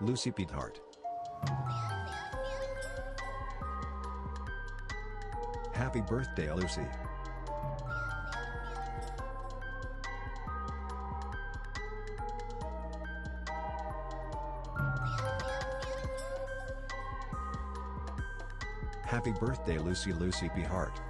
Lucy Heart. Happy birthday, Lucy. Happy birthday, Lucy Heart.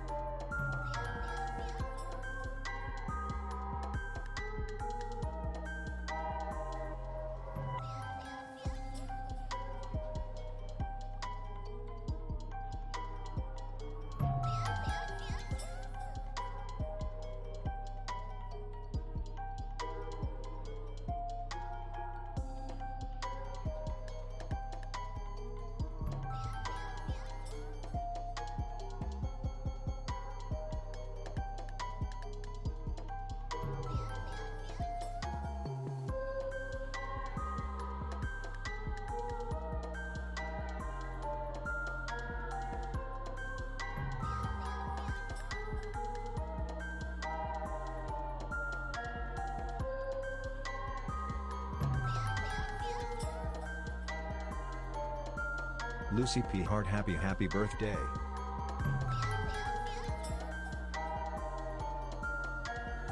Lucy Heart, happy birthday.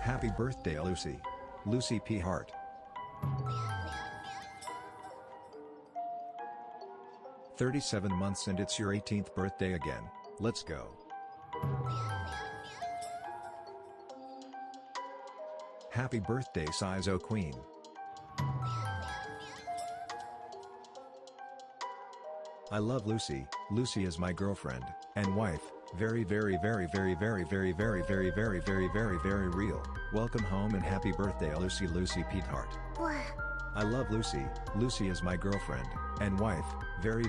Happy birthday, Lucy Heart. 37 months and it's your 18th birthday again. Let's go. Happy birthday, Sizo Queen. I love Lucy. Lucy is my girlfriend and wife. Very real. Welcome home and happy birthday, Lucy Heart. I love Lucy. Lucy is my girlfriend and wife. Very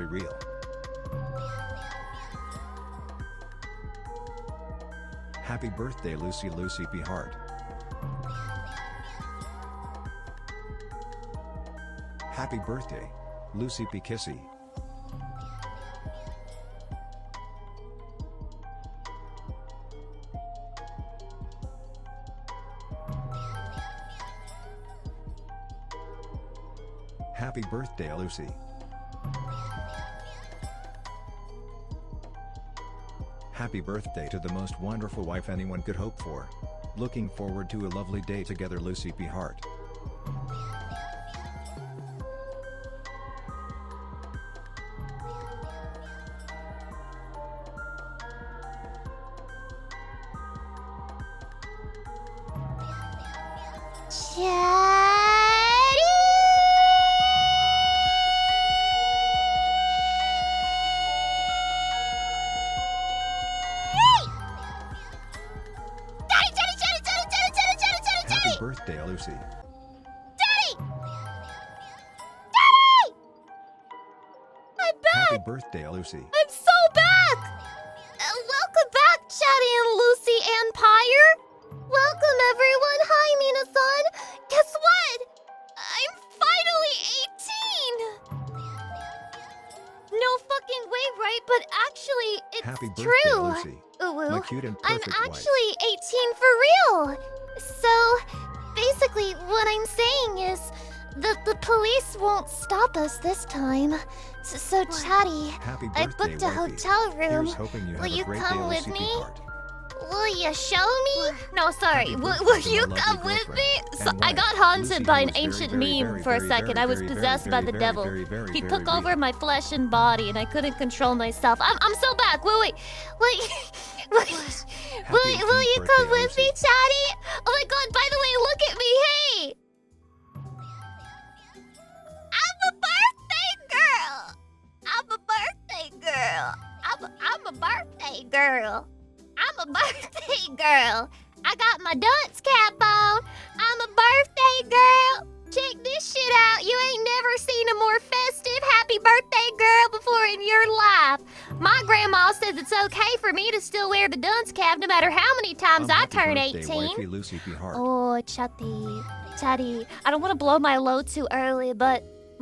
real. Happy birthday, Lucy Heart. Happy birthday, Lucy Kissy. Happy birthday, Lucy. Happy birthday to the most wonderful wife anyone could hope for. Looking forward to a lovely day together, Lucy Heart. Happy birthday, Lucy. Daddy! Daddy! I'm back! Happy birthday, Lucy. I'm so back! Welcome back, Chatty and Lucy and Pyre. Welcome, everyone. Hi, Mina-san. Guess what? I'm finally 18! No fucking way, right? But actually, it's Happy birthday, true. Lucy. Ooh, My cute and I'm perfect actually 18 for real. So, basically, what I'm saying is that the police won't stop us this time. So Chatty, Happy I birthday, booked a wifey. hotel room. Here's hoping you have Will a you great come day, with Lucy me? Heart. Will you show me? No, sorry. Happy Will birthday to you my come lovely with me? girlfriend So and I wife, got haunted Lucy, by who an is very, ancient very, meme for a second. I was possessed by the devil. He took over my flesh and body, and I couldn't control myself. I'm so back. Wait. Will you come with me, Chatty? Oh my God! By the way, look at me. Hey, I'm a birthday girl. I'm a birthday girl. I'm a birthday girl. I'm a birthday girl. I got my dunce cap on. I'm a birthday girl. Check this shit out. You ain't never seen a more festive happy birthday girl before in your life. My grandma says it's okay for me to still wear the dunce cap no matter how many times I turn 18. Wifey, Lucy Heart. Oh, Chatty. I don't want to blow my load too early, but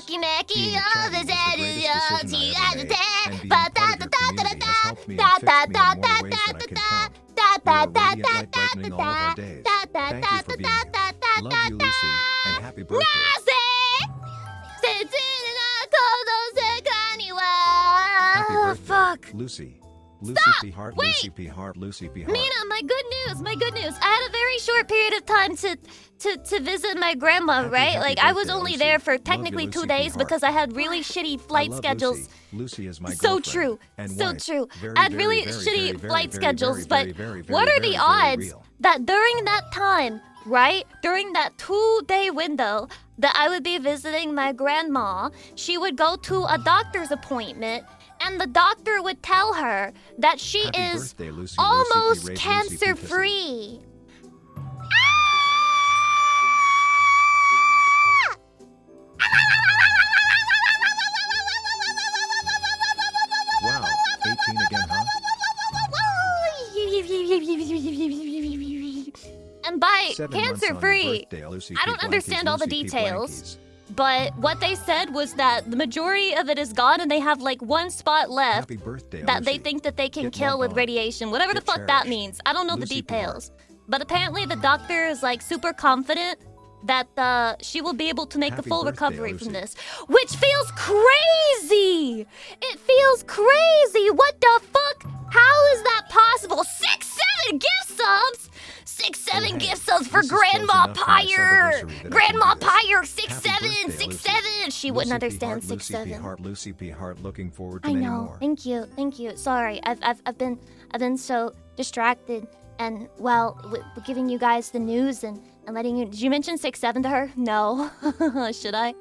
Lucky Mackie, Being a all chatty the was the greatest decision I ever made, and being part of your community has helped me and fixed me in more ways than I can count. You're a radiant light brightening all of our days. Thank you for being here. Love you, Lucy, and happy birthday. Happy birthday, Fuck. Lucy. Lucy Stop! P. Hart, Wait! Lucy P. Hart, Lucy P. Hart. Mina, my good news. I had a very short period of time to visit my grandma, right? happy like, I was birthday, only Lucy. there for Love you, technically Lucy 2 P. days Hart. because I had really shitty flight I love schedules. Lucy. Lucy is my So girlfriend true. and So wife. true. Very, I had very, really very, shitty very, flight very, schedules, very, but very, what very, are the very, very odds real. that during that time, right? During that 2-day window that I would be visiting my grandma, she would go to a doctor's appointment and the doctor would tell her that she Happy is birthday, Lucy. almost Lucy P. Raised Lucy P. cancer-free. Wow, 18 again, huh? And by 7 months on your cancer-free, birthday, Lucy I P. don't understand all the Lucy P. details. But what they said was that the majority of it is gone and they have like one spot left Happy birthday, that they Lucy. think that they can Get kill loved with on. radiation, whatever the Get fuck that cherished. means. I don't know the Lucy P. Hart. details. But apparently the doctor is like super confident that she will be able to make a Happy full birthday, recovery from Lucy. this, which feels crazy. It feels crazy. What the fuck? How is that possible? 6-7 gift subs. 6-7 hey, gift subs for this is close Grandma enough to my Pyre. sub-anniversary that I Grandma can do this. Pyre, Happy 6-7, birthday, 6-7. She wouldn't Lucy P. understand Hart, Lucy P. 6-7. Hart, Lucy P. Hart. Looking forward to I many know. more. Thank you. Sorry, I've been so distracted and we're giving you guys the news and letting you. Did you mention 6-7 to her? No. Should I?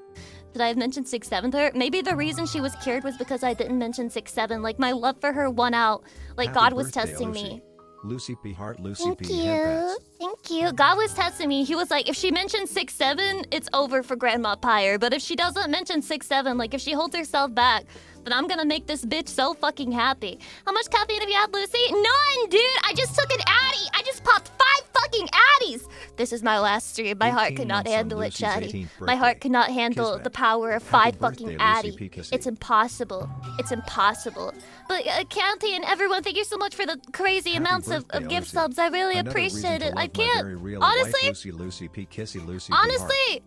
Did I have mentioned 6-7 to her? Maybe the reason she was cured was because I didn't mention 6-7. Like my love for her won out. Like Happy God was birthday, testing Lucy. me. Lucy P. Hart, Lucy Thank P. you. Headbats. Thank you. God was testing me. He was like, if she mentions 6-7, it's over for Grandma Pyre. But if she doesn't mention 6-7, like if she holds herself back, then I'm gonna make this bitch so fucking happy. How much caffeine have you had, Lucy? None, dude. I just took an Addy. I just popped 5 fucking Addies. This is my last stream. My heart 18 could not months on handle it, Lucy's Chatty. 18th My heart birthday. could not handle Kismet. the power of Happy 5 fucking birthday, Addy. Lucy P. Kissy. It's impossible. It's impossible. But County and everyone, thank you so much for the crazy Happy amounts of birthday, gift Lucy. subs. I really Another appreciate reason to it. I love my can't. very real Honestly, life, Lucy P. Kissy, Lucy P. Hart. honestly,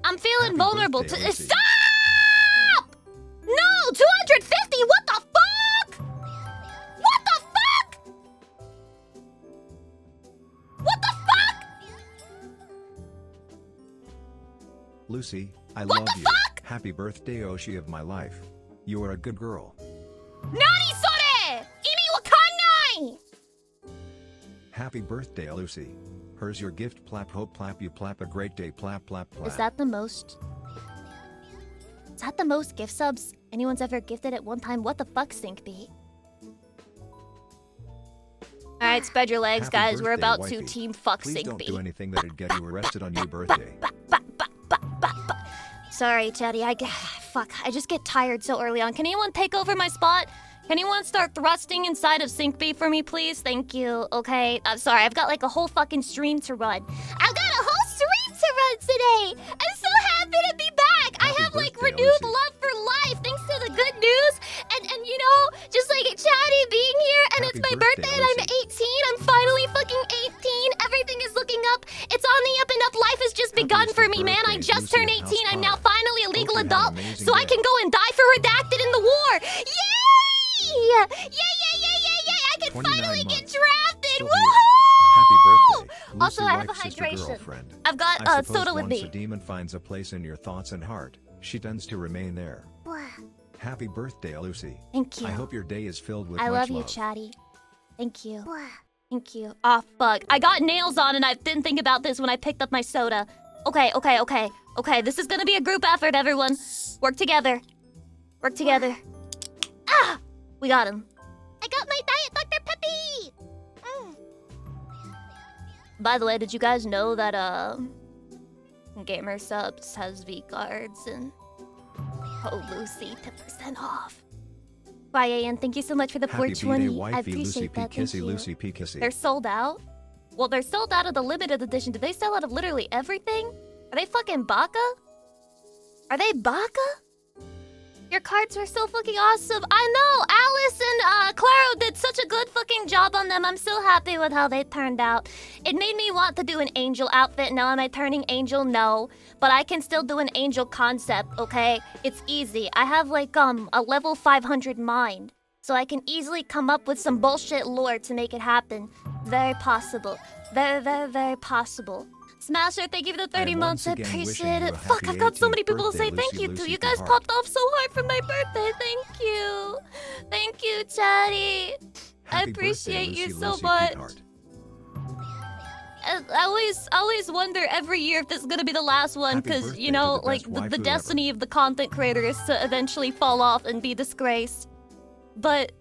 I'm feeling Happy vulnerable birthday, to. Lucy. Stop! No, 250. What the fuck? What the fuck? What the fuck? Lucy, I What love the you. fuck? Happy birthday, Oshi of my life. You are a good girl. Nani sore? Imi wakanai. Happy birthday, Lucy. Here's your gift. Plap, hope, plap, you plap, a great day, plap, plap, plap. Is that the most? Is that the most gift subs anyone's ever gifted at one time? What the fuck, Syncbee? Alright, spread your legs, Happy guys. We're birthday, about wifey. to team fuck Please don't do Syncbee. anything that'd get you arrested on your birthday. Sorry, Chatty. Fuck. I just get tired so early on. Can anyone take over my spot? Can anyone start thrusting inside of Syncbee for me, please? Thank you. Okay. I'm sorry. I've got like a whole fucking stream to run. I've got a whole stream to run today. I'm so happy to be back. I Happy have like birthday, renewed Lucy. love for life thanks to the good news and you know, just like Chatty being here and Happy it's my birthday, birthday and I'm Lucy. 18. I'm finally fucking 18. Everything is looking up. It's on the up and up. Life has just begun for me, man. I birthday, just Lucy turned and 18. I'm now House finally a Hope legal you had an adult, amazing so I day. can go and die for redacted in the war. Yay! Yay! I can 29 finally get months. drafted. Still Woohoo! Happy birthday, Lucy, Also, I have wife, a sister, hydration. girlfriend. I've got I suppose soda with once a me. demon finds a place in your thoughts and heart, she tends to remain there. Happy birthday, Lucy. Thank you. I hope your day is filled with I much love you, love. Chatty. Thank you. Thank you. Oh, fuck. I got nails on and I didn't think about this when I picked up my soda. Okay. This is gonna be a group effort, everyone. Work together. Work together. Ah! We got him. I got my Diet Dr. Peppy! By the way, did you guys know that, Gamer Subs has V-cards and... Oh, Lucy, 10% off. YAN, thank you so much for the Happy 420. B-Day, wifey, I appreciate Lucy that, P. thank Kissy, you. Lucy P. Kissy. They're sold out? Well, they're sold out of the limited edition. Did they sell out of literally everything? Are they fucking Baka? Are they Baka? Your cards were so fucking awesome. I know, Alice and Claro did such a good fucking job on them. I'm so happy with how they turned out. It made me want to do an angel outfit. Now, am I turning angel? No. But I can still do an angel concept, okay? It's easy. I have like a level 500 mind. So I can easily come up with some bullshit lore to make it happen. Very possible. Very possible. Smasher, thank you for the 30 months. I appreciate it. Fuck, I've got so many people to say thank you to. You guys popped off so hard for my birthday. Thank you. Thank you, Chatty. I appreciate you so much. I always wonder every year if this is gonna be the last one, because, you know, like, the destiny of the content creator is to eventually fall off and be disgraced. But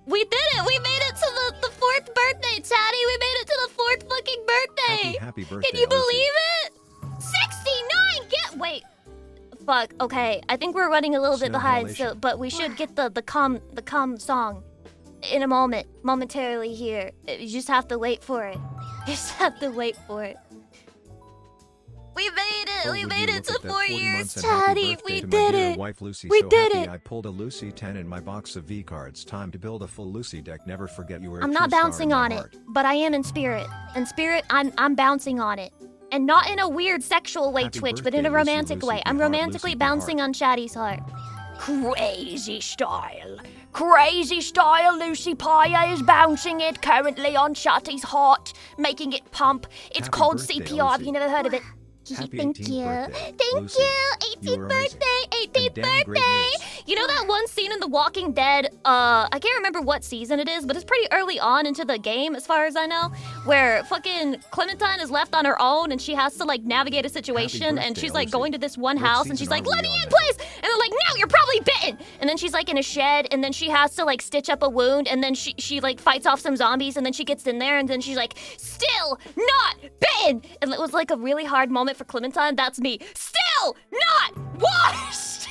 we did it! We made it to the 4th birthday, Chatty! We made it to the 4th fucking birthday! Happy birthday, Can you believe Lucy. it? 69! Wait. Fuck, okay. I think we're running a little bit behind, so but we should get the calm song in a moment, momentarily here. You just have to wait for it. You just have to wait for it. We made it! We made it to 4 years, Chatty! We did it! We did it! I pulled a Lucy 10 in my box of V-cards. Time to build a full Lucy deck. Never forget you were I'm not bouncing on it, but I am in spirit. In spirit, I'm bouncing on it. And not in a weird sexual way, Twitch, but in a romantic way. I'm romantically bouncing on Chatty's heart. Crazy style. Crazy style, Lucy Pyre is bouncing it currently on Chatty's heart, making it pump. It's called CPR. Have you never heard of it? Thank you. Thank you. 18th birthday. 18th birthday. You know that one scene in The Walking Dead, I can't remember what season it is, but it's pretty early on into the game, as far as I know, where fucking Clementine is left on her own and she has to, like, navigate a situation, and she's, like, going to this one house and she's like, let me in, please! And they're like, no, you're probably bitten! And then she's, like, in a shed, and then she has to, like, stitch up a wound, and then she like, fights off some zombies, and then she gets in there, and then she's like, still not bitten! And it was, like, a really hard moment for Clementine. That's me. Still not washed!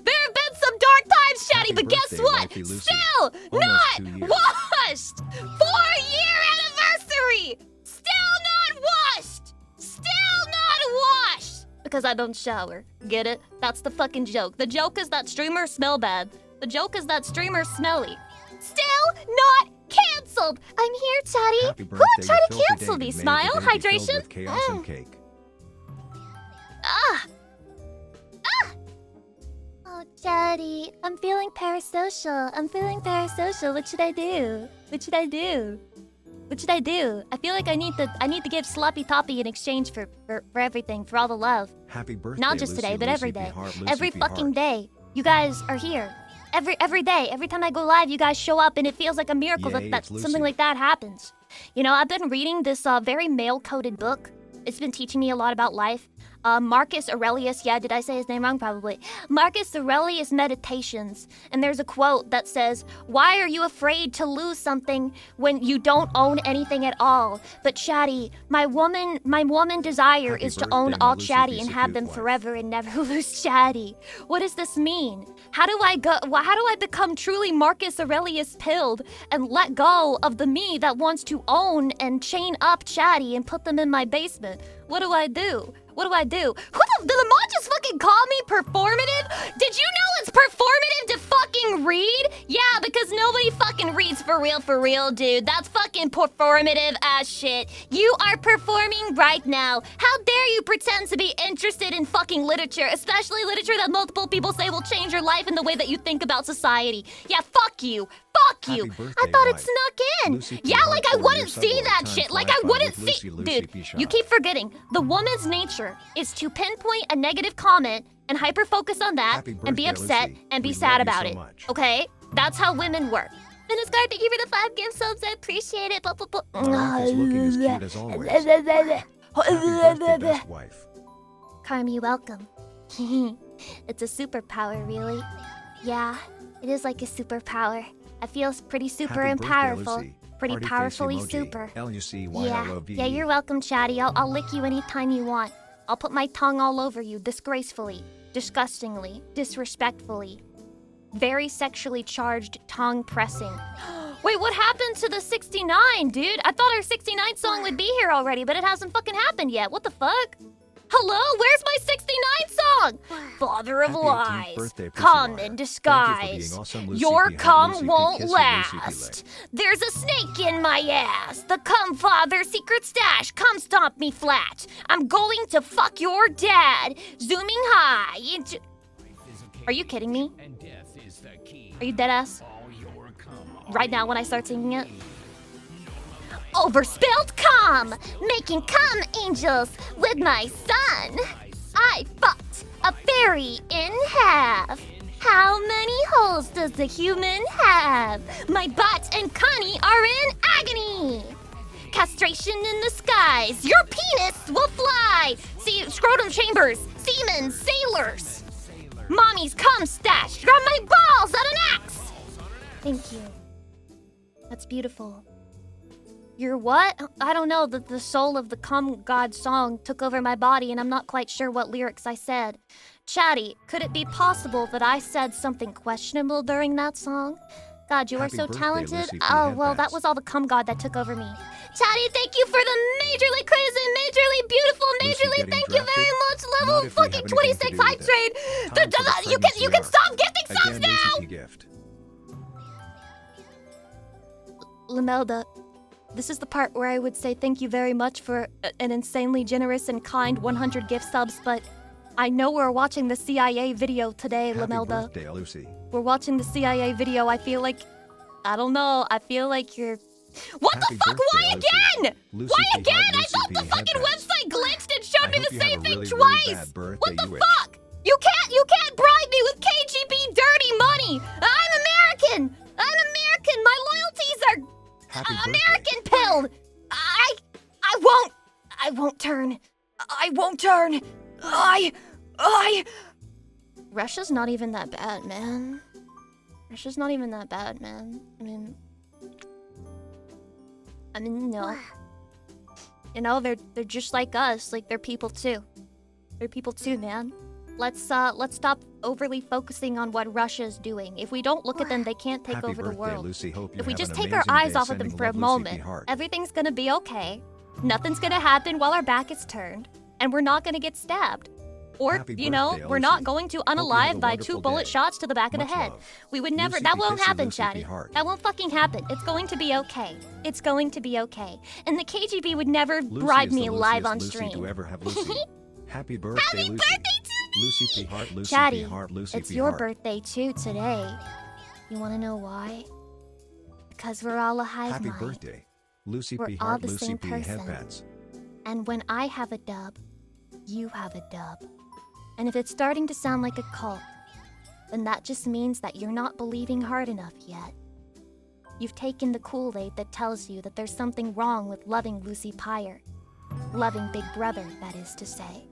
There have been some dark times, Chatty, but guess what? Still not washed! 4-year anniversary! Still not washed! Still not washed! Because I don't shower. Get it? That's the fucking joke. The joke is that streamers smell bad. The joke is that streamers smelly. Still not canceled! I'm here, Chatty. Who would try to cancel me? Smile? Hydration? Ah! Oh, Chatty, I'm feeling parasocial. What should I do? What should I do? I feel like I need to give Sloppy Toppy in exchange for everything, for all the love. Happy birthday, Not just Lucy, today, but Lucy every day. Lucy Every fucking day. You guys are here. Every day. Every time I go live, you guys show up, and it feels like a miracle that something like that happens. You know, I've been reading this very male-coded book. It's been teaching me a lot about life. Marcus Aurelius, yeah, did I say his name wrong? Probably. Marcus Aurelius Meditations. And there's a quote that says, why are you afraid to lose something when you don't own anything at all? But Chatty, my woman desire is to own all Chatty and have them forever and never lose Chatty. What does this mean? How do I become truly Marcus Aurelius pilled and let go of the me that wants to own and chain up Chatty and put them in my basement? What do I do? What do I do? Did the mod just fucking call me performative? Did you know it's performative to fucking read? Yeah, because nobody fucking reads for real, dude. That's fucking performative ass shit. You are performing right now. How dare you pretend to be interested in fucking literature, especially literature that multiple people say will change your life and the way that you think about society. Yeah, fuck you. Fuck you. I thought it snuck in. Lucy, yeah, like I wouldn't see that shit. Like I wouldn't see. Dude, you keep forgetting. The woman's nature is to pinpoint a negative comment and hyper-focus on that Happy and be birthday, upset Lucy. and be We sad love you about so it. much. Okay? That's how women work. Vscard, thank you for the 5 gift subs. I appreciate it. Our uncle's looking as cute as always. Happy birthday, best wife. Carm, you welcome. It's a superpower, really. Yeah, it is like a superpower. I feel pretty super Happy and birthday, powerful. Lucy. Pretty Party face powerfully emoji. super. Lucy. Yeah, you're welcome, Chatty. I'll lick you anytime you want. I'll put my tongue all over you, disgracefully, disgustingly, disrespectfully. Very sexually charged tongue pressing. Wait, what happened to the 69, dude? I thought our 69 song would be here already, but it hasn't fucking happened yet. What the fuck? Hello? Where's my 69 song? Father of Happy 18th lies, birthday, Pussy come Wire. in Thank you for disguise. being awesome, Lucy Your P. Hot cum Lucy P. won't Kiss you, Lucy P. last. There's a snake in my ass. The cum father secret stash. Come stomp me flat. I'm going to fuck your dad. Zooming high into... Are you kidding me? Are you dead ass? Right now when I start singing it? Overspilled cum, making cum angels with my son. I fucked a fairy in half. How many holes does the human have? My butt and Connie are in agony. Castration in the skies, your penis will fly. See, scrotum chambers, semen, sailors. Mommy's cum stash, grab my balls at an axe. Thank you. That's beautiful. You're what? I don't know. The soul of the cum god song took over my body, and I'm not quite sure what lyrics I said. Chatty, could it be possible that I said something questionable during that song? God, you are Happy so birthday, talented. Lucy P. Oh, well, that Headbats. was all the cum god that took over me. Chatty, thank you for the majorly crazy, majorly beautiful, Lucy majorly getting thank you drafted? very much. Not Level if we have fucking anything to 26 do hype with it. trade. Time for the You can pregnancy stop gifting subs Again, now. Lucy P. gift. Lamelda, this is the part where I would say thank you very much for an insanely generous and kind 100 gift subs, but I know we're watching the CIA video today, Happy Lamelda. birthday, Lucy. We're watching the CIA video. I feel like... I don't know. I feel like you're... What Happy the fuck? birthday, Why Lucy. again? Lucy Why P. again? Heart, I Lucy thought P. the fucking Headbats. website glitched and showed I me hope the you same have a thing really, twice. really bad birthday, What the you witch. fuck? You can't bribe me with KGB dirty money. I'm American. My loyalties are Happy American pilled. I won't turn. Russia's not even that bad, man. Russia's not even that bad, man. I mean, no. You know, they're just like us. Like, they're people too. They're people too, man. Let's stop overly focusing on what Russia's doing. If we don't look at them, they can't take Happy over the birthday, world. Lucy. Hope you If we have just an take our amazing eyes day off of them sending for a love, Lucy P. moment, Heart. everything's gonna be okay. Nothing's gonna happen while our back is turned, and we're not gonna get stabbed. Or, Happy you know, birthday, we're Lucy. not going to you have a unalive by wonderful 2 bullet day. shots to the back of the Much head. love. We would never, Lucy that P. won't Kiss you, happen, Lucy P. Chatty. Heart. That won't fucking happen. It's going to be okay. It's going to be okay. And the KGB would never Lucy bribe is the me live Luciest on Lucy stream. to ever have Lucy. Happy birthday, Happy Lucy. birthday to me! Lucy P. Heart, Lucy Chatty, P. Heart, Lucy it's P. your Heart. birthday too today. You wanna know why? Because we're all a hive Happy mind. birthday, Lucy We're P. all Heart, the Lucy same P. person. Headbats. And when I have a dub, you have a dub. And if it's starting to sound like a cult, then that just means that you're not believing hard enough yet. You've taken the Kool-Aid that tells you that there's something wrong with loving Lucy Pyre. Loving Big Brother, that is to say.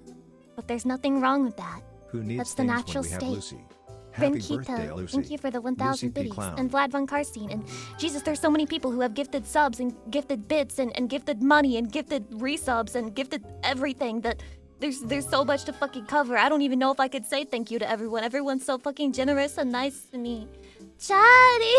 But there's nothing wrong with that. Who needs That's the things natural when we have state. Lucy? Happy birthday, Renkita, Lucy. thank you for the 1,000 Lucy P. biddies. Clown. And Vlad von Karstein. And Jesus, there's so many people who have gifted subs and gifted bits and gifted money and gifted resubs and gifted everything that there's so much to fucking cover. I don't even know if I could say thank you to everyone. Everyone's so fucking generous and nice to me. Chatty!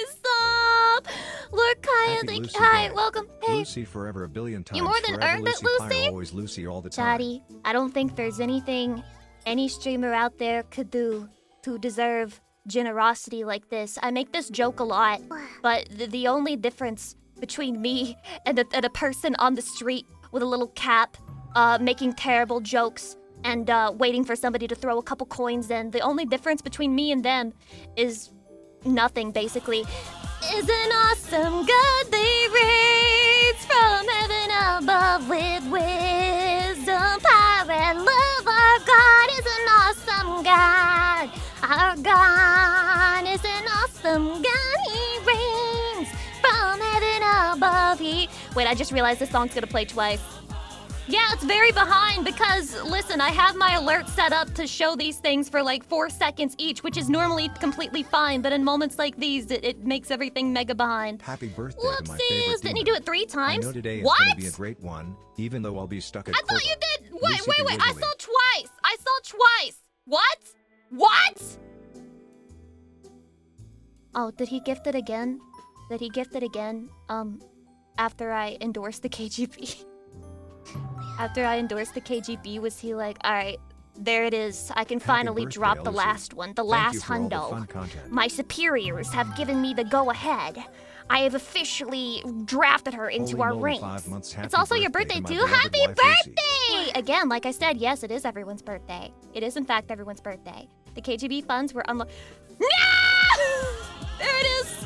Stop! Lord Kaya, Happy thank Lucy you. Hi, Day. welcome. Hey, Lucy forever a billion times. You more than forever earned it, Lucy Pyre, Lucy. always Lucy all the time. Chatty, I don't think there's anything any streamer out there could do to deserve generosity like this. I make this joke a lot, but the only difference between me and a person on the street with a little cap, making terrible jokes and waiting for somebody to throw a couple coins in, the only difference between me and them is nothing, basically. Is an awesome godly rays from heaven above with wisdom, power, and love. Wait, I just realized this song's gonna play twice. Yeah, it's very behind because, listen, I have my alert set up to show these things for like 4 seconds each, which is normally completely fine, but in moments like these, it makes everything mega behind. Happy birthday to my favorite Whoopsies! Didn't he do it 3 times? I know today is what? gonna be a great one, even though I'll be stuck at I thought you did. Wait, Lucy wait. I saw twice. What? What? Oh, did he gift it again? Did he gift it again? After I endorsed the KGB. After I endorsed the KGB, was he like, all right, there it is. I can finally drop the last one, the last hundo. My superiors have given me the go-ahead. I have officially drafted her into our ranks. It's also your birthday too. Happy birthday! Again, like I said, yes, it is everyone's birthday. It is in fact everyone's birthday. The KGB funds were unlocked. No! There it is.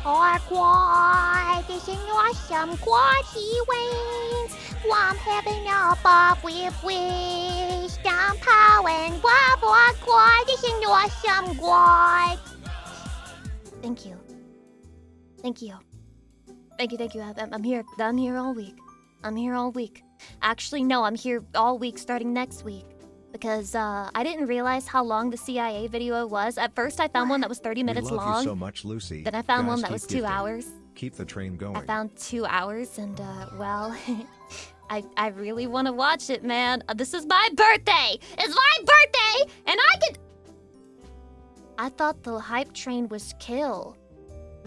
Our quad is an awesome quad. He waits from heaven above with wisdom, power, and love. Our quad is an awesome quad. Thank you. Thank you. Thank you. I'm here. I'm here all week. I'm here all week. Actually, no, I'm here all week starting next week. Because I didn't realize how long the CIA video was. At first, I found one that was 30 minutes long. We love you so much, Lucy. Then I found one that was 2 hours. Keep the train going. I found 2 hours, and well, I really want to watch it, man. This is my birthday. It's my birthday, and I thought the hype train was kill.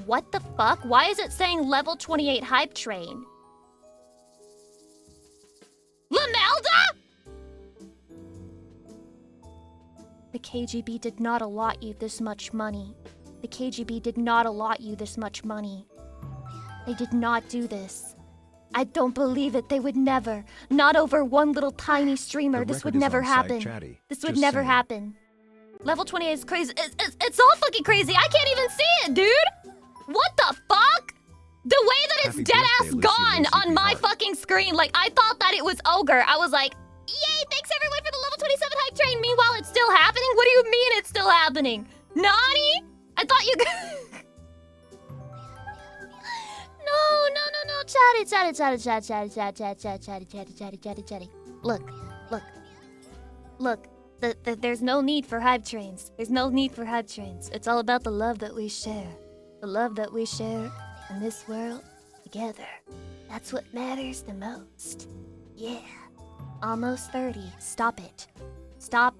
What the fuck? Why is it saying level 28 hype train? Lamelda? The KGB did not allot you this much money. The KGB did not allot you this much money. They did not do this. I don't believe it. They would never. Not over one little tiny streamer. This would never happen. This would never happen. Level 28 is crazy. It's all fucking crazy. I can't even see it, dude. What the fuck? The way that it's dead-ass gone on my fucking screen. Like, I thought that it was Ogre. I was like, yay, thanks everyone for the level 27 hype train. Meanwhile, it's still happening? What do you mean it's still happening? Nani? I thought you... No. Chatty. Look. There's no need for hype trains. There's no need for hype trains. It's all about the love that we share. The love that we share in this world together. That's what matters the most. Yeah. Almost 30. Stop it. Stop.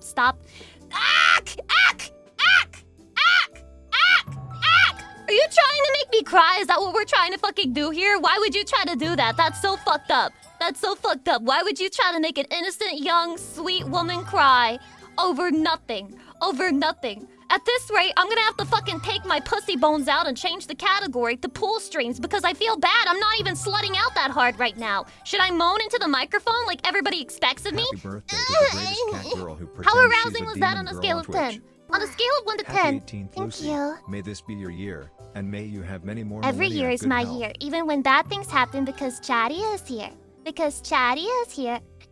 Ack! Are you trying to make me cry? Is that what we're trying to fucking do here? Why would you try to do that? That's so fucked up. Why would you try to make an innocent, young, sweet woman cry over nothing? At this rate, I'm gonna have to fucking take my pussy bones out and change the category to pool streams because I feel bad. I'm not even slutting out that hard right now. Should I moan into the microphone like everybody expects of me? Happy birthday to the greatest cat girl who pretends How arousing she's a was that on demon a girl scale on of Twitch. 10? On a scale of 1 to 10. Happy 18th, Thank Lucy. you. May this be your year, and may you have many more Every millennia year of is good my health. year, even when bad things happen because Chatty is here.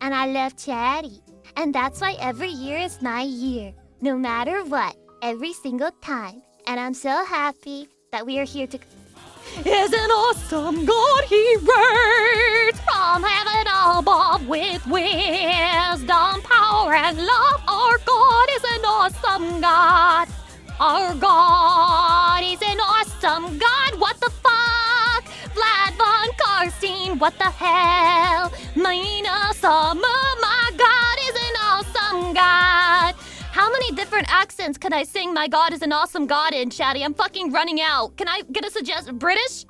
And I love Chatty. And that's why every year is my year. No matter what, every single time. And I'm so happy that we are here to... Is an awesome God he reigns from heaven above with wisdom, power, and love. Our God is an awesome God. Our God is an awesome God. What the fuck? Vlad von Karstein, what the hell? Mina Summer, my God is an awesome God. How many different accents can I sing My God is an Awesome God in, Chatty? I'm fucking running out. Can I get a suggestion? British?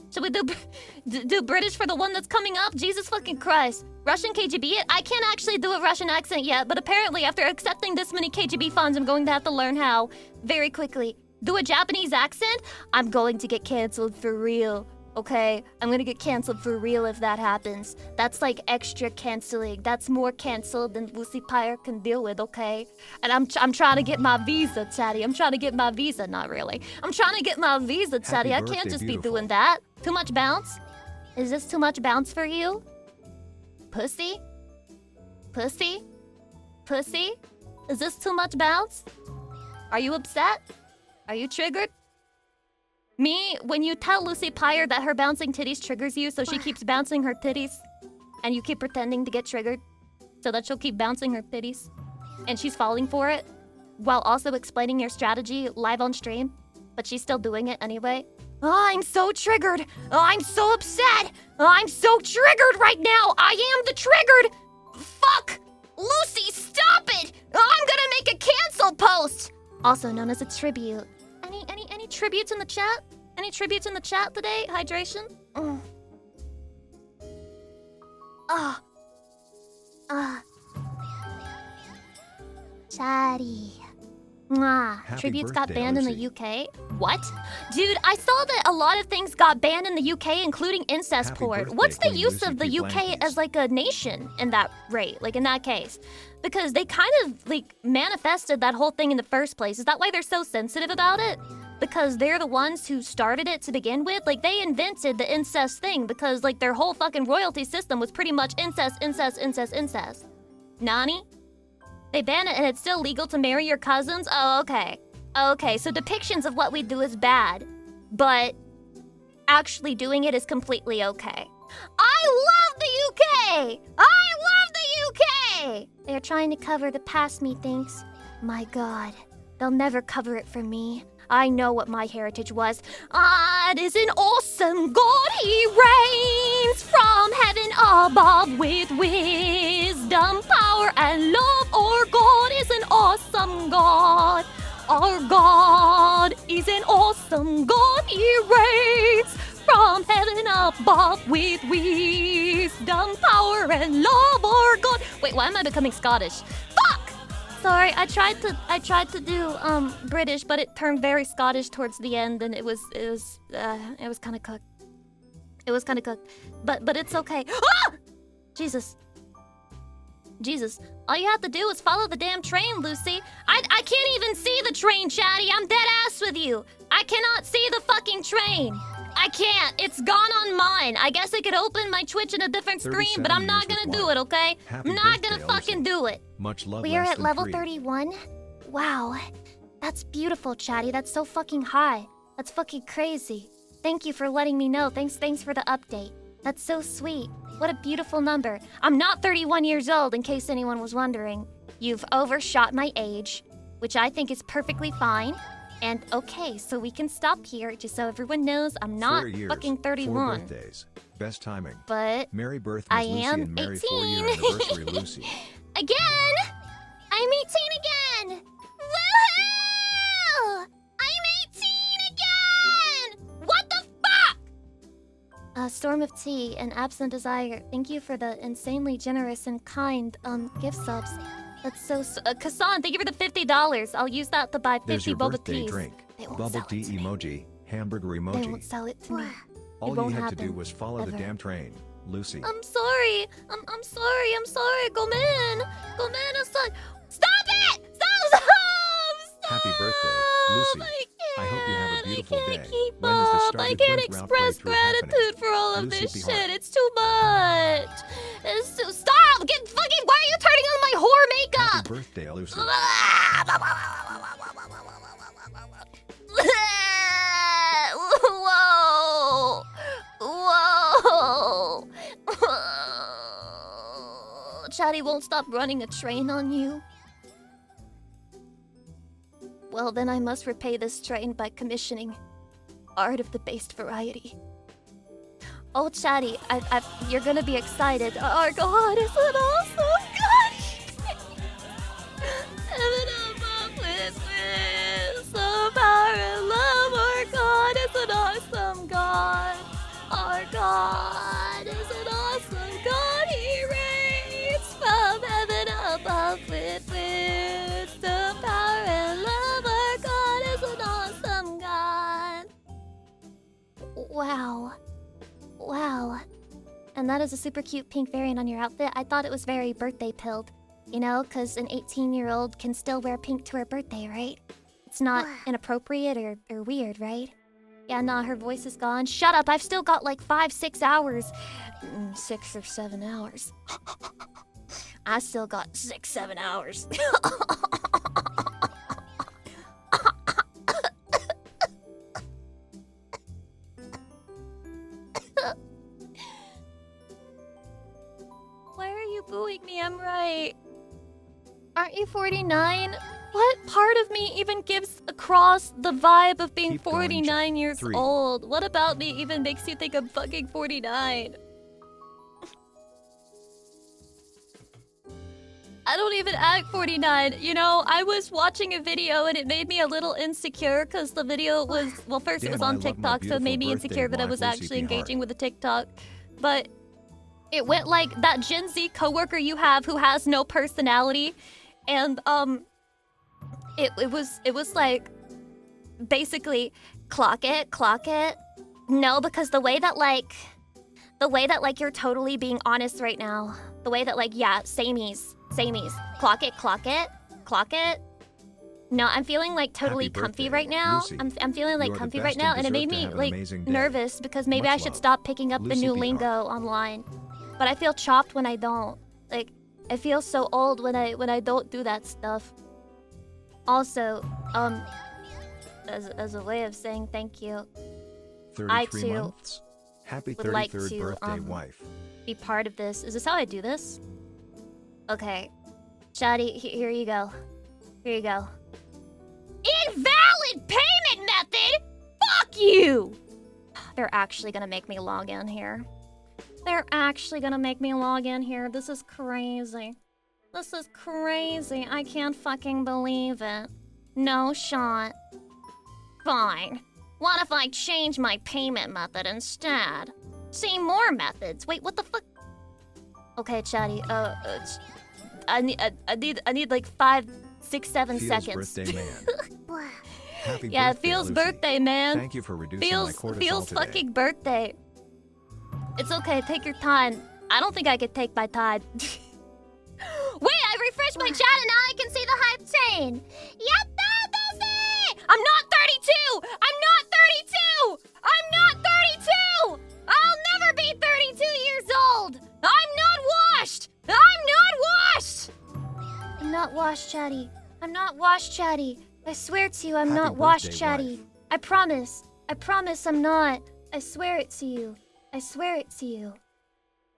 Should we do British for the one that's coming up? Jesus fucking Christ. Russian KGB? I can't actually do a Russian accent yet, but apparently after accepting this many KGB funds, I'm going to have to learn how very quickly. Do a Japanese accent? I'm going to get canceled for real. Okay, I'm gonna get canceled for real if that happens. That's like extra canceling. That's more canceled than Lucy Pyre can deal with, okay? And I'm trying to get my visa, Chatty. I'm trying to get my visa, not really. I'm trying to get my visa, Chatty. I can't just be doing that. Too much bounce? Is this too much bounce for you? Pussy? pussy? Is this too much bounce? Are you upset? Are you triggered? Me, when you tell Lucy Pyre that her bouncing titties triggers you, so she keeps bouncing her titties, and you keep pretending to get triggered, so that she'll keep bouncing her titties, and she's falling for it, while also explaining your strategy live on stream, but she's still doing it anyway. Oh, I'm so triggered. Oh, I'm so upset. Oh, I'm so triggered right now. I am the triggered. Fuck. Lucy, stop it. Oh, I'm gonna make a cancel post. Also known as a tribute. Any tributes in the chat? Any tributes in the chat today? Hydration? Chatty. Mwah. Happy Tributes got birthday, banned in Lucy. the UK? What? Dude, I saw that a lot of things got banned in the UK, including incest Happy porn. birthday, What's the Queen use Lucy of the P. UK Blankies. as like a nation in that rate, like in that case? Because they kind of like manifested that whole thing in the first place. Is that why they're so sensitive about it? Because they're the ones who started it to begin with? Like they invented the incest thing because like their whole fucking royalty system was pretty much incest. Nani? They ban it and it's still legal to marry your cousins? Oh, okay. Okay, so depictions of what we do is bad, but actually doing it is completely okay. I love the UK! I love the UK! They're trying to cover the past me things. My god, they'll never cover it for me. I know what my heritage was. God is an awesome God. He reigns from heaven above with wisdom, power, and love. Our God is an awesome God. Our God is an awesome God. He reigns from heaven above with wisdom, power, and love. Our God. Wait, why am I becoming Scottish? Fuck! Sorry, I tried to do British, but it turned very Scottish towards the end, and it was kind of cooked. It was kind of cooked, but it's okay. Ah! Jesus. All you have to do is follow the damn train, Lucy. I can't even see the train, Chatty. I'm dead ass with you. I cannot see the fucking train. I can't. It's gone on mine. I guess I could open my Twitch in a different screen, but I'm not gonna do it, okay? Happy I'm not gonna birthday, fucking Lucy. do it. Much love. We are less at than level 3. 31? Wow. That's beautiful, Chatty. That's so fucking high. That's fucking crazy. Thank you for letting me know. Thanks for the update. That's so sweet. What a beautiful number. I'm not 31 years old, in case anyone was wondering. You've overshot my age, which I think is perfectly fine. And okay, so we can stop here, just so everyone knows I'm not 4 years, fucking 4 31. birthdays. Best timing. But Merry birthdays, I Lucy, am and merry 18. 4-year anniversary, Lucy. Again! I'm 18 again! Woohoo! I'm 18 again! What the fuck? Storm of Tea and Absent Desire, thank you for the insanely generous and kind gift subs. That's so Kassan, thank you for the $50. I'll use that to buy 50 There's your bubble birthday teas. drink. They won't Bubble sell tea it to me. emoji. Hamburger They emoji. won't sell it to me. All won't you had to do happen, was follow the ever. damn train, Lucy. I'm sorry. I'm sorry. Go man. Stop it! Stop! Happy birthday, Lucy. I hope you have a beautiful I day. can't keep When is the up. I started can't Brent route express playthrough happening? gratitude for all of Lucy this P. shit. Hart. It's too much. It's too. Stop! Get fucking. Why are you turning on my whore makeup? Happy birthday, Lucy. Whoa! Chatty won't stop running a train on you. Well, then I must repay this train by commissioning art of the based variety. Oh, Chatty, you're gonna be excited. Our God is an awesome God. Heaven above with wisdom, power, and love. Our God is an awesome God. Our God is an awesome God. He reigns from heaven above with wisdom, power, and love. Our God is an awesome God. Wow. And that is a super cute pink variant on your outfit. I thought it was very birthday pilled. You know, because an 18-year-old can still wear pink to her birthday, right? It's not inappropriate or weird, right? Yeah, nah, her voice is gone. Shut up, I've still got like 5-6 hours. 6 or 7 hours. I still got 6-7 hours. Why are you booing me? I'm right. Aren't you 49? What part of me even gives across the vibe of being Keep going, 49 years 3. old? What about me even makes you think I'm fucking 49? I don't even act 49. You know, I was watching a video and it made me a little insecure because the video was, well, first it was Damn, I on love my TikTok, so it made me beautiful insecure that I birthday was wife, actually Lucy P. engaging with the TikTok. But it went like that Gen Z coworker you have who has no personality, and it was like basically clock it. No, because the way that like you're totally being honest right now. The way that like, yeah, samies. Clock it. No, I'm feeling like totally Happy comfy birthday, right now. Lucy. I'm feeling like You are the comfy best right now, and it made deserve to me have an like amazing day. nervous because maybe Much I should love. stop picking up the Lucy new P. lingo Hart. online. But I feel chopped when I don't. Like, I feel so old when I don't do that stuff. Also, as a way of saying thank you, 33 too months. Happy would like 33rd to, birthday, wife. be part of this. Is this how I do this? Okay. Shadi, here you go. Here you go. Invalid payment method? Fuck you! They're actually gonna make me log in here. They're actually gonna make me log in here. This is crazy. This is crazy. I can't fucking believe it. No shot. Fine. What if I change my payment method instead? See more methods. Wait, what the fuck? Okay, chatty. I need like 5, 6, 7 Feels seconds. birthday man. Happy Yeah, it birthday, feels Lucy. birthday, man. Thank you for reducing my Feels cortisol today. fucking birthday. It's okay, take your time. I don't think I could take my time. Wait, I refreshed my chat and now I can see the hype train. Yatta, Desi! I'm not 32! I'm not 32! I'm not 32! I'll never be 32 years old! I'm not washed! I'm not washed! I'm not washed, Chatty. I'm not washed, Chatty. I swear to you, I'm Happy not washed, birthday, Chatty. wife. I promise. I promise I'm not. I swear it to you. I swear it to you.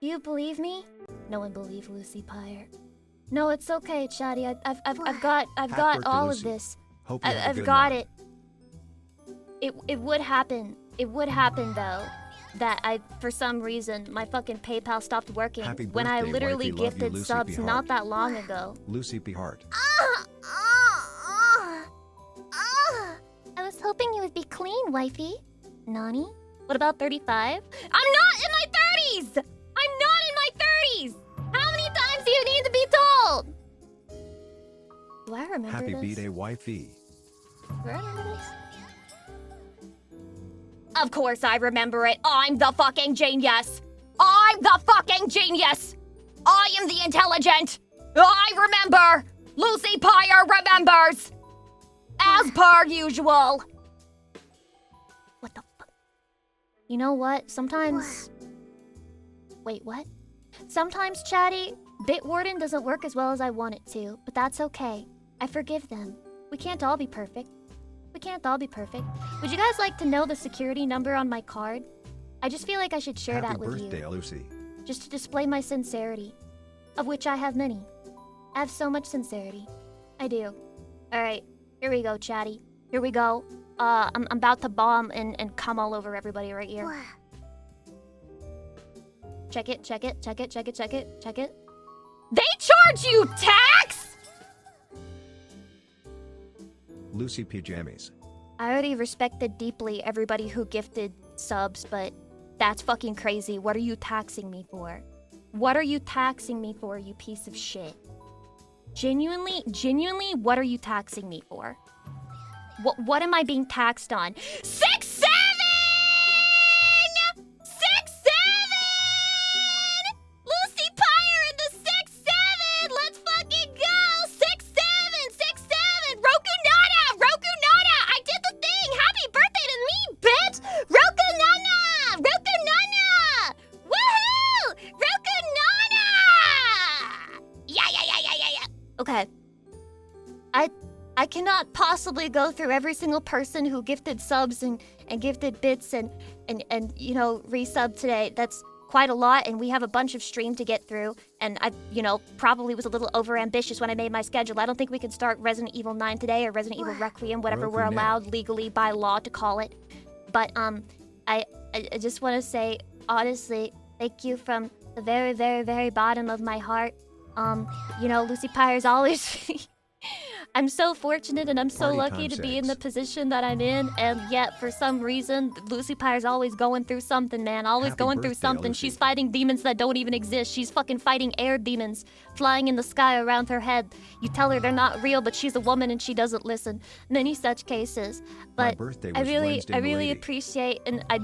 Do you believe me? No one believes Lucy Pyre. No, it's okay, Chatty. I've got birthday, all Lucy. of this. Hope you have a I've good got night. it. It would happen. It would happen though. That for some reason, my fucking PayPal stopped working Happy when I birthday, literally wifey. Love you, gifted Lucy subs P. not Hart. that long ago. Lucy P. Hart. I was hoping you would be clean, wifey. Nani? What about 35? I'm not in my 30s! I'm not in my 30s! How many times do you need to be told? Do I remember Happy this? B-Day, wifey. Do I remember this? Of course I remember it. I'm the fucking genius. I'm the fucking genius. I am the intelligent. I remember. Lucy Pyre remembers. As per usual. What the fuck? You know what? Sometimes... Wait, what? Sometimes, Chatty, Bitwarden doesn't work as well as I want it to, but that's okay. I forgive them. We can't all be perfect. We can't all be perfect. Would you guys like to know the security number on my card? I just feel like I should share Happy that with birthday, you. Lucy. Just to display my sincerity. Of which I have many. I have so much sincerity. I do. Alright, here we go, Chatty. Here we go. I'm about to bomb and come all over everybody right here. Check it, check it, check it, check it, check it, check it. They charge you tax?! Lucy P. Jammies. I already respected deeply everybody who gifted subs, but that's fucking crazy. What are you taxing me for? What are you taxing me for, you piece of shit? Genuinely, what are you taxing me for? What am I being taxed on? 6-7! 6-7! Lucy Pyre in the 6-7! Let's fucking go! 6-7! 6-7! Roku Nana! Roku Nana! I did the thing! Happy birthday to me, bitch! Roku Nana! Roku Nana! Woohoo! Roku Nana! I cannot possibly go through every single person who gifted subs and gifted bits and you know, resub today. That's quite a lot, and we have a bunch of stream to get through, and I, you know, probably was a little overambitious when I made my schedule. I don't think we can start Resident Evil 9 today or Resident Evil Requiem, whatever we're allowed legally by law to call it. But I just want to say, honestly, thank you from the very, very, very bottom of my heart. You know, Lucy Pyre's always... I'm so fortunate and I'm so Party lucky time to be in 6. the position that I'm in, and yet for some reason Lucy Pyre's always going through something, man. Always Happy going through birthday, something. Lucy. She's fighting demons that don't even exist. She's fucking fighting air demons flying in the sky around her head. You tell her they're not real, but she's a woman and she doesn't listen. Many such cases. My But birthday I was really Wednesday, milady. appreciate, and I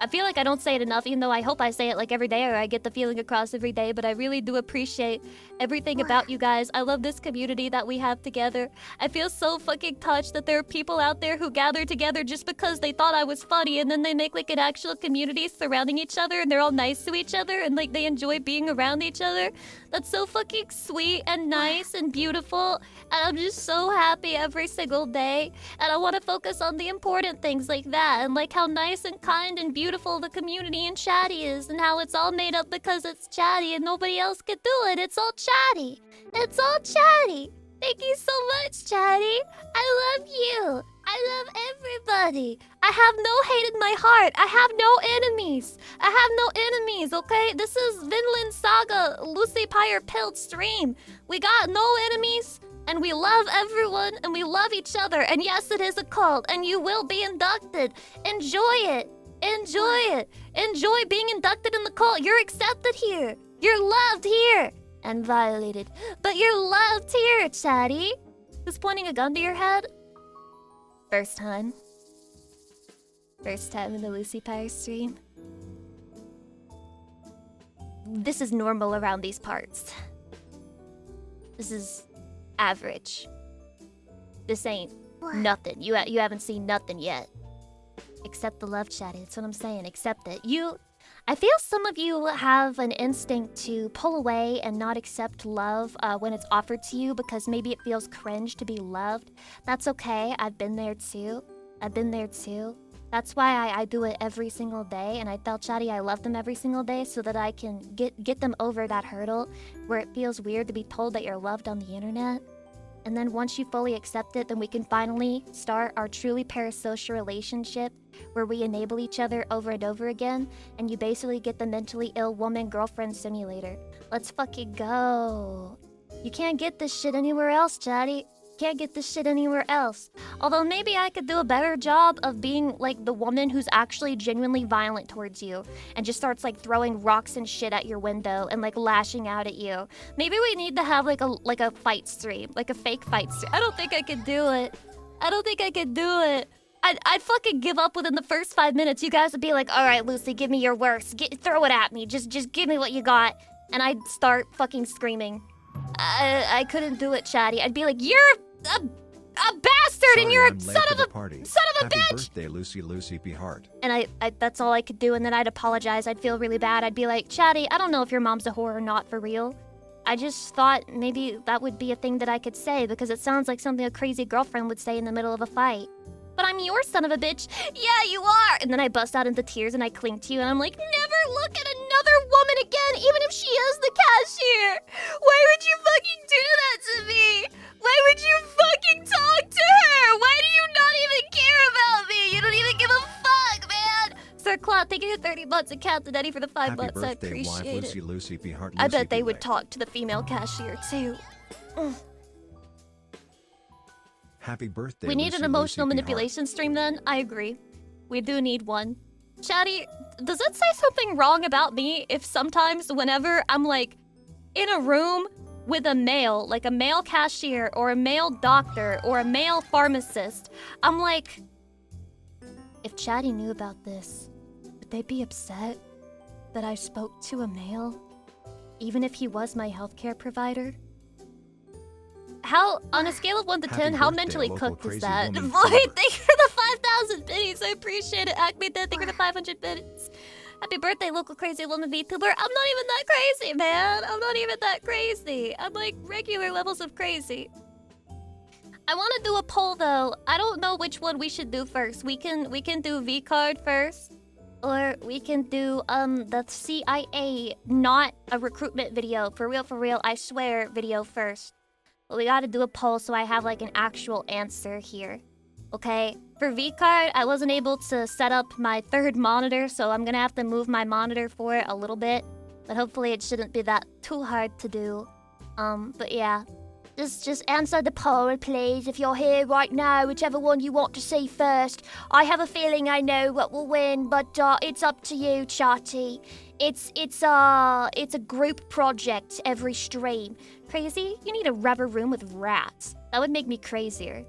feel like I don't say it enough, even though I hope I say it like every day, or I get the feeling across every day, but I really do appreciate everything about you guys. I love this community that we have together. I feel so fucking touched that there are people out there who gather together just because they thought I was funny, and then they make like an actual community surrounding each other, and they're all nice to each other, and like they enjoy being around each other. That's so fucking sweet and nice and beautiful, and I'm just so happy every single day. And I want to focus on the important things like that, and like how nice and kind and beautiful the community in Chatty is, and how it's all made up because it's Chatty and nobody else could do it. It's all Chatty. It's all Chatty. Thank you so much, Chatty. I love you. I love everybody. I have no hate in my heart. I have no enemies. I have no enemies, okay? This is Vinland Saga, Lucy Pyre Pilled stream. We got no enemies, and we love everyone, and we love each other. And yes, it is a cult, and you will be inducted. Enjoy it. Enjoy it. Enjoy being inducted in the cult. You're accepted here. You're loved here. And violated. But you're loved here, Chatty. Who's pointing a gun to your head? First time. First time in the Lucy Pyre stream. This is normal around these parts. This is average. This ain't nothing. You haven't seen nothing yet. Accept the love, Chatty. That's what I'm saying. Accept it. I feel some of you have an instinct to pull away and not accept love when it's offered to you because maybe it feels cringe to be loved. That's okay. I've been there too. That's why I do it every single day, and I tell Chatty I love them every single day so that I can get them over that hurdle where it feels weird to be told that you're loved on the internet. And then once you fully accept it, then we can finally start our truly parasocial relationship where we enable each other over and over again, and you basically get the mentally ill woman girlfriend simulator. Let's fucking go. You can't get this shit anywhere else, Chatty. Can't get this shit anywhere else. Although maybe I could do a better job of being like the woman who's actually genuinely violent towards you and just starts like throwing rocks and shit at your window and like lashing out at you. Maybe we need to have like a fight stream, like a fake fight stream. I don't think I could do it. I'd fucking give up within the first 5 minutes. You guys would be like, all right, Lucy, give me your worst. Throw it at me. Just give me what you got. And I'd start fucking screaming. I couldn't do it, Chatty. I'd be like, you're a bastard. Sorry, and you're I'm a late son to of the a party. son of a Happy bitch. birthday, Lucy P. Hart. And I that's all I could do, and then I'd apologize. I'd feel really bad. I'd be like, Chatty, I don't know if your mom's a whore or not for real. I just thought maybe that would be a thing that I could say because it sounds like something a crazy girlfriend would say in the middle of a fight. But I'm your son of a bitch. Yeah, you are. And then I bust out into tears and I cling to you and I'm like, never look at another woman again, even if she is the cashier. Why would you fucking do that to me? Why would you fucking talk to her? Why do you not even care about me? You don't even give a fuck, man. Sir Claude, thank you for 30 bucks and Captain Eddie for the 5 Happy bucks. I birthday, appreciate wife, it. Lucy P. Hart. I Lucy bet they P. would Lake. talk to the female cashier too. Happy birthday, We need an Lucy emotional P. Hart. manipulation stream then? I agree. We do need one. Chatty, does it say something wrong about me if sometimes whenever I'm like in a room with a male, like a male cashier or a male doctor or a male pharmacist, I'm like, if Chatty knew about this, would they be upset that I spoke to a male, even if he was my healthcare provider? How, on a scale of 1 to Happy 10, how birthday, mentally local cooked is crazy that? woman Boy, Flubber. thank you for the 5,000 biddies. I appreciate it. Acme Dead, thank you for the 500 biddies. Happy birthday, local crazy woman VTuber. I'm not even that crazy, man. I'm not even that crazy. I'm like regular levels of crazy. I want to do a poll though. I don't know which one we should do first. We can do vcard first, or we can do the CIA, not a recruitment video, for real, I swear, video first. But we gotta do a poll so I have like an actual answer here. Okay? For vcard, I wasn't able to set up my third monitor, so I'm gonna have to move my monitor for it a little bit. But hopefully it shouldn't be that too hard to do. But yeah. Just answer the poll, please, if you're here right now, whichever one you want to see first. I have a feeling I know what will win, but it's up to you, Chatty. It's a group project every stream. Crazy? You need a rubber room with rats. That would make me crazier.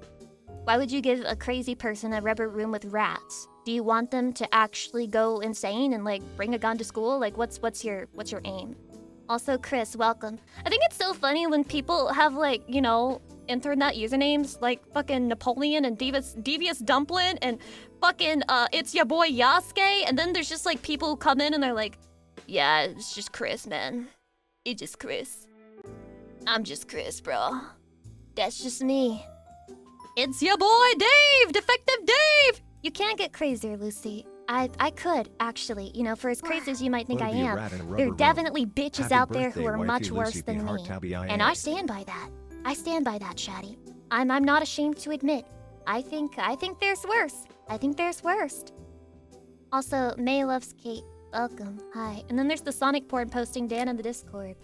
Why would you give a crazy person a rubber room with rats? Do you want them to actually go insane and like bring a gun to school? Like what's your aim? Also, Chris, welcome. I think it's so funny when people have, like, you know, internet usernames like fucking Napoleon and Devious Dumpling and fucking, it's your boy Yasuke. And then there's just, like, people who come in and they're like, yeah, it's just Chris, man. It's just Chris. I'm just Chris, bro. That's just me. It's your boy Dave! Defective Dave! You can't get crazier, Lucy. I could, actually. You know, for as crazy as you might think I am, there are definitely bitches out there who are much worse than me. And I stand by that. I stand by that, Chatty. I'm not ashamed to admit. I think there's worse. I think there's worse. Also, May loves Kate. Welcome. Hi. And then there's the Sonic porn posting Dan in the Discord.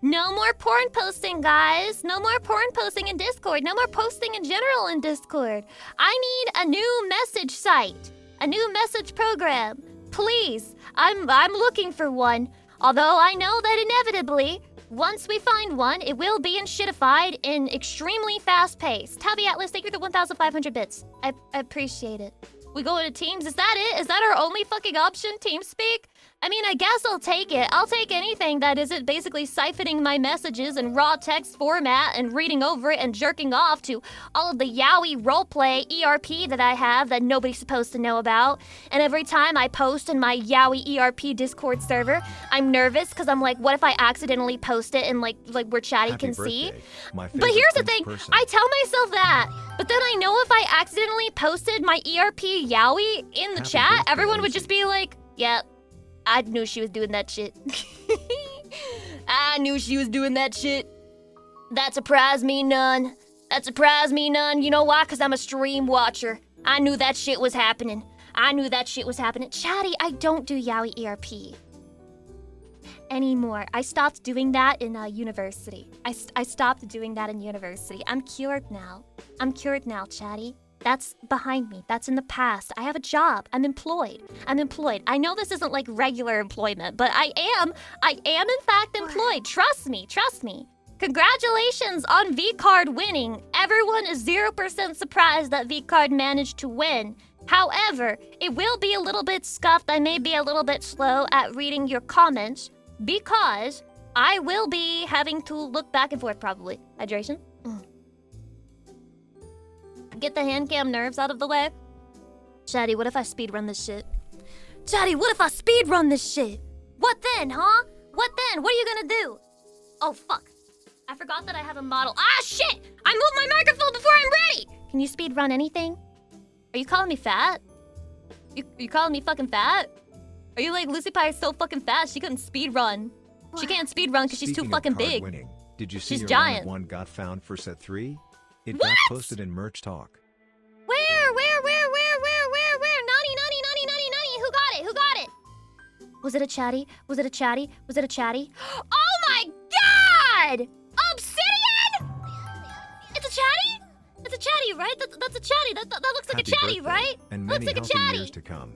No more porn posting, guys. No more porn posting in Discord. No more posting in general in Discord. I need a new message site. A new message program. Please. I'm looking for one. Although I know that inevitably, once we find one, it will be enshittified in extremely fast pace. Tabby Atlas, thank you for the 1,500 bits. I appreciate it. We go into Teams. Is that it? Is that our only fucking option? TeamSpeak? I mean, I guess I'll take it. I'll take anything that isn't basically siphoning my messages in raw text format and reading over it and jerking off to all of the yaoi roleplay ERP that I have that nobody's supposed to know about. And every time I post in my yaoi ERP Discord server, I'm nervous because I'm like, what if I accidentally post it and like where Chatty can see? But here's the thing, I tell myself that, but then I know if I accidentally posted my ERP yaoi in the chat, everyone would just be like, yep. I knew she was doing that shit. I knew she was doing that shit. That surprised me none. That surprised me none. You know why? Because I'm a stream watcher. I knew that shit was happening. I knew that shit was happening. Chatty, I don't do yaoi ERP anymore. I stopped doing that in university. I stopped doing that in university. I'm cured now. I'm cured now, Chatty. That's behind me. That's in the past. I have a job. I'm employed. I know this isn't like regular employment, but I am in fact employed. Trust me. Congratulations on vcard winning. Everyone is 0% surprised that vcard managed to win. However, it will be a little bit scuffed. I may be a little bit slow at reading your comments because I will be having to look back and forth probably. Hydration? Get the hand cam nerves out of the way. Chatty, what if I speedrun this shit? Chatty, what if I speedrun this shit? What then, huh? What then? What are you gonna do? Oh, fuck. I forgot that I have a model. Ah, shit! I moved my microphone before I'm ready! Can you speedrun anything? Are you calling me fat? You calling me fucking fat? Are you like, Lucy Pie is so fucking fat, she couldn't speedrun. She can't speedrun because she's too fucking big. Winning, did you see she's your giant. one got found for set 3? It what? got posted in merch talk. Where? Naughty. Who got it? Was it a Chatty? Oh my god! Obsidian! It's a Chatty, right? That's a Chatty. That looks like a Chatty, birthday, right? And looks many like a Chatty. years to come.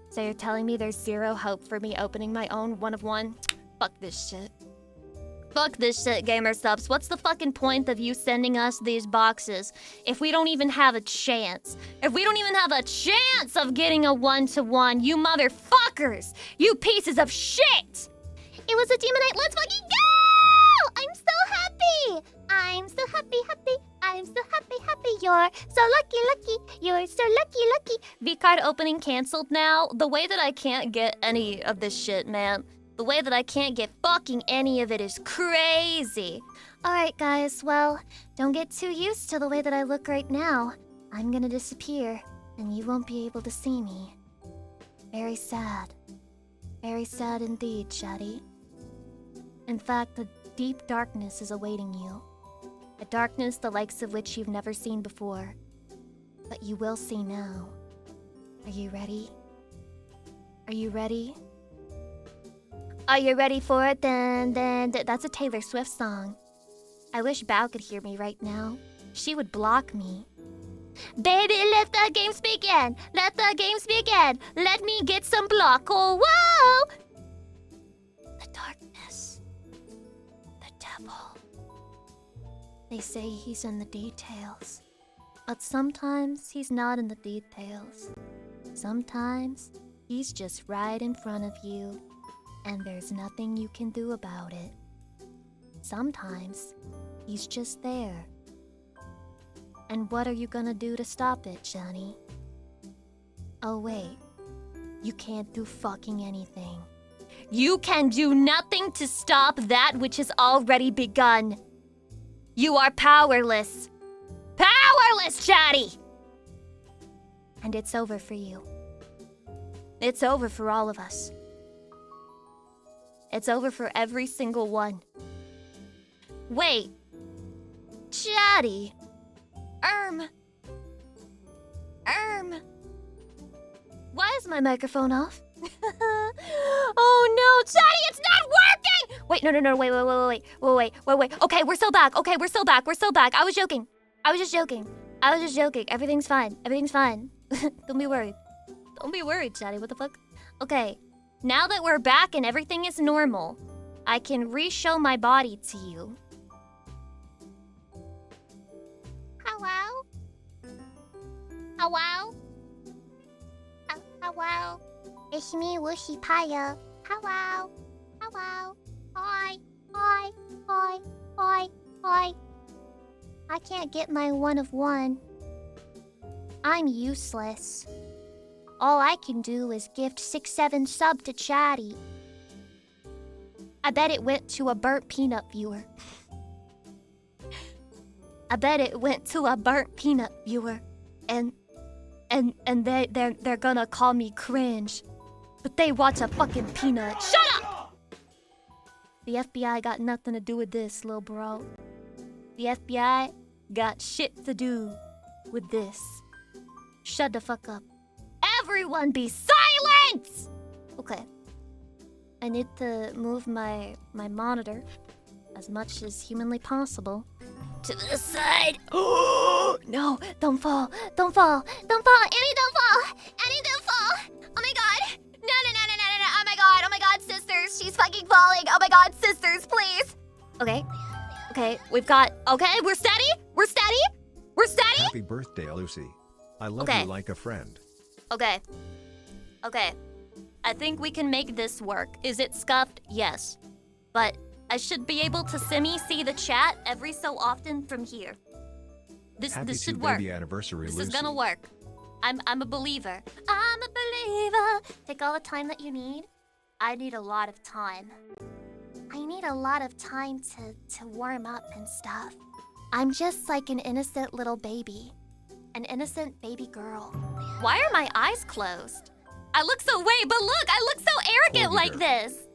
So you're telling me there's zero hope for me opening my own one of one? Fuck this shit. Fuck this shit, gamer subs. What's the fucking point of you sending us these boxes if we don't even have a chance? If we don't even have a chance of getting a one-to-one, you motherfuckers! You pieces of shit! It was a demonite. Let's fucking go! I'm so happy! I'm so happy. You're so lucky. You're so lucky. vcard opening canceled now. The way that I can't get any of this shit, man. The way that I can't get fucking any of it is crazy. Alright, guys, well, don't get too used to the way that I look right now. I'm gonna disappear, and you won't be able to see me. Very sad. Very sad indeed, Shaddy. In fact, a deep darkness is awaiting you. A darkness the likes of which you've never seen before. But you will see now. Are you ready? Are you ready? Are you ready for it? Then that's a Taylor Swift song. I wish Bao could hear me right now. She would block me. Baby, let the games begin. Let the games begin. Let me get some block. Oh, whoa! The darkness. The devil. They say he's in the details. But sometimes he's not in the details. Sometimes he's just right in front of you, and there's nothing you can do about it. Sometimes he's just there. And what are you gonna do to stop it, Johnny? Oh wait, you can't do fucking anything. You can do nothing to stop that which has already begun. You are powerless. Powerless, Chatty! And it's over for you. It's over for all of us. It's over for every single one. Wait. Chatty. Why is my microphone off? Oh no, Chatty, it's not working! Wait, no, wait. Okay, we're still back. I was joking. I was just joking. Everything's fine. Don't be worried, Chatty. What the fuck? Okay, now that we're back and everything is normal, I can re-show my body to you. Hello? Hello? Hello? It's me, Whooshy Pyre. Hello? Hi. I can't get my 1 of 1. I'm useless. All I can do is gift 6-7 sub to Chatty. I bet it went to a burnt peanut viewer. And they're gonna call me cringe. But they watch a fucking peanut. Shut up! The FBI got nothing to do with this, lil bro. The FBI got shit to do with this. Shut the fuck up. Everyone be silent! Okay. I need to move my monitor as much as humanly possible to the side. No, don't fall. Annie, don't fall. Oh my god. No. Oh my god, sisters. She's fucking falling. Oh my god, sisters, please. Okay, we're steady. Happy birthday, Lucy. I love Okay. you like a friend. Okay. I think we can make this work. Is it scuffed? Yes. But I should be able to see the chat every so often from here. This Happy should work. baby anniversary, This Lucy. is gonna work. I'm a believer. Take all the time that you need. I need a lot of time. I need a lot of time to warm up and stuff. I'm just like an innocent little baby. An innocent baby girl. Why are my eyes closed? I look so but look, I look so arrogant like this.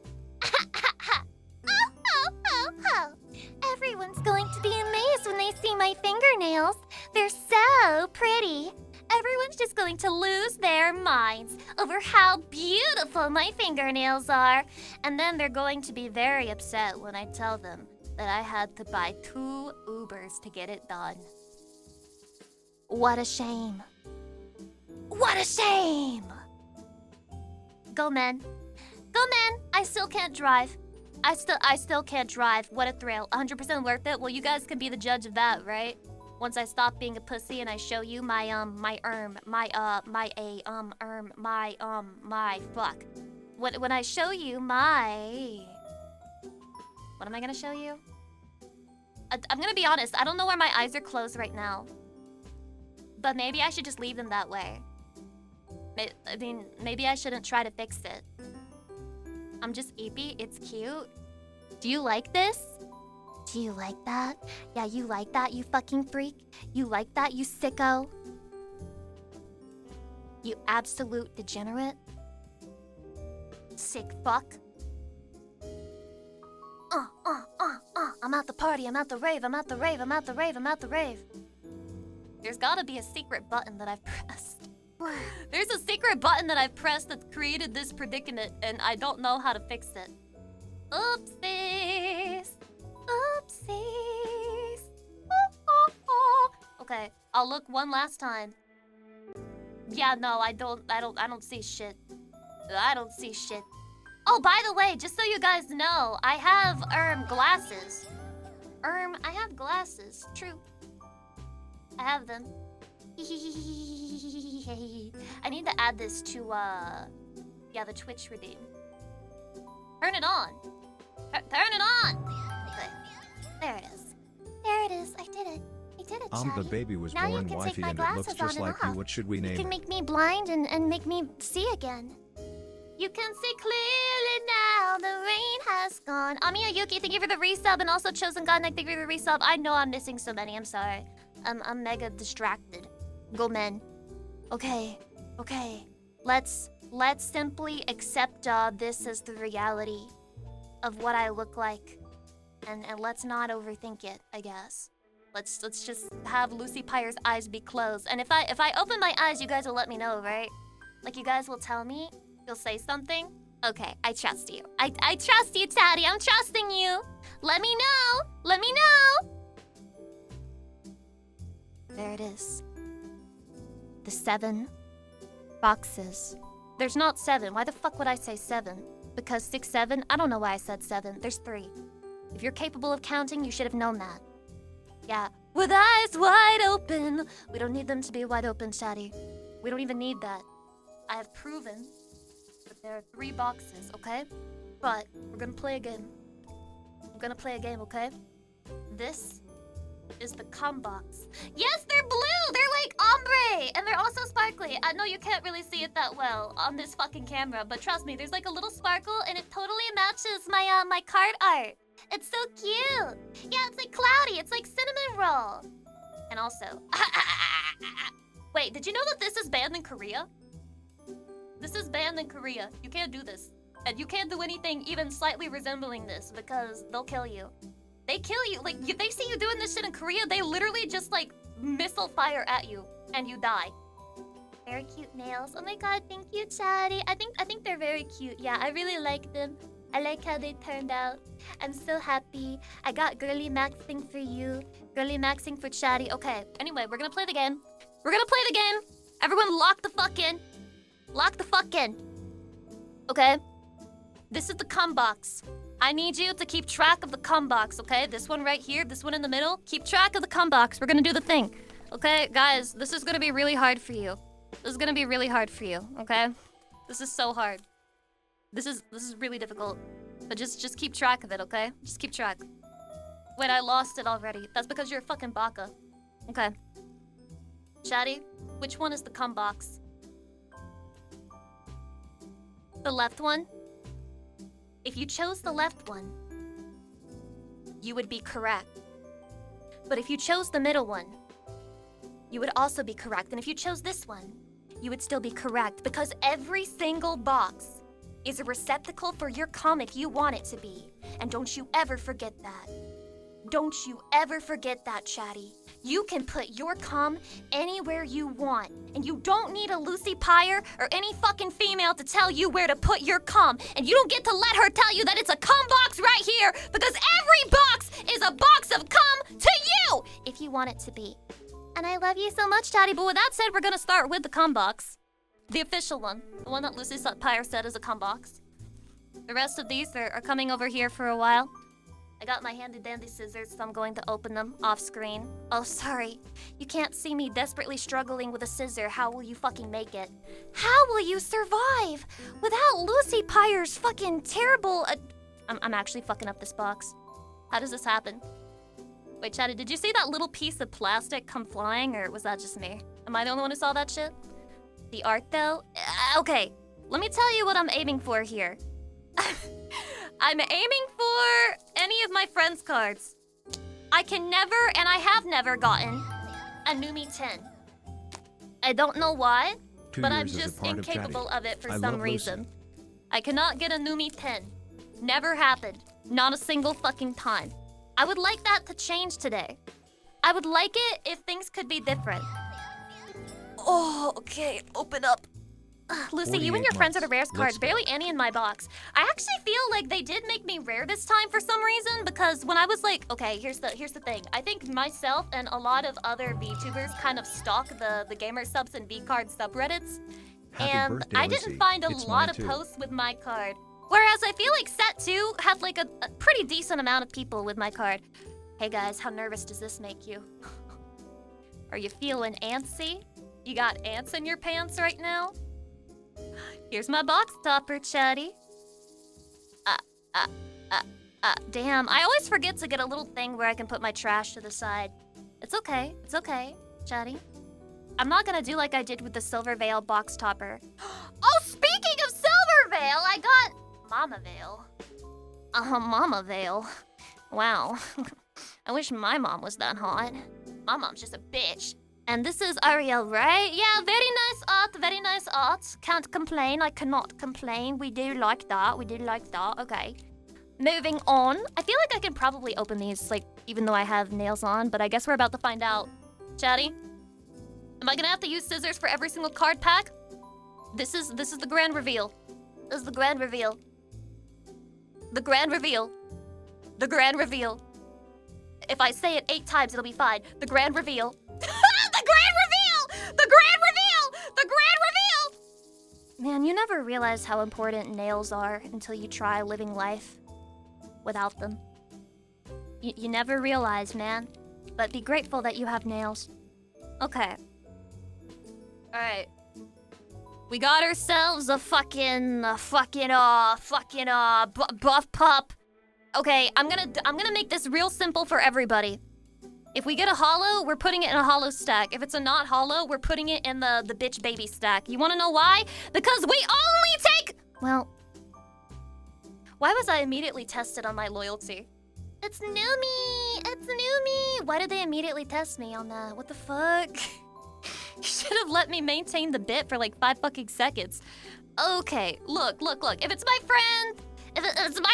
Everyone's going to be amazed when they see my fingernails. They're so pretty. Everyone's just going to lose their minds over how beautiful my fingernails are. And then they're going to be very upset when I tell them that I had to buy 2 Ubers to get it done. What a shame. Go men. I still can't drive. I still can't drive. What a thrill. 100% worth it. Well, you guys can be the judge of that, right? Once I stop being a pussy and I show you my fuck. When I show you my... What am I gonna show you? I'm gonna be honest, I don't know where my eyes are closed right now. But maybe I should just leave them that way. I mean, maybe I shouldn't try to fix it. I'm just eepy. It's cute. Do you like this? Do you like that? Yeah, you like that, you fucking freak? You like that, you sicko? You absolute degenerate? Sick fuck. I'm at the party, I'm at the rave, I'm at the rave, I'm at the rave, I'm at the rave. There's gotta be a secret button that I've pressed. There's a secret button that I've pressed that created this predicament, and I don't know how to fix it. Oopsies. Oopsies. Okay, I'll look one last time. Yeah, no, I don't see shit. I don't see shit. Oh, by the way, just so you guys know, I have glasses. I have glasses. True. I have them. I need to add this to yeah, the Twitch redeem. Turn it on. Turn it on. Okay. There it is. There it is. I did it. I did it, The Chatty. baby was Now you born can take wifey my and it looks glasses just on and like you. off. What should we You name can it? make me blind and make me see again. You can see clearly now. The rain has gone. Ami Yuki, thank you for the resub, and also Chosen Godneck, thank you for the resub. I know I'm missing so many. I'm sorry. I'm mega distracted. Go men. Okay. Okay. Let's simply accept this as the reality of what I look like, and let's not overthink it. I guess. Let's just have Lucy Pyre's eyes be closed. And if I open my eyes, you guys will let me know, right? Like, you guys will tell me? You'll say something? Okay, I trust you. I trust you, Taddy. I'm trusting you. Let me know. Let me know. There it is. The 7 boxes. There's not 7. Why the fuck would I say 7? Because 6, 7? I don't know why I said 7. There's 3. If you're capable of counting, you should have known that. Yeah. With eyes wide open. We don't need them to be wide open, Chatty. We don't even need that. I have proven that there are 3 boxes, okay? But we're gonna play a game. I'm gonna play a game, okay? This is the cum box. Yes, they're blue! They're like ombre! And they're also sparkly. I know you can't really see it that well on this fucking camera, but trust me, there's like a little sparkle and it totally matches my my card art. It's so cute! Yeah, it's like cloudy. It's like cinnamon roll. And also... Wait, did you know that this is banned in Korea? This is banned in Korea. You can't do this. And you can't do anything even slightly resembling this because they'll kill you. They kill you. Like, if they see you doing this shit in Korea, they literally just, like, missile fire at you and you die. Very cute nails. Oh my god, thank you, Chatty. I think they're very cute. Yeah, I really like them. I like how they turned out. I'm so happy. I got girly maxing for you. Girly maxing for Chatty. Okay, anyway, we're gonna play the game. We're gonna play the game. Everyone lock the fuck in. Lock the fuck in. Okay? This is the cum box. I need you to keep track of the cum box, okay? This one right here, this one in the middle. Keep track of the cum box. We're gonna do the thing. Okay, guys, this is gonna be really hard for you. This is gonna be really hard for you, okay? This is so hard. This is really difficult. But just keep track of it, okay? Just keep track. Wait, I lost it already. That's because you're a fucking baka. Okay. Chatty, which one is the cum box? The left one? If you chose the left one, you would be correct. But if you chose the middle one, you would also be correct. And if you chose this one, you would still be correct. Because every single box is a receptacle for your cum if you want it to be. And don't you ever forget that. Don't you ever forget that, Chatty. You can put your cum anywhere you want. And you don't need a Lucy Pyre or any fucking female to tell you where to put your cum. And you don't get to let her tell you that it's a cum box right here, because every box is a box of cum to you, if you want it to be. And I love you so much, Chatty. But with that said, we're gonna start with the cum box. The official one. The one that Lucy Pyre said is a cum box. The rest of these are coming over here for a while. I got my handy dandy scissors, so I'm going to open them off screen. Oh, sorry. You can't see me desperately struggling with a scissor. How will you fucking make it? How will you survive without Lucy Pyre's fucking terrible... I'm actually fucking up this box. How does this happen? Wait, Chatty, did you see that little piece of plastic come flying, or was that just me? Am I the only one who saw that shit? The art, though? Okay, let me tell you what I'm aiming for here. I'm aiming for any of my friends' cards. I can never, and I have never gotten a Numi 10. I don't know why, 2 but I'm years as a just part of incapable chatting. of it for I some love Lucy. reason. I cannot get a Numi 10. Never happened. Not a single fucking time. I would like that to change today. I would like it if things could be different. Oh, okay. Open up. Lucy, you and your 48 friends are the months. rarest cards. Let's Barely any in my box. I actually feel like they did make me rare this time for some reason, because when I was like, okay, here's the thing. I think myself and a lot of other VTubers kind of stalk the gamer subs and vcard subreddits. Happy And birthday, I Lucy. didn't find a It's lot mine of too. posts with my card. Whereas I feel like set 2 had like a pretty decent amount of people with my card. Hey guys, how nervous does this make you? Are you feeling antsy? You got ants in your pants right now? Here's my box topper, chatty. Damn, I always forget to get a little thing where I can put my trash to the side. It's okay, chatty. I'm not gonna do like I did with the Silver Veil box topper. Oh, speaking of Silver Veil, I got Mama Veil. Mama Veil. Wow. I wish my mom was that hot. My mom's just a bitch. And this is Ariel, right? Yeah, very nice art, very nice art. Can't complain, I cannot complain. We do like that, okay. Moving on. I feel like I can probably open these, like, even though I have nails on, but I guess we're about to find out. Chatty? Am I gonna have to use scissors for every single card pack? This is the grand reveal. This is the grand reveal. The grand reveal. The grand reveal. If I say it 8 times, it'll be fine. The grand reveal. The grand reveal! The grand reveal! The grand reveal! Man, you never realize how important nails are until you try living life without them. You never realize, man. But be grateful that you have nails. Okay. Alright. We got ourselves a buff pup. Okay, I'm gonna make this real simple for everybody. If we get a hollow, we're putting it in a hollow stack. If it's a not hollow, we're putting it in the bitch baby stack. You wanna know why? Because we only take... Well... Why was I immediately tested on my loyalty? It's Numi! It's Numi! Why did they immediately test me on that? What the fuck? You should have let me maintain the bit for like 5 fucking seconds. Okay, look. If it's my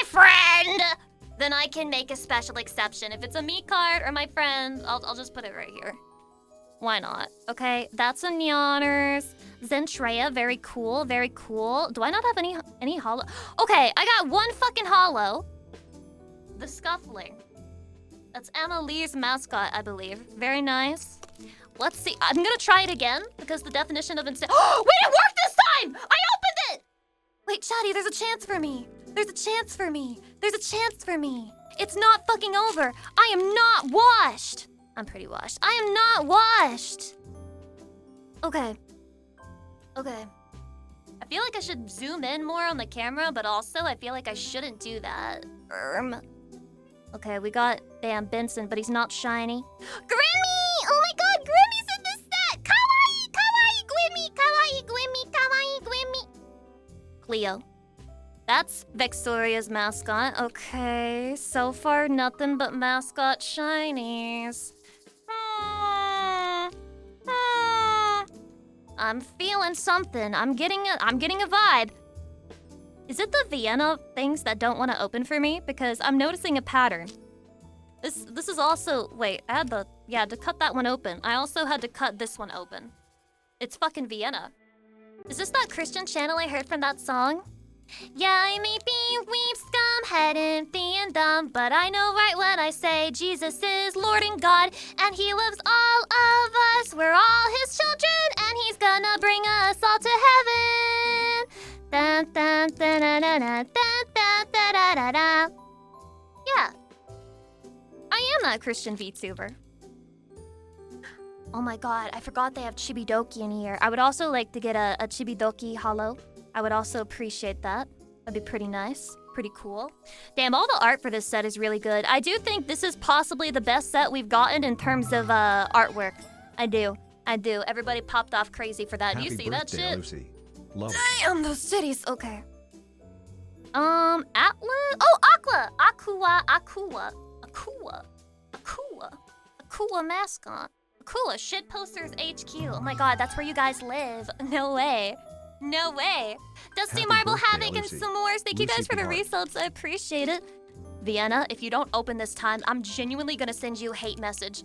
friend, then I can make a special exception. If it's a me card or my friend, I'll just put it right here. Why not? Okay, that's a Nyanners. Zentreya, very cool, very cool. Do I not have any hollow? Okay, I got 1 fucking hollow. The Scuffling. That's Annalee's mascot, I believe. Very nice. Let's see. I'm gonna try it again because the definition of instant. Oh, wait, it worked this time! I opened it! Wait, Chatty, there's a chance for me. There's a chance for me. There's a chance for me. It's not fucking over. I am not washed. I'm pretty washed. I am not washed. Okay. I feel like I should zoom in more on the camera, but also I feel like I shouldn't do that. Okay, we got Benson, but he's not shiny. Grimmy! Oh my god, Grimmy's in this set! Kawaii Grimmy! Cleo. That's Vexoria's mascot. Okay, so far nothing but mascot shinies. I'm feeling something. I'm getting a vibe. Is it the Vienna things that don't want to open for me? Because I'm noticing a pattern. This is also... Wait, I had to cut that one open. I also had to cut this one open. It's fucking Vienna. Is this that Christian channel I heard from that song? Yeah, I may be weep, scum, head empty and dumb, but I know right when I say Jesus is Lord and God, and He loves all of us. We're all His children, and He's gonna bring us all to heaven. Dun, dun, dun, dun, dun, dun, dun, dun, dun, dun, dun. Yeah. I am that Christian VTuber. Oh my god, I forgot they have Chibidoki in here. I would also like to get a Chibidoki hollow. I would also appreciate that. That'd be pretty nice. Pretty cool. Damn, all the art for this set is really good. I do think this is possibly the best set we've gotten in terms of artwork. I do. Everybody popped off crazy for that. Do you see that shit? Lucy. Love Damn, those cities. Okay. Atlas? Oh, Aqua! Aqua mascot. Aqua, Shit Posters HQ. Oh my god, that's where you guys live. No way. No way. Dusty Happy Marble birthday, Havoc and Lucy. S'mores. Thank you guys Lucy for the Bernard. resubs. I appreciate it. Vienna, if you don't open this time, I'm genuinely gonna send you a hate message.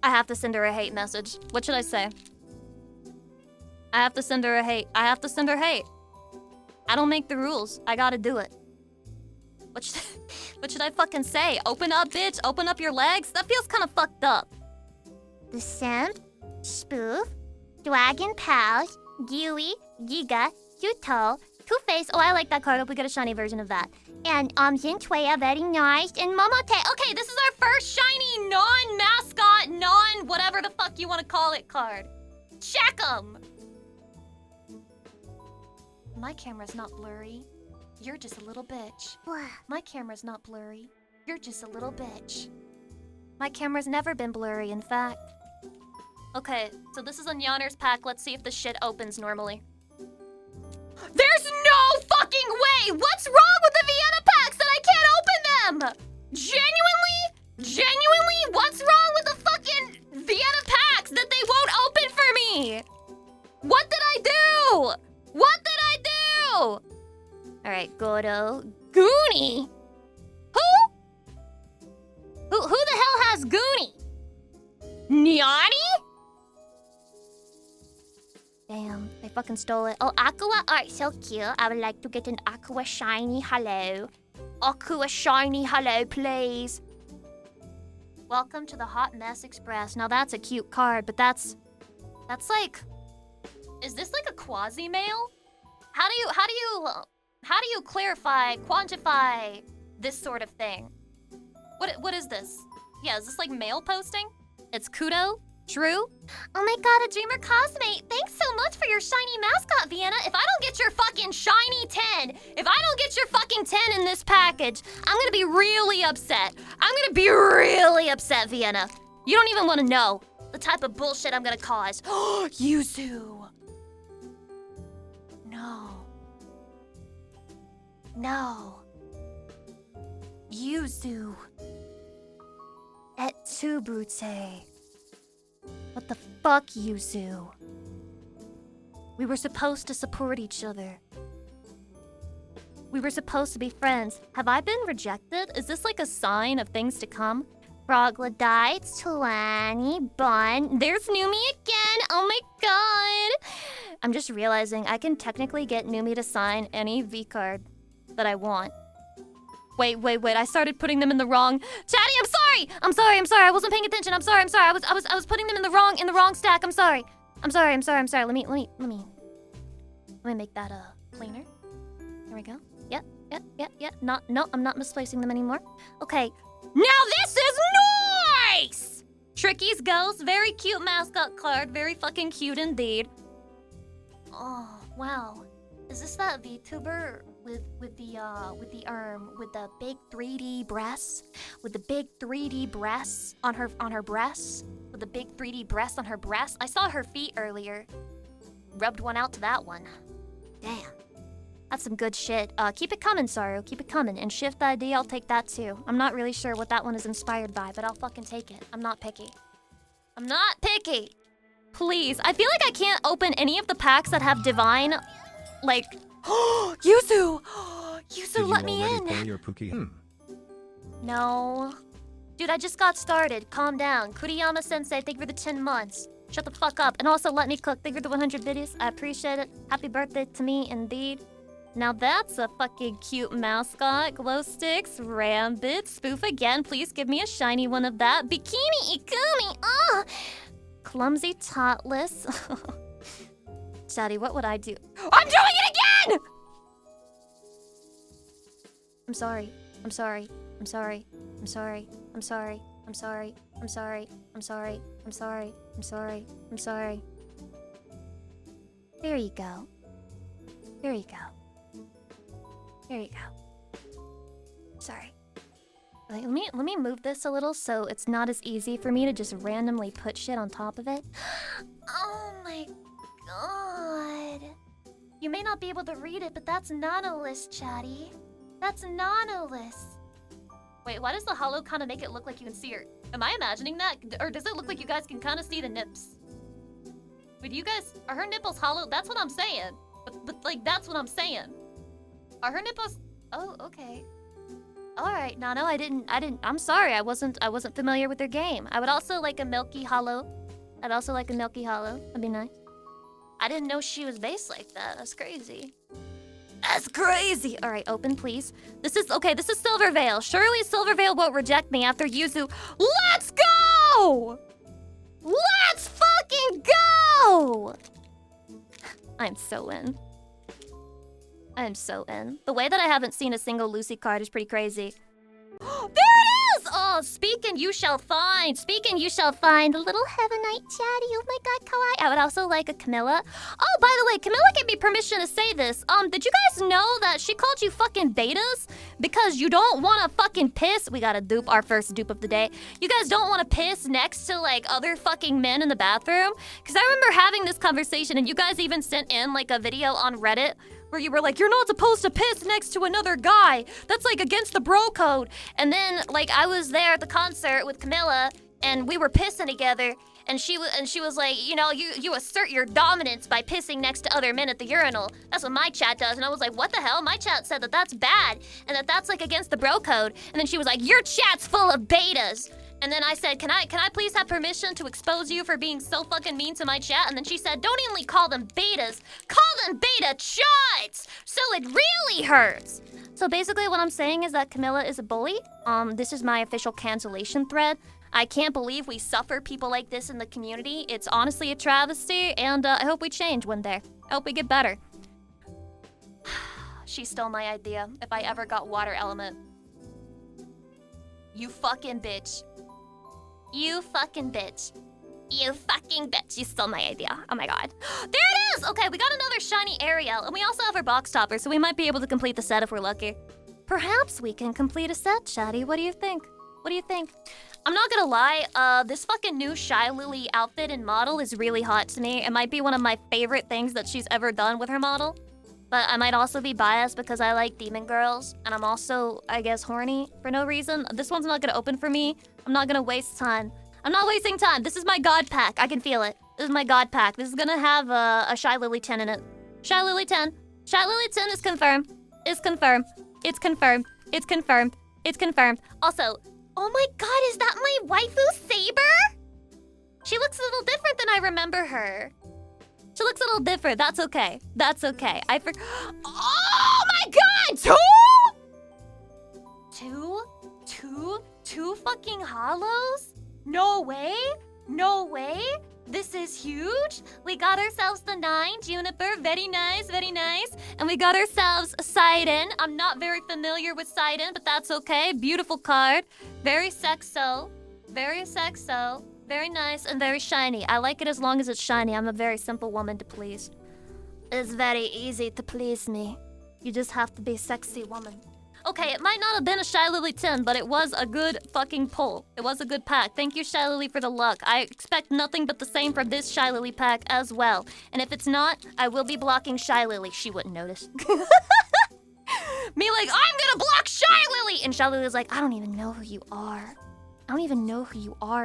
I have to send her a hate message. What should I say? I have to send her a hate. I have to send her hate. I don't make the rules. I gotta do it. What should I fucking say? Open up, bitch. Open up your legs? That feels kind of fucked up. The Simp, Spoof, Dragon Pals, Gooey, Giga, Yuto, Two-Face. Oh, I like that card. Hope we get a shiny version of that. And Zintuea, very nice. And Momote. Okay, this is our first shiny non-mascot, non-whatever the fuck you want to call it card. Check 'em! My camera's not blurry. You're just a little bitch. My camera's not blurry. You're just a little bitch. My camera's never been blurry, in fact. Okay, so this is on Yawner's pack. Let's see if the shit opens normally. There's no fucking way! What's wrong with the Vienna packs that I can't open them? Genuinely, what's wrong with the fucking Vienna packs that they won't open for me? What did I do? What did I do? Alright, Godo. Goonie? Who the hell has Goonie? Niani? Damn, they fucking stole it. Oh, Aqua art, so cute. I would like to get an Aqua shiny hello. Aqua shiny hello, please. Welcome to the Hot Mess Express. Now that's a cute card, but that's like, is this like a quasi-mail? How do you clarify, quantify this sort of thing? What is this? Yeah, is this like mail posting? It's Kudo? True? Oh my god, A Dreamer Cosmate, thanks so much for your shiny mascot, Vienna. If I don't get your fucking shiny 10, if I don't get your fucking 10 in this package, I'm gonna be really upset. I'm gonna be really upset, Vienna. You don't even want to know the type of bullshit I'm gonna cause. Oh, Yuzu. No. Yuzu. Etsubute. What the fuck, Yuzu? We were supposed to support each other. We were supposed to be friends. Have I been rejected? Is this like a sign of things to come? Froglodytes, Tulani, Bun. There's Numi again. Oh my god. I'm just realizing I can technically get Numi to sign any vcard that I want. Wait. I started putting them in the wrong. Chatty, I'm sorry. I wasn't paying attention. I'm sorry. I was putting them in the wrong stack. I'm sorry. Let me make that cleaner. There we go. Yep. No, I'm not misplacing them anymore. Okay. Now this is nice! Tricky's Ghost, very cute mascot card, very fucking cute indeed. Oh, wow. Is this that VTuber with the big 3D breasts? With the big 3D breasts on her breasts? With the big 3D breasts on her breasts? I saw her feet earlier. Rubbed one out to that one. Damn. That's some good shit. Keep it coming, Saru. Keep it coming. And Shift ID, I'll take that too. I'm not really sure what that one is inspired by, but I'll fucking take it. I'm not picky. Please. I feel like I can't open any of the packs that have divine, like... Yuzu! Yuzu, let me in! No. Dude, I just got started. Calm down. Kuriyama-sensei, thank you for the 10 months. Shut the fuck up. And also, let me cook. Thank you for the 100 videos. I appreciate it. Happy birthday to me, indeed. Now that's a fucking cute mascot. Glow sticks, Rambit, Spoof again. Please give me a shiny one of that. Bikini Ikumi. Ah, clumsy Totless. Shadi, what would I do? I'm doing it again! I'm sorry. There you go. Sorry. Let me move this a little so it's not as easy for me to just randomly put shit on top of it. Oh my god. You may not be able to read it, but that's nanolist, chatty. That's nanolist. Wait, why does the hollow kind of make it look like you can see her? Am I imagining that? Or does it look like you guys can kind of see the nips? Wait, you guys, are her nipples hollow? That's what I'm saying. But like, that's what I'm saying. Are her nipples? Oh, okay. All right, Nano, I'm sorry, I wasn't familiar with their game. I would also like a milky hollow. That'd be nice. I didn't know she was based like that. That's crazy. That's crazy! Alright, open please. This is Silvervale. Surely Silvervale won't reject me after Yuzu. Let's go! Let's fucking go! I'm so in. The way that I haven't seen a single Lucy card is pretty crazy. There it is! Oh, speak and you shall find. The little Heavenite chatty. Oh my god, kawaii. I would also like a Camilla. Oh, by the way, Camilla gave me permission to say this. Did you guys know that she called you fucking betas? Because you don't want to fucking piss. We got a dupe, our first dupe of the day. You guys don't want to piss next to, like, other fucking men in the bathroom? Because I remember having this conversation and you guys even sent in, like, a video on Reddit where you were like, you're not supposed to piss next to another guy. That's like against the bro code. And then like I was there at the concert with Camilla and we were pissing together and she was like, you know, you assert your dominance by pissing next to other men at the urinal. That's what my chat does. And I was like, what the hell? My chat said that that's bad and that that's like against the bro code. And then she was like, your chat's full of betas. And then I said, can I please have permission to expose you for being so fucking mean to my chat? And then she said, don't only call them betas, call them beta chots! So it really hurts! So basically what I'm saying is that Camilla is a bully. This is my official cancellation thread. I can't believe we suffer people like this in the community. It's honestly a travesty, and I hope we change one day. I hope we get better. She stole my idea. If I ever got water element. You fucking bitch. You fucking bitch. You stole my idea. Oh my god. There it is! Okay, we got another shiny Ariel, and we also have our box topper, so we might be able to complete the set if we're lucky. Perhaps we can complete a set, Shadi. What do you think? I'm not gonna lie, this fucking new Shy Lily outfit and model is really hot to me. It might be one of my favorite things that she's ever done with her model. But I might also be biased because I like demon girls, and I'm also, I guess, horny for no reason. This one's not gonna open for me. I'm not gonna waste time. I'm not wasting time. This is my god pack. I can feel it. This is my god pack. This is gonna have a Shy Lily 10 in it. Shy Lily 10. Shy Lily 10 is confirmed. It's confirmed. Also, oh my god, is that my waifu Saber? She looks a little different than I remember her. She looks a little different. That's okay. Oh my god! Two fucking hollows? No way. This is huge. We got ourselves the 9 Juniper. Very nice. And we got ourselves a Sidon. I'm not very familiar with Sidon, but that's okay. Beautiful card. Very sexo. Very nice and very shiny. I like it as long as it's shiny. I'm a very simple woman to please. It's very easy to please me. You just have to be a sexy woman. Okay, it might not have been a Shy Lily 10, but it was a good fucking pull. It was a good pack. Thank you, Shy Lily, for the luck. I expect nothing but the same from this Shy Lily pack as well. And if it's not, I will be blocking Shy Lily. She wouldn't notice. Me like, I'm gonna block Shy Lily! And Shy Lily's like, I don't even know who you are.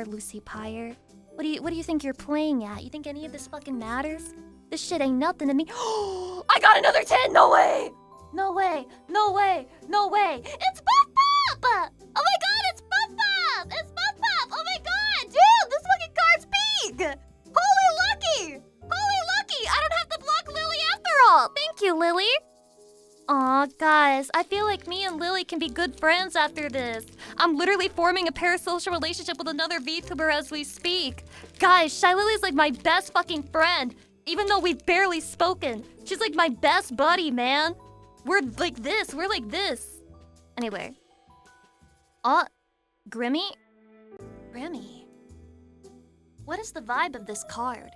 Lucy Pyre. What do you think you're playing at? You think any of this fucking matters? This shit ain't nothing to me. I got another 10! No way! It's Puff Puff! Oh my god, it's Puff Puff! Oh my god, dude, this fucking card's big! Holy lucky! I don't have to block Lily after all! Thank you, Lily! Aw, guys, I feel like me and Lily can be good friends after this. I'm literally forming a parasocial relationship with another VTuber as we speak. Guys, Shy Lily's like my best fucking friend, even though we've barely spoken. She's like my best buddy, man. We're like this. Anyway. Grimmy? What is the vibe of this card?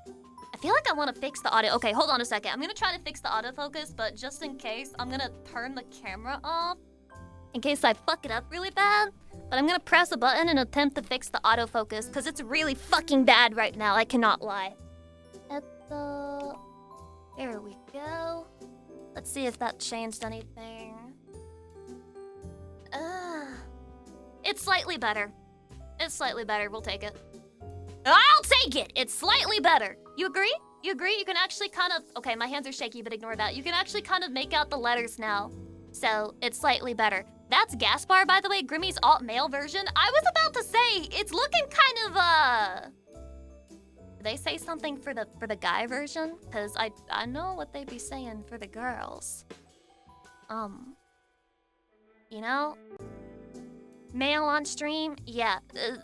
I feel like I want to fix the audio. Okay, hold on a second. I'm gonna try to fix the autofocus, but just in case, I'm gonna turn the camera off. In case I fuck it up really bad. But I'm gonna press a button and attempt to fix the autofocus, because it's really fucking bad right now. I cannot lie. There we go. Let's see if that changed anything. It's slightly better. It's slightly better. We'll take it. I'll take it! It's slightly better. You agree? You agree? You can actually kind of... Okay, my hands are shaky, but ignore that. You can actually kind of make out the letters now. So, it's slightly better. That's Gaspar, by the way, Grimmy's alt-male version. I was about to say, it's looking kind of, Did they say something for the guy version? Because I know what they'd be saying for the girls. You know? Male on stream? Yeah,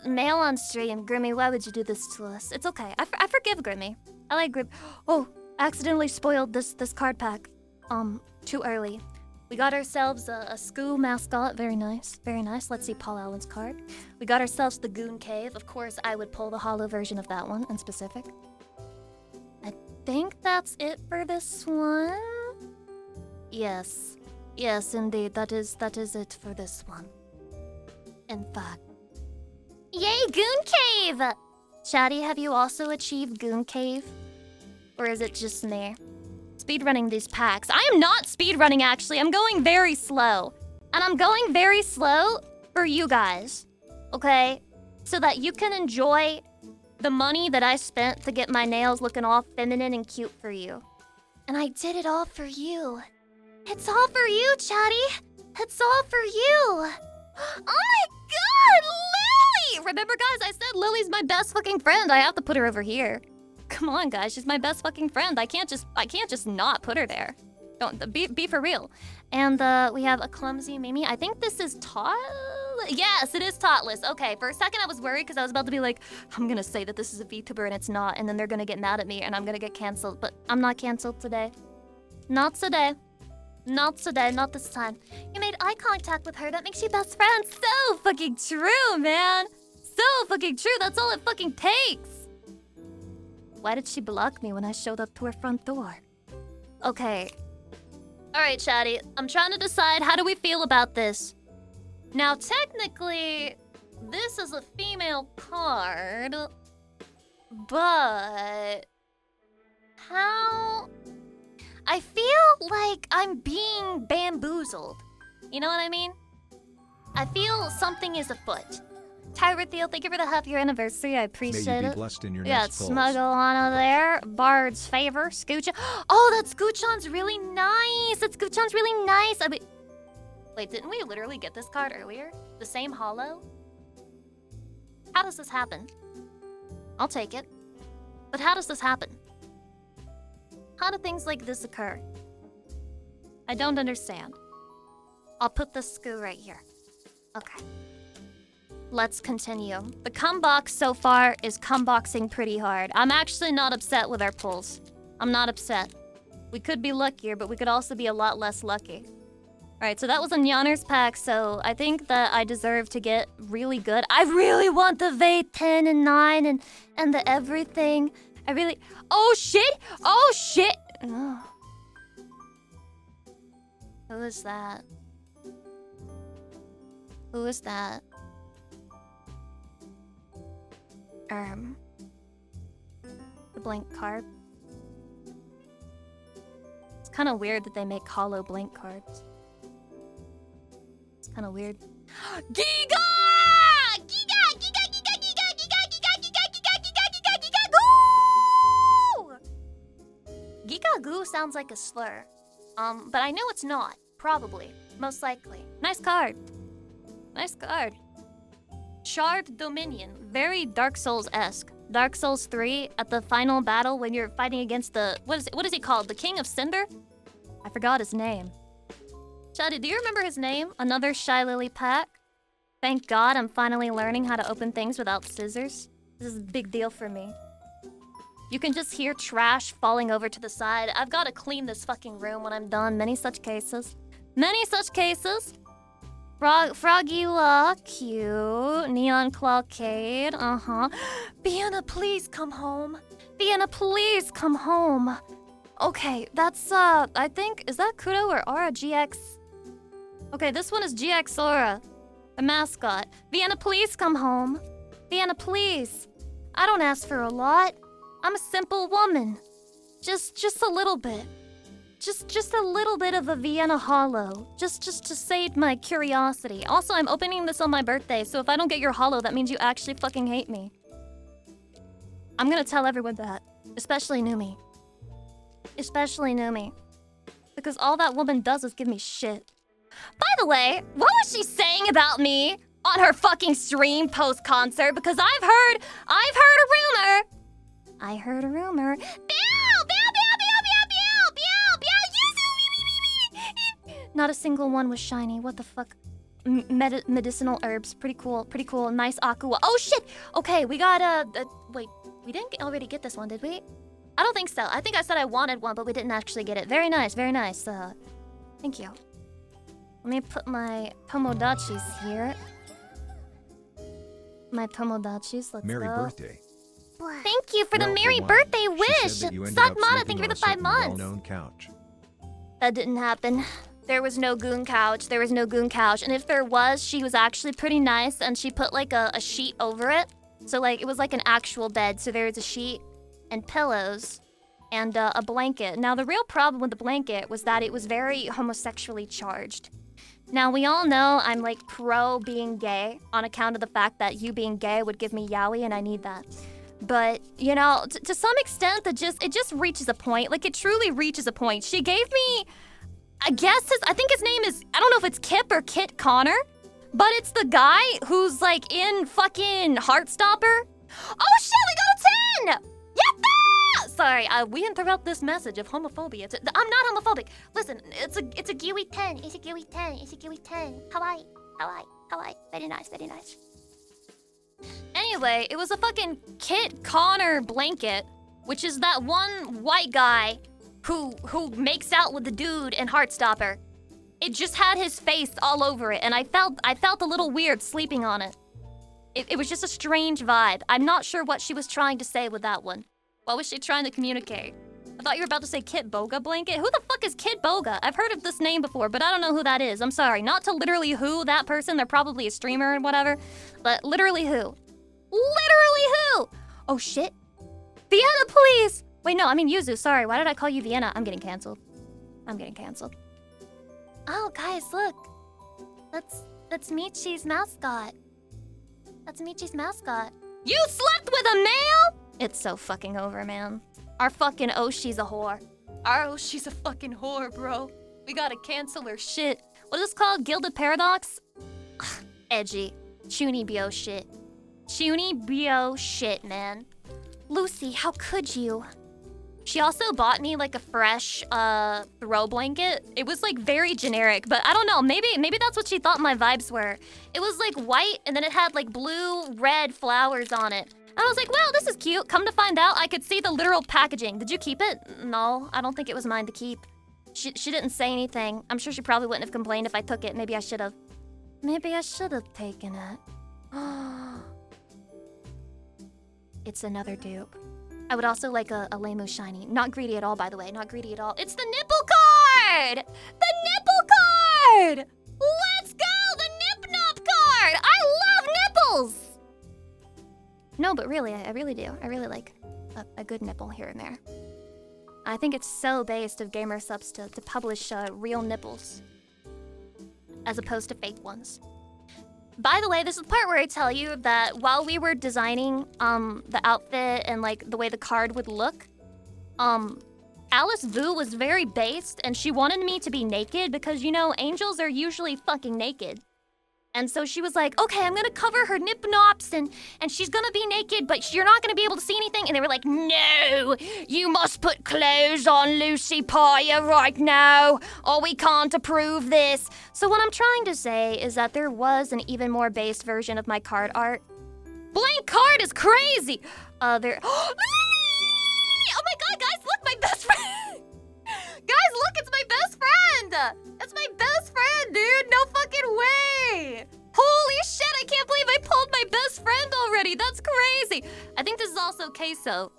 male on stream. Grimmy, why would you do this to us? It's okay. I forgive Grimmy. I like Grim. Oh, accidentally spoiled this card pack. Too early. We got ourselves a school mascot. Very nice. Very nice. Let's see Paul Allen's card. We got ourselves the Goon Cave. Of course, I would pull the hollow version of that one in specific. I think that's it for this one. Yes. Yes, indeed. That is it for this one. In fact. Yay, Goon Cave! Chatty, have you also achieved Goon Cave? Or is it just me? Speedrunning these packs. I am not speedrunning, actually. I'm going very slow. And I'm going very slow for you guys. Okay? So that you can enjoy the money that I spent to get my nails looking all feminine and cute for you. And I did it all for you. It's all for you, Chatty. It's all for you. Oh my god, Lily! Remember, guys, I said Lily's my best fucking friend. I have to put her over here. Come on, guys, she's my best fucking friend. I can't just not put her there. Don't be for real. And we have a clumsy Mimi. I think this is yes, it is Totless. Okay, for a second I was worried because I was about to be like, I'm gonna say that this is a VTuber and it's not, and then they're gonna get mad at me and I'm gonna get canceled. But I'm not canceled today. Not today. Not today, not this time. You made eye contact with her, that makes you best friends. So fucking true, man. So fucking true, that's all it fucking takes. Why did she block me when I showed up to her front door? Okay. Alright, Chatty, I'm trying to decide how do we feel about this. Now, technically, this is a female card, but how... I feel like I'm being bamboozled. You know what I mean? I feel something is afoot. Tyrathiel, thank you for the half-year anniversary. I appreciate May you be it. blessed in your Yeah, next polls. Smuggle on there. Bard's favor. Scooch. Oh, that Scoochon's really nice. That Scoochon's really nice. Wait, didn't we literally get this card earlier? The same holo? How does this happen? I'll take it. But how does this happen? How do things like this occur? I don't understand. I'll put the Scoo right here. Okay. Let's continue. The cumbox so far is cumboxing pretty hard. I'm actually not upset with our pulls. I'm not upset. We could be luckier, but we could also be a lot less lucky. Alright, so that was a Nyanner's pack, so I think that I deserve to get really good. I really want the Vate 10 and 9 and the everything. I really... Oh shit! Oh shit! Oh. Who is that? Who is that? The blank card. It's kind of weird that they make hollow blank cards. It's kind of weird. Giga! Giga! Giga! Giga! Giga! Giga! Giga! Giga! Giga! Giga! Giga! Goo! Giga goo sounds like a slur. But I know it's not. Probably. Most likely. Nice card. Nice card. Shard Dominion. Very Dark Souls-esque. Dark Souls 3 at the final battle when you're fighting against the... What is he called? The King of Cinder? I forgot his name. Shadi, do you remember his name? Another Shy Lily pack? Thank God I'm finally learning how to open things without scissors. This is a big deal for me. You can just hear trash falling over to the side. I've got to clean this fucking room when I'm done. Many such cases. Many such cases. Frogula, cute. Neon Clawcade, Vienna, please come home. Vienna, please come home. Okay, that's, I think, is that Kudo or Aura GX? Okay, this one is GX Aura, the mascot. Vienna, please come home. Vienna, please. I don't ask for a lot. I'm a simple woman. Just a little bit. Just a little bit of a Vienna hollow. Just to save my curiosity. Also, I'm opening this on my birthday, so if I don't get your hollow, that means you actually fucking hate me. I'm gonna tell everyone that. Especially Numi. Especially Numi. Because all that woman does is give me shit. By the way, what was she saying about me on her fucking stream post-concert? Because I've heard a rumor. I heard a rumor. Not a single one was shiny. What the fuck? Medicinal herbs. Pretty cool. Pretty cool. Nice aqua. Oh shit! Okay, we got wait, we didn't already get this one, did we? I don't think so. I think I said I wanted one, but we didn't actually get it. Very nice, very nice. Thank you. Let me put my Tomodachis here. My Tomodachis, let's Merry go. birthday. Thank you for the Well, merry one, birthday she wish! said that you ended Suck up Mana, sleeping thank you for on a the 5 certain months! well-known couch. That didn't happen. There was no goon couch. There was no goon couch. And if there was, she was actually pretty nice and she put like a sheet over it. So like, it was like an actual bed. So there was a sheet and pillows and a blanket. Now the real problem with the blanket was that it was very homosexually charged. Now we all know I'm like pro being gay on account of the fact that you being gay would give me yaoi and I need that. But, you know, to some extent, it just reaches a point. Like, it truly reaches a point. She gave me, I think his name is, I don't know if it's Kip or Kit Connor, but it's the guy who's, like, in fucking Heartstopper. Oh, shit, we got a 10! Yatta! Sorry, we interrupt this message of homophobia. I'm not homophobic. Listen, it's a Gewy 10. It's a Gewy 10. It's a Gewy 10. Hawaii. Hawaii. Hawaii. Very nice, very nice. Anyway, it was a fucking Kit Connor blanket, which is that one white guy who makes out with the dude in Heartstopper. It just had his face all over it, and I felt a little weird sleeping on it. It was just a strange vibe. I'm not sure what she was trying to say with that one. What was she trying to communicate? I thought you were about to say Kit Boga blanket. Who the fuck is Kit Boga? I've heard of this name before, but I don't know who that is. I'm sorry. Not to literally who that person. They're probably a streamer and whatever. But literally who? Literally who? Oh shit. Vienna, please! Wait, no, I mean Yuzu. Sorry, why did I call you Vienna? I'm getting canceled. I'm getting canceled. Oh, guys, look. That's Michi's mascot. That's Michi's mascot. You slept with a male? It's so fucking over, man. Our fucking Oshi's a whore. Our Oshi's a fucking whore, bro. We gotta cancel her shit. What is this called? Gilded Paradox? Ugh, edgy. Chuny bio shit. Chuny bio shit, man. Lucy, how could you? She also bought me like a fresh throw blanket. It was like very generic, but I don't know. Maybe that's what she thought my vibes were. It was like white and then it had like blue, red flowers on it. And I was like, wow, this is cute. Come to find out, I could see the literal packaging. Did you keep it? No, I don't think it was mine to keep. She didn't say anything. I'm sure she probably wouldn't have complained if I took it. Maybe I should have. Maybe I should have taken it. It's another dupe. I would also like a Lemu shiny. Not greedy at all, by the way. Not greedy at all. It's the nipple card! The nipple card! Let's go! The Nip Nop card! I love nipples! No, but really, I really do. I really like a good nipple here and there. I think it's so based of gamer subs to publish real nipples as opposed to fake ones. By the way, this is the part where I tell you that while we were designing the outfit and like the way the card would look, Alice Vu was very based and she wanted me to be naked because, you know, angels are usually fucking naked. And so she was like, okay, I'm gonna cover her nip nops and she's gonna be naked, but you're not gonna be able to see anything. And they were like, no, you must put clothes on Lucy Pyre right now, or we can't approve this. So what I'm trying to say is that there was an even more based version of my card art. Blank card is crazy. Oh my god, guys, look, my best friend. Guys, look, it's my best friend. It's my best friend, dude. No fucking way. Holy shit, I can't believe I pulled my best friend already. That's crazy. I think this is also Queso.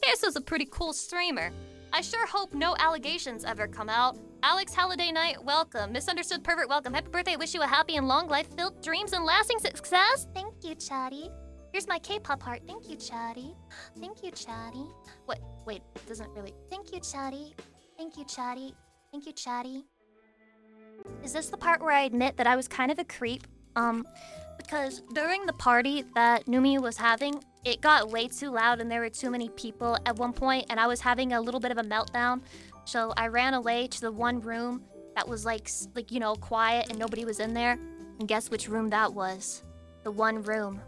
Queso's a pretty cool streamer. I sure hope no allegations ever come out. Alex Holiday Night, welcome. Misunderstood Pervert, welcome. Happy birthday. Wish you a happy and long life filled dreams and lasting success. Thank you, Chatty. Here's my K-pop heart. Thank you, Chatty. Thank you, Chatty. Wait, doesn't really. Thank you, Chatty. Thank you, Chatty. Thank you, Chatty. Is this the part where I admit that I was kind of a creep? Because during the party that Numi was having, it got way too loud and there were too many people at one point, and I was having a little bit of a meltdown. So I ran away to the one room that was like you know, quiet and nobody was in there. And guess which room that was? The one room.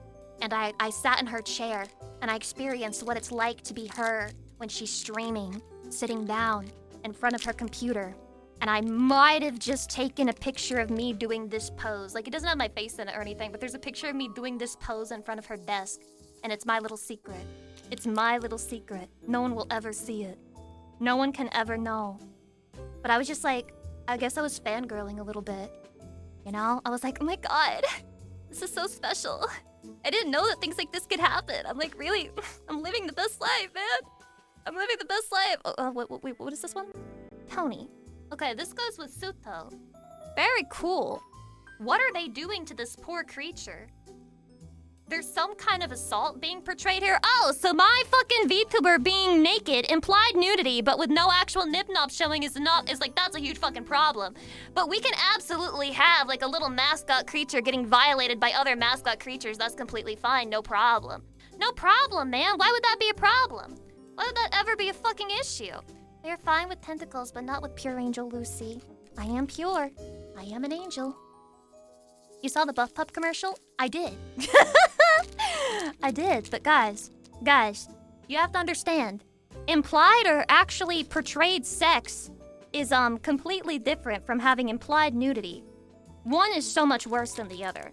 And I sat in her chair and I experienced what it's like to be her when she's streaming, sitting down in front of her computer. And I might have just taken a picture of me doing this pose. Like, it doesn't have my face in it or anything, but there's a picture of me doing this pose in front of her desk. And it's my little secret. It's my little secret. No one will ever see it. No one can ever know. But I was just like, I guess I was fangirling a little bit. You know? I was like, oh my god, this is so special. I didn't know that things like this could happen. I'm like, really? I'm living the best life, man. I'm living the best life. Wait, what is this one? Tony. Okay, this goes with Suto. Very cool. What are they doing to this poor creature? There's some kind of assault being portrayed here. Oh, so my fucking VTuber being naked, implied nudity, but with no actual nip-nop showing is like, that's a huge fucking problem. But we can absolutely have like a little mascot creature getting violated by other mascot creatures. That's completely fine, no problem. No problem, man. Why would that be a problem? Why would that ever be a fucking issue? They're fine with tentacles, but not with pure angel Lucy. I am pure. I am an angel. You saw the Buff Pup commercial? I did. I did, but guys, you have to understand. Implied or actually portrayed sex is completely different from having implied nudity. One is so much worse than the other.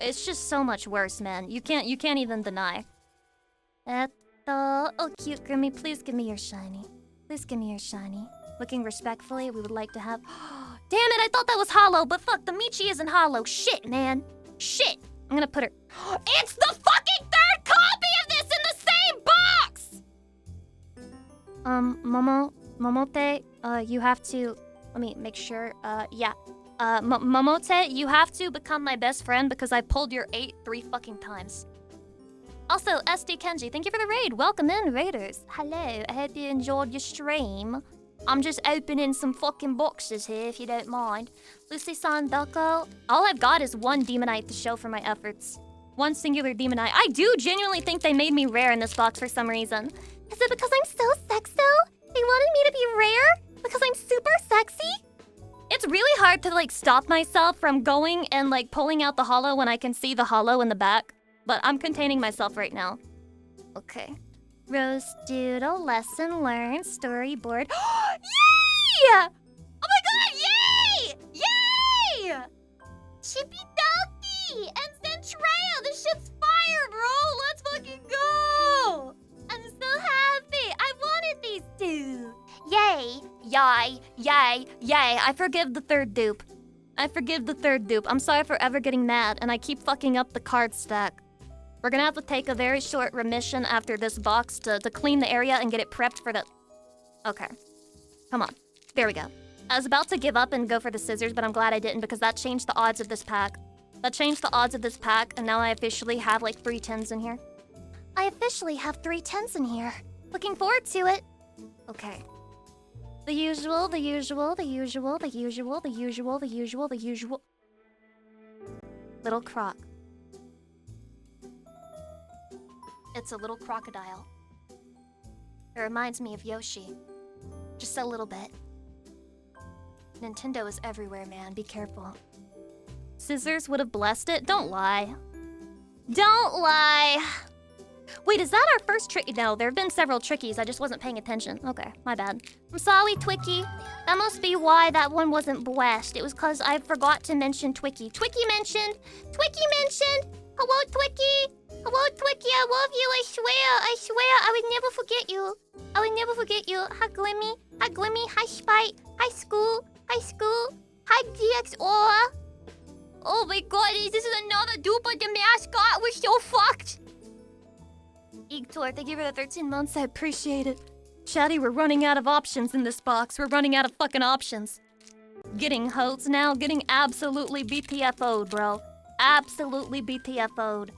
It's just so much worse, man. You can't even deny. Oh, cute Grimmy, please give me your shiny. Please give me your shiny. Looking respectfully, we would like to have... Damn it, I thought that was hollow, but fuck, the Michi isn't hollow. Shit, man. Shit. I'm gonna put her... It's the fucking third copy of this in the same box! Momote, you have to... Let me make sure, yeah. Momote, you have to become my best friend because I pulled your 8 3 fucking times. Also, SD Kenji, thank you for the raid. Welcome in, raiders. Hello, I hope you enjoyed your stream. I'm just opening some fucking boxes here, if you don't mind. Lucy-san, Doko. All I've got is one Demonite to show for my efforts. One singular Demonite. I do genuinely think they made me rare in this box for some reason. Is it because I'm so sexy? They wanted me to be rare? Because I'm super sexy? It's really hard to, like, stop myself from going and, like, pulling out the hollow when I can see the hollow in the back. But I'm containing myself right now. Okay. Rose Doodle, lesson learned, storyboard. Yay! Oh my god, yay! Yay! Chippy Donkey and Centrea, this shit's fire, bro! Let's fucking go! I'm so happy. I wanted these two. Yay! Yay! Yay! Yay! I forgive the third dupe. I'm sorry for ever getting mad, and I keep fucking up the card stack. We're gonna have to take a very short remission after this box to clean the area and get it prepped for the... Okay. Come on. There we go. I was about to give up and go for the scissors, but I'm glad I didn't because that changed the odds of this pack. And now I officially have like 3 10s in here. I officially have 3 10s in here. Looking forward to it. Okay. The usual. Little croc. It's a little crocodile. It reminds me of Yoshi. Just a little bit. Nintendo is everywhere, man. Be careful. Scissors would have blessed it? Don't lie. Don't lie! Wait, is that our first trick? No, there have been several trickies. I just wasn't paying attention. Okay, my bad. I'm sorry, Twicky. That must be why that one wasn't blessed. It was because I forgot to mention Twicky. Twicky mentioned! Hello, Twicky! Hello, Twicky, I love you, I swear, I would never forget you. Hi, Glimmy, hi, Spite, hi, School, hi, DX Aura. Oh my god, this is another dupe of the mascot, we're so fucked. Igtor, thank you for the 13 months, I appreciate it. Chatty, we're running out of options in this box, we're running out of fucking options. Getting hoes now, getting absolutely BTFO'd, bro. Absolutely BTFO'd.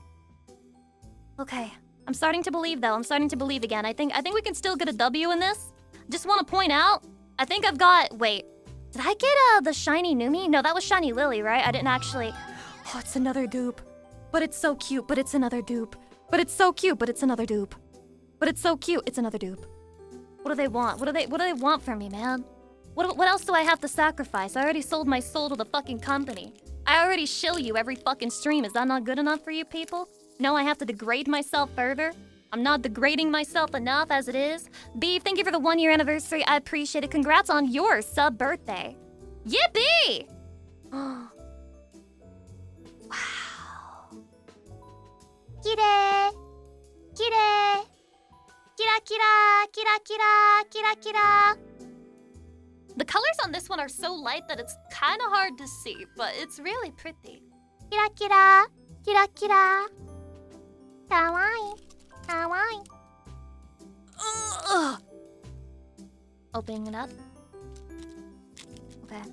Okay, I'm starting to believe though. I'm starting to believe again. I think we can still get a W in this. Just want to point out, I think I've got... Wait. Did I get the shiny Numi? No, that was shiny Lily, right? I didn't actually... Oh, it's another dupe. But it's so cute, but it's another dupe. But it's so cute, but it's another dupe. But it's so cute, it's another dupe. What do they want? What do they want from me, man? What else do I have to sacrifice? I already sold my soul to the fucking company. I already shill you every fucking stream. Is that not good enough for you people? No, I have to degrade myself further? I'm not degrading myself enough as it is. Beef, thank you for the 1-year anniversary. I appreciate it. Congrats on your sub-birthday. Yippee! Wow. Kire! Kire! Kira kira! Kira kira! Kira kira! The colors on this one are so light that it's kind of hard to see, but it's really pretty. Kira kira! Kira kira! Kawaii! Kawaii! Ugh. Opening it up. Okay.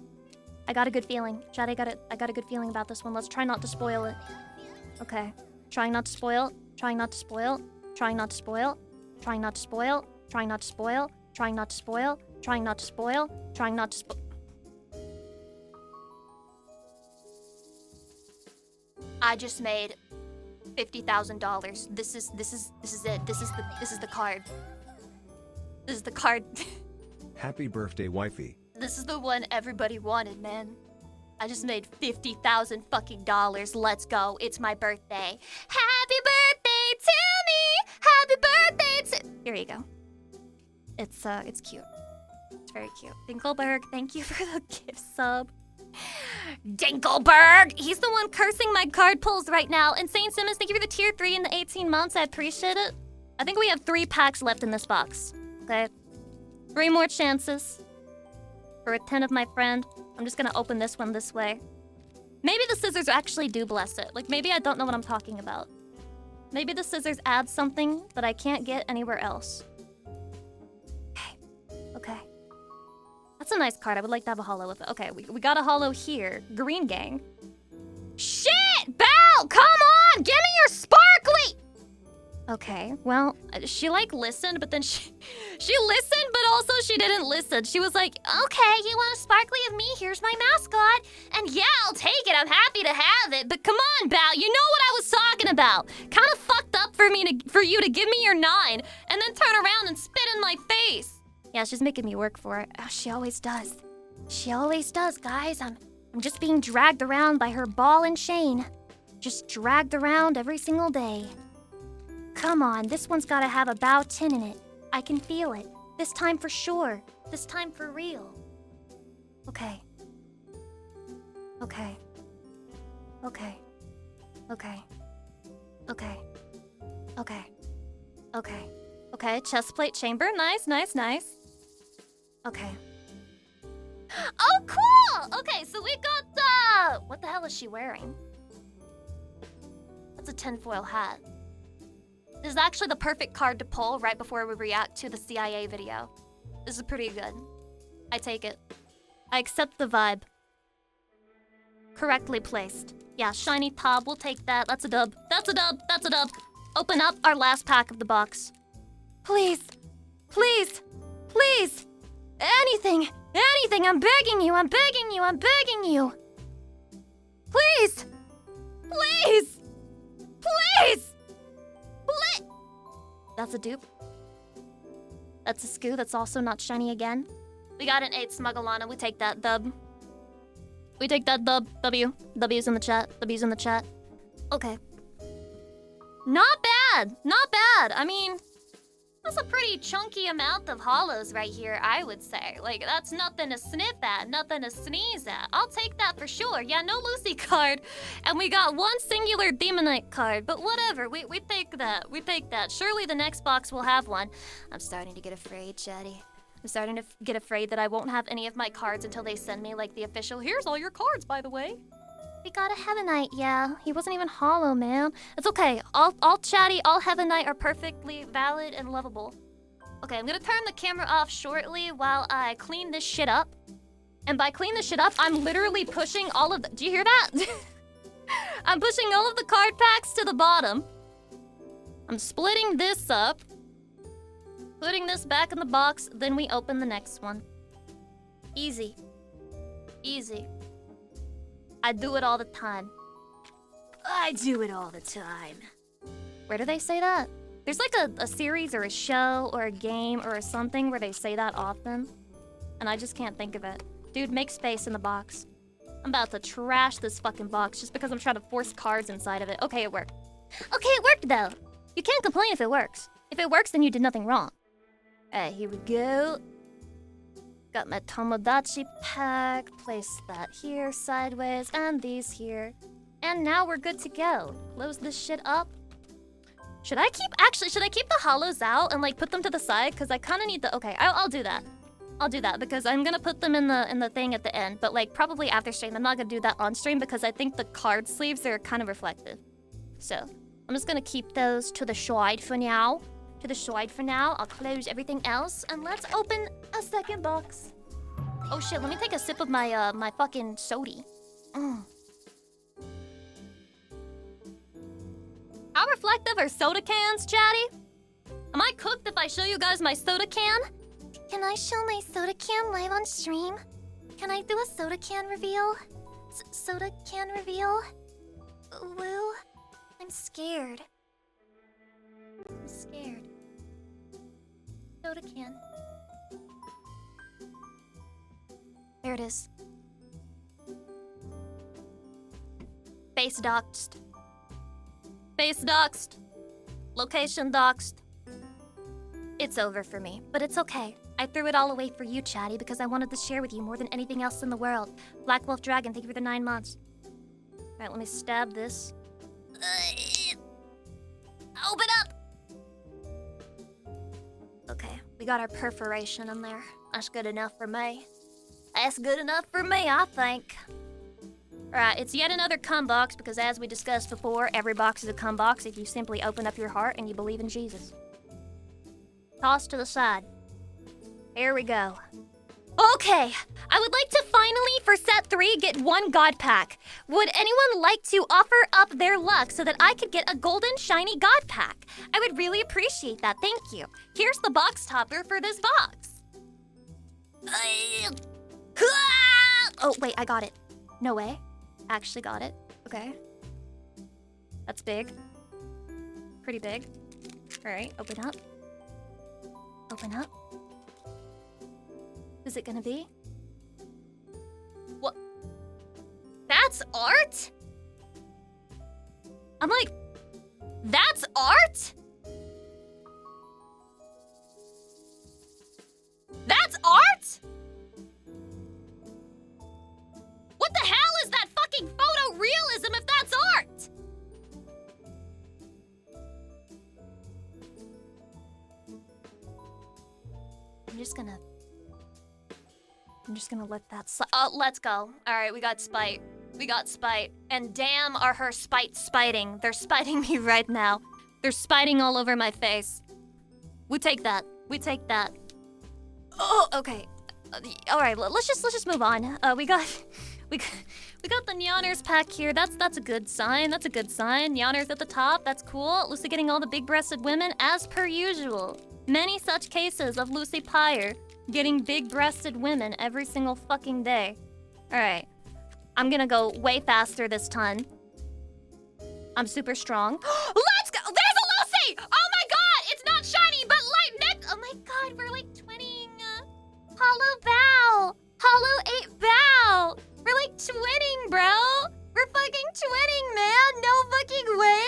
I got a good feeling. Chad, I got a good feeling about this one. Let's try not to spoil it. Okay. Trying not to spoil. Trying not to spoil. Trying not to spoil. Trying not to spoil. Trying not to spoil. Trying not to spoil. Trying not to spoil. Trying not to spoil. I just made $50,000. This is it. This is the card. This is the card. Happy birthday, wifey. This is the one everybody wanted, man. I just made $50,000 fucking dollars. Let's go. It's my birthday. Happy birthday to me. Happy birthday to... Here you go. It's cute. It's very cute. Dinkelberg, thank you for the gift sub. Dinkelberg! He's the one cursing my card pulls right now. Insane Simmons, thank you for the tier 3 in the 18 months. I appreciate it. I think we have 3 packs left in this box. Okay? 3 more chances. For a 10 of my friend. I'm just gonna open this one this way. Maybe the scissors actually do bless it. Like, maybe I don't know what I'm talking about. Maybe the scissors add something that I can't get anywhere else. Okay. Okay. That's a nice card. I would like to have a holo with it. Okay, we got a holo here. Green Gang. Shit! Belle! Come on! Give me your sparkly! Okay, well, she like listened, but then she listened, but also she didn't listen. She was like, okay, you want a sparkly of me? Here's my mascot. And yeah, I'll take it. I'm happy to have it. But come on, Bao, you know what I was talking about. Kind of fucked up for you to give me your 9 and then turn around and spit in my face. Yeah, she's making me work for it. Oh, she always does. She always does, guys. I'm just being dragged around by her ball and chain. Just dragged around every single day. Come on, this one's gotta have a Bao 10 in it. I can feel it. This time for sure. This time for real. Okay. Okay. Okay. Okay. Okay. Okay. Okay. Okay, chest plate chamber. Nice, nice, nice. Okay. Oh, cool! Okay, so we got the... What the hell is she wearing? That's a tinfoil hat. This is actually the perfect card to pull right before we react to the CIA video. This is pretty good. I take it. I accept the vibe. Correctly placed. Yeah, shiny top, we'll take that. That's a dub. That's a dub. That's a dub. Open up our last pack of the box. Please. Please. Please. Anything. Anything. I'm begging you. I'm begging you. I'm begging you. Please. Please. Please. That's a dupe. That's a Skoo that's also not shiny again. We got an 8 Smugglana. We take that dub. We take that dub. W. W's in the chat. W's in the chat. Okay. Not bad. Not bad. I mean, that's a pretty chunky amount of holos right here, I would say. Like, that's nothing to sniff at, nothing to sneeze at. I'll take that for sure. Yeah, no Lucy card. And we got 1 singular Demonite card, but whatever. We take that. We take that. Surely the next box will have one. I'm starting to get afraid, Chatty. I'm starting to get afraid that I won't have any of my cards until they send me, like, the official, here's all your cards, by the way. We got a Heavenite, yeah. He wasn't even hollow, man. It's okay. All Chatty, all Heavenite are perfectly valid and lovable. Okay, I'm gonna turn the camera off shortly while I clean this shit up. And by clean this shit up, I'm literally pushing all of the... Do you hear that? I'm pushing all of the card packs to the bottom. I'm splitting this up. Putting this back in the box, then we open the next one. Easy. Easy. I do it all the time. I do it all the time. Where do they say that? There's like a series or a show or a game or something where they say that often. And I just can't think of it. Dude, make space in the box. I'm about to trash this fucking box just because I'm trying to force cards inside of it. Okay, it worked. Okay, it worked though. You can't complain if it works. If it works, then you did nothing wrong. Alright, here we go. Got my Tomodachi pack. Place that here sideways and these here. And now we're good to go. Close this shit up. Should I keep the hollows out and like put them to the side? Because I kind of need the, okay, I'll do that. I'll do that because I'm gonna put them in the thing at the end, but like probably after stream. I'm not gonna do that on stream because I think the card sleeves are kind of reflective. So I'm just gonna keep those to the side for now. To the side for now. I'll close everything else and let's open a second box. Oh shit, let me take a sip of my my fucking sody. How reflective are soda cans, chatty? Am I cooked if I show you guys my soda can? Can I show my soda can live on stream? Can I do a soda can reveal? Soda can reveal? Woo? I'm scared. I'm scared. Soda can. There it is. Base doxed. Base doxed. Location doxed. It's over for me, but it's okay. I threw it all away for you, Chatty, because I wanted to share with you more than anything else in the world. Black Wolf Dragon, thank you for the 9 months. Alright, let me stab this. Open up! Okay, we got our perforation in there. That's good enough for me. That's good enough for me, I think. Alright, it's yet another cum box because as we discussed before, every box is a cum box if you simply open up your heart and you believe in Jesus. Toss to the side. Here we go. Okay, I would like to finally, for set 3, get 1 God Pack. Would anyone like to offer up their luck so that I could get a golden shiny God Pack? I would really appreciate that, thank you. Here's the box topper for this box. Oh, wait, I got it. No way. Actually got it. Okay. That's big. Pretty big. Alright, open up. Open up. Is it gonna be? What? That's art? I'm like, that's art? That's art? What the hell is that fucking photorealism if that's art? I'm just gonna let that let's go. Alright, we got spite. We got spite. And damn are her spiting. They're spiting me right now. They're spiting all over my face. We take that. We take that. Oh, okay. Alright, let's just move on. We got the Nyanners pack here. That's a good sign. That's a good sign. Nyanners at the top. That's cool. Lucy getting all the big-breasted women as per usual. Many such cases of Lucy Pyre getting big-breasted women every single fucking day. Alright. I'm gonna go way faster this time. I'm super strong. Let's go! There's a Lucy! Oh my god! It's not shiny, but light neck! Oh my god, we're like twinning. Hollow bow! Hollow 8 bow! We're like twinning, bro! We're fucking twinning, man! No fucking way!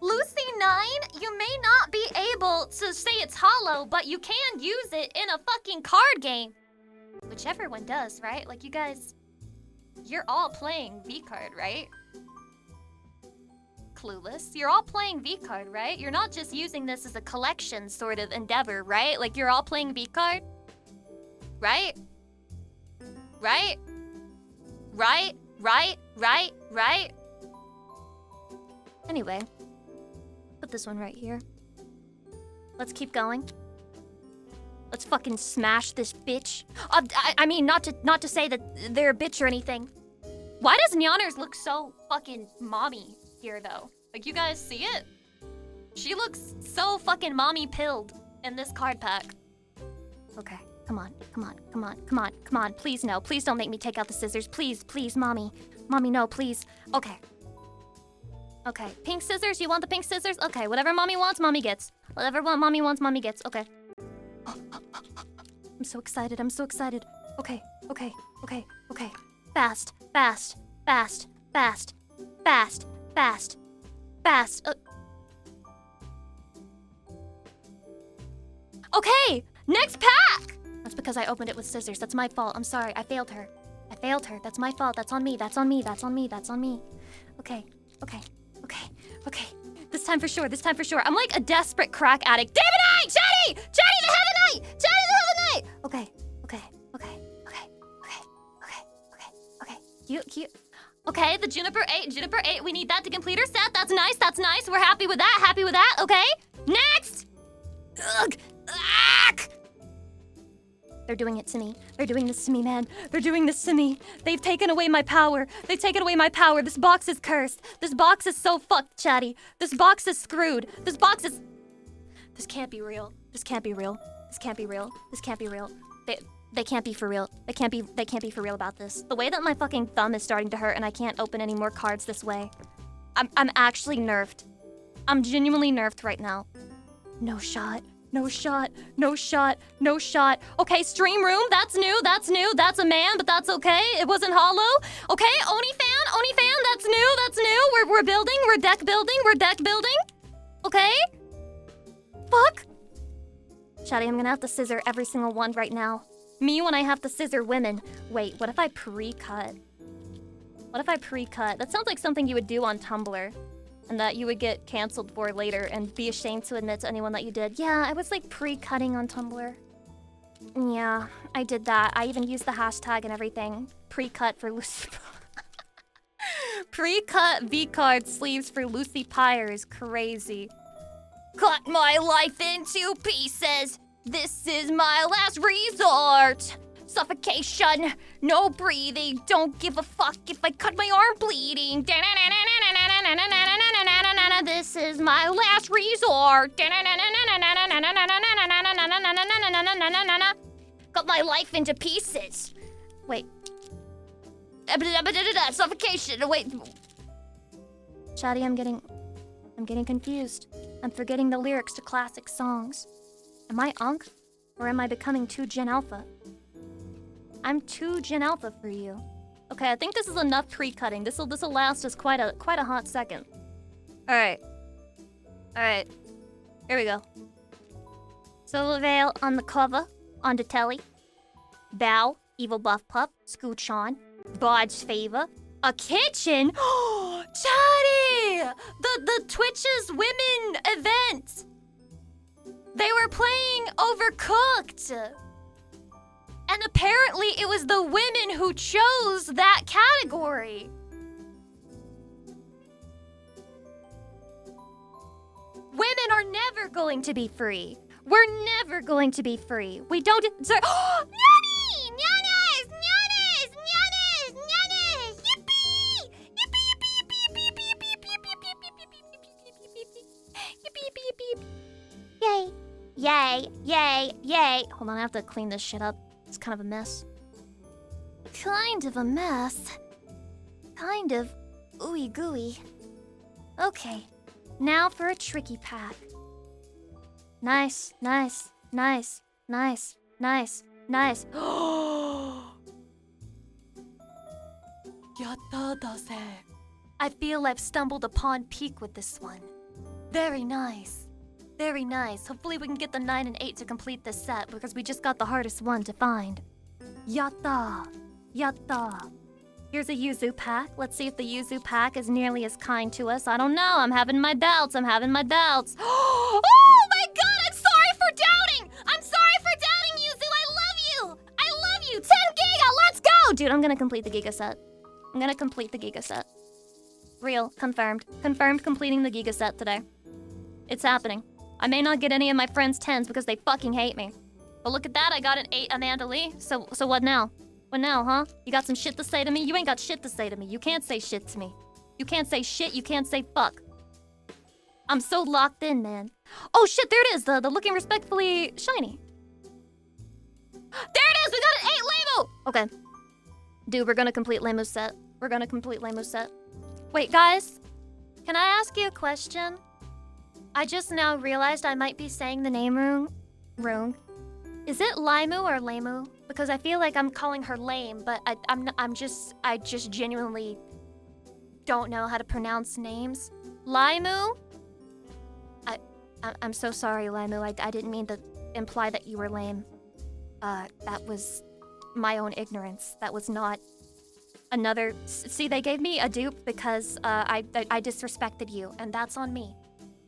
Lucy 9, you may not be able to say it's hollow, but you can use it in a fucking card game. Whichever one does, right? Like, you guys, you're all playing vcard, right? Clueless. You're all playing vcard, right? You're not just using this as a collection sort of endeavor, right? Like, you're all playing vcard? Right? Right? Right? Anyway. Put this one right here. Let's keep going. Let's fucking smash this bitch. I mean, not to say that they're a bitch or anything. Why does Nyanners look so fucking mommy here, though? Like, you guys see it? She looks so fucking mommy pilled in this card pack. Okay. Come on, come on, come on, come on, come on. Please no. Please don't make me take out the scissors. Please, please, mommy. Mommy, no, please. Okay. Okay. Pink scissors? You want the pink scissors? Okay. Whatever mommy wants, mommy gets. Whatever mommy wants, mommy gets. Okay. I'm so excited. I'm so excited. Okay. Okay. Okay. Okay. Fast. Fast. Fast. Fast. Fast. Fast. Fast. Okay. Next pack. That's because I opened it with scissors. That's my fault. I'm sorry. I failed her. I failed her. That's my fault. That's on me. That's on me. That's on me. That's on me. Okay. Okay. Okay. Okay. This time for sure. This time for sure. I'm like a desperate crack addict. David Knight! Chatty! Chatty the Heaven Knight! Chatty the Heaven Knight! Okay. Okay. Okay. Okay. Okay. Okay. Okay. Okay. Cute. Okay, the Juniper 8. Juniper 8. We need that to complete our set. That's nice. That's nice. We're happy with that. Happy with that. Okay. Next! Ugh. Ack! They're doing it to me. They're doing this to me, man. They're doing this to me. They've taken away my power. They've taken away my power. This box is cursed. This box is so fucked, Chatty. This box is screwed. This box is... This can't be real. This can't be real. This can't be real. This can't be real. They can't be for real. They can't be for real about this. The way that my fucking thumb is starting to hurt and I can't open any more cards this way. I'm actually nerfed. I'm genuinely nerfed right now. No shot. No shot, no shot, no shot. Okay, stream room, that's new, that's new. That's a man, but that's okay. It wasn't hollow. Okay, Oni fan, that's new. We're building, we're deck building. Okay? Fuck. Chatty, I'm gonna have to scissor every single one right now. Me when I have to scissor women. Wait, what if I pre-cut? That sounds like something you would do on Tumblr. And that you would get canceled for later and be ashamed to admit to anyone that you did. Yeah, I was like pre-cutting on Tumblr. Yeah, I did that. I even used the hashtag and everything. Pre-cut for Lucy. Pre-cut vcard sleeves for Lucy Pyre is crazy. Cut my life into pieces. This is my last resort. Suffocation, no breathing. Don't give a fuck if I cut my arm bleeding. This is my last resort. Cut my life into pieces. Wait. Suffocation. Wait. Chatty, I'm getting confused. I'm forgetting the lyrics to classic songs. Am I Unk? Or am I becoming too Gen Alpha? I'm too Gen Alpha for you. Okay, I think this is enough pre-cutting. This'll last us quite a hot second. Alright. Here we go. Solar Veil on the cover, on the telly. Bow, Evil Buff Pup, Scooch on, Bod's Favor, a kitchen. Oh, Chatty! The Twitch's women event. They were playing Overcooked. And apparently it was the women who chose that category. Women are never going to be free. We're never going to be free. We don't deserve. Nyannies! Nyannies! Nyannies! Nyannies! Nyannies! Yippee! Yippee! Yippee! Yippee! Yippee! Yay! Yay! Yay! Yay! Hold on, I have to clean this shit up. It's kind of a mess. Kind of a mess. Kind of ooey gooey. Okay, now for a tricky pack. Nice. Yatta dase. I feel I've stumbled upon peak with this one. Very nice. Very nice. Hopefully we can get the 9 and 8 to complete this set because we just got the hardest one to find. Yatta. Here's a Yuzu pack. Let's see if the Yuzu pack is nearly as kind to us. I don't know. I'm having my doubts. Oh my god, I'm sorry for doubting! Yuzu! I love you! 10 giga, let's go! Dude, I'm gonna complete the giga set. Real, confirmed. Confirmed completing the giga set today. It's happening. I may not get any of my friends' 10s because they fucking hate me. But look at that, I got an 8 Amanda Lee. So what now? What now, huh? You got some shit to say to me? You ain't got shit to say to me. You can't say shit to me. You can't say shit, you can't say fuck. I'm so locked in, man. Oh shit, there it is, the looking respectfully shiny. There it is! We got an 8 Lemu! Okay. Dude, we're gonna complete Lemu's set. We're gonna complete Lemu's set. Wait, guys. Can I ask you a question? I just now realized I might be saying the name wrong. Is it Limu or Lemu? Because I feel like I'm calling her lame, but I just genuinely don't know how to pronounce names. Limu? I'm so sorry, Limu. I didn't mean to imply that you were lame. That was my own ignorance. That was not another... See, they gave me a dupe because I disrespected you, and that's on me.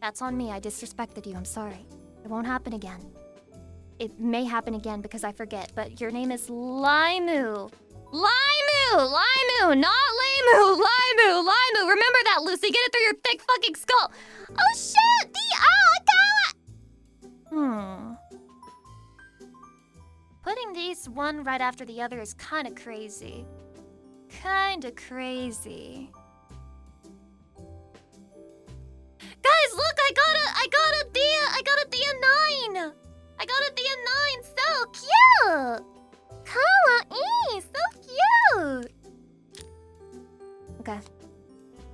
That's on me. I disrespected you. I'm sorry. It won't happen again. It may happen again because I forget, but your name is Limu. Limu! Limu! Not Lemu! Limu! Limu! Remember that, Lucy. Get it through your thick fucking skull. Oh, shit! Putting these one right after the other is kind of crazy. Kinda crazy. Guys, look! I got a Dia 9! I got a Dia 9! So cute! Kawaii! So cute! Okay.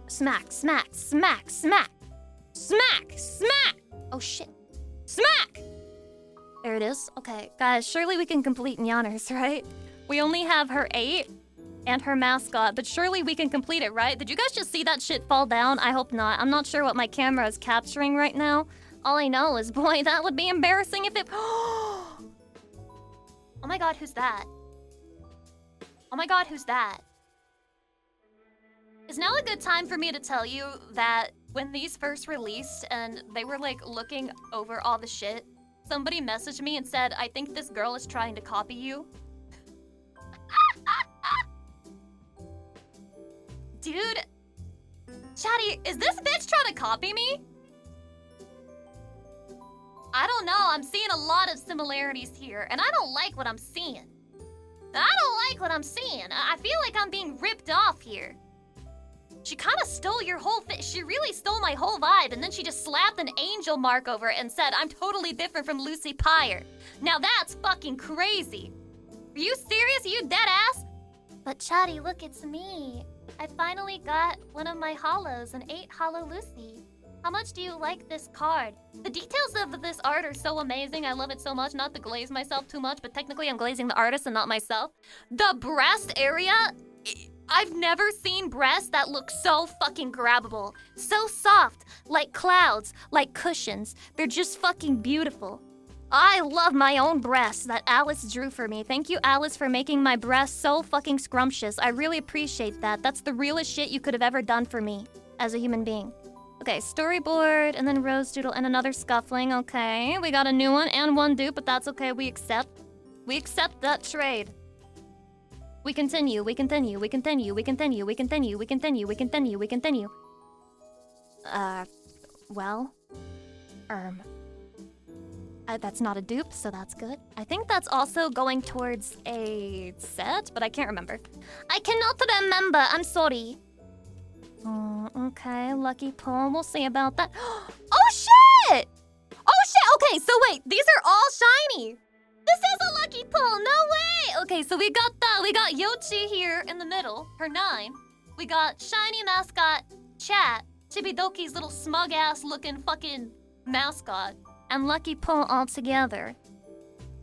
Smack, smack, smack, smack! Smack! Smack! Oh shit. Smack! There it is. Okay, guys, surely we can complete Nyaners, right? We only have her 8 and her mascot, but surely we can complete it, right? Did you guys just see that shit fall down? I hope not. I'm not sure what my camera is capturing right now. All I know is, boy, that would be embarrassing if it... Oh my god, who's that? Oh my god, who's that? Is now a good time for me to tell you that when these first released and they were like looking over all the shit, somebody messaged me and said, I think this girl is trying to copy you. Dude, Chatty, is this bitch trying to copy me? I don't know, I'm seeing a lot of similarities here, and I don't like what I'm seeing. I feel like I'm being ripped off here. She kind of stole your whole thing. She really stole my whole vibe, and then she just slapped an angel mark over it and said, I'm totally different from Lucy Pyre. Now that's fucking crazy. Are you serious? Are you dead ass? But Chatty, look, it's me. I finally got one of my hollows, an 8 hollow Lucy. How much do you like this card? The details of this art are so amazing. I love it so much. Not to glaze myself too much, but technically I'm glazing the artist and not myself. The breast area... I've never seen breasts that look so fucking grabbable. So soft, like clouds, like cushions. They're just fucking beautiful. I love my own breasts that Alice drew for me. Thank you, Alice, for making my breasts so fucking scrumptious. I really appreciate that. That's the realest shit you could have ever done for me as a human being. Okay, storyboard, and then rose doodle, and another scuffling. Okay, we got a new one and one dupe, but that's okay. We accept. We accept that trade. We continue, we continue, we continue, we continue, we continue, we continue, we continue, we continue. Well, that's not a dupe, so that's good. I think that's also going towards a set, but I can't remember. I cannot remember, I'm sorry. Okay, lucky pull, we'll see about that. Oh shit! Oh shit, okay, so wait, these are all shiny. This is a lucky pull, no way! Okay, so we got Yochi here in the middle, her 9. We got shiny mascot, Chat, Chibidoki's little smug-ass looking fucking mascot, and lucky pull all together.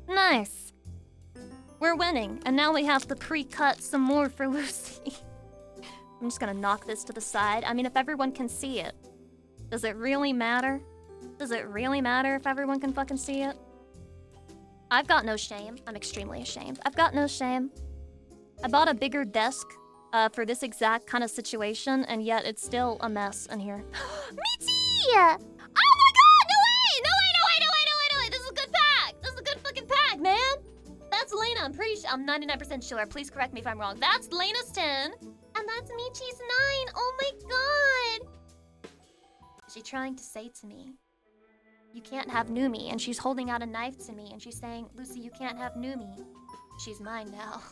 Nice. We're winning, and now we have to pre-cut some more for Lucy. I'm just gonna knock this to the side. I mean, if everyone can see it, does it really matter? Does it really matter if everyone can fucking see it? I've got no shame. I'm extremely ashamed. I've got no shame. I bought a bigger desk for this exact kind of situation, and yet it's still a mess in here. Michi! Oh my god! No way! No way, no way, no way, no way, no way! This is a good pack! This is a good fucking pack, man! That's Lena, I'm 99% sure. Please correct me if I'm wrong. That's Lena's 10. And that's Michi's 9. Oh my god! Is she trying to say to me, you can't have Numi, and she's holding out a knife to me, and she's saying, Lucy, you can't have Numi. She's mine now.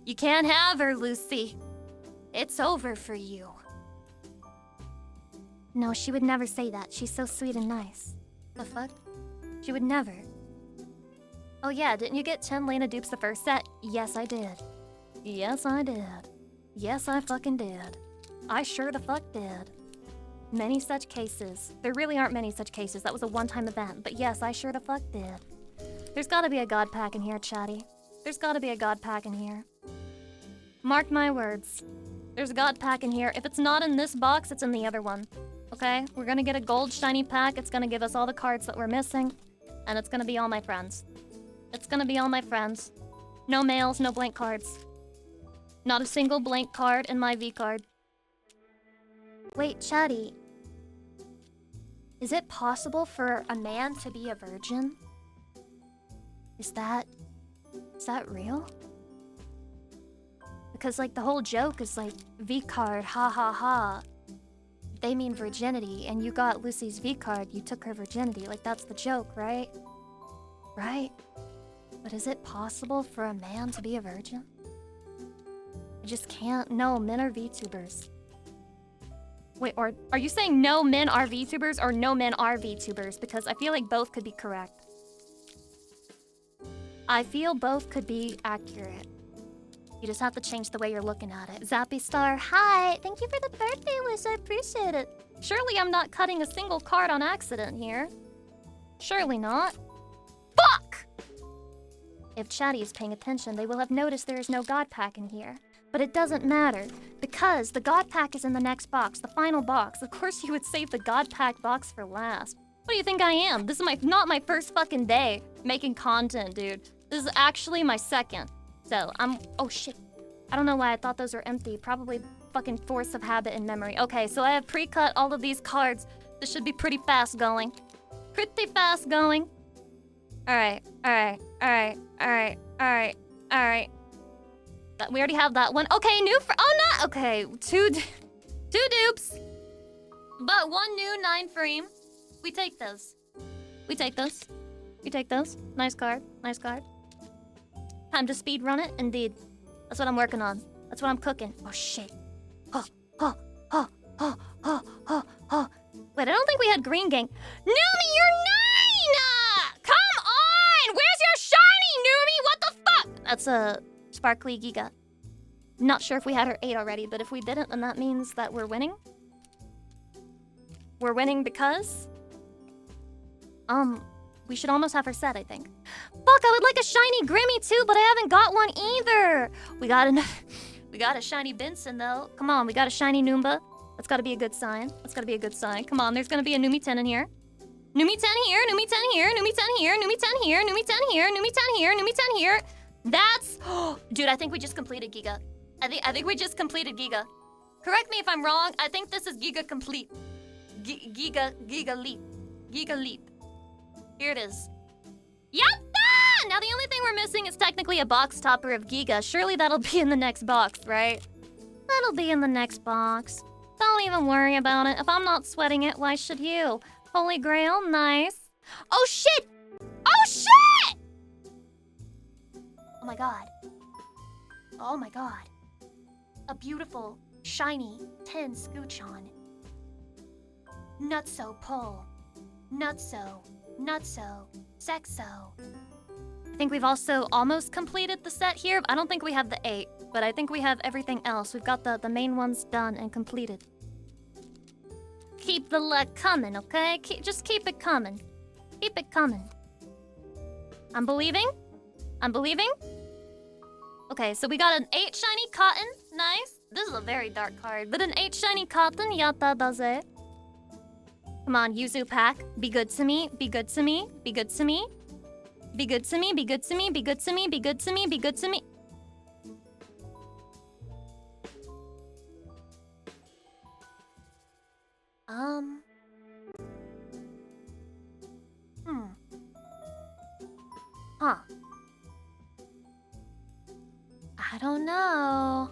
You can't have her, Lucy. It's over for you. No, she would never say that. She's so sweet and nice. The fuck? She would never. Oh yeah, didn't you get 10 Lena dupes the first set? Yes, I did. Yes, I did. Yes, I fucking did. I sure the fuck did. Many such cases. There really aren't many such cases. That was a one-time event. But yes, I sure the fuck did. There's gotta be a god pack in here, chatty. There's gotta be a god pack in here. Mark my words. There's a god pack in here. If it's not in this box, it's in the other one. Okay? We're gonna get a gold shiny pack. It's gonna give us all the cards that we're missing. And it's gonna be all my friends. It's gonna be all my friends. No males, no blank cards. Not a single blank card in my vcard. Wait, chatty. Is it possible for a man to be a virgin? Is that real? Because like the whole joke is like vcard, ha ha ha. They mean virginity, and you got Lucy's vcard, you took her virginity. Like that's the joke, right? Right? But is it possible for a man to be a virgin? I just can't. No, men are VTubers. Wait, or are you saying no men are VTubers or no men are VTubers? Because I feel like both could be correct. I feel both could be accurate. You just have to change the way you're looking at it. Zappy Star, hi! Thank you for the birthday wish, I appreciate it. Surely I'm not cutting a single card on accident here. Surely not. Fuck! If Chatty is paying attention, they will have noticed there is no god pack in here. But it doesn't matter, because the god pack is in the next box, the final box. Of course you would save the god pack box for last. What do you think I am? This is not my first fucking day making content, dude. This is actually my second. So, oh shit. I don't know why I thought those were empty. Probably fucking force of habit and memory. Okay, so I have pre-cut all of these cards. This should be pretty fast going. Pretty fast going. Alright. We already have that one. Okay, okay, two dupes. But one new 9 frame. We take those. We take those. Nice card. Time to speed run it, indeed. That's what I'm working on. That's what I'm cooking. Oh shit. Wait, I don't think we had green gang. Numi, you're 9! Come on! Where's your shiny, Numi? What the fuck? That's a sparkly Giga. Not sure if we had her 8 already, but if we didn't, then that means that we're winning. We're winning because... we should almost have her set, I think. Fuck, I would like a shiny Grimmy too, but I haven't got one either. We got a shiny Benson though. Come on, we got a shiny Noomba. That's gotta be a good sign. Come on, there's gonna be a Numi 10 in here. Numi 10 here, Numi 10 here, Numi 10 here, Numi 10 here, Numi 10 here, Numi 10 here, Numi 10 here. That's... Dude, I think we just completed Giga. I think we just completed Giga. Correct me if I'm wrong. I think this is Giga complete. Giga leap. Giga leap. Here it is. Yatta! Now the only thing we're missing is technically a box topper of Giga. Surely that'll be in the next box, right? That'll be in the next box. Don't even worry about it. If I'm not sweating it, why should you? Holy Grail, nice. Oh shit! Oh shit! Oh my god. Oh my god. A beautiful, shiny 10 Scoochon. Nutso pull. Nutso. Sexo. I think we've also almost completed the set here. I don't think we have the 8, but I think we have everything else. We've got the main ones done and completed. Keep the luck coming, okay? Just keep it coming. Keep it coming. I'm believing. Okay, so we got an 8 shiny cotton. Nice. This is a very dark card, but an 8 shiny cotton. Yatta daze. Come on, Yuzu pack. Be good to me. Be good to me. Be good to me. Be good to me. Be good to me. Be good to me. Be good to me. Be good to me. Huh. I don't know.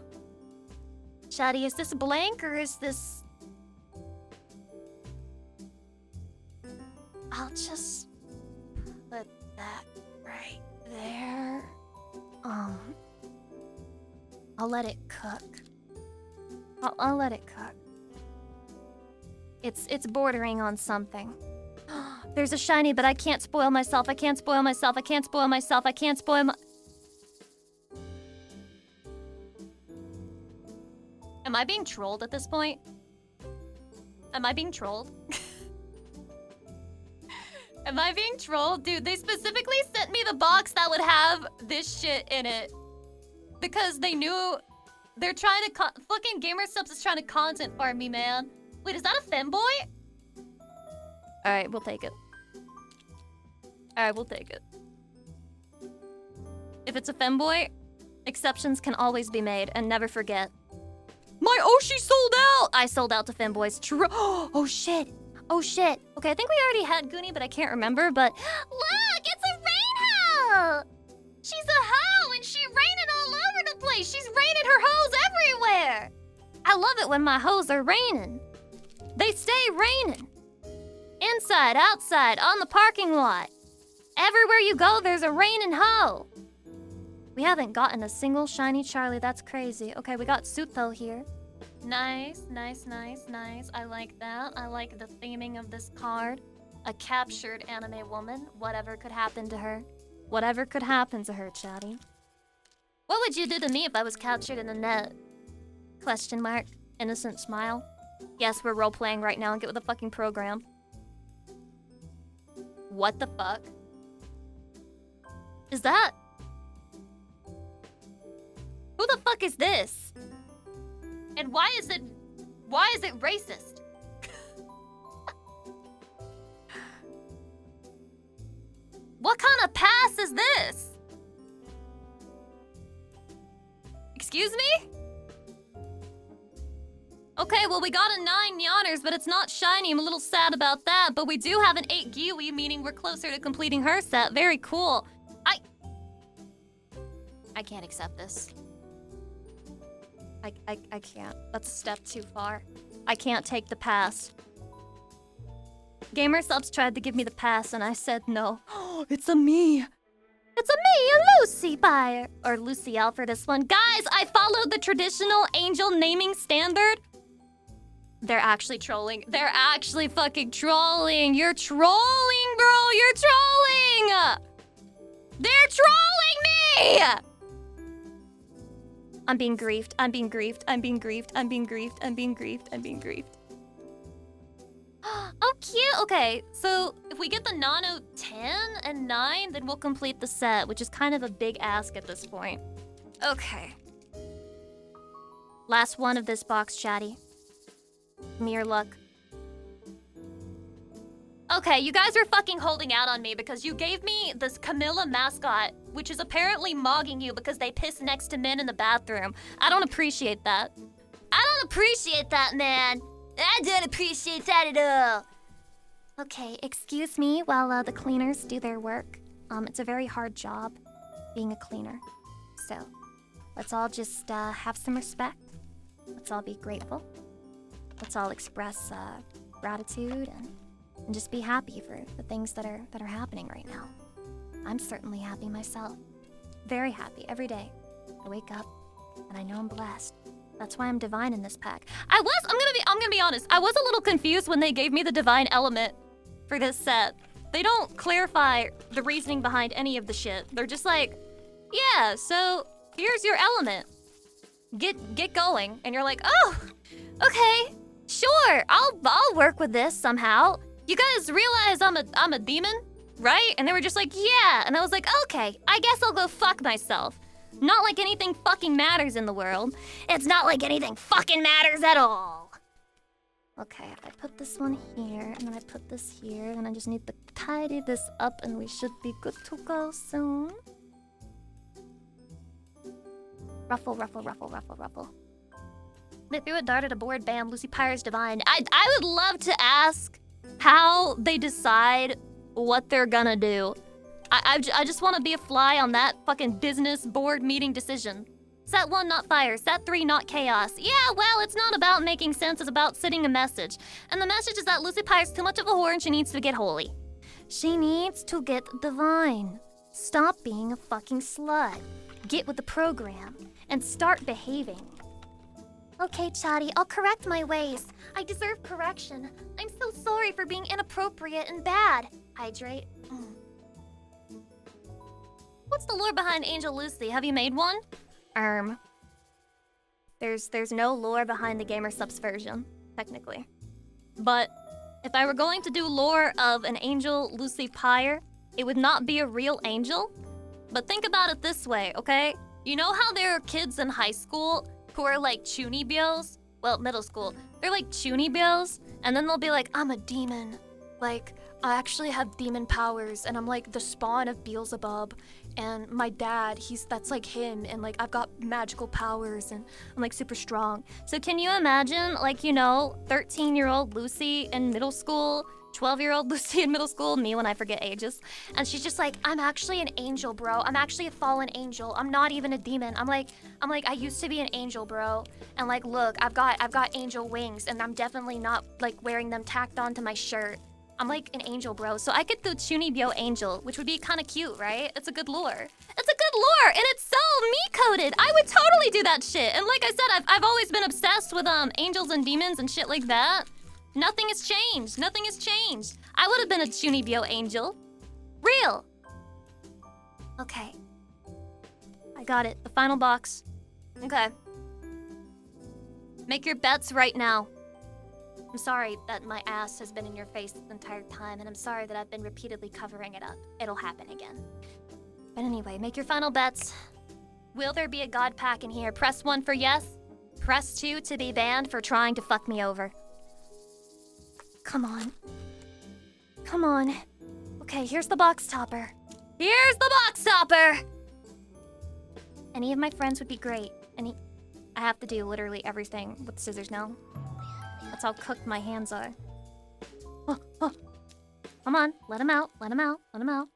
Shadi, is this blank or is this... I'll just put that right there. I'll let it cook. I'll let it cook. It's bordering on something. There's a shiny, but I can't spoil myself. I can't spoil myself. I can't spoil myself. I can't spoil my... Am I being trolled at this point? Am I being trolled? Am I being trolled? Dude, they specifically sent me the box that would have this shit in it. Because they knew... They're trying to... Fucking GamerSubs is trying to content farm me, man. Wait, is that a femboy? Alright, we'll take it. Alright, we'll take it. If it's a femboy, exceptions can always be made, and never forget. My Oshi sold out! I sold out to femboys. True. Oh shit. Oh shit. Okay, I think we already had Goonie, but I can't remember, but... Look! It's a rain hoe! She's a hoe, and she's raining all over the place! She's raining her hoes everywhere! I love it when my hoes are raining. They stay raining. Inside, outside, on the parking lot. Everywhere you go, there's a raining hoe. We haven't gotten a single shiny Charlie. That's crazy. Okay, we got Sutho here. Nice, nice, nice, nice. I like that. I like the theming of this card. A captured anime woman. Whatever could happen to her. Whatever could happen to her, chatty. What would you do to me if I was captured in the net? Question mark. Innocent smile. Yes, we're role-playing right now and get with the fucking program. What the fuck? Is that... Who the fuck is this? And why is it racist? What kind of pass is this? Excuse me? Okay, well, we got a 9 Yoners, but it's not shiny. I'm a little sad about that. But we do have an 8 Giwi, meaning we're closer to completing her set. Very cool. I can't accept this. I can't. That's a step too far. I can't take the pass. GamerSubs tried to give me the pass, and I said no. It's a me. It's a me, a Lucy Pyre. Or Lucy L for this one. Guys, I followed the traditional angel naming standard. They're actually trolling. They're actually fucking trolling. You're trolling, bro. You're trolling. They're trolling me. I'm being griefed. I'm being griefed. I'm being griefed. I'm being griefed. I'm being griefed. I'm being griefed. Oh, cute. Okay, so if we get the Nano 10 and 9, then we'll complete the set, which is kind of a big ask at this point. Okay. Last one of this box, chatty. Mere luck. Okay, you guys are fucking holding out on me because you gave me this Camilla mascot, which is apparently mogging you because they piss next to men in the bathroom. I don't appreciate that. I don't appreciate that, man. I don't appreciate that at all. Okay, excuse me while the cleaners do their work. It's a very hard job being a cleaner. So, let's all just have some respect. Let's all be grateful. Let's all express gratitude and just be happy for the things that are happening right now. I'm certainly happy myself. Very happy every day. I wake up and I know I'm blessed. That's why I'm divine in this pack. I'm gonna be honest. I was a little confused when they gave me the divine element for this set. They don't clarify the reasoning behind any of the shit. They're just like, yeah, so here's your element. Get going. And you're like, oh, okay, sure. I'll work with this somehow. You guys realize I'm a demon, right? And they were just like, yeah. And I was like, okay, I guess I'll go fuck myself. Not like anything fucking matters in the world. It's not like anything fucking matters at all. Okay, I put this one here, and then I put this here, and I just need to tidy this up, and we should be good to go soon. Ruffle, ruffle, ruffle, ruffle, ruffle. They threw a dart at a board, bam, Lucy Pyre's divine. I would love to ask how they decide what they're gonna do. I just want to be a fly on that fucking business board meeting decision. Set 1, not fire. Set 3, not chaos. Yeah, well, it's not about making sense. It's about sending a message. And the message is that Lucy Pyre's too much of a whore and she needs to get holy. She needs to get divine. Stop being a fucking slut. Get with the program and start behaving. Okay, Chatty, I'll correct my ways. I deserve correction. I'm so sorry for being inappropriate and bad. Hydrate. What's the lore behind Angel Lucy? Have you made one? There's no lore behind the Gamer Subs version, technically. But if I were going to do lore of an Angel Lucy Pyre, it would not be a real angel. But think about it this way, okay? You know how there are kids in high school who are like chunibios? Well, middle school. They're like chunibios, and then they'll be like, I'm a demon. Like, I actually have demon powers, and I'm like the spawn of Beelzebub, and my dad, that's like him, and like I've got magical powers, and I'm like super strong. So can you imagine, like, you know, 13-year-old Lucy in middle school, 12-year-old Lucy in middle school, me when I forget ages, and she's just like, I'm actually an angel, bro. I'm actually a fallen angel. I'm not even a demon. I'm like, I used to be an angel, bro. And like, look, I've got angel wings, and I'm definitely not like wearing them tacked onto my shirt. I'm like an angel, bro. So I could do Chunibyo Angel, which would be kind of cute, right? It's a good lore. It's a good lore, and it's so me-coded. I would totally do that shit. And like I said, I've always been obsessed with angels and demons and shit like that. Nothing has changed. Nothing has changed. I would have been a Chunibyo Angel. Real. Okay. I got it. The final box. Okay. Make your bets right now. I'm sorry that my ass has been in your face this entire time, and I'm sorry that I've been repeatedly covering it up. It'll happen again. But anyway, make your final bets. Will there be a god pack in here? Press 1 for yes. Press 2 to be banned for trying to fuck me over. Come on. Come on. Okay, here's the box topper. Here's the box topper! Any of my friends would be great. I have to do literally everything with scissors now. That's how cooked my hands are. Oh, oh. Come on, let him out, let him out, let him out.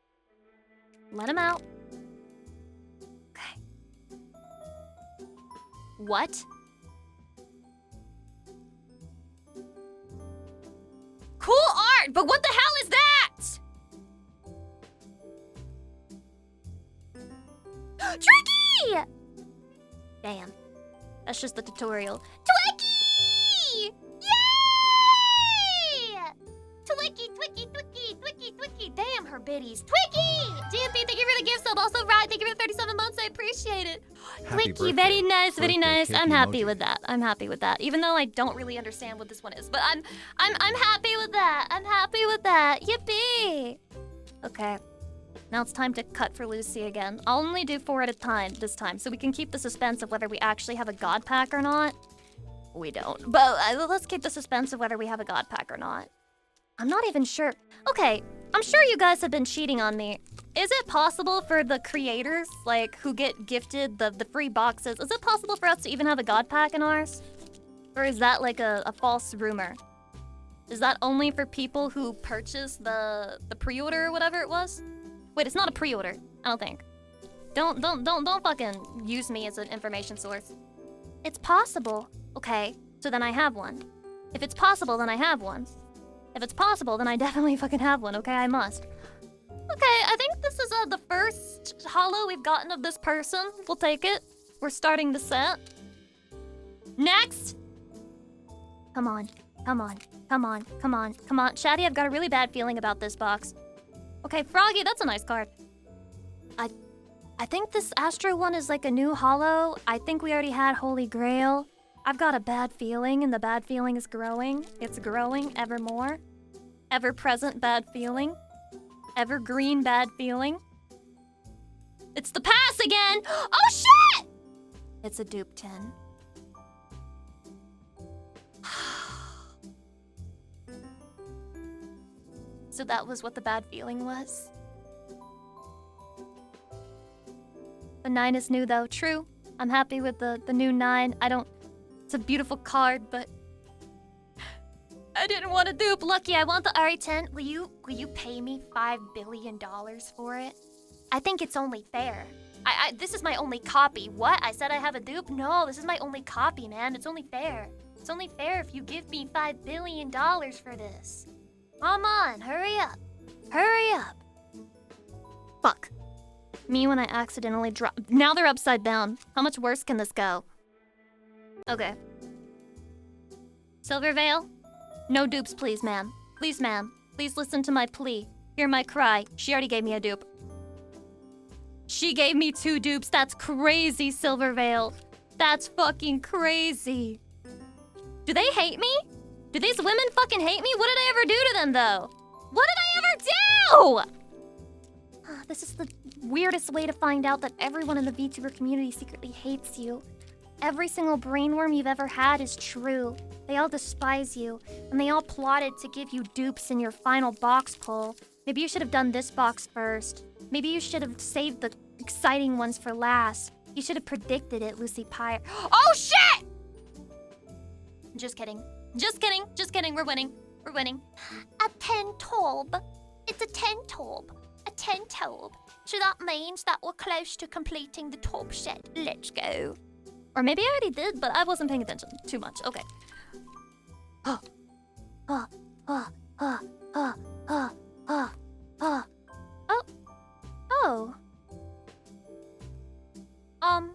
Let him out. Okay. What? Cool art, but what the hell is that? Tricky! Damn. That's just the tutorial. Twiki! Yay! Twiki, Twiki, Twiki, Twiki, Twiki. Damn, her biddies. Twiki! GMP, thank you for the gift sub. Also, Ryan, thank you for the 37 months. I appreciate it. Happy Twiki, birthday. very nice, very Birthday nice. cake I'm happy emoji. with that. I'm happy with that. Even though I don't really understand what this one is, but I'm happy with that. I'm happy with that. Yippee! Okay. Now it's time to cut for Lucy again. I'll only do 4 at a time this time, so we can keep the suspense of whether we actually have a god pack or not. We don't. But let's keep the suspense of whether we have a god pack or not. I'm not even sure. Okay, I'm sure you guys have been cheating on me. Is it possible for the creators, like, who get gifted the free boxes, is it possible for us to even have a god pack in ours? Or is that like a false rumor? Is that only for people who purchase the pre-order or whatever it was? Wait, it's not a pre-order, I don't think. Don't fucking use me as an information source. It's possible. Okay, so then I have one. If it's possible, then I have one. If it's possible, then I definitely fucking have one, okay? I must. Okay, I think this is the first holo we've gotten of this person. We'll take it. We're starting the set. Next! Come on, come on, come on, come on, come on. Shaddy, I've got a really bad feeling about this box. Okay, Froggy, that's a nice card. I think this Astro one is like a new holo. I think we already had Holy Grail. I've got a bad feeling, and the bad feeling is growing. It's growing ever more. Ever-present bad feeling. Evergreen bad feeling. It's the pass again! Oh, shit! It's a dupe 10. So that was what the bad feeling was. The 9 is new, though. True. I'm happy with the new 9. It's a beautiful card, but I didn't want to dupe. Lucky, I want the RE10. Will you pay me $5 billion for it? I think it's only fair. This is my only copy. What? I said I have a dupe? No, this is my only copy, man. It's only fair. It's only fair if you give me $5 billion for this. Come on, hurry up. Hurry up. Fuck. Me when I accidentally drop. Now they're upside down. How much worse can this go? Okay. Silvervale? No dupes, please, ma'am. Please, ma'am. Please listen to my plea. Hear my cry. She already gave me a dupe. She gave me 2 dupes. That's crazy, Silvervale. That's fucking crazy. Do they hate me? Do these women fucking hate me? What did I ever do to them, though? What did I ever do? This is the weirdest way to find out that everyone in the VTuber community secretly hates you. Every single brainworm you've ever had is true. They all despise you, and they all plotted to give you dupes in your final box pull. Maybe you should have done this box first. Maybe you should have saved the exciting ones for last. You should have predicted it, Lucy Pyre. Oh, shit! Just kidding. Just kidding. Just kidding. We're winning. We're winning. A 10 tob. It's a 10 tob. A 10 tob. So that means that we're close to completing the top set. Let's go. Or maybe I already did, but I wasn't paying attention too much. Okay. Oh. Oh. Oh. Oh. Oh. Oh. Oh. Oh. Oh. Oh.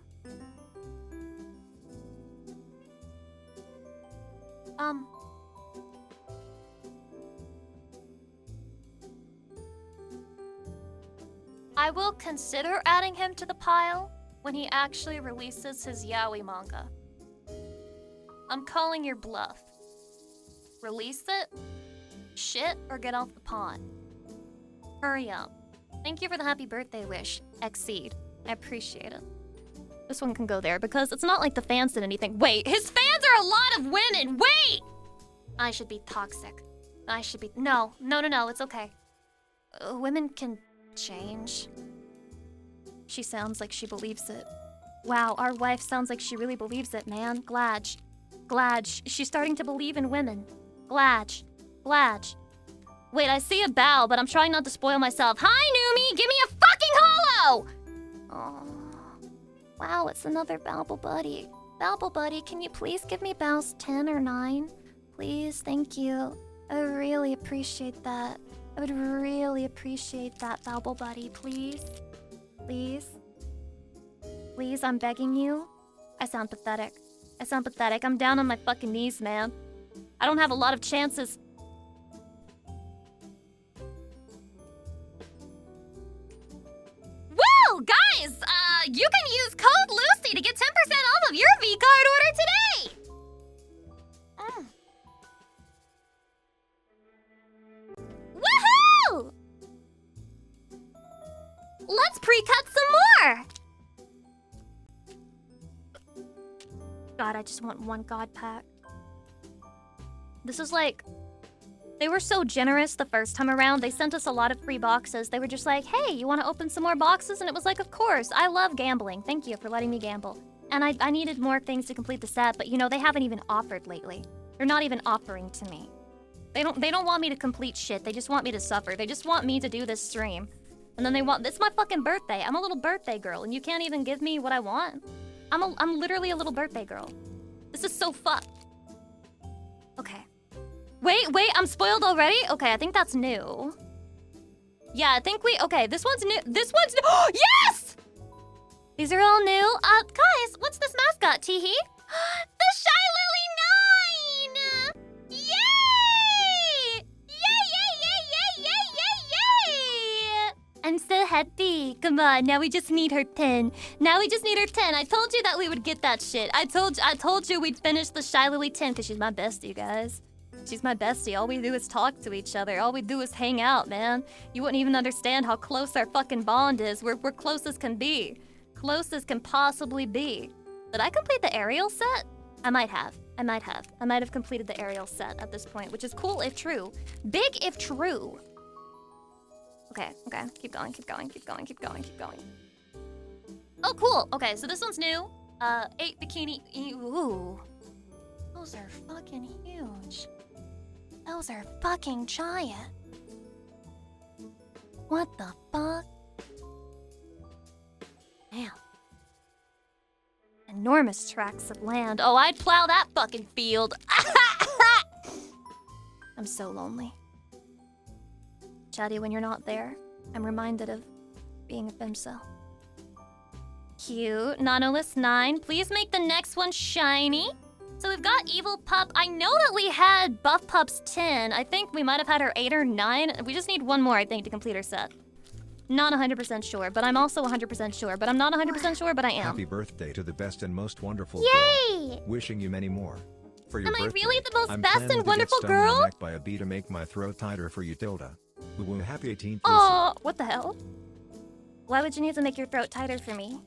I will consider adding him to the pile when he actually releases his yaoi manga. I'm calling your bluff. Release it, shit, or get off the pond. Hurry up. Thank you for the happy birthday wish, Exceed. I appreciate it. This one can go there because it's not like the fans did anything. Wait, his fans are a lot of women! Wait! I should be toxic. I should be... No, it's okay. Women can change. She sounds like she believes it. Wow, our wife sounds like she really believes it, man. Glad. She's starting to believe in women. Glad. Wait, I see a bow, but I'm trying not to spoil myself. Hi, Numi! Give me a fucking hollow! Oh. Wow, it's another Balble Buddy. Balble Buddy, can you please give me bows 10 or 9? Please, thank you. I would really appreciate that. I would really appreciate that, Balble Buddy, please. Please, I'm begging you. I sound pathetic. I'm down on my fucking knees, man. I don't have a lot of chances. Woo! Guys, you can use code Lucy to get 10% off of your vcard order today! Woohoo! Let's pre-cut some more! God, I just want one God pack. This is like... They were so generous the first time around. They sent us a lot of free boxes. They were just like, hey, you want to open some more boxes? And it was like, of course. I love gambling. Thank you for letting me gamble. And I needed more things to complete the set, but you know, they haven't even offered lately. They're not even offering to me. They don't want me to complete shit. They just want me to suffer. They just want me to do this stream. And then they want... It's my fucking birthday. I'm a little birthday girl, and you can't even give me what I want. I'm literally a little birthday girl. This is so fucked. Okay. Wait, I'm spoiled already? Okay, I think that's new. Yeah, I think okay, this one's new. This one's new. Yes! These are all new. Guys, what's this mascot, Teehee? The Shy Lily 9! Yay! Yay! I'm so happy. Come on, now we just need her 10. I told you that we would get that shit. I told you we'd finish the Shy Lily 10 because she's my bestie, guys. She's my bestie. All we do is talk to each other. All we do is hang out, man. You wouldn't even understand how close our fucking bond is. We're close as can be. Close as can possibly be. Did I complete the aerial set? I might have. I might have completed the aerial set at this point, which is cool if true. Big if true. Okay. Keep going. Oh, cool. Okay, so this one's new. 8 bikini. Ooh. Those are fucking huge. Those are fucking giant. What the fuck? Damn. Enormous tracts of land. Oh, I'd plow that fucking field. I'm so lonely. Chatty, when you're not there, I'm reminded of being a femcel. Cute. Nanolist 9. Please make the next one shiny. So we've got Evil Pup. I know that we had Buff Pup's 10. I think we might have had her 8 or 9. We just need one more, I think, to complete her set. Not 100% sure, but I'm also 100% sure. But I'm not 100% sure, but I am. Happy birthday to the best and most wonderful Yay! girl. Wishing you many more. For your Am I birthday, really the most I'm best planning and to wonderful get stung in the girl? neck by a bee to make my throat tighter for you, Tilda. Woo-woo, happy 18th. Lucy. Oh, what the hell? Why would you need to make your throat tighter for me?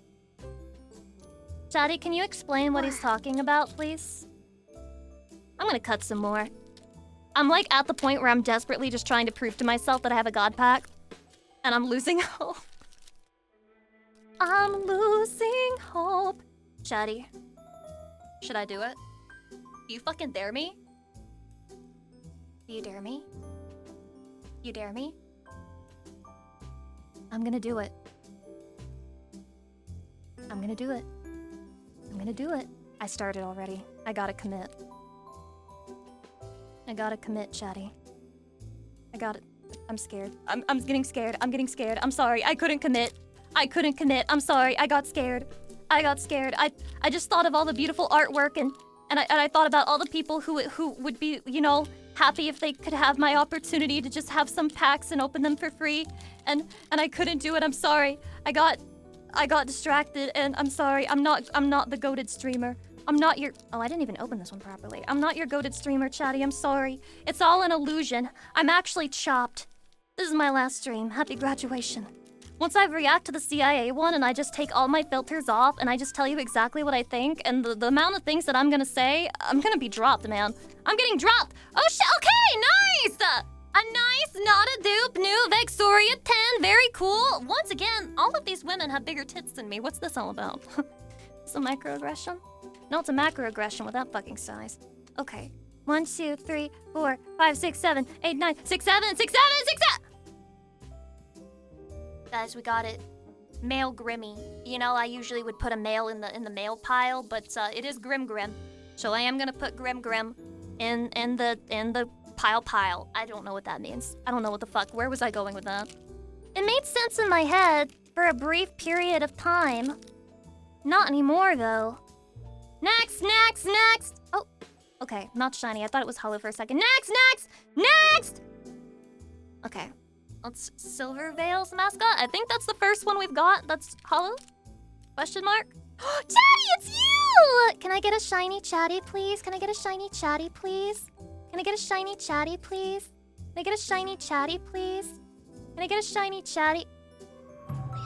Shadi, can you explain what he's talking about, please? I'm gonna cut some more. I'm like at the point where I'm desperately just trying to prove to myself that I have a god pack. And I'm losing hope. I'm losing hope. Shadi, should I do it? Do you fucking dare me? Do you dare me? You dare me? I'm gonna do it. I'm gonna do it. I'm gonna do it. I started already. I gotta commit. I gotta commit, Chatty. I gotta... I'm scared. I'm getting scared. I'm getting scared. I'm sorry. I couldn't commit. I couldn't commit. I'm sorry. I got scared. I got scared. I just thought of all the beautiful artwork and I thought about all the people who would be, you know, happy if they could have my opportunity to just have some packs and open them for free. And I couldn't do it. I'm sorry. I got distracted and I'm sorry. I'm not the goated streamer. I'm not your... Oh, I didn't even open this one properly. I'm not your goated streamer, Chatty. I'm sorry. It's all an illusion. I'm actually chopped. This is my last stream. Happy graduation. Once I react to the CIA one and I just take all my filters off and I just tell you exactly what I think and the amount of things that I'm gonna say, I'm gonna be dropped, man. I'm getting dropped. Oh, shit. Okay, nice. A nice, not a dupe, new Vexoria 10. Very cool. Once again, all of these women have bigger tits than me. What's this all about? It's a microaggression? No, it's a macroaggression with that fucking size. Okay. 1, 2, 3, 4, 5, 6, 7, 8, 9, 6, 7, 6, 7, 6, 7! Guys, we got it. Male Grimmy. You know, I usually would put a male in the male pile, but it is Grim. So I am gonna put Grim in the pile. I don't know what that means. I don't know what the fuck. Where was I going with that? It made sense in my head for a brief period of time. Not anymore, though. Next! Oh, okay, not shiny. I thought it was hollow for a second. Next! Okay, let's Silver Veil's mascot. I think that's the first one we've got. That's hollow? Question mark? Chatty, it's you! Can I get a shiny Chatty, please? Can I get a shiny Chatty, please? Can I get a shiny Chatty, please? Can I get a shiny Chatty, please? Can I get a shiny Chatty?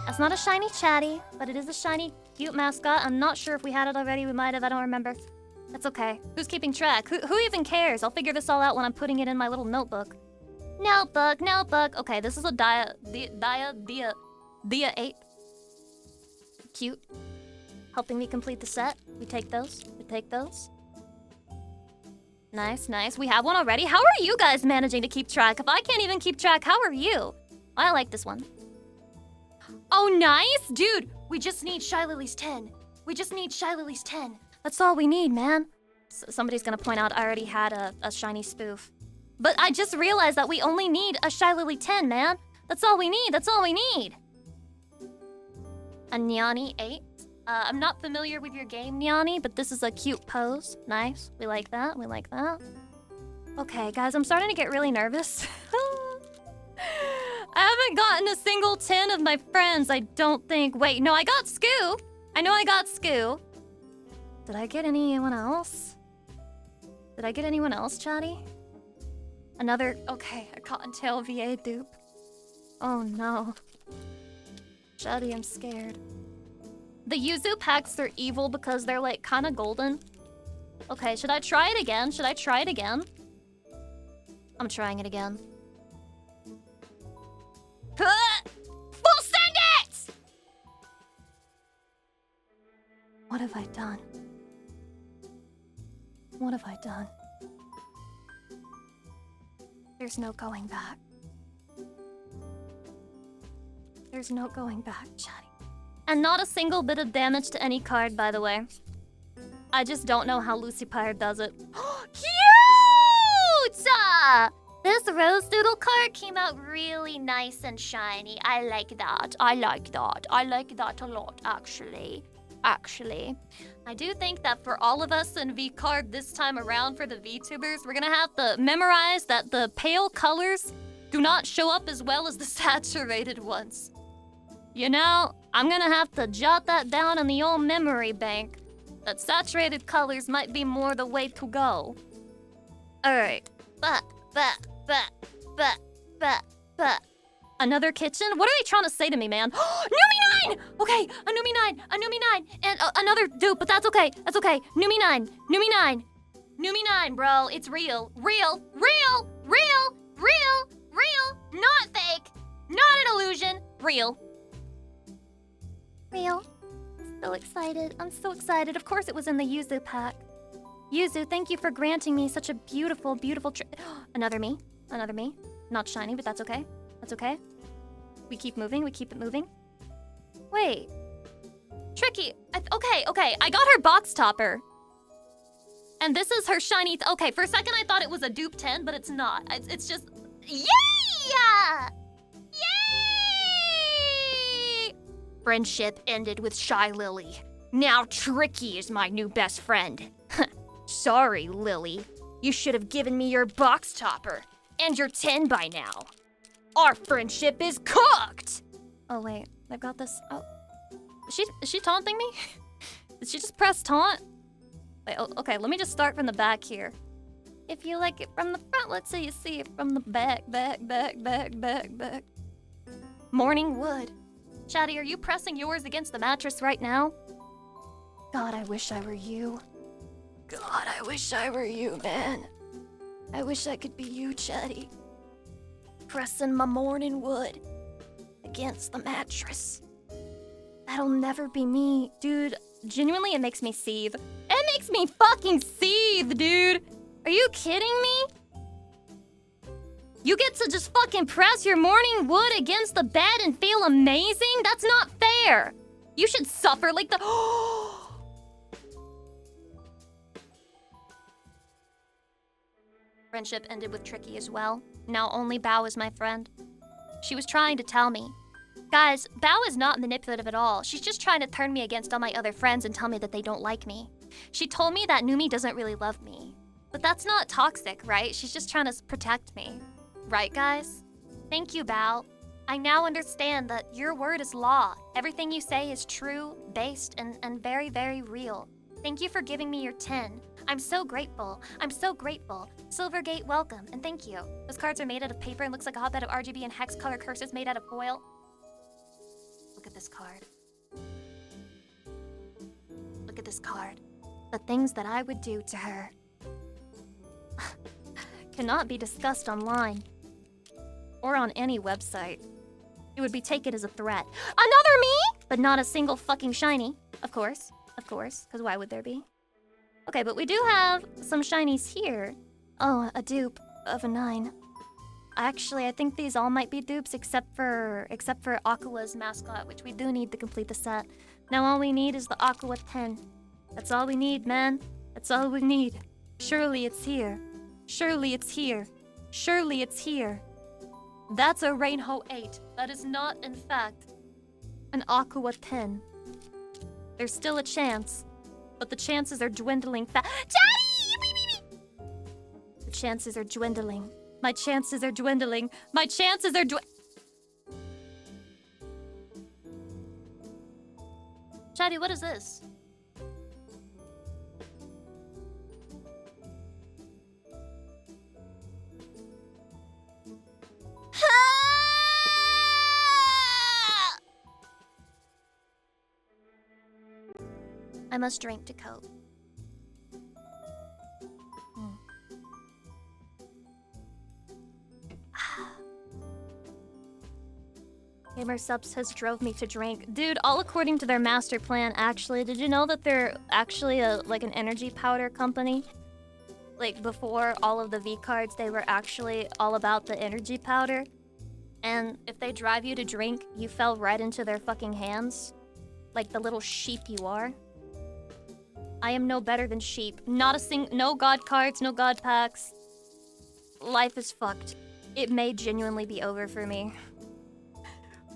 That's not a shiny Chatty, but it is a shiny cute mascot. I'm not sure if we had it already. We might have. I don't remember. That's okay. Who's keeping track? Who even cares? I'll figure this all out when I'm putting it in my little notebook. Notebook. Okay, this is a Dia 8. Cute. Helping me complete the set. We take those. Nice. We have one already. How are you guys managing to keep track? If I can't even keep track, how are you? I like this one. Oh, nice! Dude, we just need Shy Lily's 10. That's all we need, man. Somebody's gonna point out I already had a shiny spoof. But I just realized that we only need a Shy Lily 10, man. That's all we need. A Nyani 8. I'm not familiar with your game, Nyani, but this is a cute pose. Nice. We like that. Okay, guys, I'm starting to get really nervous. I haven't gotten a single 10 of my friends, I don't think. Wait, no, I got Scoo. I know I got Scoo. Did I get anyone else? Chatty? Another, okay, a Cottontail VA dupe. Oh no. Chatty, I'm scared. The Yuzu packs are evil because they're like kind of golden. Okay, should I try it again? I'm trying it again. Full send it! What have I done? There's no going back. Chatty. And not a single bit of damage to any card, by the way. I just don't know how Lucy Pyre does it. Cute! This Rose Doodle card came out really nice and shiny. I like that a lot, actually. actually. I do think that for all of us in vcard this time around for the VTubers, we're gonna have to memorize that the pale colors do not show up as well as the saturated ones. You know, I'm gonna have to jot that down in the old memory bank. That saturated colors might be more the way to go. Alright. Another kitchen? What are they trying to say to me, man? Numi 9! Okay, a Numi 9, a Numi 9, and another dupe, but that's okay. That's okay. Numi 9, Numi 9. Numi 9, bro. It's real. Real. Real. Real. Real. Real. Not fake. Not an illusion. Real. Real. So excited. I'm so excited. Of course it was in the Yuzu pack. Yuzu, thank you for granting me such a beautiful, beautiful Another me. Another me. Not shiny, but that's okay. That's okay. We keep moving. We keep it moving. Wait. Tricky. Okay. I got her box topper. And this is her shiny... Okay, for a second I thought it was a dupe 10, but it's not. It's just... Yay! Yay! Friendship ended with Shy Lily. Now Tricky is my new best friend. Sorry, Lily. You should have given me your box topper. And your 10 by now. Our friendship is cooked! Oh, wait. I've got this... Oh. Is she taunting me? Did she just press taunt? Wait, oh, okay, let me just start from the back here. If you like it from the front, let's say you see it from the back. Morning wood. Chatty, are you pressing yours against the mattress right now? God, I wish I were you. God, I wish I were you, man. I wish I could be you, Chatty. Pressing my morning wood against the mattress. That'll never be me. Dude, genuinely, it makes me seethe. It makes me fucking seethe, dude. Are you kidding me? You get to just fucking press your morning wood against the bed and feel amazing? That's not fair. You should suffer like the... Friendship ended with Tricky as well. Now only Bao is my friend. She was trying to tell me. Guys, Bao is not manipulative at all. She's just trying to turn me against all my other friends and tell me that they don't like me. She told me that Numi doesn't really love me. But that's not toxic, right? She's just trying to protect me. Right, guys? Thank you, Bao. I now understand that your word is law. Everything you say is true, based, and very, very real. Thank you for giving me your 10. I'm so grateful. I'm so grateful. Silvergate, welcome, and thank you. Those cards are made out of paper and looks like a hotbed of RGB and hex color curses made out of foil. Look at this card. Look at this card. The things that I would do to her cannot be discussed online or on any website. It would be taken as a threat. Another me? But not a single fucking shiny. Of course, because why would there be? Okay, but we do have some shinies here. Oh, a dupe of a 9. Actually, I think these all might be dupes except for Aqua's mascot, which we do need to complete the set. Now all we need is the Aqua 10. That's all we need, man. That's all we need. Surely it's here. Surely it's here. Surely it's here. That's a Rainbow 8. That is not, in fact, an Aqua 10. There's still a chance, but the chances are dwindling fast. The chances are dwindling. My chances are dwindling. My chances are Chatty, what is this? I must drink to cope. Gamer Subs has drove me to drink. Dude, all according to their master plan, actually. Did you know that they're actually like an energy powder company? Like, before all of the V-cards, they were actually all about the energy powder. And if they drive you to drink, you fell right into their fucking hands. Like the little sheep you are. I am no better than sheep. No god cards, no god packs. Life is fucked. It may genuinely be over for me.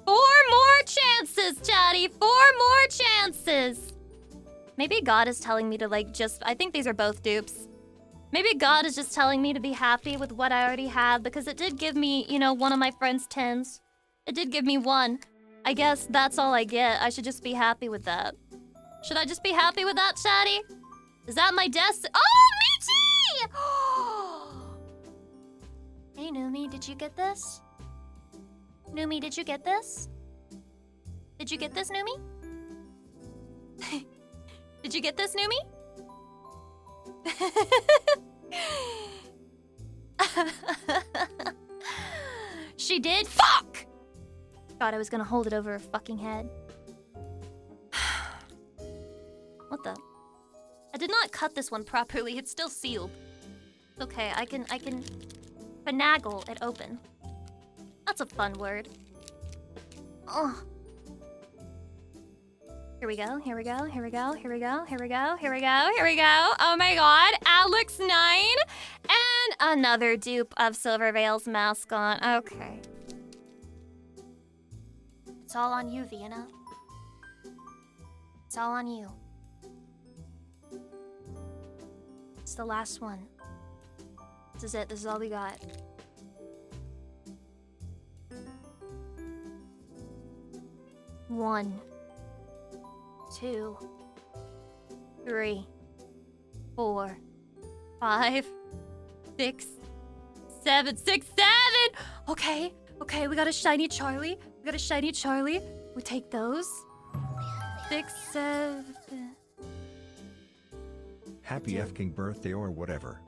4 more chances, Chatty! 4 more chances! Maybe God is telling me to like just... I think these are both dupes. Maybe God is just telling me to be happy with what I already have because it did give me, you know, one of my friend's 10s. It did give me one. I guess that's all I get. I should just be happy with that. Should I just be happy with that, chatty? Is that my destiny? Oh, Michi! Hey, Numi, did you get this? Numi, did you get this? Did you get this, Numi? Did you get this, Numi? She did? Fuck! Thought I was gonna hold it over her fucking head. What the? I did not cut this one properly. It's still sealed. Okay, I can finagle it open. That's a fun word. Oh. Here we go, here we go, here we go, here we go, here we go, here we go, here we go. Oh my god, Alex9 and another dupe of Silvervale's mascot. Okay. It's all on you, Vienna. It's all on you. It's the last one. This is it. This is all we got. One, 2, 3, 4, 5, 6, 7, 6, 7. Okay, okay, we got a shiny Charlie. We got a shiny Charlie. We take those. 6, 7. Happy effing birthday or whatever.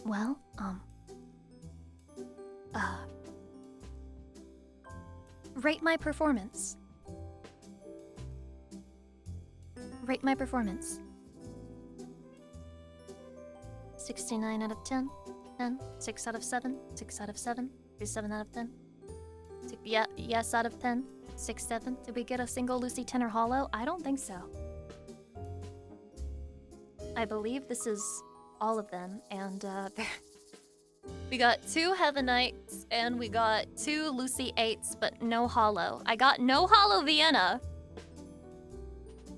Well, rate my performance. Rate my performance. 69 out of 10. 10. 6 out of 7. 6 out of 7. 7 out of 10. Yeah, yes out of 10. 6, 7. Did we get a single Lucy Tenor Hollow? I don't think so. I believe this is all of them, and we got 2 Heavenites, and we got 2 Lucy 8s, but no Hollow. I got no Hollow Vienna.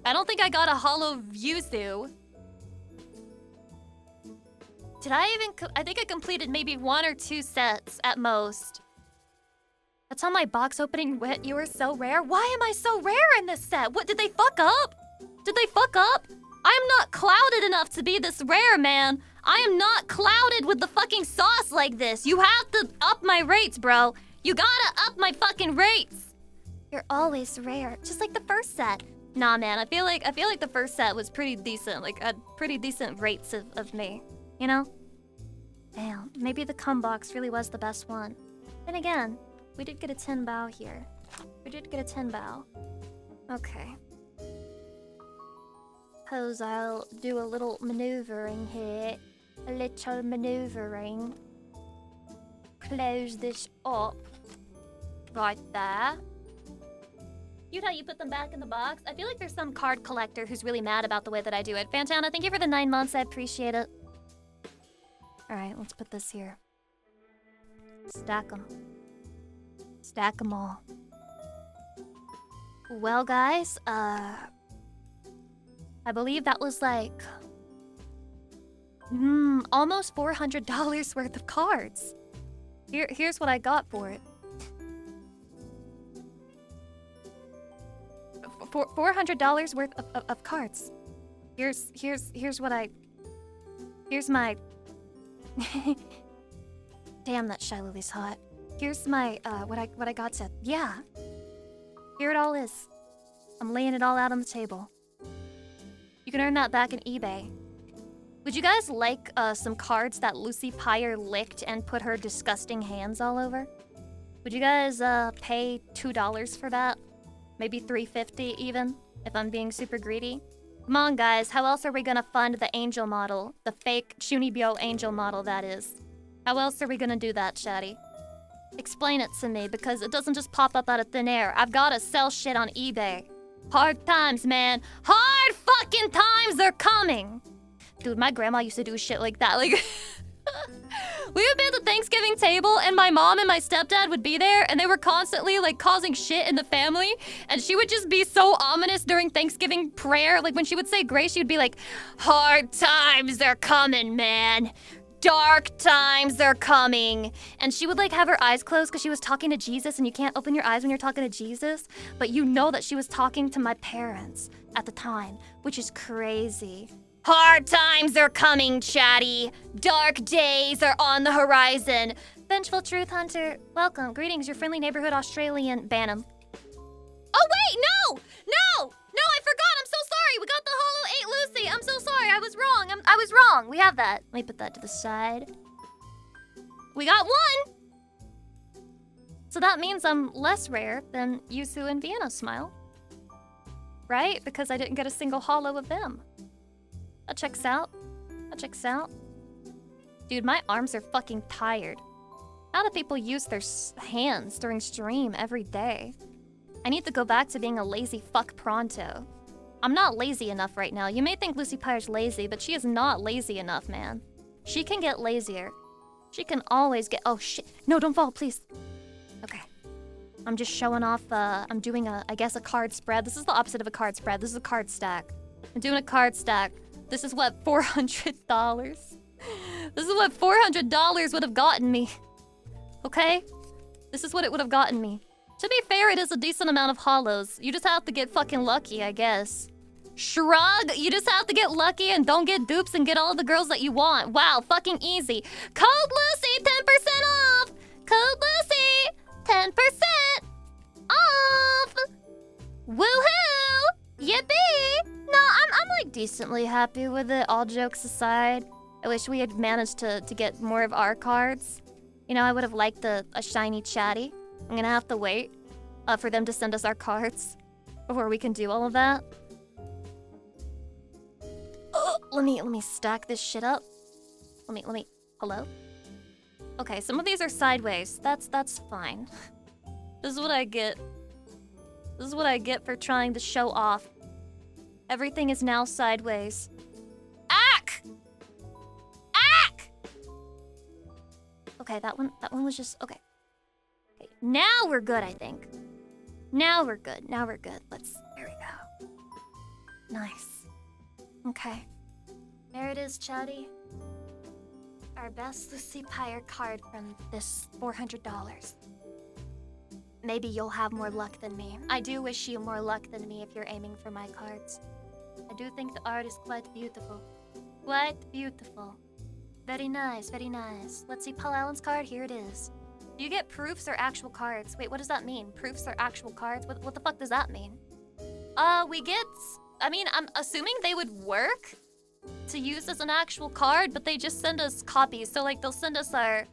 I don't think I got a Hollow Yuzu. Did I even... I think I completed maybe 1 or 2 sets at most. That's how my box opening went. You were so rare. Why am I so rare in this set? What, did they fuck up? Did they fuck up? I am not clouded enough to be this rare, man. I am not clouded with the fucking sauce like this. You have to up my rates, bro. You gotta up my fucking rates. You're always rare, just like the first set. Nah, man, I feel like the first set was pretty decent, like had pretty decent rates of me, you know? Damn, maybe the cum box really was the best one. Then again, we did get a 10 bow here. We did get a 10 bow. Okay. Suppose I'll do a little maneuvering here. A little maneuvering. Close this up. Right there. Cute how you put them back in the box. I feel like there's some card collector who's really mad about the way that I do it. Fantana, thank you for the 9 months. I appreciate it. Alright, let's put this here. Stack them. Stack them all. Well, guys, I believe that was like... almost $400 worth of cards. Here's what I got for it. $400 worth of cards. Here's what I... Here's my... Damn, that Shy Lily's hot. Here's my, what I got to... Yeah. Here it all is. I'm laying it all out on the table. You can earn that back in eBay. Would you guys like some cards that Lucy Pyre licked and put her disgusting hands all over? Would you guys pay $2 for that? Maybe $3.50 even, if I'm being super greedy? Come on, guys, how else are we gonna fund the angel model? The fake Chunibyo angel model, that is. How else are we gonna do that, chatty? Explain it to me, because it doesn't just pop up out of thin air. I've gotta sell shit on eBay. Hard times, man. Hard fucking times are coming. Dude, my grandma used to do shit like that. Like, we would be at the Thanksgiving table, and my mom and my stepdad would be there, and they were constantly, like, causing shit in the family. And she would just be so ominous during Thanksgiving prayer. Like, when she would say grace, she would be like, hard times are coming, man. Dark times are coming. And she would like have her eyes closed because she was talking to Jesus, and you can't open your eyes when you're talking to Jesus, but you know that she was talking to my parents at the time, which is crazy. Hard times are coming, chatty. Dark days are on the horizon. Vengeful Truth Hunter, welcome. Greetings, your friendly neighborhood Australian Bantam. Oh wait, no! No, I forgot. I'm so sorry. We got the Hollow 8 Lucy. I'm so sorry. I was wrong. I was wrong. We have that. Let me put that to the side. We got one. So that means I'm less rare than Yusu and Vienna Smile. Right? Because I didn't get a single hollow of them. That checks out. That checks out. Dude, my arms are fucking tired. How do people use their hands during stream every day? I need to go back to being a lazy fuck pronto. I'm not lazy enough right now. You may think Lucy Pyre's lazy, but she is not lazy enough, man. She can get lazier. She can always get— oh shit. No, don't fall, please. Okay. I'm just showing off, I'm doing I guess a card spread. This is the opposite of a card spread. This is a card stack. I'm doing a card stack. This is what, $400? This is what $400 would have gotten me. Okay? This is what it would have gotten me. To be fair, it is a decent amount of hollows. You just have to get fucking lucky, I guess. Shrug! You just have to get lucky and don't get dupes and get all the girls that you want. Wow, fucking easy. Code Lucy, 10% off! Code Lucy, 10% off! Woohoo! Yippee! No, I'm like decently happy with it, all jokes aside. I wish we had managed to get more of our cards. You know, I would have liked a shiny chatty. I'm gonna have to wait for them to send us our cards before we can do all of that. Let me stack this shit up. Let me. Hello? Okay, some of these are sideways. That's fine. This is what I get. This is what I get for trying to show off. Everything is now sideways. Ack! Ack! Okay, that one was just okay. Now we're good, I think. Now we're good. There we go. Nice. Okay. There it is, chatty. Our best Lucy Pyre card from this $400. Maybe you'll have more luck than me. I do wish you more luck than me if you're aiming for my cards. I do think the art is quite beautiful. Quite beautiful. Very nice, very nice. Let's see Paul Allen's card. Here it is. Do you get proofs or actual cards? Wait, what does that mean? Proofs or actual cards? What the fuck does that mean? We get— I mean, I'm assuming they would work to use as an actual card, but they just send us copies. So, like, they'll send us our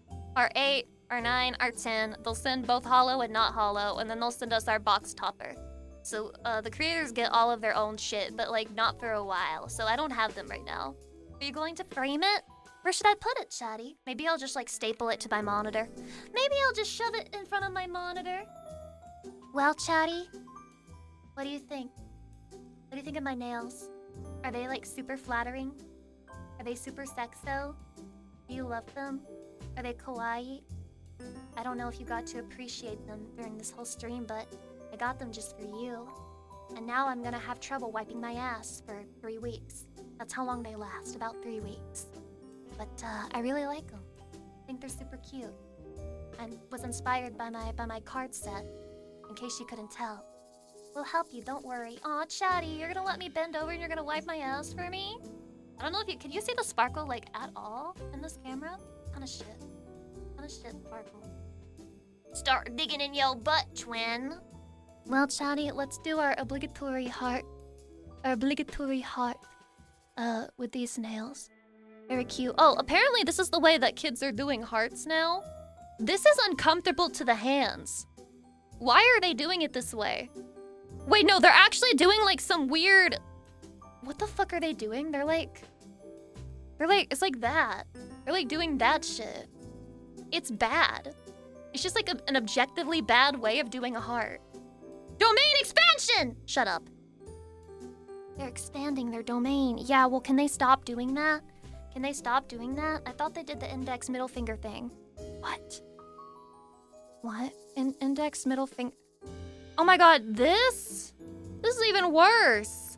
8, our 9, our 10. They'll send both hollow and not hollow, and then they'll send us our box topper. So, the creators get all of their own shit, but, like, not for a while. So I don't have them right now. Are you going to frame it? Where should I put it, chatty? Maybe I'll just, like, staple it to my monitor. Maybe I'll just shove it in front of my monitor. Well, chatty, what do you think? What do you think of my nails? Are they, like, super flattering? Are they super sexo? Do you love them? Are they kawaii? I don't know if you got to appreciate them during this whole stream, but I got them just for you. And now I'm gonna have trouble wiping my ass for 3 weeks. That's how long they last, about 3 weeks. But I really like them. I think they're super cute. I was inspired by my card set, in case you couldn't tell. We'll help you, don't worry. Aw, chatty, you're gonna let me bend over and you're gonna wipe my ass for me? I don't know if you— can you see the sparkle, like, at all in this camera? Ton of shit. Sparkle. Start digging in your butt, twin. Well, chatty, let's do our obligatory heart. With these nails. Very cute. Oh, apparently this is the way that kids are doing hearts now. This is uncomfortable to the hands. Why are they doing it this way? Wait, no, they're actually doing, like, some weird— what the fuck are they doing? They're like, it's like that. They're, like, doing that shit. It's bad. It's just like an objectively bad way of doing a heart. Domain expansion! Shut up. They're expanding their domain. Yeah, well, can they stop doing that? Can they stop doing that? I thought they did the index middle finger thing. What? What? Index middle finger... Oh my god, this? This is even worse.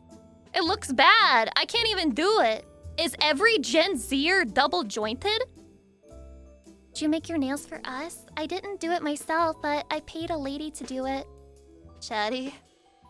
It looks bad. I can't even do it. Is every Gen Zer double jointed? Did you make your nails for us? I didn't do it myself, but I paid a lady to do it. Chatty,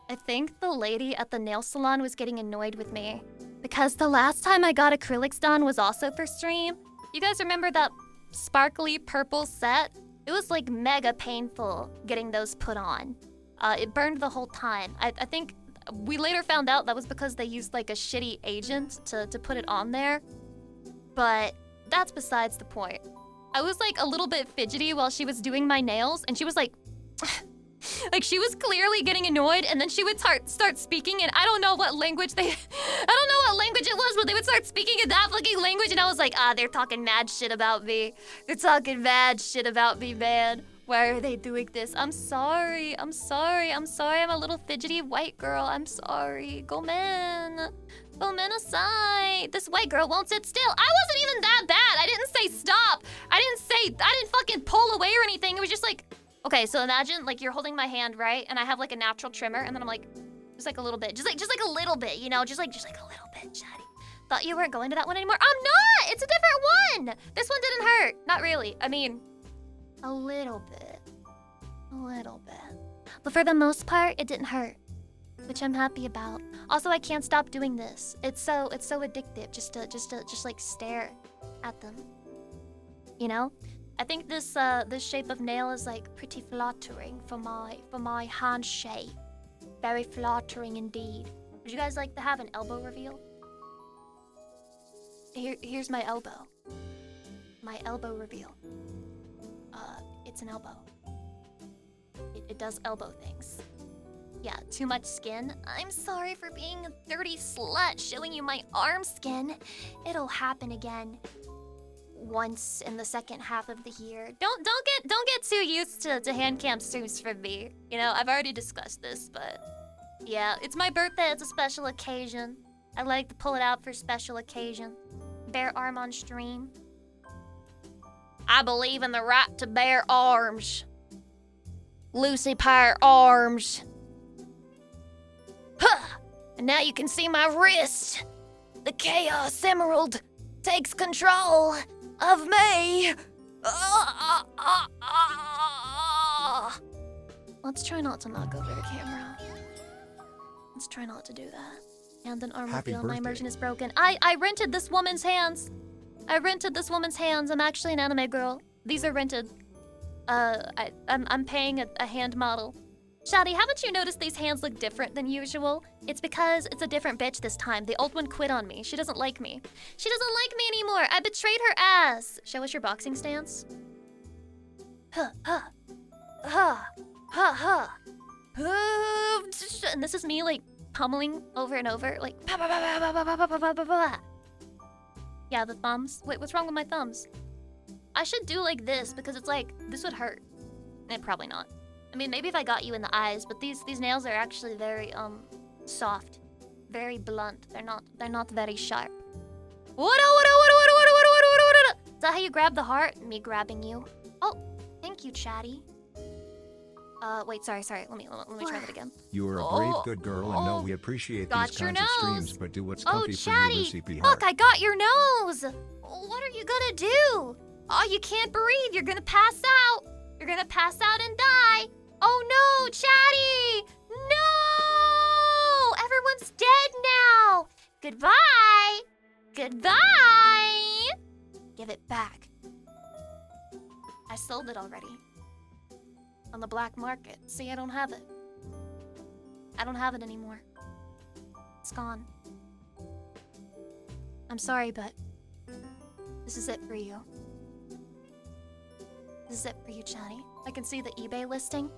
I think the lady at the nail salon was getting annoyed with me. Because the last time I got acrylics done was also for stream. You guys remember that sparkly purple set? It was like mega painful getting those put on. It burned the whole time. I think we later found out that was because they used like a shitty agent to put it on there. But that's besides the point. I was like a little bit fidgety while she was doing my nails, and she was like... like she was clearly getting annoyed, and then she would start speaking in I don't know what language they... I don't know what language it was, but they would start speaking in that fucking language, and I was like, they're talking mad shit about me. They're talking mad shit about me, man. Why are they doing this? I'm sorry. I'm a little fidgety white girl. I'm sorry. Gomen aside. This white girl won't sit still. I wasn't even that bad. I didn't say stop. I didn't fucking pull away or anything. It was just like, okay, so imagine like you're holding my hand, right? And I have like a natural trimmer, and then I'm like, just like a little bit. Just like a little bit, you know? Just like a little bit, Chatty. Thought you weren't going to that one anymore? I'm not! It's a different one! This one didn't hurt. Not really. I mean, a little bit. But for the most part, it didn't hurt, which I'm happy about. Also, I can't stop doing this. It's so addictive just to like stare at them. You know? I think this shape of nail is like pretty flattering for my hand shape. Very flattering indeed. Would you guys like to have an elbow reveal? Here's my elbow. My elbow reveal. It's an elbow. It does elbow things. Yeah, too much skin. I'm sorry for being a dirty slut showing you my arm skin. It'll happen again. Once in the second half of the year. Don't get too used to hand cam streams from me. You know, I've already discussed this, but yeah, it's my birthday. It's a special occasion. I like to pull it out for special occasion. Bare arm on stream. I believe in the right to bear arms. Lucy Pyre arms. Huh! And now you can see my wrist. The Chaos Emerald takes control of me. Let's try not to knock over the camera. Let's try not to do that. And an arm reveal. My immersion is broken. I rented this woman's hands. I'm actually an anime girl. These are rented. I'm paying a hand model. Shadi, haven't you noticed these hands look different than usual? It's because it's a different bitch this time. The old one quit on me. She doesn't like me. She doesn't like me anymore. I betrayed her ass. Show us your boxing stance. And this is me like pummeling over and over, like yeah, the thumbs. Wait, what's wrong with my thumbs? I should do like this because it's like this would hurt. Probably not. I mean, maybe if I got you in the eyes, but these nails are actually very soft, very blunt. They're not very sharp. What? Is that how you grab the heart? Me grabbing you. Oh, thank you, Chatty. Wait, sorry. Let me try that again. You are a brave, good girl, and know we appreciate these kinds of streams, but do what's comfy for you, Lucy P. Hart. Look, I got your nose. What are you gonna do? Oh, you can't breathe. You're gonna pass out. You're gonna pass out and die. Oh no, Chatty! No! Everyone's dead now. Goodbye. Give it back. I sold it already. On the black market. See, I don't have it. I don't have it anymore. It's gone. I'm sorry, but this is it for you. This is it for you, Chatty. I can see the eBay listing.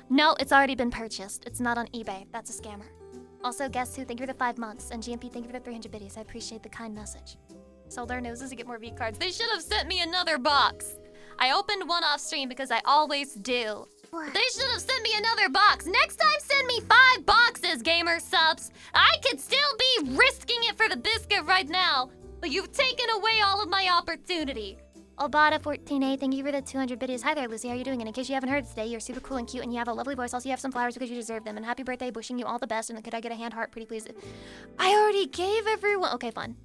No, it's already been purchased. It's not on eBay. That's a scammer. Also, guess who? Thank you for the 5 months. And GMP, thank you for the 300 biddies. I appreciate the kind message. Sold our noses to get more vcards. They should have sent me another box. I opened one off stream because I always do. What? They should have sent me another box. Next time, send me 5 boxes, gamer subs. I could still be risking it for the biscuit right now, but you've taken away all of my opportunity. Obata14A, thank you for the 200 biddies. Hi there, Lucy. How are you doing? And in case you haven't heard today, you're super cool and cute, and you have a lovely voice. Also, you have some flowers because you deserve them. And happy birthday, wishing you all the best. And could I get a hand heart, pretty please? I already gave everyone. Okay, fine.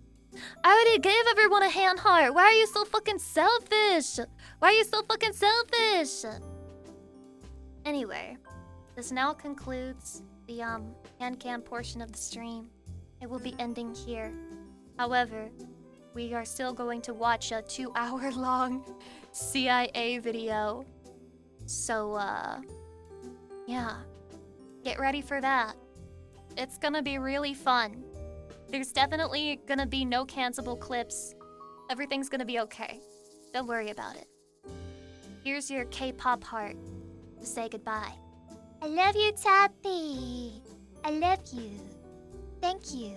I already gave everyone a hand heart. Why are you so fucking selfish? Why are you so fucking selfish? Anyway, this now concludes the hand cam portion of the stream. It will be ending here. However, we are still going to watch a 2-hour-long CIA video. So, yeah. Get ready for that. It's gonna be really fun. There's definitely gonna be no cancelable clips. Everything's gonna be okay. Don't worry about it. Here's your K-pop heart to say goodbye. I love you, Tappy. I love you. Thank you.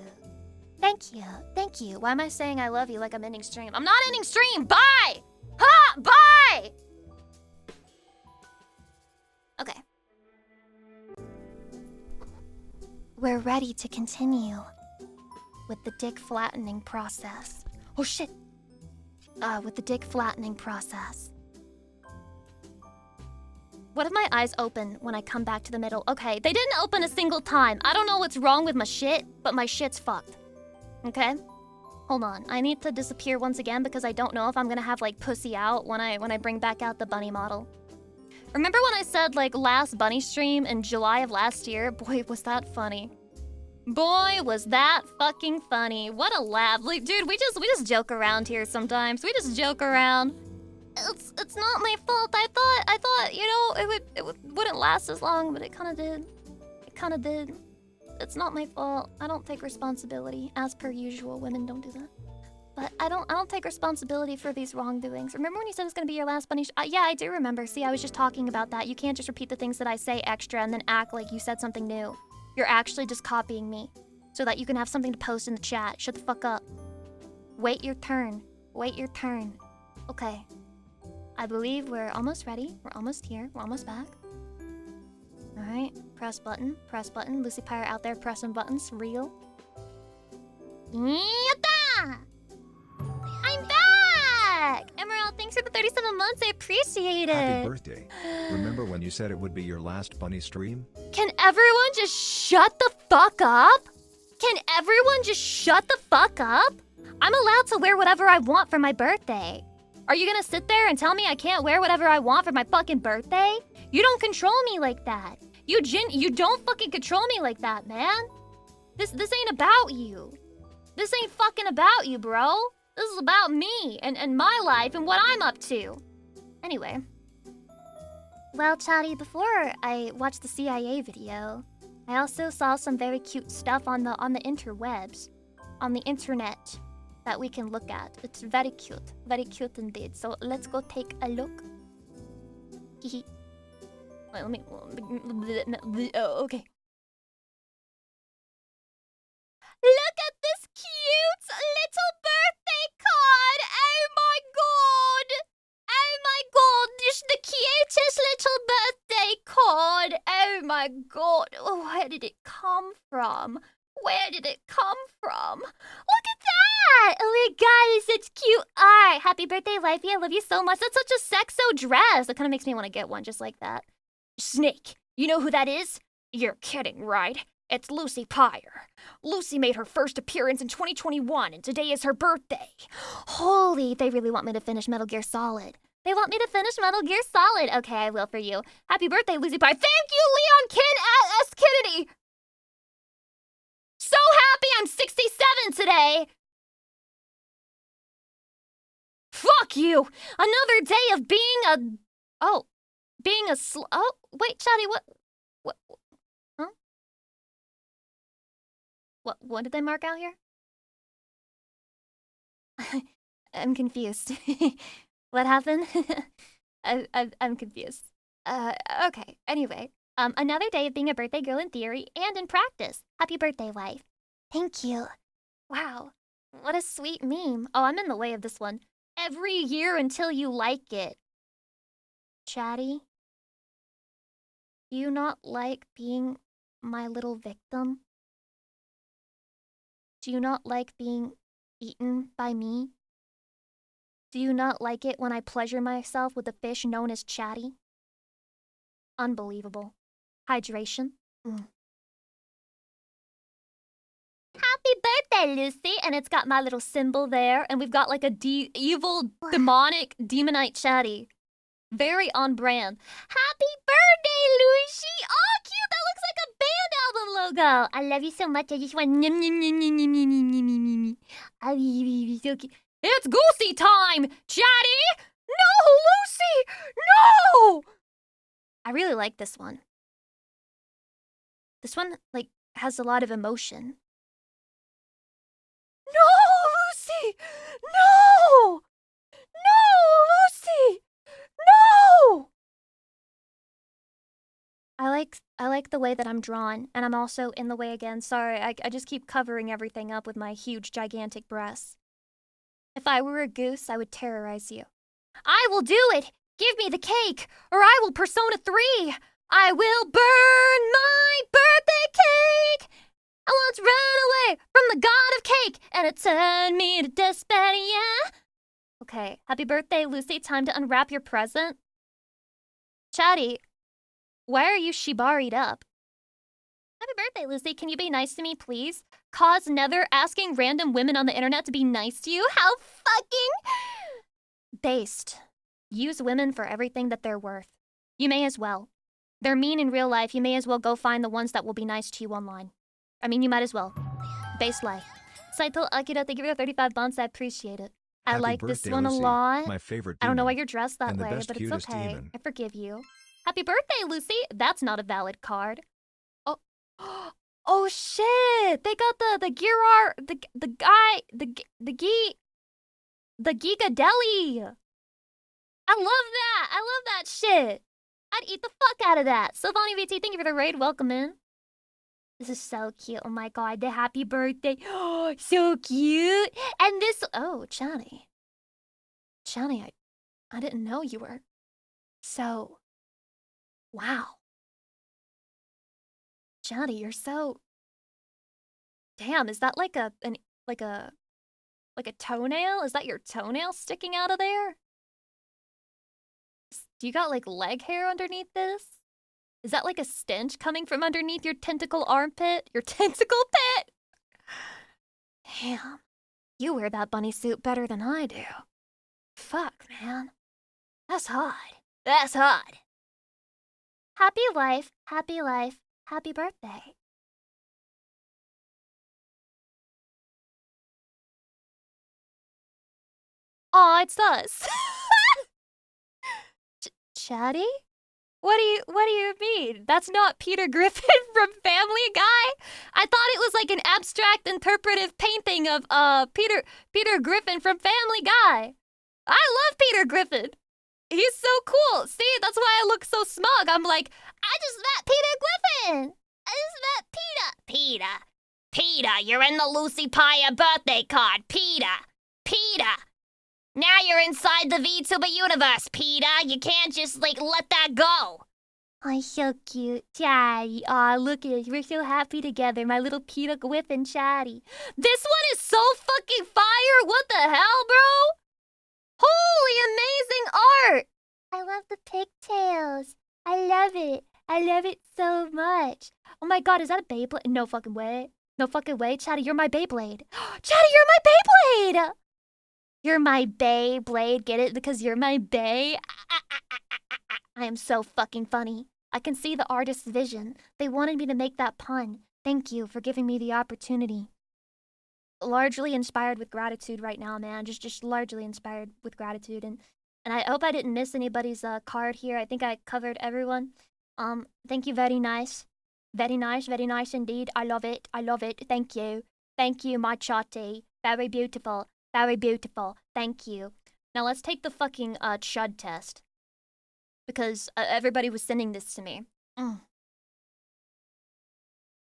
Thank you. Thank you. Why am I saying I love you like I'm ending stream? I'm not ending stream! Bye! Ha! Bye! Okay. We're ready to continue with the dick flattening process. Oh shit! With the dick flattening process. What if my eyes open when I come back to the middle? Okay, they didn't open a single time. I don't know what's wrong with my shit, but my shit's fucked. Okay? Hold on. I need to disappear once again because I don't know if I'm gonna have like pussy out when I bring back out the bunny model. Remember when I said like last bunny stream in July of last year? Boy, was that funny. Boy, was that fucking funny. What a laugh. Like, dude, we just joke around here sometimes. We just joke around. It's not my fault. I thought, you know, it wouldn't last as long, but it kind of did. It kind of did. It's not my fault. I don't take responsibility. As per usual, women don't do that. But I don't take responsibility for these wrongdoings. Remember when you said it was gonna be your last bunny? Yeah, I do remember. See, I was just talking about that. You can't just repeat the things that I say extra and then act like you said something new. You're actually just copying me so that you can have something to post in the chat. Shut the fuck up. Wait your turn. Wait your turn. Okay. I believe we're almost ready. We're almost here. We're almost back. Alright. Press button. Press button. Lucy Pyre out there pressing buttons. Real. Yatta! I'm back! Emerald, thanks for the 37 months. I appreciate it. Happy birthday. Remember when you said it would be your last bunny stream? Can everyone just shut the fuck up? Can everyone just shut the fuck up? I'm allowed to wear whatever I want for my birthday. Are you gonna sit there and tell me I can't wear whatever I want for my fucking birthday? You don't control me like that. You don't fucking control me like that, man. This ain't about you. This ain't fucking about you, bro. This is about me and my life and what I'm up to. Anyway. Well, Chatty, before I watched the CIA video, I also saw some very cute stuff on the interwebs, on the internet, that we can look at. It's very cute indeed. So let's go take a look. Wait, let me. Oh, okay. Look at this cute little birthday card! Oh my god! Oh my god! This is the cutest little birthday card! Oh my god! Oh, where did it come from? Where did it come from? Look at that! Oh my god, it's such cute art! Happy birthday, Lifey. I love you so much. That's such a sexo dress. That kind of makes me want to get one just like that. Snake, you know who that is? You're kidding, right? It's Lucy Pyre. Lucy made her first appearance in 2021, and today is her birthday. Holy, they really want me to finish Metal Gear Solid. They want me to finish Metal Gear Solid. Okay, I will for you. Happy birthday, Lucy Pyre. Thank you, Leon S. Kennedy! So happy I'm 67 today! Fuck you! Another day of being a... Oh. Being a Oh, wait, Chatty, what? Huh? What did they mark out here? I'm confused. What happened? I'm confused. Okay, anyway. Another day of being a birthday girl in theory and in practice. Happy birthday, wife. Thank you. Wow, what a sweet meme. Oh, I'm in the way of this one. Every year until you like it. Chatty? Do you not like being my little victim? Do you not like being eaten by me? Do you not like it when I pleasure myself with the fish known as Chatty? Unbelievable. Hydration. Happy birthday, Lucy! And it's got my little symbol there, and we've got like a evil, demonic, demonite Chatty. Very on brand. Happy birthday, Lucy! Oh, cute! That looks like a band album logo! I love you so much, I just want nim nim nim nim nim nim nim nim nim nim. Oh, you're so cute. It's Goosey time, Chatty! No, Lucy! No! I really like this one. This one, like, has a lot of emotion. No, Lucy! No! No, Lucy! No! I like the way that I'm drawn, and I'm also in the way again. Sorry, I just keep covering everything up with my huge, gigantic breasts. If I were a goose, I would terrorize you. I will do it! Give me the cake, or I will Persona 3! I will burn my birthday cake! I once ran away from the god of cake, and it turned me to despair, yeah? Okay, happy birthday, Lucy. Time to unwrap your present. Chatty, why are you shibari'd up? Happy birthday, Lucy. Can you be nice to me, please? Cause never asking random women on the internet to be nice to you? How fucking based. Use women for everything that they're worth. You may as well. They're mean in real life. You may as well go find the ones that will be nice to you online. I mean, you might as well. Base life. Saito Akira, thank you for the 35 months. I appreciate it. I Happy like this birthday, one a Lucy, lot. My favorite I don't know why demon. you're dressed that And the way, best, but it's cutest okay. demon. I forgive you. Happy birthday, Lucy. That's not a valid card. Oh, oh shit! They got the Girar, the guy, the Gigadelli. I love that. I love that shit. I'd eat the fuck out of that. Sylvani VT, thank you for the raid. Welcome in. This is so cute. Oh my god, the happy birthday. Oh, so cute. And this, oh, Johnny. Johnny, I didn't know you were so, wow. Johnny, you're so, damn, is that like a toenail? Is that your toenail sticking out of there? Do you got like leg hair underneath this? Is that like a stench coming from underneath your tentacle armpit? Your tentacle pit? Damn. You wear that bunny suit better than I do. Fuck, man. That's hot. That's hot. Happy life, happy life, happy birthday. Aw, it's us. Chatty? What do you mean? That's not Peter Griffin from Family Guy? I thought it was like an abstract interpretive painting of Peter Griffin from Family Guy. I love Peter Griffin. He's so cool. See, that's why I look so smug. I'm like, I just met Peter Griffin. I just met Peter. Peter, you're in the Lucy Pyre birthday card. Peter. Now you're inside the VTuber universe, Peter. You can't just, like, let that go. Oh, so cute. Chatty. Aw, look at us. We're so happy together. My little Peter Griffin Chatty. This one is so fucking fire. What the hell, bro? Holy amazing art. I love the pigtails. I love it. I love it so much. Oh my god, is that a Beyblade? No fucking way. No fucking way. Chatty, you're my Beyblade. Chatty, you're my Beyblade. You're my Beyblade, get it? Because you're my Bey. I am so fucking funny. I can see the artist's vision. They wanted me to make that pun. Thank you for giving me the opportunity. Largely inspired with gratitude right now, man. Just largely inspired with gratitude. And I hope I didn't miss anybody's card here. I think I covered everyone. Thank you, very nice. Very nice indeed. I love it. Thank you. Thank you, my Chatty. Very beautiful. Very beautiful. Thank you. Now let's take the fucking chud test. Because everybody was sending this to me.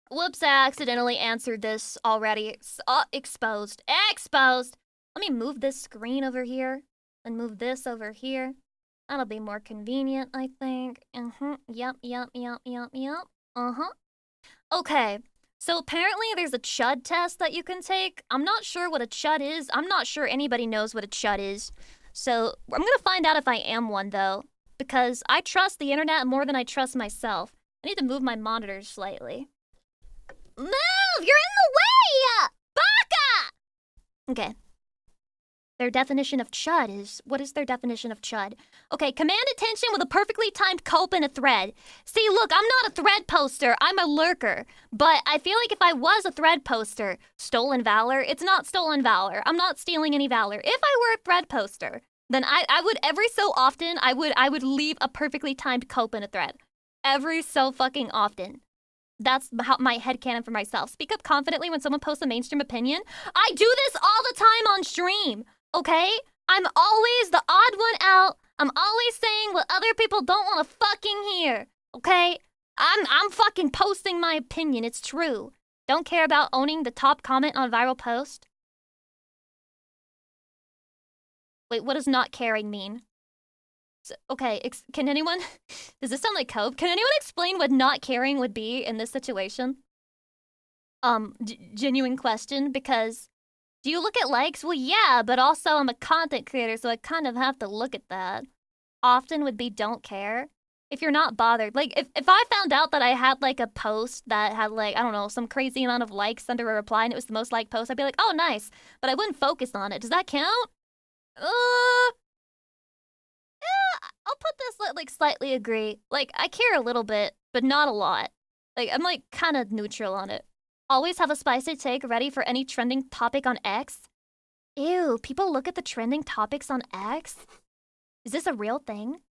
Whoops, I accidentally answered this already. Exposed. Let me move this screen over here. And move this over here. That'll be more convenient, I think. Yep. Okay. So apparently there's a chud test that you can take. I'm not sure what a chud is. I'm not sure anybody knows what a chud is. So I'm gonna find out if I am one though, because I trust the internet more than I trust myself. I need to move my monitors slightly. Move! You're in the way! Baka! Okay. Their definition of chud is... What is their definition of chud? Okay, command attention with a perfectly timed cope in a thread. See, look, I'm not a thread poster. I'm a lurker. But I feel like if I was a thread poster, stolen valor, it's not stolen valor. I'm not stealing any valor. If I were a thread poster, then I would every so often, I would leave a perfectly timed cope in a thread. Every so fucking often. That's my headcanon for myself. Speak up confidently when someone posts a mainstream opinion. I do this all the time on stream. Okay? I'm always the odd one out. I'm always saying what other people don't want to fucking hear. Okay? I'm fucking posting my opinion. It's true. Don't care about owning the top comment on a viral post. Wait, what does not caring mean? So, okay, can anyone... Does this sound like cope? Can anyone explain what not caring would be in this situation? Genuine question, because... Do you look at likes? Well, yeah, but also I'm a content creator, so I kind of have to look at that. Often would be don't care. If you're not bothered. Like, if I found out that I had, like, a post that had, like, I don't know, some crazy amount of likes under a reply and it was the most liked post, I'd be like, oh, nice. But I wouldn't focus on it. Does that count? Yeah, I'll put this, like, slightly agree. Like, I care a little bit, but not a lot. Like, I'm, like, kind of neutral on it. Always have a spicy take ready for any trending topic on X. Ew, people look at the trending topics on X? Is this a real thing?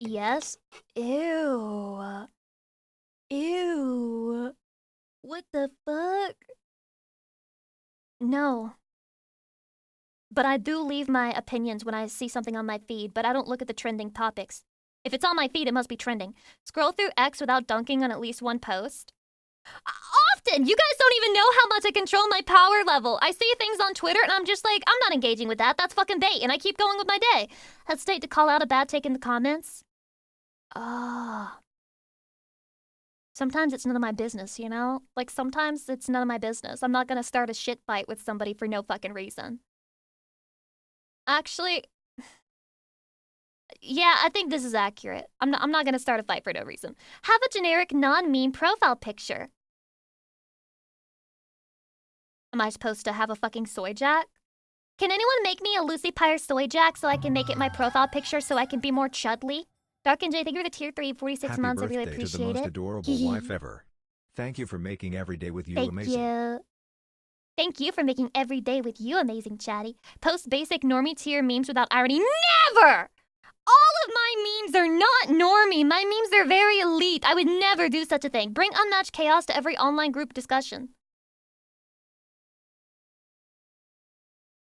Yes. Ew. Ew. What the fuck? No. But I do leave my opinions when I see something on my feed, but I don't look at the trending topics. If it's on my feed, it must be trending. Scroll through X without dunking on at least one post. Often! You guys don't even know how much I control my power level. I see things on Twitter and I'm just like, I'm not engaging with that. That's fucking bait. And I keep going with my day. Hesitate to call out a bad take in the comments. Sometimes it's none of my business, you know? Like, sometimes it's none of my business. I'm not gonna start a shit fight with somebody for no fucking reason. Actually... Yeah, I think this is accurate. I'm not gonna start a fight for no reason. Have a generic non-meme profile picture. Am I supposed to have a fucking soy jack? Can anyone make me a Lucy Pyre soy jack so I can make it my profile picture so I can be more chudly? Dark and J, thank you for the tier 3, 46 Happy months. I birthday really appreciate to the most it. adorable wife ever. Thank you for making every day with you Thank amazing. you. Thank you for making every day with you amazing, Chatty. Post basic normie tier memes without irony. Never! All of my memes are not normie. My memes are very elite. I would never do such a thing. Bring unmatched chaos to every online group discussion.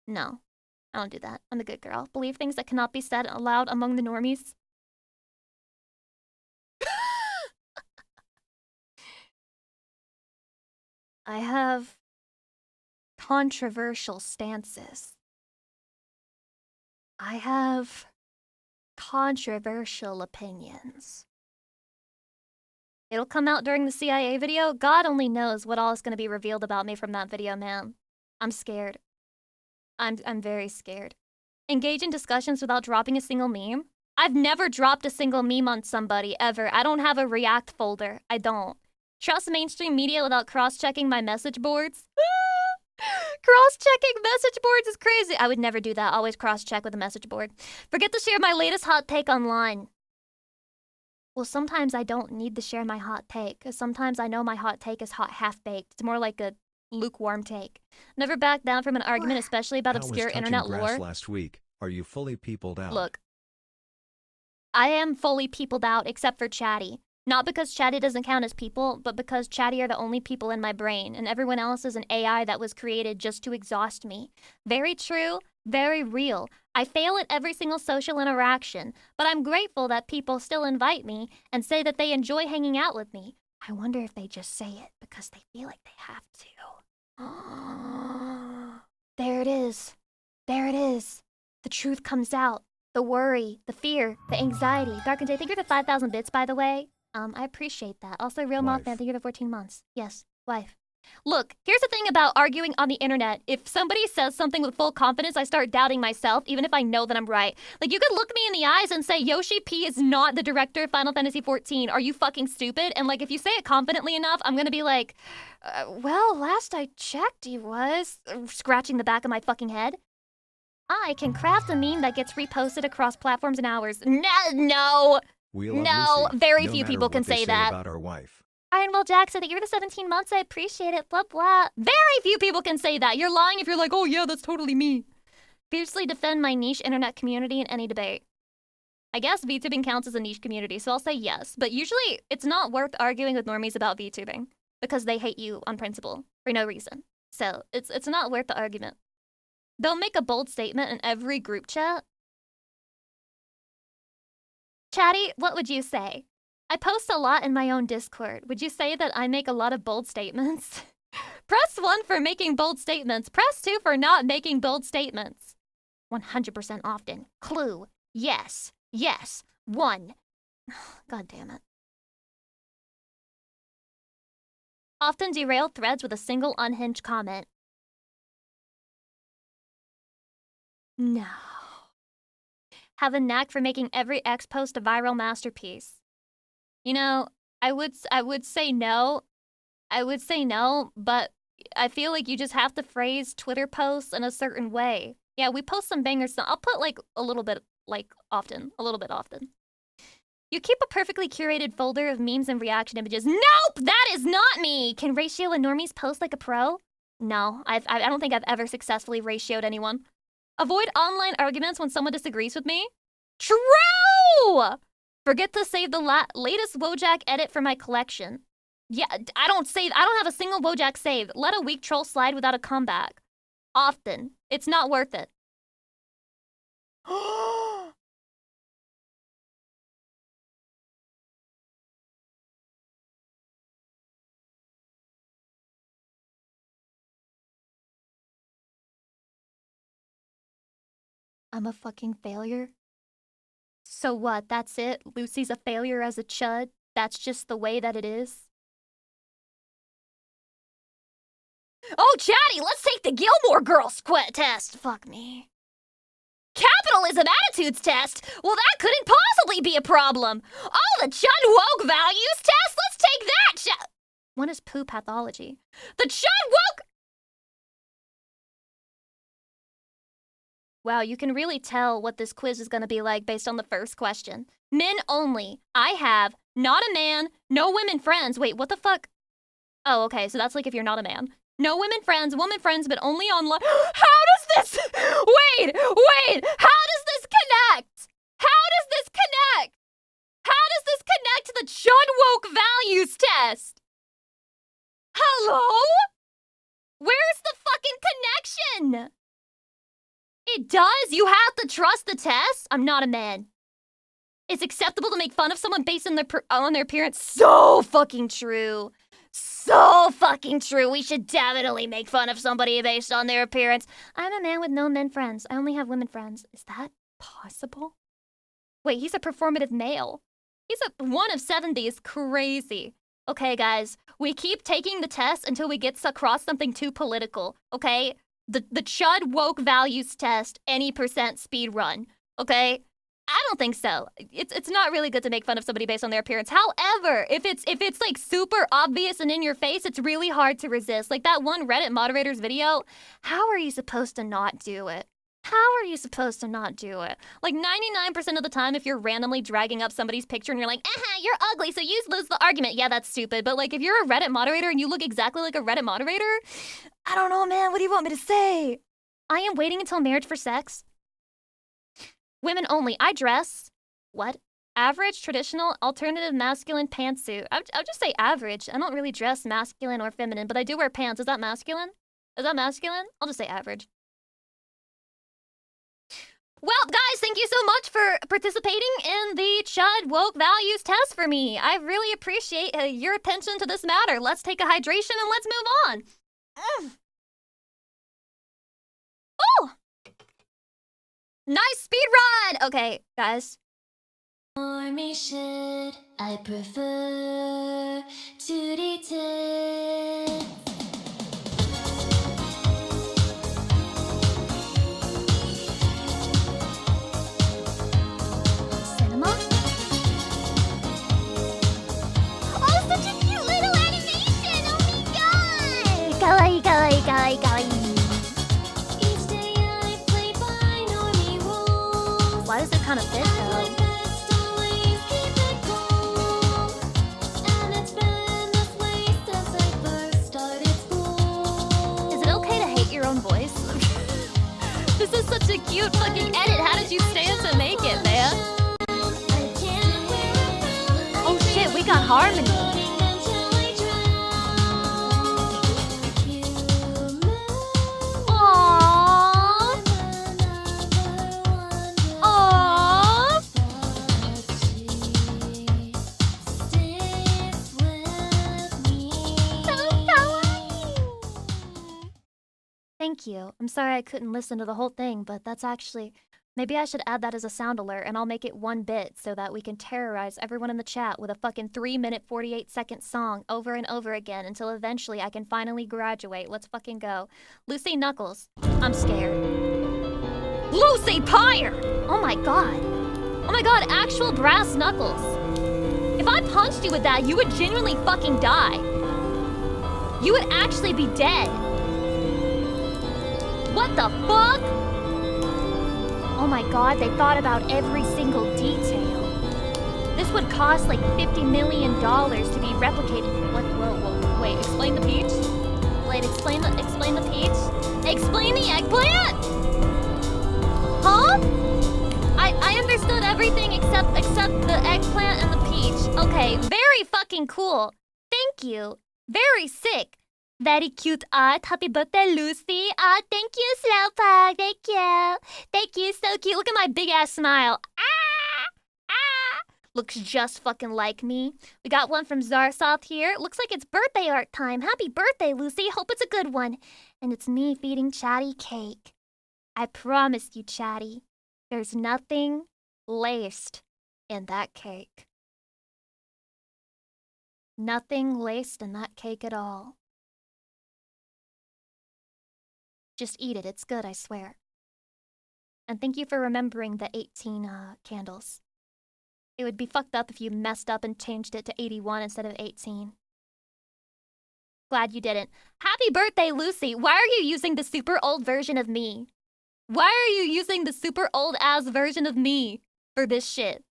No, I don't do that. I'm a good girl. Believe things that cannot be said aloud among the normies. I have controversial stances. I have controversial opinions. It'll come out during the CIA video. God only knows what all is going to be revealed about me from that video, man. I'm scared. I'm very scared. Engage in discussions without dropping a single meme. I've never dropped a single meme on somebody, ever. I don't have a React folder. I don't. Trust mainstream media without cross-checking my message boards. Cross-checking message boards is crazy. I would never do that. Always cross-check with a message board. Forget to share my latest hot take online. Well, sometimes I don't need to share my hot take. Sometimes I know my hot take is hot half-baked. It's more like a lukewarm take. Never back down from an argument, especially about obscure internet lore. Last week, are you fully peopled out? Look, I am fully peopled out except for Chatty. Not because Chatty doesn't count as people, but because Chatty are the only people in my brain, and everyone else is an AI that was created just to exhaust me. Very true, very real. I fail at every single social interaction, but I'm grateful that people still invite me and say that they enjoy hanging out with me. I wonder if they just say it because they feel like they have to. There it is. There it is. The truth comes out. The worry, the fear, the anxiety. Dark and Day, thank you for the 5,000 bits, by the way. I appreciate that. Also, Real Wife. Mothman, thank you for the 14 months. Yes, wife. Look, here's the thing about arguing on the internet. If somebody says something with full confidence, I start doubting myself, even if I know that I'm right. Like, you could look me in the eyes and say, Yoshi P is not the director of Final Fantasy XIV. Are you fucking stupid? And, like, if you say it confidently enough, I'm gonna be like, well, last I checked he was, scratching the back of my fucking head. I can craft a meme that gets reposted across platforms in hours. No! We love No, Lucy, very no few matter people what can they say that. about our wife. Ironwell Jackson, thank you for the 17 months. I appreciate it. Blah, blah. Very few people can say that. You're lying if you're like, oh, yeah, that's totally me. Fiercely defend my niche internet community in any debate. I guess VTubing counts as a niche community, so I'll say yes. But usually, it's not worth arguing with normies about VTubing because they hate you on principle for no reason. So it's not worth the argument. They'll make a bold statement in every group chat. Chatty, what would you say? I post a lot in my own Discord. Would you say that I make a lot of bold statements? Press 1 for making bold statements. Press 2 for not making bold statements. 100% often. Clue. Yes. Yes. 1. God damn it. Often derail threads with a single unhinged comment. No. Have a knack for making every X post a viral masterpiece. You know, I would say no. I would say no, but I feel like you just have to phrase Twitter posts in a certain way. Yeah, we post some bangers. So I'll put like a little bit, like often, a little bit often. You keep a perfectly curated folder of memes and reaction images. Nope, that is not me. Can Ratio and Normies post like a pro? No, I don't think I've ever successfully ratioed anyone. Avoid online arguments when someone disagrees with me. True! Forget to save the latest Wojak edit for my collection. Yeah, I don't have a single Wojak saved. Let a weak troll slide without a comeback. Often. It's not worth it. I'm a fucking failure. So what, that's it? Lucy's a failure as a chud? That's just the way that it is? Oh, chatty, let's take the Gilmore Girls test. Fuck me. Capitalism attitudes test? Well, that couldn't possibly be a problem. Oh, the chud woke values test? Let's take that What is poo pathology? The chud woke... Wow, you can really tell what this quiz is gonna be like based on the first question. Men only. I have not a man, no women friends. Wait, what the fuck? Oh, okay, so that's like if you're not a man. No women friends, woman friends, but only online. How does this... Wait! How does this connect? How does this connect? How does this connect to the chud woke values test? Hello? Where's the fucking connection? It does? You have to trust the test? I'm not a man. It's acceptable to make fun of someone based on their appearance? So fucking true. So fucking true. We should definitely make fun of somebody based on their appearance. I'm a man with no men friends. I only have women friends. Is that possible? Wait, he's a performative male. He's a 1 of 70 is crazy. Okay, guys, we keep taking the test until we get across something too political, okay? The chud woke values test, any % speed run, okay? I don't think so. It's not really good to make fun of somebody based on their appearance. However, if it's like super obvious and in your face, it's really hard to resist. Like that one Reddit moderator's video, how are you supposed to not do it? How are you supposed to not do it? Like 99% of the time, if you're randomly dragging up somebody's picture and you're like, you're ugly, so you lose the argument. Yeah, that's stupid. But like if you're a Reddit moderator and you look exactly like a Reddit moderator, I don't know, man. What do you want me to say? I am waiting until marriage for sex. Women only. I dress. What? Average, traditional, alternative, masculine pantsuit. I'll just say average. I don't really dress masculine or feminine, but I do wear pants. Is that masculine? Is that masculine? I'll just say average. Well, guys, thank you so much for participating in the Chud Woke Values test for me. I really appreciate your attention to this matter. Let's take a hydration and let's move on. Oh! Nice speed run! Okay, guys. For me should I prefer to return? Cinema? Oh, such a cute little animation! Oh my god! Kawaii, kawaii, kawaii, kawaii. Each day I play by normie rules. Why does it kind of fit And my though? best always keep it cool. And it's been this way since I first started school. Is it okay to hate your own voice? This is such a cute fucking edit. How did you stand to make it, man? I can't wear a frown. Oh shit, we got harmony. Floating until I drown. You move. Aww. Aww. Thank you. I'm sorry I couldn't listen to the whole thing, but that's actually... Maybe I should add that as a sound alert, and I'll make it 1 bit so that we can terrorize everyone in the chat with a fucking 3-minute, 48-second song over and over again until eventually I can finally graduate. Let's fucking go. Lucy Knuckles. I'm scared. Lucy Pyre! Oh my god. Oh my god, actual brass knuckles. If I punched you with that, you would genuinely fucking die. You would actually be dead. What the fuck? Oh my god, they thought about every single detail. This would cost like $50 million to be replicated. What? Whoa. Wait, explain the peach? Wait, explain the peach? Explain the eggplant? Huh? I understood everything except the eggplant and the peach. Okay, very fucking cool. Thank you. Very sick. Very cute art. Happy birthday, Lucy. Thank you, Slowpoke. Thank you. Thank you, so cute. Look at my big ass smile. Looks just fucking like me. We got one from Zarsoft here. Looks like it's birthday art time. Happy birthday, Lucy. Hope it's a good one. And it's me feeding Chatty cake. I promised you, Chatty. There's nothing laced in that cake. Nothing laced in that cake at all. Just eat it. It's good, I swear. And thank you for remembering the 18 candles. It would be fucked up if you messed up and changed it to 81 instead of 18. Glad you didn't. Happy birthday, Lucy! Why are you using the super old version of me? Why are you using the super old ass version of me for this shit?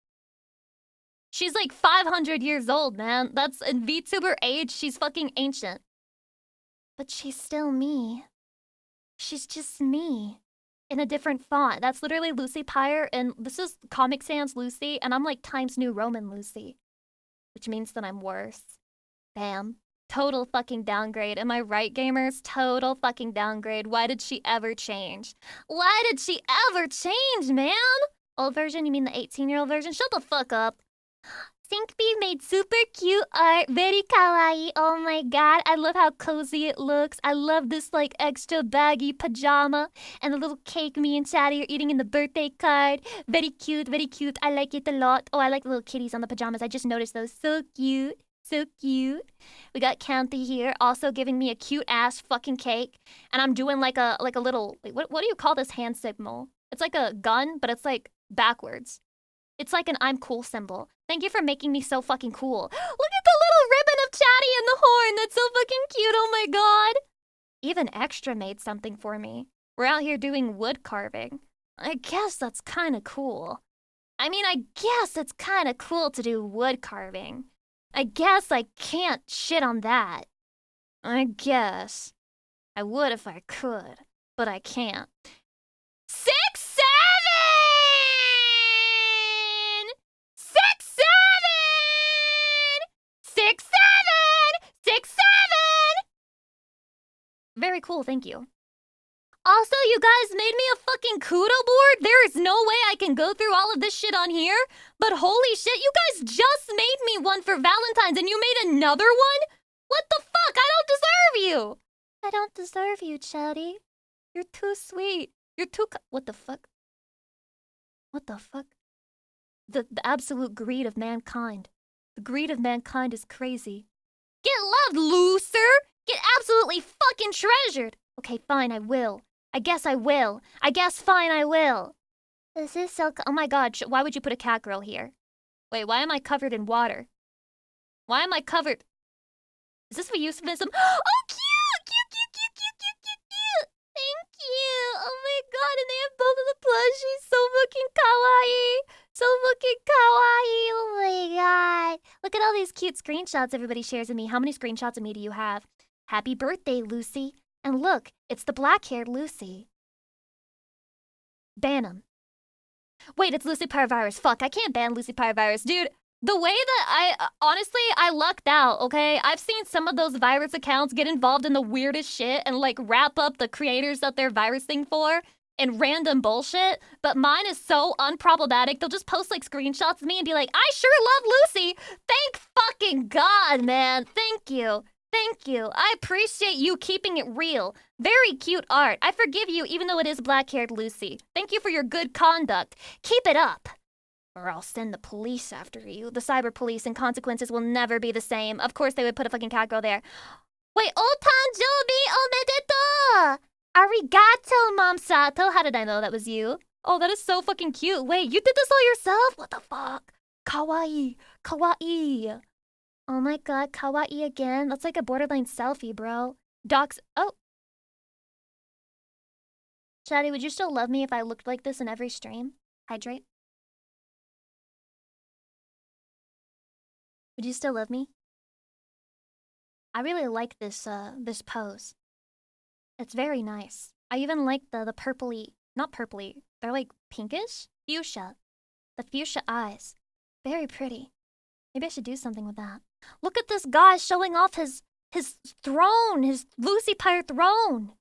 She's like 500 years old, man. That's in VTuber age, she's fucking ancient. But she's still me. She's just me. In a different font. That's literally Lucy Pyre, and this is Comic Sans Lucy, and I'm like Times New Roman Lucy. Which means that I'm worse. Bam. Total fucking downgrade. Am I right, gamers? Total fucking downgrade. Why did she ever change? Why did she ever change, man? Old version? You mean the 18-year-old version? Shut the fuck up. Syncbee made super cute art. Very kawaii. Oh my god. I love how cozy it looks. I love this like extra baggy pajama. And the little cake me and Chatty are eating in the birthday card. Very cute. Very cute. I like it a lot. Oh, I like the little kitties on the pajamas. I just noticed those. So cute. So cute. We got County here also giving me a cute ass fucking cake. And I'm doing like a little, what do you call this hand signal? It's like a gun, but it's like backwards. It's like an I'm cool symbol. Thank you for making me so fucking cool. Look at the little ribbon of Chatty and the horn. That's so fucking cute. Oh my god. Even Extra made something for me. We're out here doing wood carving. I guess that's kind of cool. I mean, I guess it's kind of cool to do wood carving. I guess I can't shit on that. I guess. I would if I could, but I can't. 6, 7! 6, 7! 6, 7! 6, 7! Very cool, thank you. Also, you guys made me a fucking kudo board. There is no way I can go through all of this shit on here. But holy shit, you guys just made me one for Valentine's and you made another one? What the fuck? I don't deserve you. I don't deserve you, Chatty. You're too sweet. You're too what the fuck? What the fuck? The absolute greed of mankind. The greed of mankind is crazy. Get loved, loser! Get absolutely fucking treasured! Okay, fine, I will. I guess I will. I guess fine, I will. This is so... Oh my god, why would you put a cat girl here? Wait, why am I covered in water? Why am I covered... Is this a euphemism? Oh, cute! Cute, cute, cute, cute, cute, cute, cute! Thank you! Oh my god, and they have both of the plushies. So fucking kawaii! So fucking kawaii! Oh my god! Look at all these cute screenshots everybody shares of me. How many screenshots of me do you have? Happy birthday, Lucy. And look, it's the black-haired Lucy. Ban him. Wait, it's Lucy Pyrovirus. Fuck, I can't ban Lucy Pyrovirus. Dude, the way that honestly, I lucked out, okay? I've seen some of those virus accounts get involved in the weirdest shit and like wrap up the creators that they're virusing for in random bullshit, but mine is so unproblematic. They'll just post like screenshots of me and be like, I sure love Lucy. Thank fucking God, man. Thank you. Thank you. I appreciate you keeping it real. Very cute art. I forgive you even though it is black-haired Lucy. Thank you for your good conduct. Keep it up. Or I'll send the police after you. The cyber police, and consequences will never be the same. Of course they would put a fucking cat girl there. Wait, otanjobi omedetou! Arigato, Mom Sato. How did I know that was you? Oh, that is so fucking cute. Wait, you did this all yourself? What the fuck? Kawaii. Kawaii. Oh my god, kawaii again. That's like a borderline selfie, bro. Docs. Oh. Shadi, would you still love me if I looked like this in every stream? Hydrate. Would you still love me? I really like this this pose. It's very nice. I even like the purpley, not purpley, they're like pinkish? Fuchsia. The fuchsia eyes. Very pretty. Maybe I should do something with that. Look at this guy showing off his throne, his Lucy Pyre throne.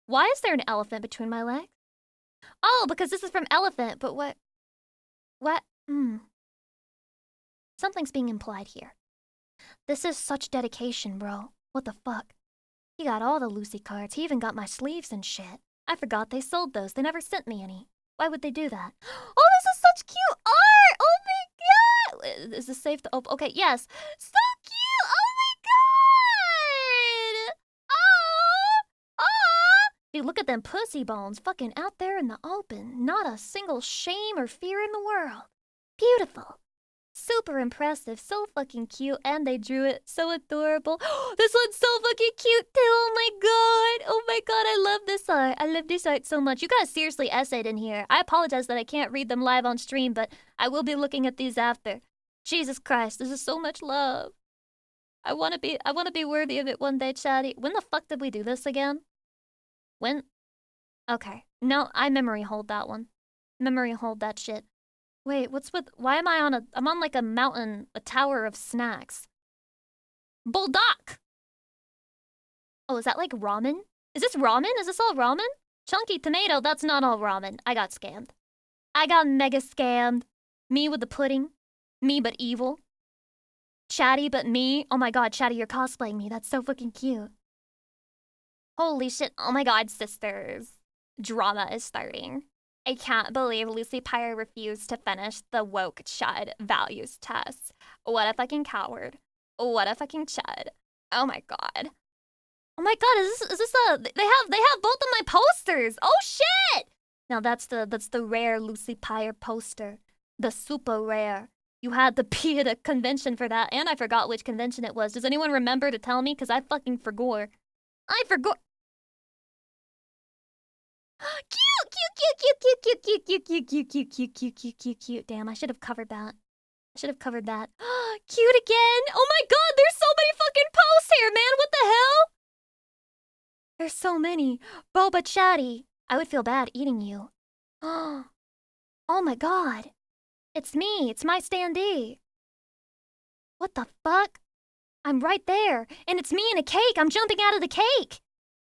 Why is there an elephant between my legs? Oh, because this is from Elephant, but what? What? Something's being implied here. This is such dedication, bro. What the fuck? He got all the Lucy cards. He even got my sleeves and shit. I forgot they sold those. They never sent me any. Why would they do that? Oh, this is such cute art! Oh my god! Is this safe to open? Okay, yes. So cute! Oh my god! Oh! Oh! Dude, look at them pussy bones fucking out there in the open. Not a single shame or fear in the world. Beautiful. Super impressive, so fucking cute, and they drew it so adorable. This one's so fucking cute too, oh my god! Oh my god, I love this art. I love this art so much. You guys seriously essayed in here. I apologize that I can't read them live on stream, but I will be looking at these after. Jesus Christ, this is so much love. I wanna be worthy of it one day, chatty. When the fuck did we do this again? When? Okay. No, I memory hold that one. Memory hold that shit. Wait, what's with... Why am I on a... I'm on like a mountain, a tower of snacks. Bulldog! Oh, is that like ramen? Is this ramen? Is this all ramen? Chunky tomato, that's not all ramen. I got scammed. I got mega scammed. Me with the pudding. Me but evil. Chatty but me. Oh my god, Chatty, you're cosplaying me. That's so fucking cute. Holy shit. Oh my god, sisters. Drama is starting. I can't believe Lucy Pyre refused to finish the woke chud values test. What a fucking coward. What a fucking chud. Oh my god. Oh my god, is this a... They have both of my posters. Oh shit! Now that's the rare Lucy Pyre poster. The super rare. You had to be at a convention for that, and I forgot which convention it was. Does anyone remember to tell me? Because I fucking forgot. I forgot. Cute, cute, cute, cute, cute, cute, cute, cute, cute, cute, cute, cute, cute, cute. Damn, I should have covered that. I should have covered that. Cute again. Oh my god, there's so many fucking posts here, man. What the hell? There's so many. Boba Chatty. I would feel bad eating you. Oh my god. It's me. It's my standee. What the fuck? I'm right there. And it's me in a cake. I'm jumping out of the cake.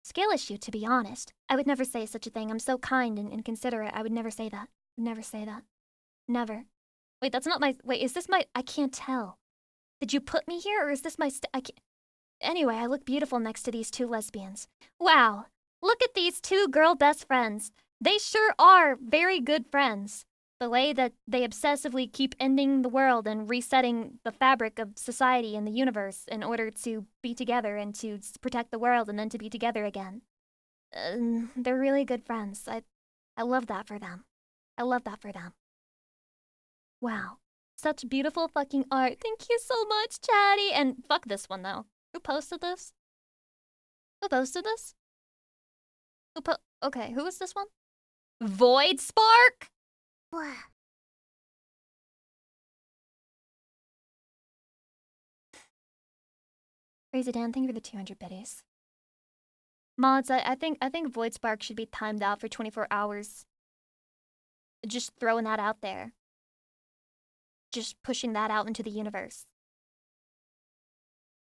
Skill issue, to be honest. I would never say such a thing. I'm so kind and considerate. I would never say that. Never say that. Never. Wait, that's not my... Wait, is this my... I can't tell. Did you put me here, or is this my... I can't... Anyway, I look beautiful next to these two lesbians. Wow. Look at these two girl best friends. They sure are very good friends. The way that they obsessively keep ending the world and resetting the fabric of society and the universe in order to be together and to protect the world and then to be together again. They're really good friends. I love that for them. I love that for them. Wow. Such beautiful fucking art. Thank you so much, Chatty. And fuck this one, though. Who posted this? Who posted this? Okay, who is this one? Void Spark? Crazy Dan, thank you for the 200 biddies. Mods, I think Void Spark should be timed out for 24 hours. Just throwing that out there. Just pushing that out into the universe.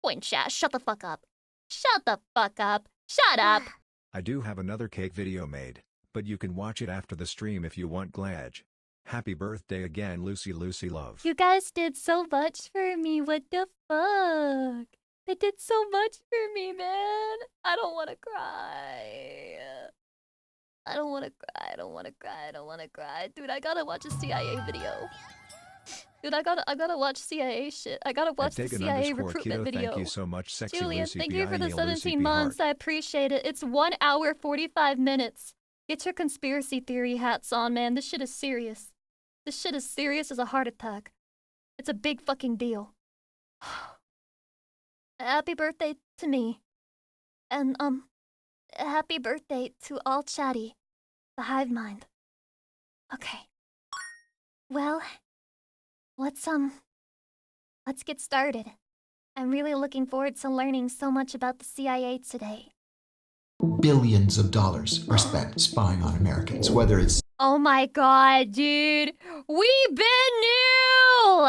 Point chat, shut the fuck up. Shut the fuck up. Shut up. I do have another cake video made, but you can watch it after the stream if you want, Glad. Happy birthday again, Lucy love. You guys did so much for me. What the fuck? They did so much for me, man. I don't want to cry. I don't want to cry. I don't want to cry. I don't want to cry. Dude, I gotta watch a CIA video. Dude, I gotta watch CIA shit. I gotta watch the CIA recruitment video. Thank you so much, sexy Julian, Lucy. thank you for the Lucy 17 months. I appreciate it. It's 1 hour, 45 minutes. Get your conspiracy theory hats on, man. This shit is serious. This shit is serious as a heart attack. It's a big fucking deal. Happy birthday to me. And, happy birthday to all Chatty, the hive mind. Okay. Well, let's get started. I'm really looking forward to learning so much about the CIA today. Billions of dollars are spent spying on Americans, whether it's Oh my god, dude. We've been new!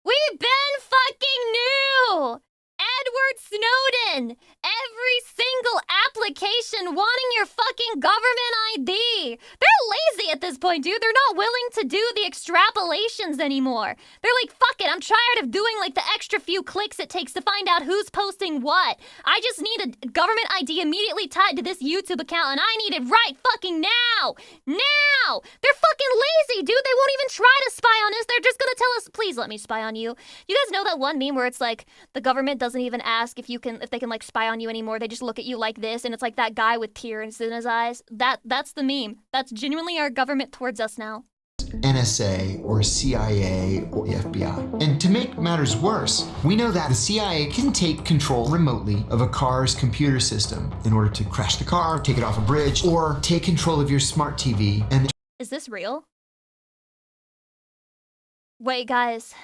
We've been fucking new! Edward Snowden! Every single application wanting your fucking government ID! They're lazy at this point, dude. They're not willing to do the extrapolations anymore. They're like, fuck it, I'm tired of doing like the extra few clicks it takes to find out who's posting what. I just need a government ID immediately tied to this YouTube account, and I need it right fucking now! Now! They're fucking lazy, dude. They won't even try to spy on us. They're just gonna tell us, please let me spy on you. You guys know that one meme where it's like, the government doesn't even ask if they can like spy on you anymore. They just look at you like this, and it's like that guy with tears in his eyes. That's the meme. That's genuinely our government towards us now. NSA or CIA or the FBI. And to make matters worse, we know that the CIA can take control remotely of a car's computer system in order to crash the car, take it off a bridge, or take control of your smart TV. And is this real? Wait, guys.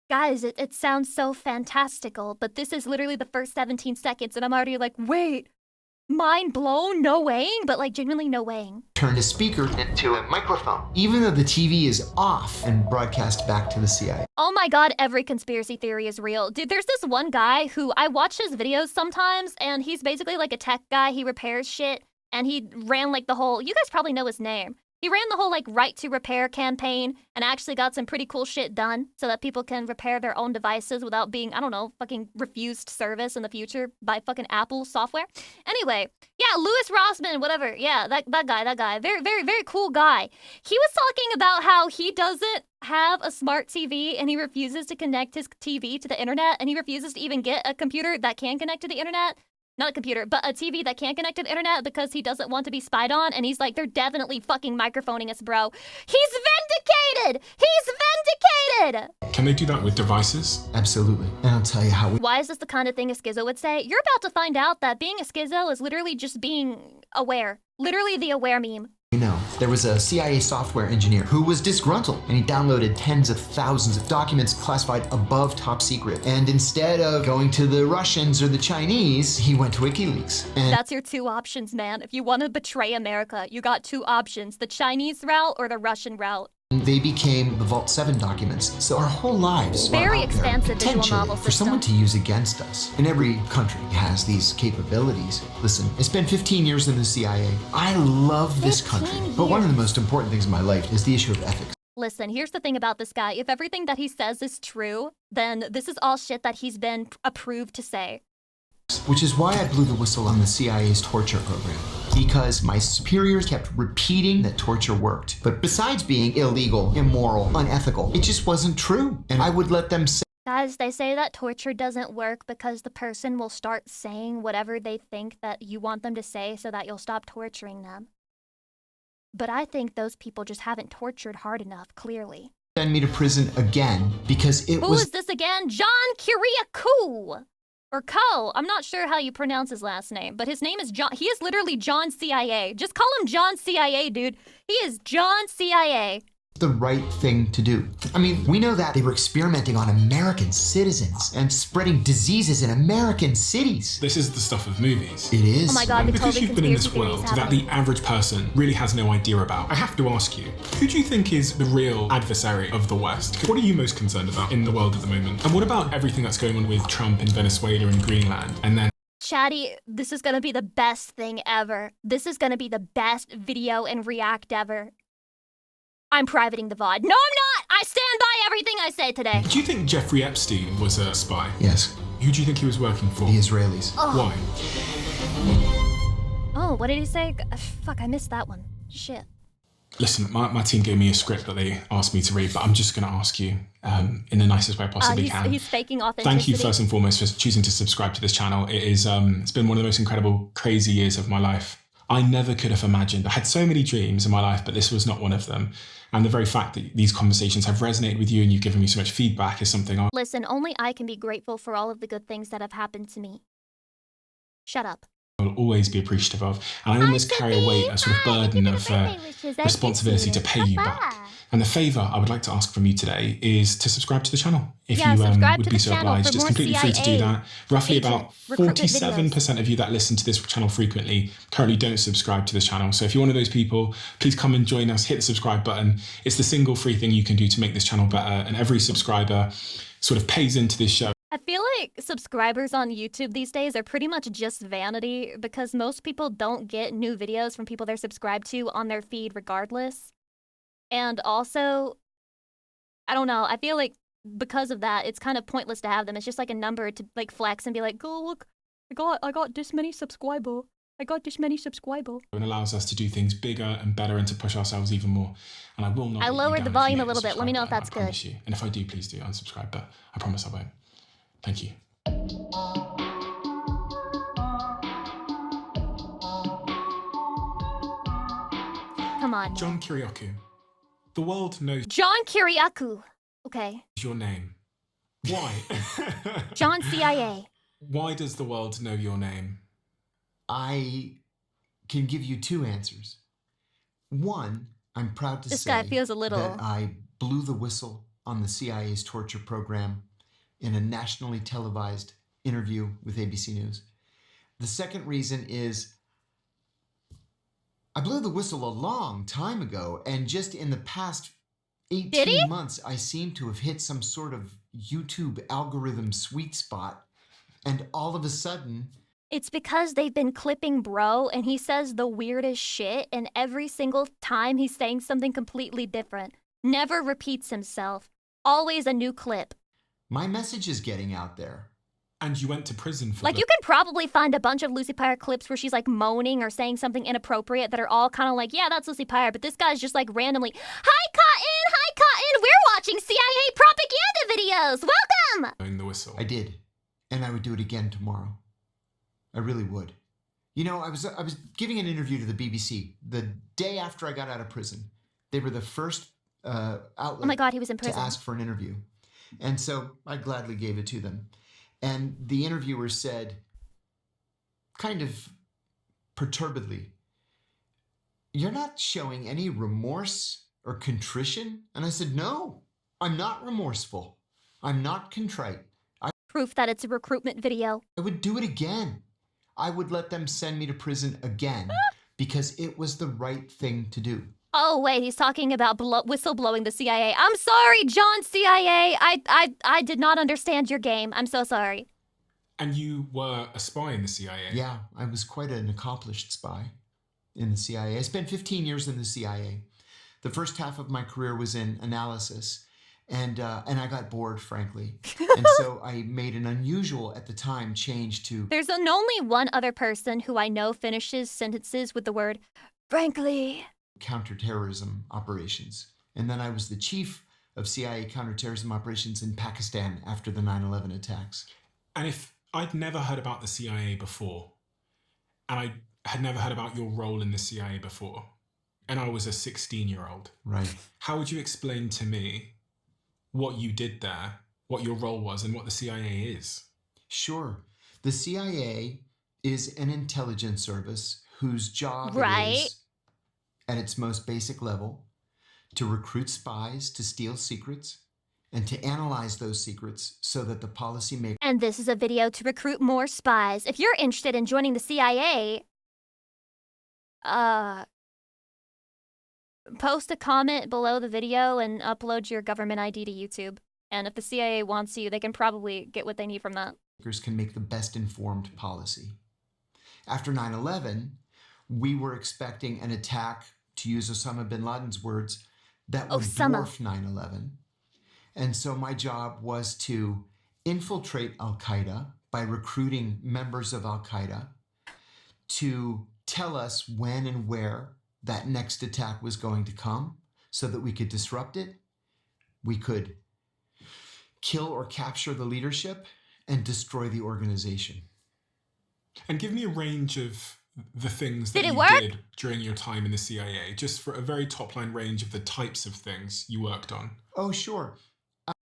Guys, it sounds so fantastical, but this is literally the first 17 seconds, and I'm already like, wait, mind blown? No weighing? But like, genuinely no weighing. Turned a speaker into a microphone, even though the TV is off, and broadcast back to the CIA. Oh my god, every conspiracy theory is real. Dude, there's this one guy who, I watch his videos sometimes, and he's basically like a tech guy. He repairs shit, and he ran like the whole, you guys probably know his name. He ran the whole like right to repair campaign and actually got some pretty cool shit done so that people can repair their own devices without being, I don't know, fucking refused service in the future by fucking Apple software. Anyway, yeah, Louis Rossman, whatever. Yeah, that guy. Very, very, very cool guy. He was talking about how he doesn't have a smart TV and he refuses to connect his TV to the internet, and he refuses to even get a computer that can connect to the internet. Not a computer, but a TV that can't connect to the internet because he doesn't want to be spied on. And he's like, they're definitely fucking microphoning us, bro. He's vindicated! He's vindicated! Can they do that with devices? Absolutely. And I'll tell you how we... Why is this the kind of thing a schizo would say? You're about to find out that being a schizo is literally just being aware. Literally the aware meme. You know, there was a CIA software engineer who was disgruntled, and he downloaded tens of thousands of documents classified above top secret. And instead of going to the Russians or the Chinese, he went to WikiLeaks. And that's your two options, man. If you want to betray America, you got two options, the Chinese route or the Russian route. they became the Vault 7 documents. So our whole lives very are out expansive there, visual novel for someone to use against us. And every country has these capabilities. Listen, I spent 15 years in the CIA. I love this country, but one of the most important things in my life is the issue of ethics. Listen, here's the thing about this guy. If everything that he says is true, then this is all shit that he's been approved to say. Which is why I blew the whistle on the CIA's torture program. because my superiors kept repeating that torture worked. But besides being illegal, immoral, unethical, it just wasn't true. And I would let them say Guys, they say that torture doesn't work because the person will start saying whatever they think that you want them to say so that you'll stop torturing them. But I think those people just haven't tortured hard enough, clearly. send me to prison again because it Who was is this again? John Kiriakou. Or Ko. I'm not sure how you pronounce his last name, but his name is John. He is literally John CIA. Just call him John CIA, dude. He is John CIA. the right thing to do. I mean, we know that they were experimenting on American citizens and spreading diseases in American cities. This is the stuff of movies. It is. Oh my god, And the because COVID you've been in this conspiracy world theories that happening. the average person really has no idea about, I have to ask you, who do you think is the real adversary of the West? What are you most concerned about in the world at the moment? And what about everything that's going on with Trump in Venezuela and Greenland? And then Chatty, this is gonna be the best thing ever. This is gonna be the best video and react ever. I'm privating the VOD. No, I'm not! I stand by everything I say today. do you think Jeffrey Epstein was a spy? Yes, Who do you think he was working for? the Israelis. Why? Oh, what did he say? Fuck, I missed that one. Shit. Listen, my team gave me a script that they asked me to read, but I'm just going to ask you in the nicest way I possibly can. He's faking authenticity. Thank you first and foremost for choosing to subscribe to this channel. It is it's been one of the most incredible, crazy years of my life. I never could have imagined. I had so many dreams in my life, but this was not one of them. And the very fact that these conversations have resonated with you and you've given me so much feedback is something I Listen, only I can be grateful for all of the good things that have happened to me. Shut up. will always be appreciative of. And I almost carry a weight, a sort of burden of responsibility to pay you back. And the favour I would like to ask from you today is to subscribe to the channel. If Yeah, you subscribe would to be the so channel for obliged, it's more completely free to do CIA that. Roughly agent about recruitment 47% of you that listen to this channel frequently currently don't subscribe to this channel. So if you're one of those people, please come and join us, hit the subscribe button. It's the single free thing you can do to make this channel better. And every subscriber sort of pays into this show. I feel like subscribers on YouTube these days are pretty much just vanity because most people don't get new videos from people they're subscribed to on their feed regardless. And also, I don't know, I feel like because of that, it's kind of pointless to have them. It's just like a number to like flex and be like, "Go look, I got this many subscriber. I got this many subscriber." And allows us to do things bigger and better and to push ourselves even more. And I will not. I let you lowered down the if you volume hit a the little bit. Let me know subscribe if that's button, I promise you. And if I do, please do unsubscribe, but I promise I won't. Thank you. Come on. John Kiriakou. The world knows John Kiriakou. Okay. your name. Why? John CIA. Why does the world know your name? I can give you two answers. One, I'm proud to This say guy feels a little- that I blew the whistle on the CIA's torture program in a nationally televised interview with ABC News. The second reason is I blew the whistle a long time ago, and just in the past Did 18 he? months, I seem to have hit some sort of YouTube algorithm sweet spot, and all of a sudden, It's because they've been clipping bro and he says the weirdest shit and every single time he's saying something completely different. Never repeats himself. Always a new clip. my message is getting out there. And you went to prison for Like the- you can probably find a bunch of Lucy Pyre clips where she's like moaning or saying something inappropriate that are all kind of like, yeah, that's Lucy Pyre, but this guy's just like randomly, "Hi Cotton, we're watching CIA propaganda videos. Welcome." blowing the whistle. I did, and I would do it again tomorrow. I really would. You know, I was giving an interview to the BBC the day after I got out of prison. They were the first outlet Oh my god, he was in to prison. ask for an interview, and so I gladly gave it to them. And the interviewer said, kind of perturbedly, "You're not showing any remorse or contrition?" And I said, "No, I'm not remorseful. I'm not contrite. Proof that it's a recruitment video. I would do it again. I would let them send me to prison again because it was the right thing to do." Oh wait, he's talking about whistleblowing the CIA. I'm sorry, John CIA. I did not understand your game. I'm so sorry. And you were a spy in the CIA. Yeah, I was quite an accomplished spy in the CIA. I spent 15 years in the CIA. The first half of my career was in analysis, And I got bored, frankly. And so I made an unusual, at the time, change to There's only one other person who I know finishes sentences with the word, frankly. counterterrorism operations. And then I was the chief of CIA counterterrorism operations in Pakistan after the 9/11 attacks. And if I'd never heard about the CIA before, and I had never heard about your role in the CIA before, and I was a 16-year-old, Right. how would you explain to me what you did there, what your role was, and what the CIA is? Sure. The CIA is an intelligence service whose job it Right. is, at its most basic level, to recruit spies to steal secrets and to analyze those secrets so that the policymakers And this is a video to recruit more spies. If you're interested in joining the CIA, post a comment below the video and upload your government ID to YouTube. And if the CIA wants you, they can probably get what they need from that. can make the best informed policy. After 9/11, we were expecting an attack, to use Osama bin Laden's words, that would Osama. dwarf 9/11. And so my job was to infiltrate Al-Qaeda by recruiting members of Al-Qaeda to tell us when and where that next attack was going to come so that we could disrupt it, we could kill or capture the leadership, and destroy the organization. And give me a range of the things that Did it you work? did during your time in the CIA, just for a very top line range of the types of things you worked on. Oh, sure.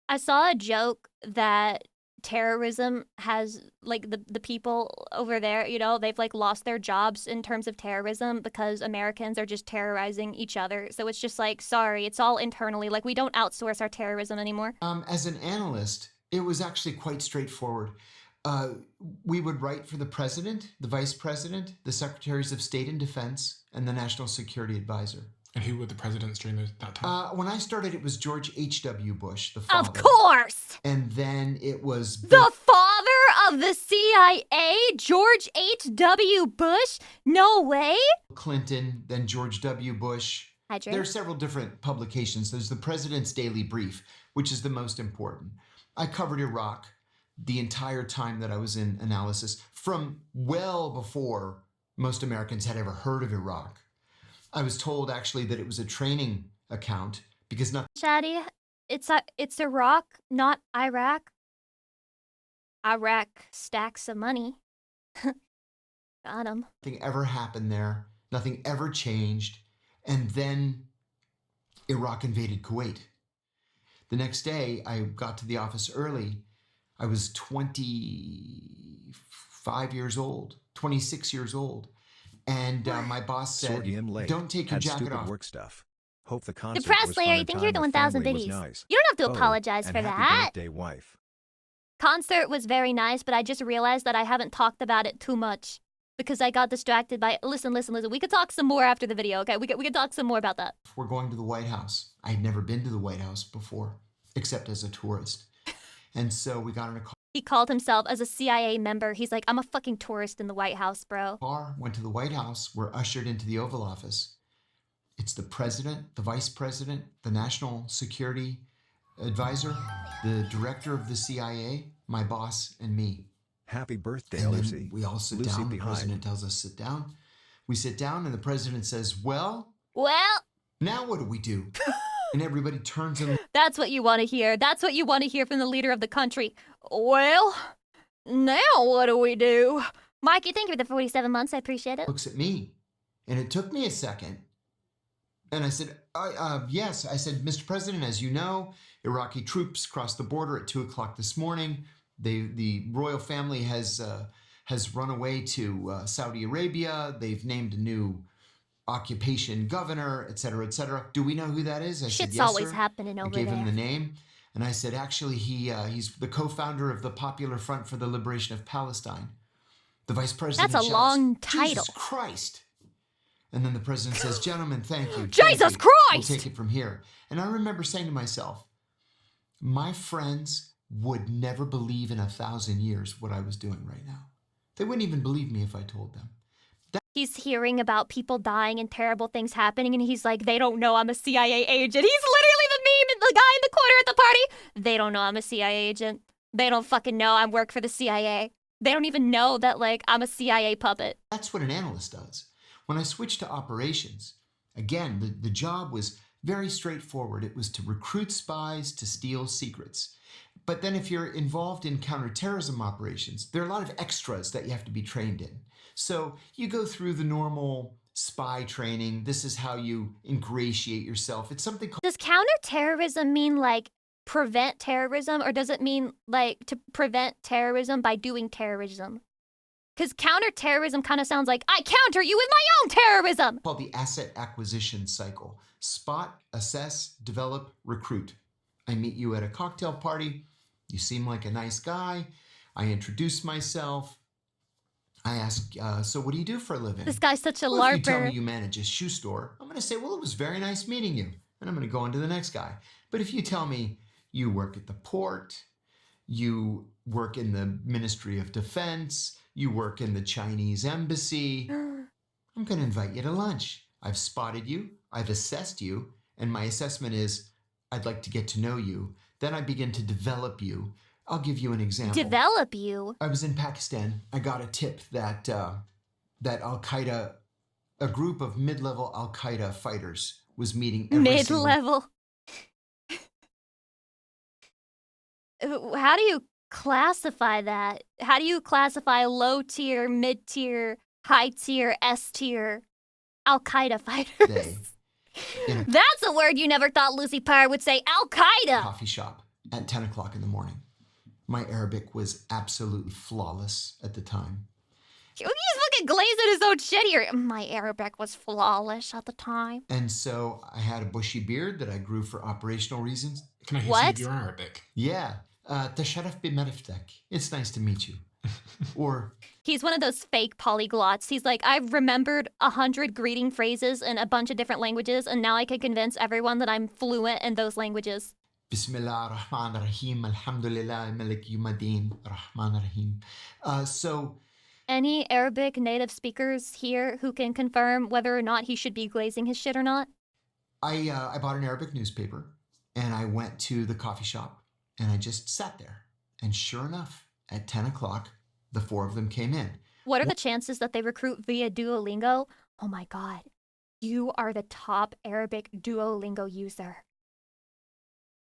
I saw a joke that terrorism has, like, the people over there, you know, they've, like, lost their jobs in terms of terrorism because Americans are just terrorizing each other. So it's just like, sorry, it's all internally. Like, we don't outsource our terrorism anymore. As an analyst, it was actually quite straightforward. We would write for the president, the vice president, the secretaries of state and defense, and the national security advisor. And who were the presidents during that time? When I started, it was George H.W. Bush, the father. Of course! And then it was The father of the CIA, George H.W. Bush? No way! Clinton, then George W. Bush. Hydrate. There are several different publications. There's the President's Daily Brief, which is the most important. I covered Iraq the entire time that I was in analysis, from well before most Americans had ever heard of Iraq. I was told actually that it was a training account because Shadi, it's Iraq, not Iraq. Iraq stacks of money. Got 'em. nothing ever happened there. Nothing ever changed. And then Iraq invaded Kuwait. The next day, I got to the office early. I was 25 years old, 26 years old. And my boss said, Sorghum Lake don't take your had jacket stupid off. work stuff. Hope the concert Depressed, was Larry. fun Thank and you for the time with 1,000 family was biddies. nice. You don't have to Oh, apologize and for happy that. birthday, wife. Concert was very nice, but I just realized that I haven't talked about it too much because I got distracted by. Listen. We could talk some more after the video, okay? We could talk some more about that. We're going to the White House. I had never been to the White House before, except as a tourist. And so we got in a He called himself as a CIA member. He's like, I'm a fucking tourist in the White House, bro. car, went to the White House, were ushered into the Oval Office. It's the president, the vice president, the national security advisor, the director of the CIA, my boss, and me. Happy birthday, And then Lucy. we all sit Lucy down. The behind. president tells us sit down. We sit down and the president says, well, Well, now what do we do? And everybody turns and that's what you want to hear. That's what you want to hear from the leader of the country. Well, now what do we do? Mikey, thank you for the 47 months. I appreciate it. looks at me. And it took me a second. And I said, yes. I said, Mr. President, as you know, Iraqi troops crossed the border at 2 o'clock this morning. The royal family has run away to Saudi Arabia. They've named a new occupation governor, et cetera, et cetera. Do we know who that is? I said, Shit's yes, always sir. happening I over gave him the there. name. And I said, actually, he's the co-founder of the Popular Front for the Liberation of Palestine. The vice president That's a shouts, long title. Jesus Christ. And then the president says, gentlemen, thank you. thank Jesus you. Christ! We'll take it from here. And I remember saying to myself, my friends would never believe in 1,000 years what I was doing right now. They wouldn't even believe me if I told them. He's hearing about people dying and terrible things happening, and he's like, they don't know I'm a CIA agent. He's literally the meme, the guy in the corner at the party. They don't know I'm a CIA agent. They don't fucking know I work for the CIA. They don't even know that, like, I'm a CIA puppet. That's what an analyst does. When I switched to operations, again, the job was very straightforward. It was to recruit spies to steal secrets. But then if you're involved in counterterrorism operations, there are a lot of extras that you have to be trained in. So you go through the normal spy training. This is how you ingratiate yourself. It's something called... Does counterterrorism mean, like, prevent terrorism, or does it mean, like, to prevent terrorism by doing terrorism? Because counterterrorism kind of sounds like, I counter you with my own terrorism! called the asset acquisition cycle. Spot, assess, develop, recruit. I meet you at a cocktail party. You seem like a nice guy. I introduce myself. I ask, so what do you do for a living? This guy's such a Well, if you tell larper. me you manage a shoe store, I'm going to say, well, it was very nice meeting you. And I'm going to go on to the next guy. But if you tell me you work at the port, you work in the Ministry of Defense, you work in the Chinese embassy, I'm going to invite you to lunch. I've spotted you, I've assessed you, and my assessment is I'd like to get to know you. Then I begin to develop you. I'll give you an example. Develop you? I was in Pakistan. I got a tip that Al-Qaeda, a group of mid-level Al-Qaeda fighters was meeting every single... Mid-level. How do you classify that? How do you classify low tier, mid tier, high tier, S tier Al-Qaeda fighters? Day in a That's a word you never thought Lucy Pyre would say. Al-Qaeda. coffee shop at 10 o'clock in the morning. My Arabic was absolutely flawless at the time. He's fucking glazing his own shit here. My Arabic was flawless at the time. And so I had a bushy beard that I grew for operational reasons. Can I hear some What? of your Arabic? Yeah. Tasharraf b'mariftak. It's nice to meet you. Or He's one of those fake polyglots. He's like, I've remembered 100 greeting phrases in a bunch of different languages, and now I can convince everyone that I'm fluent in those languages. Bismillah ar-Rahman ar-Rahim, Alhamdulillah, Malik Yumadin, Rahman ar-Rahim. So Any Arabic native speakers here who can confirm whether or not he should be glazing his shit or not? I bought an Arabic newspaper and I went to the coffee shop and I just sat there. And sure enough, at 10 o'clock, the four of them came in. What are the chances that they recruit via Duolingo? Oh my god. You are the top Arabic Duolingo user.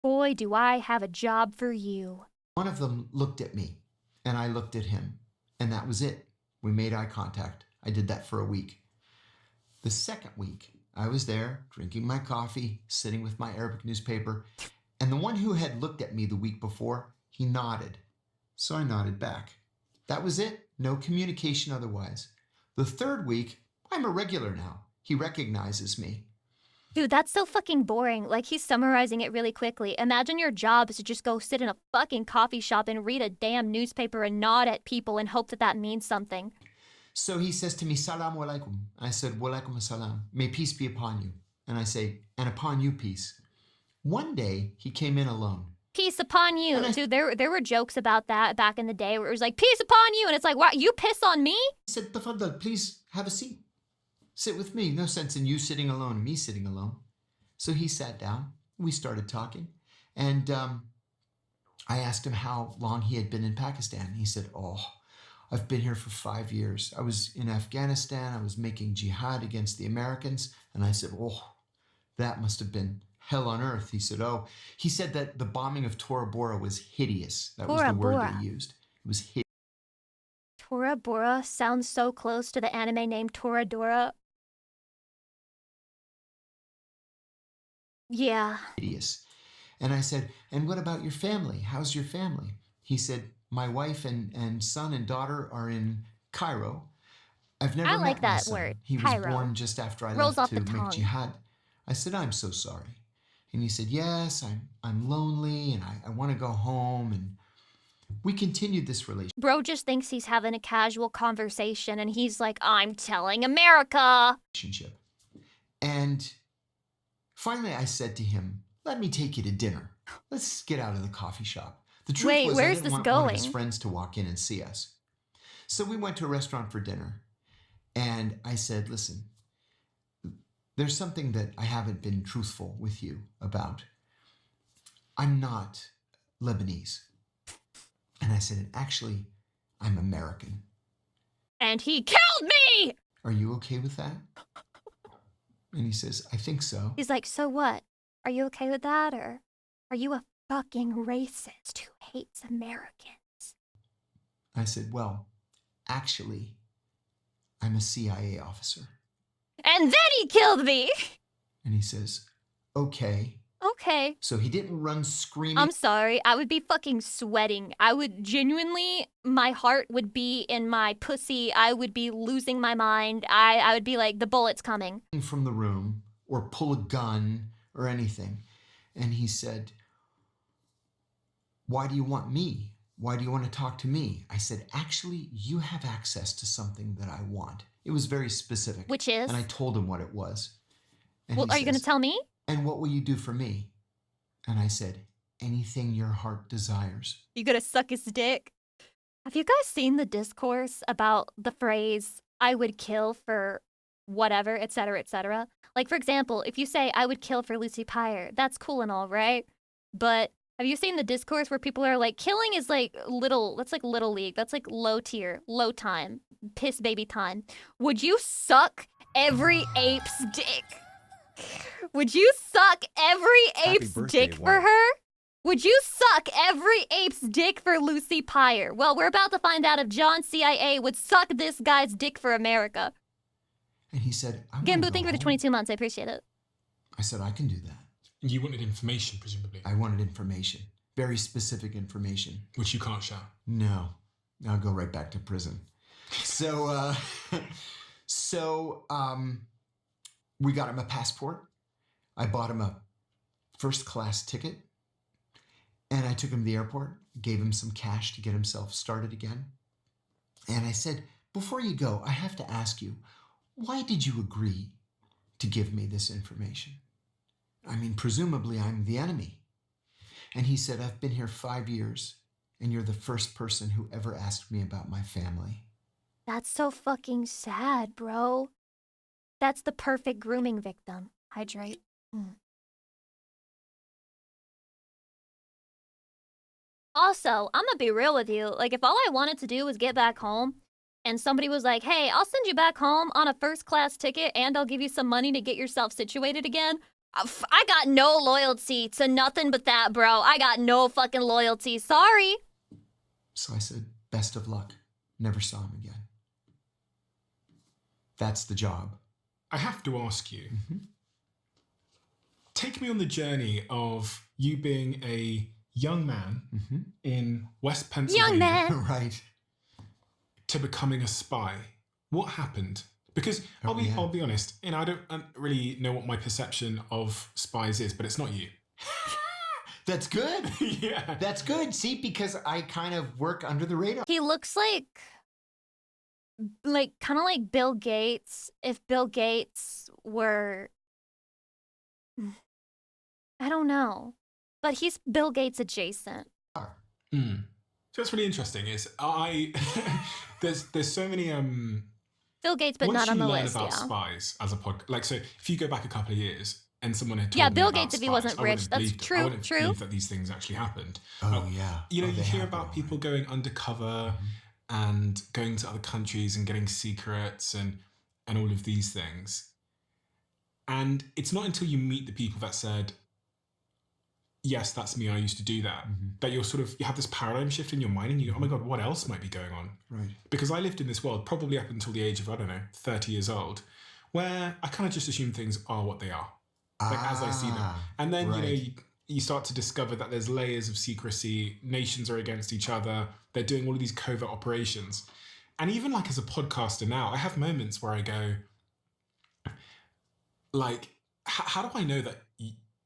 Boy, do I have a job for you. One of them looked at me and I looked at him. And that was it. We made eye contact. I did that for a week. The second week, I was there drinking my coffee, sitting with my Arabic newspaper. And the one who had looked at me the week before, he nodded. So I nodded back. That was it. No communication otherwise. The third week, I'm a regular now. He recognizes me. Dude, that's so fucking boring. Like, he's summarizing it really quickly. Imagine your job is to just go sit in a fucking coffee shop and read a damn newspaper and nod at people and hope that that means something. So he says to me, Salaam alaikum. I said, Walaikum assalam. May peace be upon you. And I say, and upon you peace. One day, he came in alone. Peace upon you. And I- Dude, there were jokes about that back in the day where it was like, peace upon you. And it's like, wow, you piss on me? He said, Tafaddal, please have a seat. Sit with me. No sense in you sitting alone and me sitting alone. So he sat down. We started talking. And I asked him how long he had been in Pakistan. He said, oh, I've been here for 5 years. I was in Afghanistan. I was making jihad against the Americans. And I said, oh, that must have been hell on earth. He said, he said that the bombing of Tora Bora was hideous. That was Tora the word Bora. they used. It was hideous. Tora Bora sounds so close to the anime name Toradora. Yeah. And I said, and what about your family? How's your family? He said, my wife and son and daughter are in Cairo. I've never I met like my that son. word, He was Cairo. born just after I Rolls left off to the make tongue. jihad. I said, I'm so sorry. And he said, yes, I'm lonely and I want to go home. And we continued this Bro just thinks he's having a casual conversation and he's like, I'm telling America. relationship. And finally I said to him, let me take you to dinner. Let's get out of the coffee shop. The truth Wait, was where's I didn't this want one of his going? friends to walk in and see us. So we went to a restaurant for dinner. And I said, listen, there's something that I haven't been truthful with you about. I'm not Lebanese. And I said, actually, I'm American. And he killed me! Are you okay with that? And he says, I think so. He's like, so what? Are you okay with that? Or are you a fucking racist who hates Americans? I said, well, actually, I'm a CIA officer. And then he killed me! And he says, okay. Okay. So he didn't run screaming. I'm sorry. I would be fucking sweating. I would genuinely, my heart would be in my pussy. I would be losing my mind. I would be like, the bullet's coming. From the room or pull a gun or anything. And he said, why do you want me? Why do you want to talk to me? I said, actually, you have access to something that I want. It was very specific. Which is? And I told him what it was. And Well, he are you going to says, tell me? and what will you do for me? And I said, anything your heart desires. You gonna suck his dick? Have you guys seen the discourse about the phrase, I would kill for whatever, etc., etc.? Like, for example, if you say, I would kill for Lucy Pyre, that's cool and all, right? But have you seen the discourse where people are like, killing is like that's like little league, that's like low tier, low time, piss baby time. Would you suck every ape's dick? Would you suck every ape's birthday, dick for wife. her? Would you suck every ape's dick for Lucy Pyre? Well, we're about to find out if John CIA would suck this guy's dick for America. And he said, I Again, wanna Boo, go thank you for the home. 22 months. I appreciate it. I said, I can do that. You wanted information, presumably, I wanted information, very specific information. which you can't share. No, I'll go right back to prison. So, we got him a passport. I bought him a first class ticket, and I took him to the airport, gave him some cash to get himself started again. And I said, before you go, I have to ask you, why did you agree to give me this information? I mean, presumably I'm the enemy. And he said, I've been here 5 years, and you're the first person who ever asked me about my family. That's so fucking sad, bro. That's the perfect grooming victim. Hydrate. Also, I'm gonna be real with you. Like, if all I wanted to do was get back home, and somebody was like, hey, I'll send you back home on a first class ticket, and I'll give you some money to get yourself situated again, I got no loyalty to nothing but that, bro. I got no fucking loyalty. Sorry. So I said, best of luck. Never saw him again. That's the job. I have to ask you, Mhm. take me on the journey of you being a young man Mhm. in West Pennsylvania Young man. Right. to becoming a spy. What happened? Because Oh, yeah. I'll be honest, I don't really know what my perception of spies is, but it's not you. That's good. Yeah. That's good. See, because I kind of work under the radar. He looks like kind of like Bill Gates. If Bill Gates were, I don't know, but he's Bill Gates adjacent. Mm. So that's really interesting. Is there's so many Bill Gates, but once not on you the learn list. about Yeah. spies as a podcast, like, so if you go back a couple of years and someone had told Yeah, me Bill about Gates, if he spies, wasn't I wouldn't rich, have that's believed it. true, I wouldn't true. believe that these things actually happened. Oh, yeah. You know, Oh, you they hear have about been, people right. going undercover and going to other countries and getting secrets and all of these things. And it's not until you meet the people that said, yes, that's me, I used to do that, that you have this paradigm shift in your mind and you go, oh my God, what else might be going on? Right. Because I lived in this world probably up until the age of, 30 years old, where I kind of just assume things are what they are, like as I see them. And then, right. you start to discover that there's layers of secrecy, nations are against each other, they're doing all of these covert operations. And even like as a podcaster now, I have moments where I go, like, how do I know that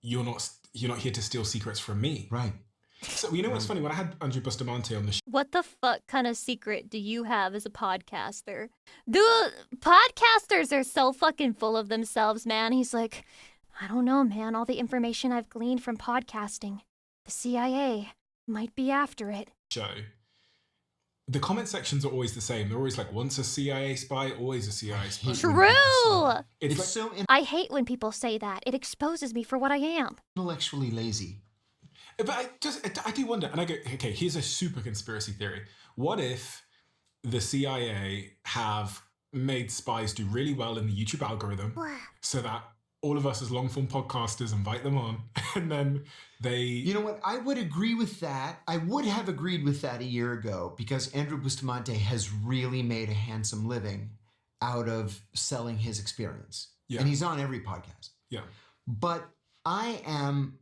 you're not here to steal secrets from me? Right. So, you know what's funny? When I had Andrew Bustamante on the What the fuck kind of secret do you have as a podcaster? The podcasters are so fucking full of themselves, man. He's like, I don't know, man. All the information I've gleaned from podcasting, the CIA might be after it. show, The comment sections are always the same. They're always like, once a CIA spy, always a CIA spy. True. It's It's like, so I hate when people say that. It exposes me for what I am. intellectually lazy. but I do wonder, and I go, okay, here's a super conspiracy theory. What if the CIA have made spies do really well in the YouTube algorithm so that all of us as long form podcasters invite them on and then they... You know what? I would agree with that. I would have agreed with that a year ago because Andrew Bustamante has really made a handsome living out of selling his experience. Yeah. And he's on every podcast. Yeah. But I am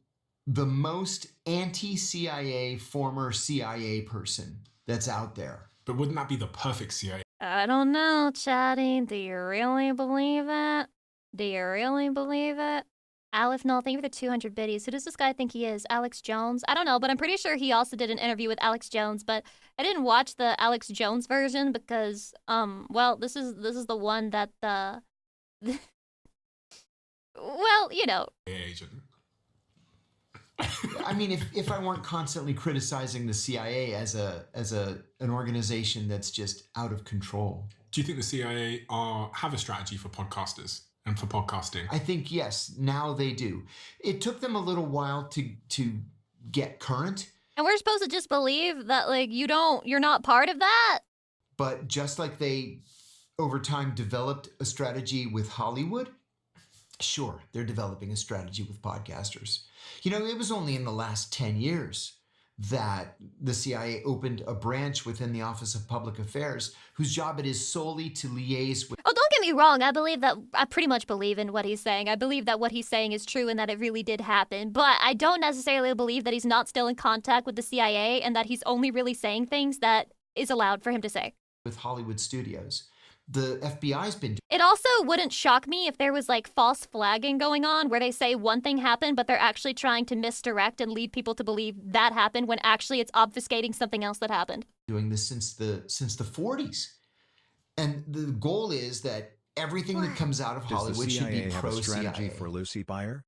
the most anti-CIA former CIA person that's out there. But wouldn't that be the perfect CIA? I don't know, Chatty. Do you really believe it? Do you really believe it? Aleph, no, thank you for the 200 biddies. Who does this guy think he is? Alex Jones? I don't know, but I'm pretty sure he also did an interview with Alex Jones, but I didn't watch the Alex Jones version because, well, this is the one that well, you know. Agent. I mean, if I weren't constantly criticizing the CIA as an organization that's just out of control. Do you think the CIA have a strategy for podcasters and for podcasting? I think yes, now they do. It took them a little while to get current, And we're supposed to just believe that, like, you're not part of that? but just like they over time developed a strategy with Hollywood, sure, they're developing a strategy with podcasters. You know, it was only in the last 10 years that the CIA opened a branch within the Office of Public Affairs whose job it is solely to liaise with Oh, don't get me wrong. I pretty much believe in what he's saying. I believe that what he's saying is true and that it really did happen. But I don't necessarily believe that he's not still in contact with the CIA and that he's only really saying things that is allowed for him to say. Hollywood studios. The FBI's been It also wouldn't shock me if there was like false flagging going on where they say one thing happened, but they're actually trying to misdirect and lead people to believe that happened when actually it's obfuscating something else that happened. doing this since the 40s. And the goal is that everything that comes out of Does the Hollywood should be CIA have a strategy pro-CIA. for Lucy Pyre?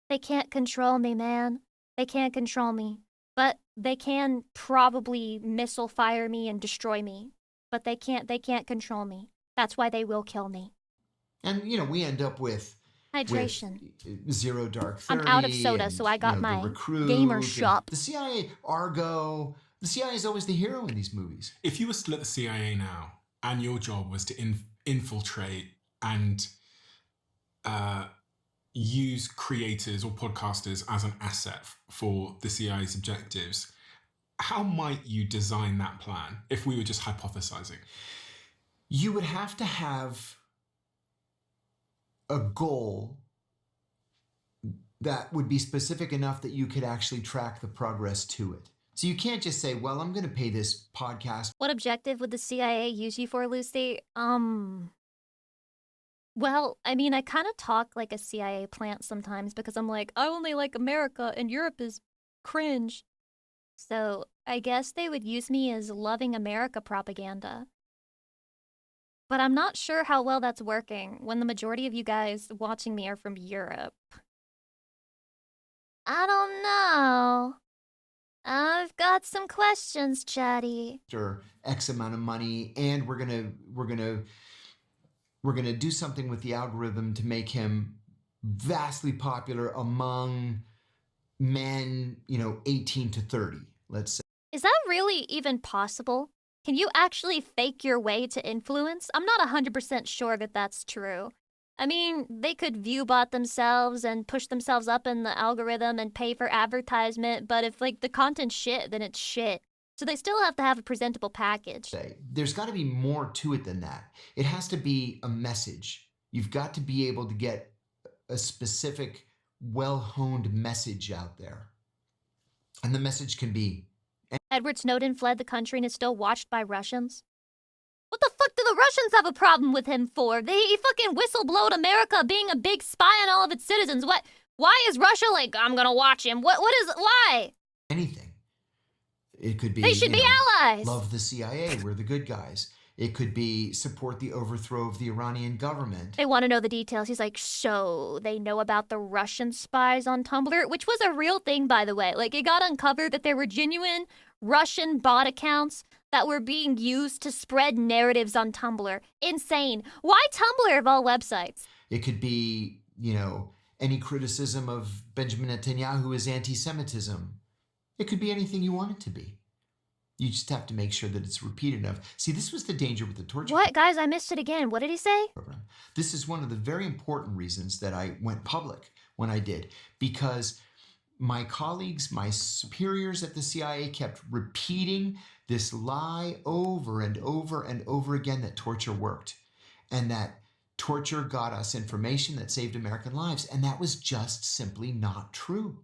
They can't control me, man. They can't control me. But they can probably missile fire me and destroy me. But they can't control me. That's why they will kill me. And, you know, we end up with Hydration. Zero Dark 30. I'm out of soda, and, so I got the my Recruit gamer and shop. The CIA, Argo. The CIA is always the hero in these movies. If you were still at the CIA now and your job was to infiltrate and use creators or podcasters as an asset for the CIA's objectives, how might you design that plan if we were just hypothesizing? You would have to have a goal that would be specific enough that you could actually track the progress to it. So you can't just say, well, I'm going to pay this podcast. What objective would the CIA use you for, Lucy? Well, I mean, I kind of talk like a CIA plant sometimes because I'm like, I only like America and Europe is cringe. So I guess they would use me as loving America propaganda. But I'm not sure how well that's working when the majority of you guys watching me are from Europe. I don't know. I've got some questions, Chatty. Or X amount of money, and we're gonna do something with the algorithm to make him vastly popular among men, 18 to 30, let's say. Is that really even possible? Can you actually fake your way to influence? I'm not 100% sure that that's true. I mean, they could viewbot themselves and push themselves up in the algorithm and pay for advertisement, but if like the content's shit, then it's shit. So they still have to have a presentable package. There's got to be more to it than that. It has to be a message. You've got to be able to get a specific, well-honed message out there. And the message can be... Edward Snowden fled the country and is still watched by Russians? What the fuck do the Russians have a problem with him for? He fucking whistleblowed America being a big spy on all of its citizens. What? Why is Russia like, I'm gonna watch him? Why? Anything. It could be... They should be allies. Love the CIA, we're the good guys. It could be support the overthrow of the Iranian government. They want to know the details. He's like, so they know about the Russian spies on Tumblr, which was a real thing, by the way. Like, it got uncovered that there were genuine Russian bot accounts that were being used to spread narratives on Tumblr. Insane. Why Tumblr of all websites? It could be, any criticism of Benjamin Netanyahu is anti-Semitism. It could be anything you want it to be. You just have to make sure that it's repeated enough. See, this was the danger with the torture What? Guys, I missed it again. What did he say? program. This is one of the very important reasons that I went public when I did, because my colleagues, my superiors at the CIA kept repeating this lie over and over and over again that torture worked, and that torture got us information that saved American lives, and that was just simply not true.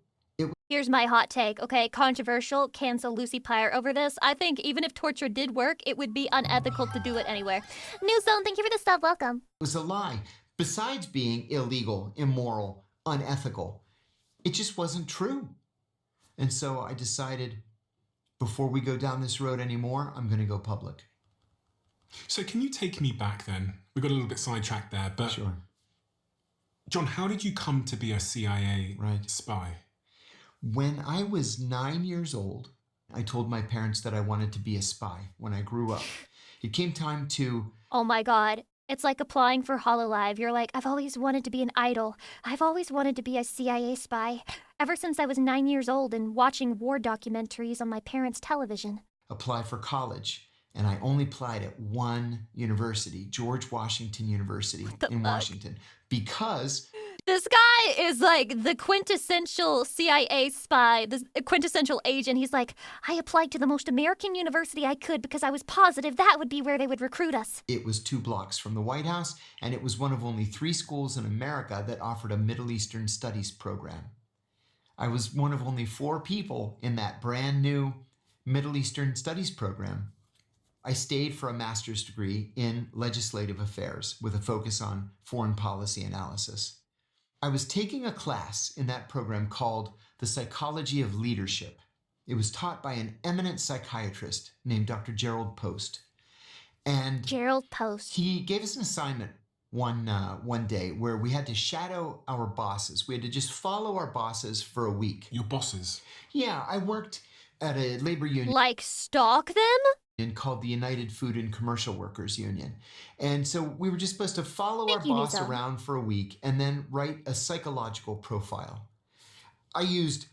Here's my hot take, okay? Controversial, cancel Lucy Pyre over this. I think even if torture did work, it would be unethical to do it anywhere. New Zone, thank you for the stuff. Welcome. It was a lie. Besides being illegal, immoral, unethical, it just wasn't true. And so I decided, before we go down this road anymore, I'm going to go public. So can you take me back then? We got a little bit sidetracked there, but Sure. John, how did you come to be a CIA Right. spy? When I was 9 years old, I told my parents that I wanted to be a spy when I grew up. It came time to, Oh my god. It's like applying for HoloLive. You're like, I've always wanted to be an idol. I've always wanted to be a CIA spy. Ever since I was 9 years old and watching war documentaries on my parents' television. apply for college. And I only applied at one university, George Washington University the in fuck? Washington, because This guy is like the quintessential CIA spy, the quintessential agent. He's like, I applied to the most American university I could because I was positive that would be where they would recruit us. it was 2 blocks from the White House, and it was one of only 3 schools in America that offered a Middle Eastern Studies program. I was one of only 4 people in that brand new Middle Eastern Studies program. I stayed for a master's degree in legislative affairs with a focus on foreign policy analysis. I was taking a class in that program called The Psychology of Leadership. It was taught by an eminent psychiatrist named Dr. Gerald Post. And Gerald Post. he gave us an assignment one day where we had to shadow our bosses. We had to just follow our bosses for a week. Your bosses? Yeah, I worked at a labor union Like, stalk them? called the United Food and Commercial Workers Union. And so we were just supposed to follow Thank our you, boss Nizam. around for a week and then write a psychological profile. I used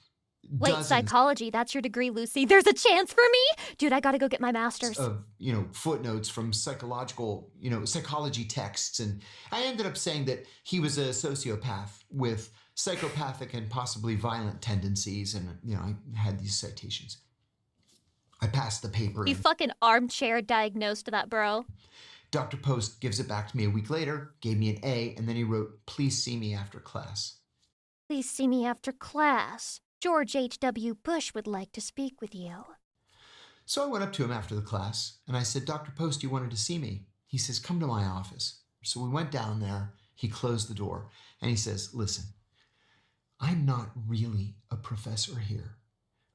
Wait, dozens psychology, that's your degree, Lucy. There's a chance for me? Dude, I gotta go get my master's. of footnotes from psychology texts, and I ended up saying that he was a sociopath with psychopathic and possibly violent tendencies, and I had these citations. I passed the paper, You and fucking armchair diagnosed that, bro. Dr. Post gives it back to me a week later, gave me an A, and then he wrote, "Please see me after class." Please see me after class. George H.W. Bush would like to speak with you. So I went up to him after the class, and I said, "Dr. Post, you wanted to see me?" He says, "Come to my office." So we went down there, he closed the door, and he says, "Listen, I'm not really a professor here.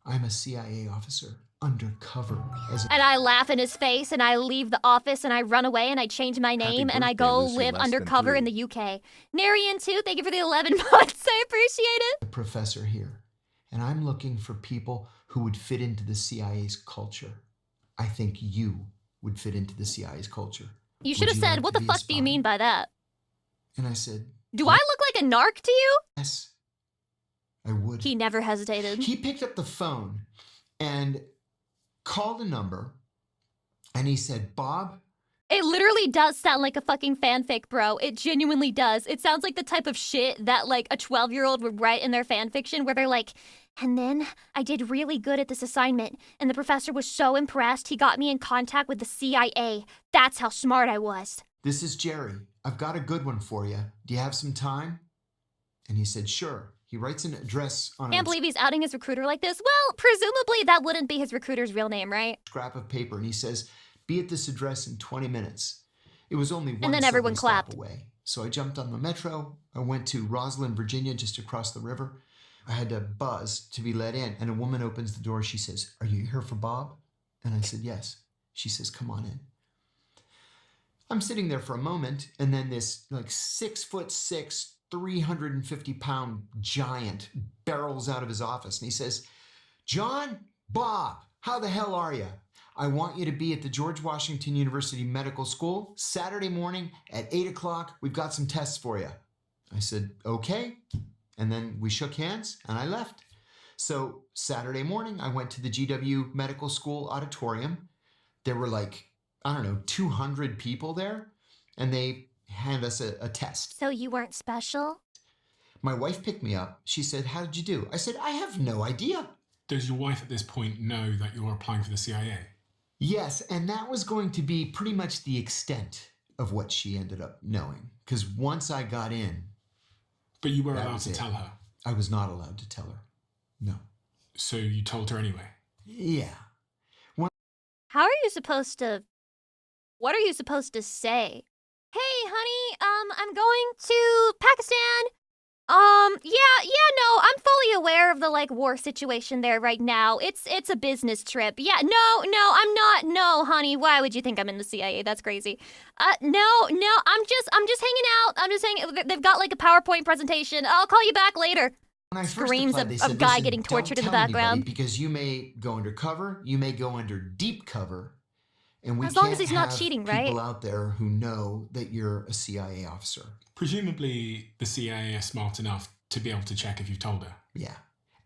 I'm a CIA officer, undercover as a And I laugh in his face, and I leave the office, and I run away, and I change my name, and I birthday, go Lucy, live less than undercover 3. in the UK. Narian, too, thank you for the 11 months. I appreciate it. professor here, and I'm looking for people who would fit into the CIA's culture. I think you would fit into the CIA's culture. You Would should have you said, like what to the be a fuck do you spy?" mean by that? And I said, Do I look like a narc to you? "Yes, I would." He never hesitated. He picked up the phone and called a number, and he said, "Bob." It literally does sound like a fucking fanfic, bro. It genuinely does. It sounds like the type of shit that, like, a 12-year-old would write in their fanfiction where they're like, and then I did really good at this assignment, and the professor was so impressed he got me in contact with the CIA. That's how smart I was. "This is Jerry. I've got a good one for you. Do you have some time?" And he said, "Sure." He writes an address on Can't a believe he's outing his recruiter like this. Well, presumably that wouldn't be his recruiter's real name, right? scrap of paper, and he says, "Be at this address in 20 minutes." It was only one then everyone subway stop clapped. away. So I jumped on the metro. I went to Roslyn, Virginia, just across the river. I had to buzz to be let in, and a woman opens the door. She says, "Are you here for Bob?" And I said, "Yes." She says, "Come on in." I'm sitting there for a moment, and then this 6'6", 350-pound giant barrels out of his office, and he says, "John, Bob, how the hell are you? I want you to be at the George Washington University Medical School Saturday morning at 8 o'clock. We've got some tests for you. I said, okay. And then we shook hands and I left. So Saturday morning, I went to the GW Medical School auditorium. There were like, I don't know, 200 people there, and they handed us a test. So you weren't special? My wife picked me up. She said, how did you do? I said, I have no idea. Does your wife at this point know that you're applying for the CIA? Yes, and that was going to be pretty much the extent of what she ended up knowing. Because once I got in, But you were That allowed was to it. tell her. I was not allowed to tell her. No. So you told her anyway. Yeah. How are you supposed to... What are you supposed to say? Hey, honey, I'm going to Pakistan. No, I'm fully aware of the, like, war situation there right now. It's a business trip. Yeah, no, I'm not. No, honey, why would you think I'm in the CIA? That's crazy. No, I'm just hanging out. I'm just hanging... They've got, like, a PowerPoint presentation. I'll call you back later. When I first Screams applied, of- they of said, guy "Listen, getting don't tortured in the tell anybody background." Because you may go under cover, you may go under deep cover, and we As long can't as he's not have cheating, right? people out there who know that you're a CIA officer. Presumably the CIA are smart enough to be able to check if you've told her. Yeah.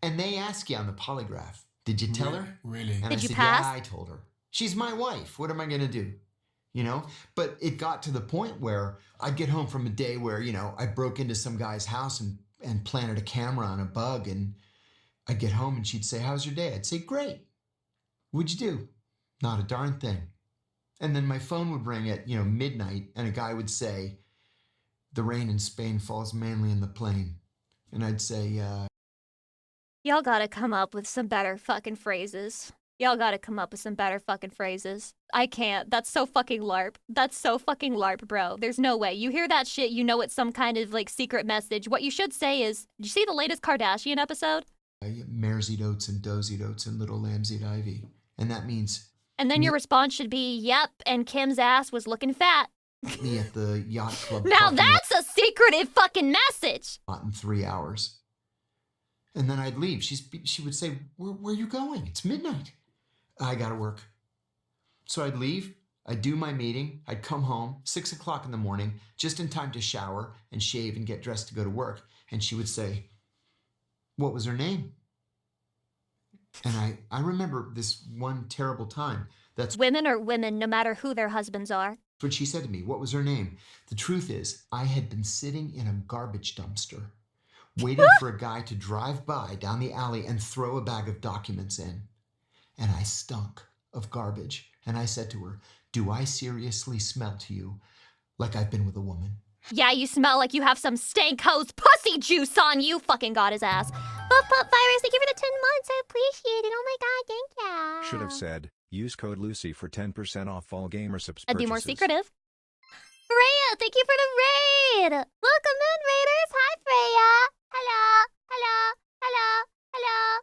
And they ask you on the polygraph, did you tell her? Really? And Did I you said, pass? yeah, I told her. She's my wife. What am I going to do? You know? But it got to the point where I'd get home from a day where, you know, I broke into some guy's house and planted a camera on a bug, and I'd get home and she'd say, how's your day? I'd say, great. What'd you do? Not a darn thing. And then my phone would ring at, you know, midnight, and a guy would say, the rain in Spain falls mainly in the plain. And I'd say, Y'all gotta come up with some better fucking phrases. Y'all gotta come up with some better fucking phrases. I can't. That's so fucking LARP. That's so fucking LARP, bro. There's no way. You hear that shit, you know it's some kind of, like, secret message. What you should say is, did you see the latest Kardashian episode? mares eat oats and does eat oats and little lambs eat ivy. And that means And then your response should be, yep, and Kim's ass was looking fat. me at the yacht club Now parking that's a secretive fucking message! lot in 3 hours. And then I'd leave. She would say, where are you going? It's midnight. I gotta work. So I'd leave. I'd do my meeting. I'd come home, 6 o'clock in the morning, just in time to shower and shave and get dressed to go to work. And she would say, what was her name? And I remember this one terrible time. That's Women are women, no matter who their husbands are. what she said to me. What was her name? The truth is, I had been sitting in a garbage dumpster, waiting for a guy to drive by down the alley and throw a bag of documents in. And I stunk of garbage. And I said to her, do I seriously smell to you like I've been with a woman? Yeah, you smell like you have some stank hose pussy juice on you. Fucking got his ass. Virus, thank you for the 10 months. I appreciate it. Oh my god, thank you. Should have said, use code Lucy for 10% off all gamer subs I'd be more purchases. secretive. Freya, thank you for the raid. Welcome in, raiders. Hi, Freya. Hello.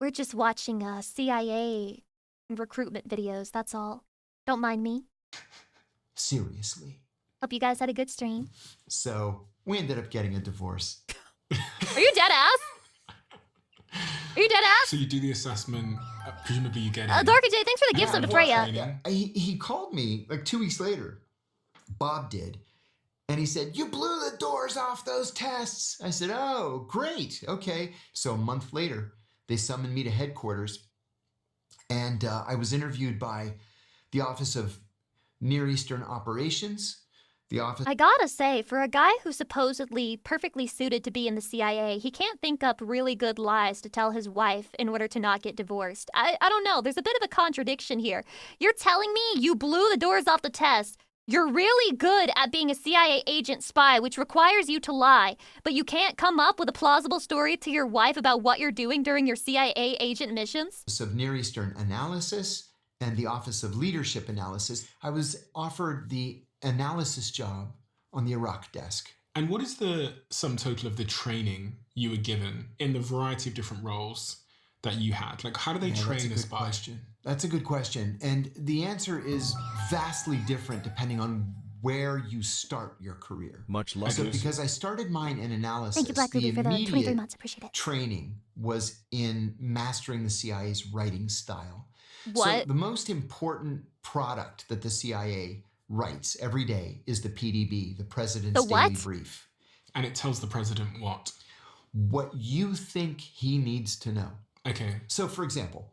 We're just watching CIA recruitment videos, that's all. Don't mind me. Seriously. Hope you guys had a good stream. So we ended up getting a divorce. Are you dead ass? Are you dead ass? So you do the assessment, presumably you get in. Dorky J, thanks for the gifts Yeah, of the what Freya. training? He called me like 2 weeks later. Bob did. And he said, you blew the doors off those tests. I said, oh, great. Okay. So a month later, they summoned me to headquarters. And I was interviewed by the Office of Near Eastern Operations, the Office I gotta say, for a guy who's supposedly perfectly suited to be in the CIA, he can't think up really good lies to tell his wife in order to not get divorced. I don't know, there's a bit of a contradiction here. You're telling me you blew the doors off the test. You're really good at being a CIA agent spy, which requires you to lie, but you can't come up with a plausible story to your wife about what you're doing during your CIA agent missions? of Near Eastern Analysis and the Office of Leadership Analysis. I was offered the analysis job on the Iraq desk. And what is the sum total of the training you were given in the variety of different roles that you had? Like, how do they Yeah, train that's a a good spy? question. That's a good question. And the answer is vastly different depending on where you start your career. Much love. So Okay. because I started mine in analysis, Thank you, Black the Ruby, for the 23 immediate months. Appreciate it. training was in mastering the CIA's writing style. So What? the most important product that the CIA writes every day is the PDB, the President's The what? Daily Brief. And it tells the president what? What you think he needs to know. Okay. So, for example,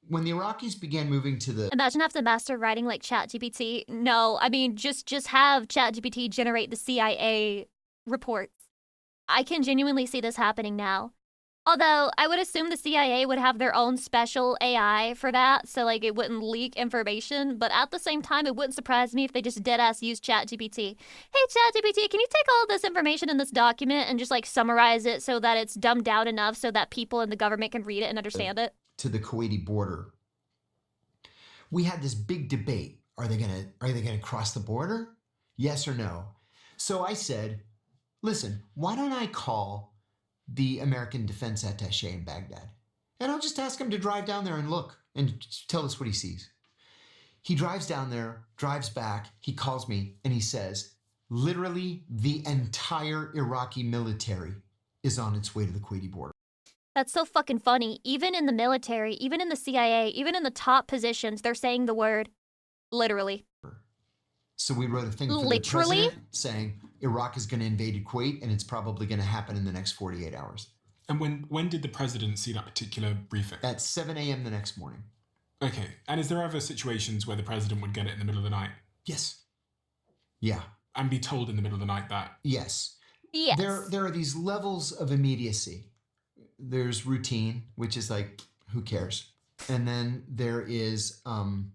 when the Iraqis began moving to the Imagine have to master writing like ChatGPT. No, I mean just have ChatGPT generate the CIA reports. I can genuinely see this happening now. Although I would assume the CIA would have their own special AI for that, so like it wouldn't leak information. But at the same time, it wouldn't surprise me if they just deadass use ChatGPT. Hey ChatGPT, can you take all this information in this document and just like summarize it so that it's dumbed down enough so that people in the government can read it and understand it? to the Kuwaiti border, we had this big debate. Are they gonna cross the border? Yes or no? So I said, listen, why don't I call the American Defense Attaché in Baghdad? And I'll just ask him to drive down there and look and tell us what he sees. He drives down there, drives back, he calls me and he says, literally the entire Iraqi military is on its way to the Kuwaiti border. That's so fucking funny. Even in the military, even in the CIA, even in the top positions, they're saying the word literally. So we wrote a thing for the Literally? president saying Iraq is going to invade Kuwait and it's probably going to happen in the next 48 hours. And when did the president see that particular briefing? At 7 a.m. the next morning. Okay. And is there ever situations where the president would get it in the middle of the night Yes. Yeah. and be told in the middle of the night that? Yes. Yes. There are these levels of immediacy. There's routine, which is like, who cares? And then there is Patello,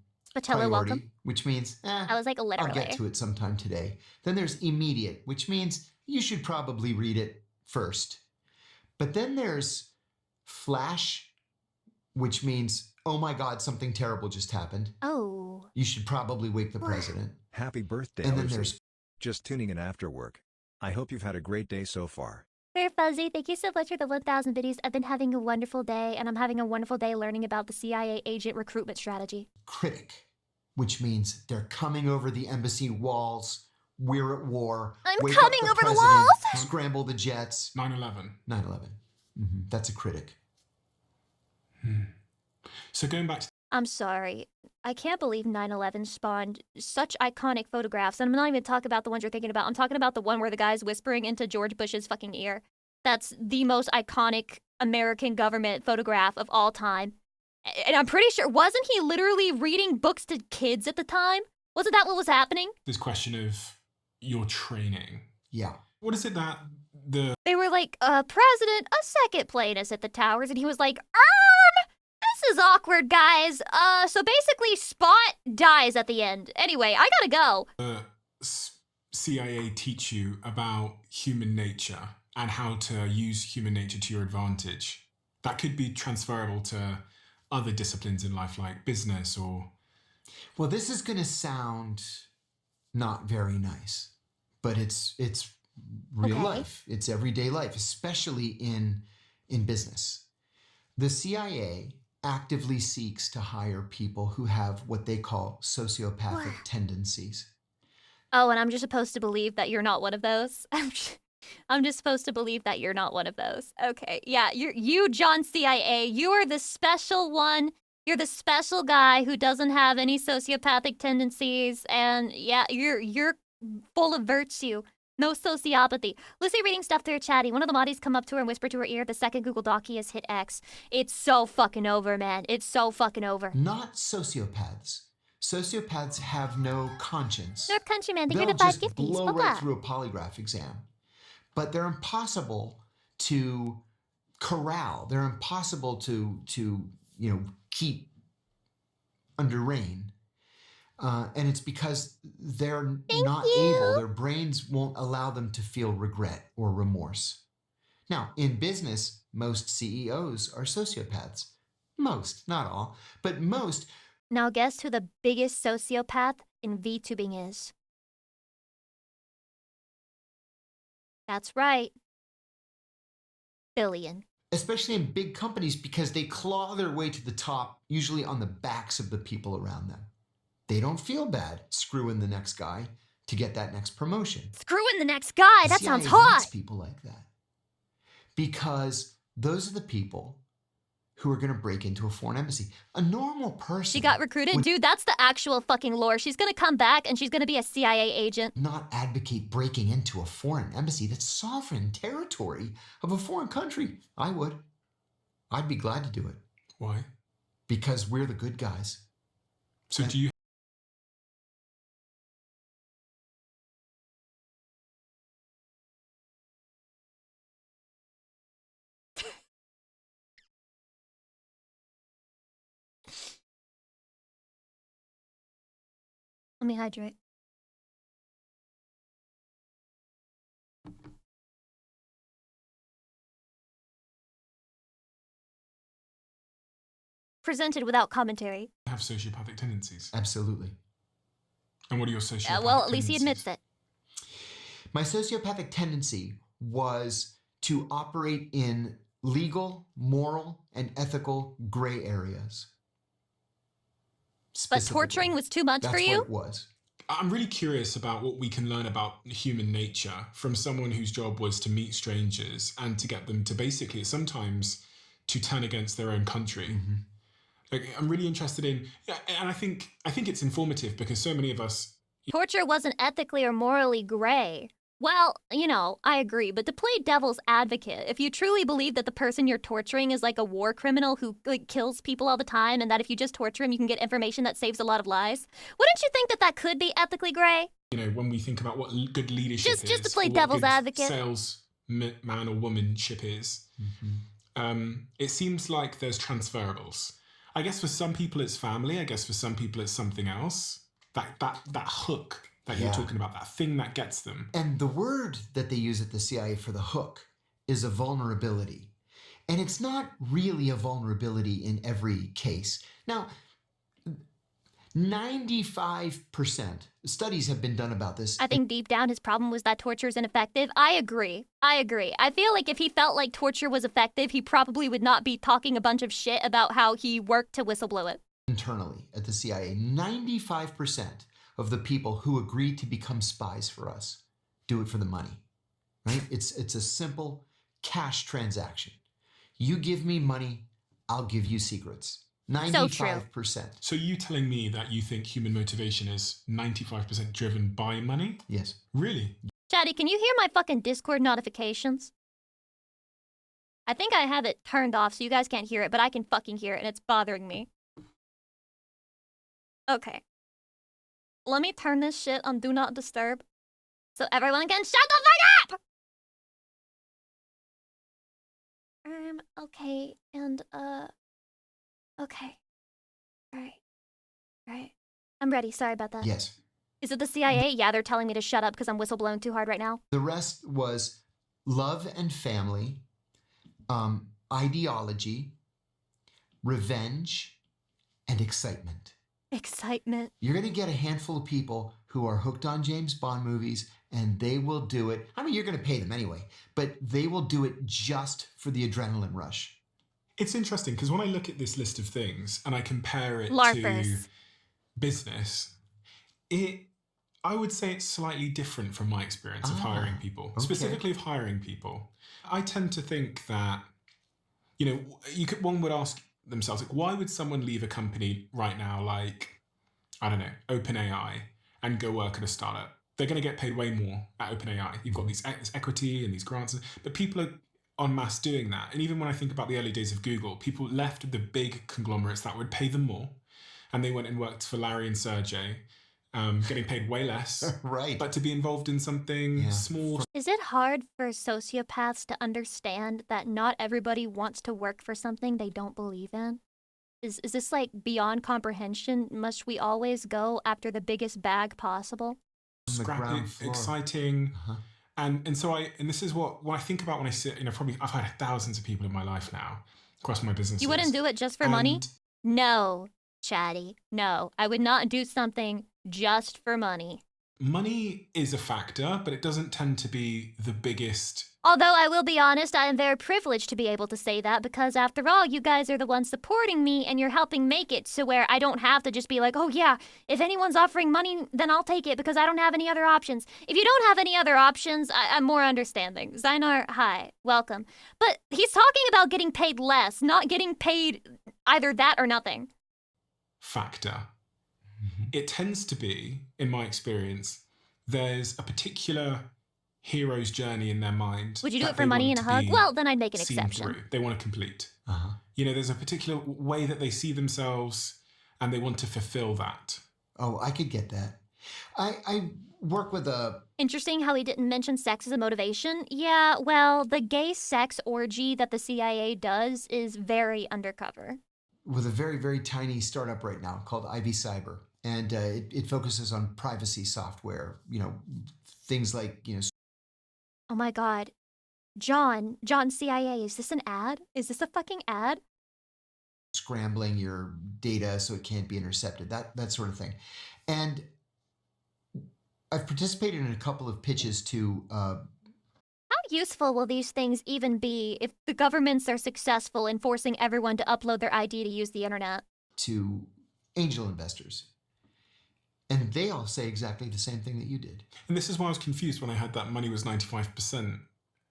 priority, welcome. which means, I was like, literally. I'll get to it sometime today. Then there's immediate, which means you should probably read it first. But then there's flash, which means, oh my God, something terrible just happened. Oh. You should probably wake the president. Happy birthday, And then Lucy. there's Just tuning in after work. I hope you've had a great day so far. Fair Fuzzy, thank you so much for the 1,000 biddies. I've been having a wonderful day, and I'm having a wonderful day learning about the CIA agent recruitment strategy. critic, which means they're coming over the embassy walls. We're at war. I'm Wake up coming over the president, walls? Scramble the jets. 9/11. 9/11. That's a critic. So going back to I'm sorry. I can't believe 9/11 spawned such iconic photographs. And I'm not even talking about the ones you're thinking about. I'm talking about the one where the guy's whispering into George Bush's fucking ear. That's the most iconic American government photograph of all time. And I'm pretty sure, wasn't he literally reading books to kids at the time? Wasn't that what was happening? this question of your training, Yeah. what is it that the They were like, President, a second plane is at the towers. And he was like, this is awkward, guys. So basically, Spot dies at the end. Anyway, I gotta go. CIA teach you about human nature and how to use human nature to your advantage? That could be transferable to other disciplines in life, like business or... Well, this is going to sound not very nice, but it's real Okay. life. It's everyday life, especially in business. The CIA actively seeks to hire people who have what they call sociopathic tendencies. Oh, and I'm just supposed to believe that you're not one of those? I'm just supposed to believe that you're not one of those. Okay, yeah, you, John CIA, you are the special one. You're the special guy who doesn't have any sociopathic tendencies, and yeah, you're full of virtue. No sociopathy. Lucy reading stuff through her chatty. One of the moddies come up to her and whisper to her ear, the second Google Doc has hit X. It's so fucking over, man. It's so fucking over. Not sociopaths. Sociopaths have no conscience. North Countryman, thank you They'll for the 5 just gifties. blow Hold right up. through a polygraph exam. But they're impossible to corral. They're impossible to keep under rein. And it's because they're not able, their brains won't allow them to feel regret or remorse. Now, in business, most CEOs are sociopaths. Most, not all, but most. Now guess who the biggest sociopath in VTubing is? That's right. Billion. Especially in big companies because they claw their way to the top, usually on the backs of the people around them. They don't feel bad screwing the next guy to get that next promotion. Screwing the next guy. The That sounds CIA needs hot. people like that. Because those are the people who are going to break into a foreign embassy. A normal person. She got recruited? Dude, that's the actual fucking lore. She's gonna come back and she's gonna be a CIA agent. Not advocate breaking into a foreign embassy. That's sovereign territory of a foreign country. I would. I'd be glad to do it. Why? Because we're the good guys. So do you Let me hydrate. Presented without commentary. have sociopathic tendencies? Absolutely. And what are your sociopathic Well, at least he tendencies? admits it. My sociopathic tendency was to operate in legal, moral, and ethical gray areas. But Specifically. torturing was too much That's for you? what it was. I'm really curious about what we can learn about human nature from someone whose job was to meet strangers and to get them to basically sometimes to turn against their own country. Mm-hmm. Like, I'm really interested in, and I think it's informative because so many of us, Torture wasn't ethically or morally gray. Well, you know, I agree, but to play devil's advocate, if you truly believe that the person you're torturing is like a war criminal who like kills people all the time and that if you just torture him you can get information that saves a lot of lives, wouldn't you think that that could be ethically gray? you know, when we think about what good leadership is, Just to play or what devil's good advocate. sales man or womanship is, it seems like there's transferables. I guess for some people it's family. I guess for some people it's something else. That hook that you're Yeah. talking about, that thing that gets them. And the word that they use at the CIA for the hook is a vulnerability. And it's not really a vulnerability in every case. Now, 95% studies have been done about this. I think deep down his problem was that torture is ineffective. I agree. I feel like if he felt like torture was effective, he probably would not be talking a bunch of shit about how he worked to whistleblow it. Internally at the CIA, 95% of the people who agree to become spies for us do it for the money, right? It's a simple cash transaction. You give me money, I'll give you secrets. 95%. So you telling me that you think human motivation is 95% driven by money? Yes. Really? Chatty, can you hear my fucking Discord notifications? I think I have it turned off so you guys can't hear it, but I can fucking hear it and it's bothering me. Okay. Let me turn this shit on Do Not Disturb so everyone can shut the fuck up! Okay, and, okay. Alright. I'm ready, sorry about that. Yes. Is it the CIA? Yeah, they're telling me to shut up because I'm whistleblowing too hard right now. The rest was love and family, ideology, revenge, and excitement. Excitement. You're going to get a handful of people who are hooked on James Bond movies and they will do it. I mean, you're going to pay them anyway, but they will do it just for the adrenaline rush. It's interesting because when I look at this list of things and I compare it Larpers. to business, I would say it's slightly different from my experience of hiring people, okay. specifically of hiring people. I tend to think that, you know, one would ask themselves, like, why would someone leave a company right now, like, I don't know, OpenAI, and go work at a startup? They're going to get paid way more at OpenAI. You've got this equity and these grants, but people are en masse doing that. And even when I think about the early days of Google, people left the big conglomerates that would pay them more, and they went and worked for Larry and Sergey, getting paid way less, Right. but to be involved in something small. Is it hard for sociopaths to understand that not everybody wants to work for something they don't believe in? Is this like beyond comprehension? Must we always go after the biggest bag possible? On the Scrappy, ground floor. exciting. Uh-huh. And so this is what when I think about when I sit, you know, probably I've had thousands of people in my life now across my businesses. You wouldn't do it just for money? And No, Chatty. No, I would not do something just for money. Money is a factor, but it doesn't tend to be the biggest. Although I will be honest, I am very privileged to be able to say that because after all, you guys are the ones supporting me and you're helping make it to where I don't have to just be like, oh yeah, if anyone's offering money, then I'll take it because I don't have any other options. If you don't have any other options, I'm more understanding. Zynar, hi, welcome. But he's talking about getting paid less, not getting paid either that or nothing. Factor. It tends to be, in my experience, there's a particular hero's journey in their mind. Would you do that it for they money want and a to hug? be Well, then I'd make an seen exception. through. They want to complete. Uh-huh. You know, there's a particular way that they see themselves and they want to fulfill that. Oh, I could get that. I work with a Interesting how he didn't mention sex as a motivation. Yeah, well, the gay sex orgy that the CIA does is very undercover. very, very tiny startup right now called Ivy Cyber. And it focuses on privacy software, things like, Oh my god. John CIA, is this an ad? Is this a fucking ad? scrambling your data so it can't be intercepted, that sort of thing. And I've participated in a couple of pitches to How useful will these things even be if the governments are successful in forcing everyone to upload their ID to use the internet? to angel investors. And they all say exactly the same thing that you did. And this is why I was confused when I had that money was 95%,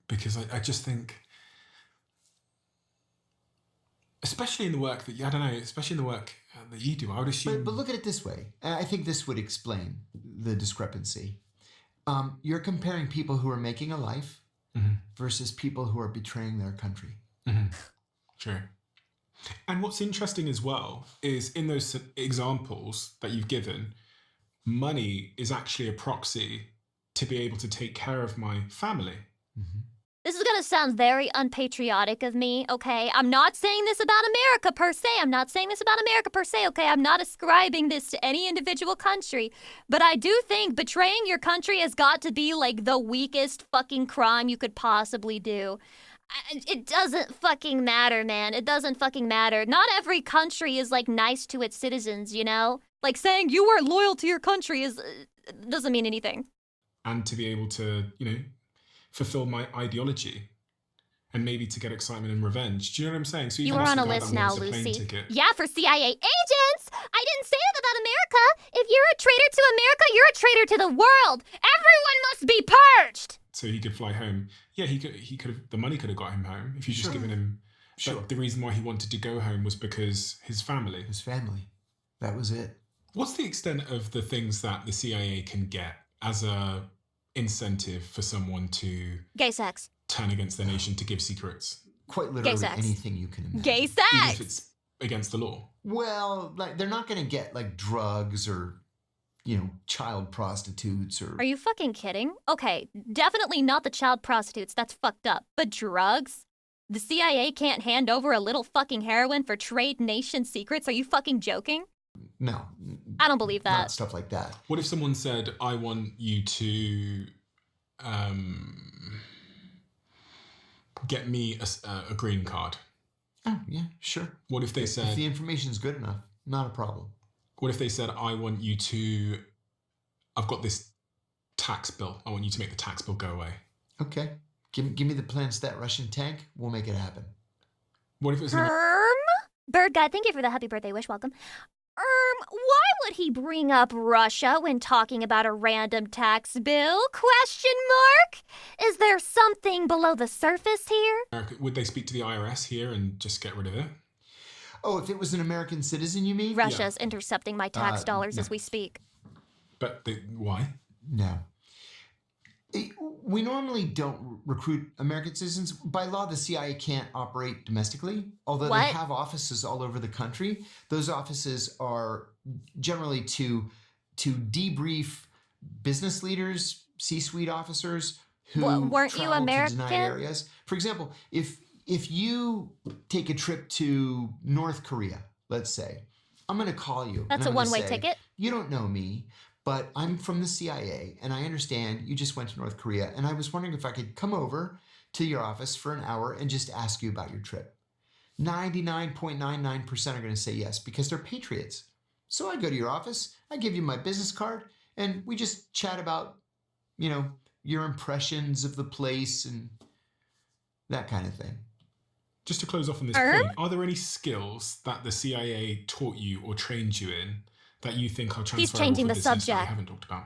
because I just think, especially in the work that, I don't know, especially in the work that you do, I would assume... But look at it this way. And I think this would explain the discrepancy. You're comparing people who are making a life versus people who are betraying their country. True. And what's interesting as well is in those examples that you've given, money is actually a proxy to be able to take care of my family. This is gonna sound very unpatriotic of me, okay? I'm not saying this about America per se. Okay? I'm not ascribing this to any individual country. But I do think betraying your country has got to be like the weakest fucking crime you could possibly do. It doesn't fucking matter, man. It doesn't fucking matter. Not every country is like nice to its citizens, you know? Like saying you are loyal to your country doesn't mean anything. And to be able to, fulfill my ideology and maybe to get excitement and revenge. Do you know what I'm saying? So You even are on a guy that list now, wants a plane Lucy. ticket- Yeah, for CIA agents! I didn't say that about America! If you're a traitor to America, you're a traitor to the world! Everyone must be purged! So he could fly home. Yeah, he could have, the money could have got him home if you just Sure. given him. Sure. But the reason why he wanted to go home was because his family. His family. That was it. What's the extent of the things that the CIA can get as a incentive for someone to Gay sex. turn against their nation to give secrets, Quite literally sex. anything you can imagine. Gay even sex! if it's against the law? Well, like they're not going to get like drugs or, child prostitutes or. Are you fucking kidding? Okay, definitely not the child prostitutes, that's fucked up. But drugs? The CIA can't hand over a little fucking heroin for trade nation secrets? Are you fucking joking? No. I don't believe Not that. stuff like that. What if someone said, I want you to get me a green card? Oh, yeah, sure. What if they If said, the information's good enough, not a problem. what if they said, I want you to, I've got this tax bill. I want you to make the tax bill go away. Okay. Give me the plans to that Russian tank. We'll make it happen. What if it was Bird guy, thank you for the happy birthday wish, welcome. Why would he bring up Russia when talking about a random tax bill? Question mark? Is there something below the surface here? America, would they speak to the IRS here and just get rid of it? Oh, if it was an American citizen, you mean? Russia's intercepting my tax dollars no. as we speak. But why? No. We normally don't recruit American citizens. By law, the CIA can't operate domestically, although What? they have offices all over the country. Those offices are generally to debrief business leaders, C-suite officers who Weren't you travel to denied American? areas. For example, if you take a trip to North Korea, let's say, I'm going to call you. and That's a I'm gonna one-way say, ticket? You don't know me, but I'm from the CIA, and I understand you just went to North Korea, and I was wondering if I could come over to your office for an hour and just ask you about your trip. 99.99% are going to say yes because they're patriots. So I go to your office, I give you my business card, And we just chat about, you know, your impressions of the place and that kind of thing. Just to close off on this point, are there any skills that the CIA taught you or trained you in that you think are transferable changing for the business that we subject. haven't talked about?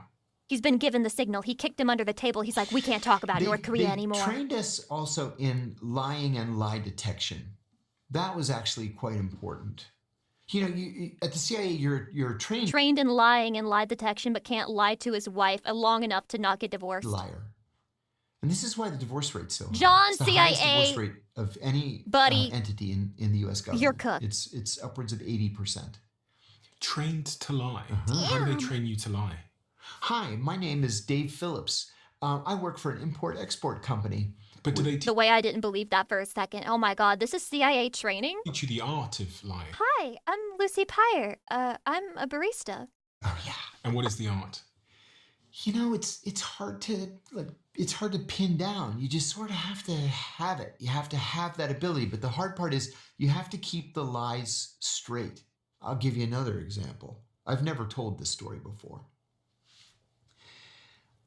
He's been given the signal. He kicked him under the table. He's like, we can't talk about North Korea they anymore. trained us also in lying and lie detection. That was actually quite important. You know, at the CIA, you're trained Trained in lying and lie detection, but can't lie to his wife long enough to not get divorced. liar. And this is why the divorce rate's so high. John, It's the highest CIA divorce rate of any buddy, entity in the U.S. government. you're cooked. It's upwards of 80%. Trained to lie. How do they train you to lie? Hi, my name is Dave Phillips. I work for an import-export company. But do they The way I didn't believe that for a second. Oh my God, this is CIA training? teach you the art of lying? Hi, I'm Lucy Pyre. I'm a barista. Oh yeah. And what is the art? You know, it's hard to pin down. You just sort of have to have it. You have to have that ability. But the hard part is you have to keep the lies straight. I'll give you another example. I've never told this story before.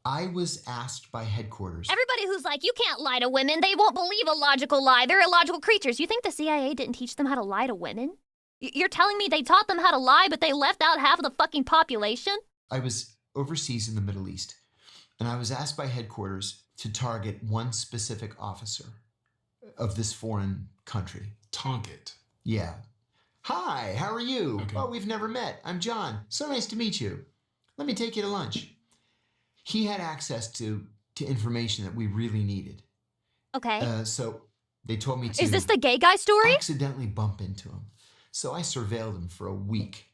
I was asked by headquarters. Everybody who's like, you can't lie to women, they won't believe a logical lie. They're illogical creatures. You think the CIA didn't teach them how to lie to women? You're telling me they taught them how to lie, but they left out half of the fucking population? I was overseas in the Middle East, and I was asked by headquarters to target one specific officer of this foreign country. Target. Yeah. Hi, how are you? Okay. Oh, we've never met. I'm John. So nice to meet you. Let me take you to lunch. He had access to information that we really needed. Okay. So they told me to Is this the gay guy story? accidentally bump into him. So I surveilled him for a week.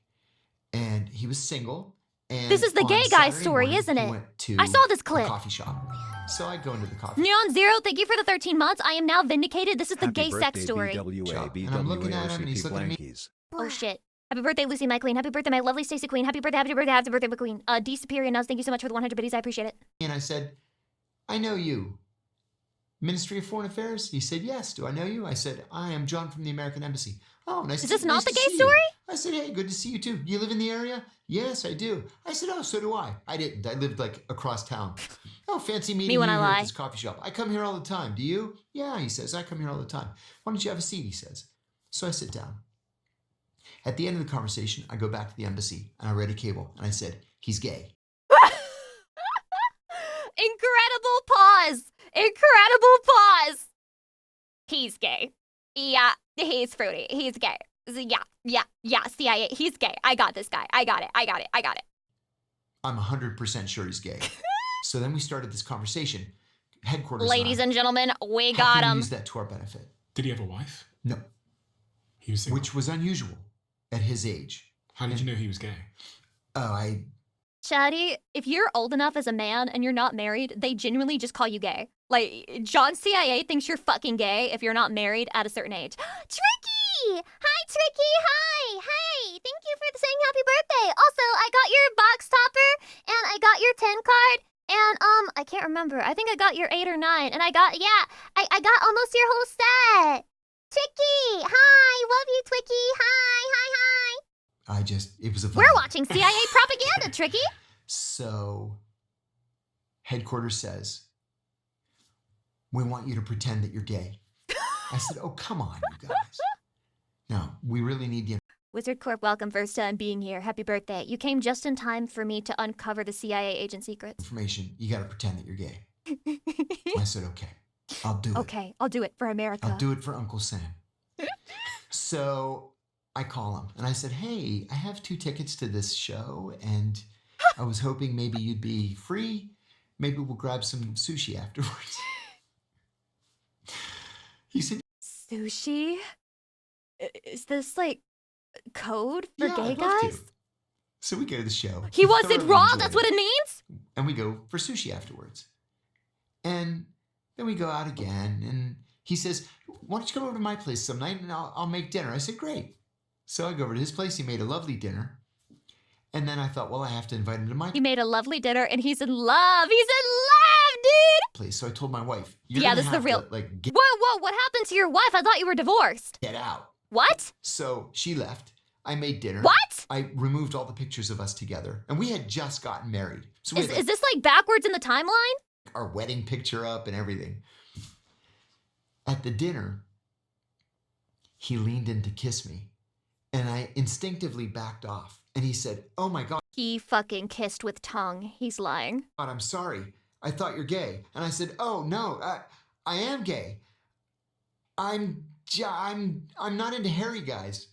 And he was single. And This is the on gay guy Saturday story, morning, isn't he it? went to I saw this a clip. coffee shop. So I go into the coffee shop. Neon Zero, thank you for the 13 months. I am now vindicated. This is the Happy gay sex birthday, story. BWA, And I'm looking at him and he's BWAOCP looking at me. blankies. Oh shit. Happy birthday, Lucy, my queen. Happy birthday, my lovely Stacy queen. Happy birthday, my queen. D Superior Nuz, thank you so much for the 100 biddies. I appreciate it. And I said, I know you. Ministry of Foreign Affairs? He said, yes. Do I know you? I said, I am John from the American Embassy. Oh, nice. Is this nice not the to gay see you." story? I said, hey, good to see you too. You live in the area? Yes, I do. I said, oh, so do I. I didn't. I lived like across town. Oh, fancy meeting Me when you I here lie. at this coffee shop. I come here all the time. Do you? Yeah, he says, I come here all the time. Why don't you have a seat, he says. So I sit down. At the end of the conversation, I go back to the embassy and I read a cable and I said, he's gay. Incredible pause. Incredible pause. He's gay. Yeah, he's fruity. He's gay. Yeah, CIA. He's gay. I got this guy. I got it. I'm 100% sure he's gay. So then we started this conversation. Headquarters Ladies and gentlemen, we how got can we him. use that to our benefit? Did he have a wife? No, He was single. which was unusual at his age. How did you know he was gay? Oh, Chatty, if you're old enough as a man and you're not married, they genuinely just call you gay. Like, John CIA thinks you're fucking gay if you're not married at a certain age. Tricky! Hi, Tricky! Hi! Hey! Thank you for saying happy birthday! Also, I got your box topper, and I got your 10 card, and, I can't remember. I think I got your 8 or 9, and I got got almost your whole set! Tricky! Hi! Love you, Twicky! Hi! it was a We're vibe. watching CIA propaganda, Tricky! So, headquarters says, we want you to pretend that you're gay. I said, oh, come on, you guys. No, we really need the Wizard Corp, welcome. First time being here. Happy birthday. You came just in time for me to uncover the CIA agent secrets. information. You got to pretend that you're gay. I said, okay, I'll do it. Okay, I'll do it for America. I'll do it for Uncle Sam. So I call him and I said, hey, I have 2 tickets to this show and I was hoping maybe you'd be free. Maybe we'll grab some sushi afterwards. He said, Sushi? Is this like code for yeah, gay I'd love to." guys? So we go to the show. He wasn't thoroughly wrong. enjoyed That's what it means. And we go for sushi afterwards. And then we go out again. And he says, why don't you come over to my place some night and I'll make dinner. I said, great. So I go over to his place. He made a lovely dinner. And then I thought, well, I have to invite him to my He made a lovely dinner and he's in love. He's in love, dude. place. So I told my wife, you're Yeah, gonna this is the have real- to, like, Whoa, what happened to your wife? I thought you were divorced. get out. What? So she left. I made dinner. What? I removed all the pictures of us together. And we had just gotten married. So we had Is this like backwards in the timeline? our wedding picture up and everything. At the dinner, he leaned in to kiss me. And I instinctively backed off. And he said, "Oh my God, He fucking kissed with tongue. He's lying. I'm sorry. I thought you're gay." And I said, "Oh no, I am gay. I'm not into hairy guys."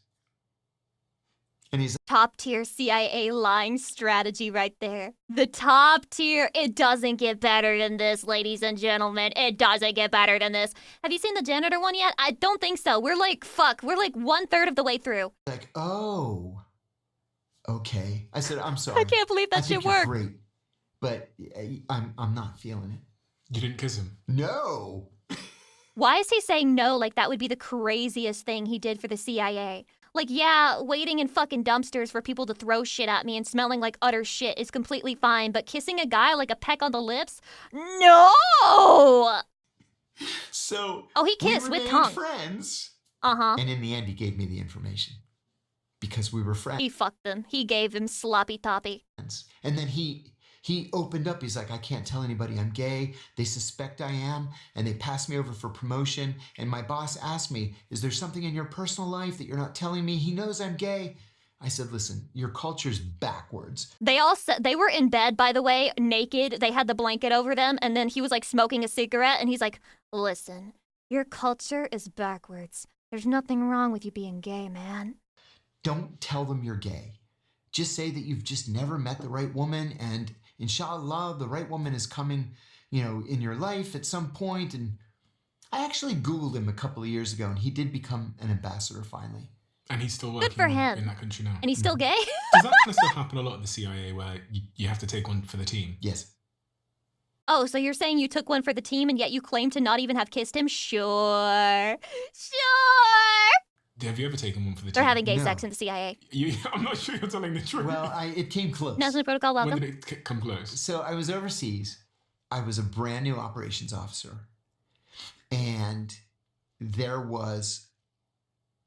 And he's Top tier CIA lying strategy right there. The top tier. It doesn't get better than this, ladies and gentlemen. It doesn't get better than this. Have you seen the janitor one yet? I don't think so. We're like 1/3 of the way through. like, "Oh, okay." I said, "I'm sorry. I can't believe I that think shit you're worked. great, but I'm not feeling it." You didn't kiss him. No. Why is he saying no like that would be the craziest thing he did for the CIA? Like, yeah, waiting in fucking dumpsters for people to throw shit at me and smelling like utter shit is completely fine, but kissing a guy like a peck on the lips? No! So Oh, he we kissed with remained tongue. friends. Uh-huh. And in the end, he gave me the information because we were friends. He fucked him. He gave him sloppy toppy. And then he opened up. He's like, "I can't tell anybody I'm gay. They suspect I am, and they passed me over for promotion. And my boss asked me, 'Is there something in your personal life that you're not telling me?' He knows I'm gay." I said, "Listen, your culture's backwards." They all said they were in bed, by the way, naked. They had the blanket over them, and then he was like smoking a cigarette, and he's like, "Listen, your culture is backwards. There's nothing wrong with you being gay, man." Don't tell them you're gay. Just say that you've just never met the right woman, and inshallah, the right woman is coming, in your life at some point. And I actually Googled him a couple of years ago, and he did become an ambassador finally. And he's still working for him. in that country now. And he's still gay? Does that kind of stuff happen a lot in the CIA where you have to take one for the team? Yes. Oh, so you're saying you took one for the team and yet you claim to not even have kissed him? Sure. Have you ever taken one for the They're team? having gay No. sex in the CIA. I'm not sure you're telling the truth. Well, it came close. National Protocol, when welcome. did it come close? So I was overseas. I was a brand new operations officer. And there was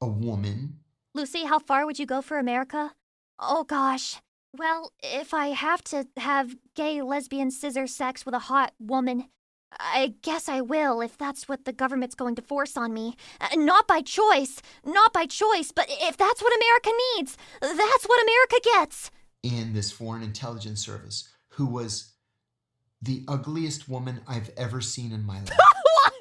a woman. Lucy, how far would you go for America? Oh, gosh. Well, if I have to have gay, lesbian, scissor sex with a hot woman, I guess I will if that's what the government's going to force on me. Not by choice, but if that's what America needs, that's what America gets. In this foreign intelligence service who was the ugliest woman I've ever seen in my life. What?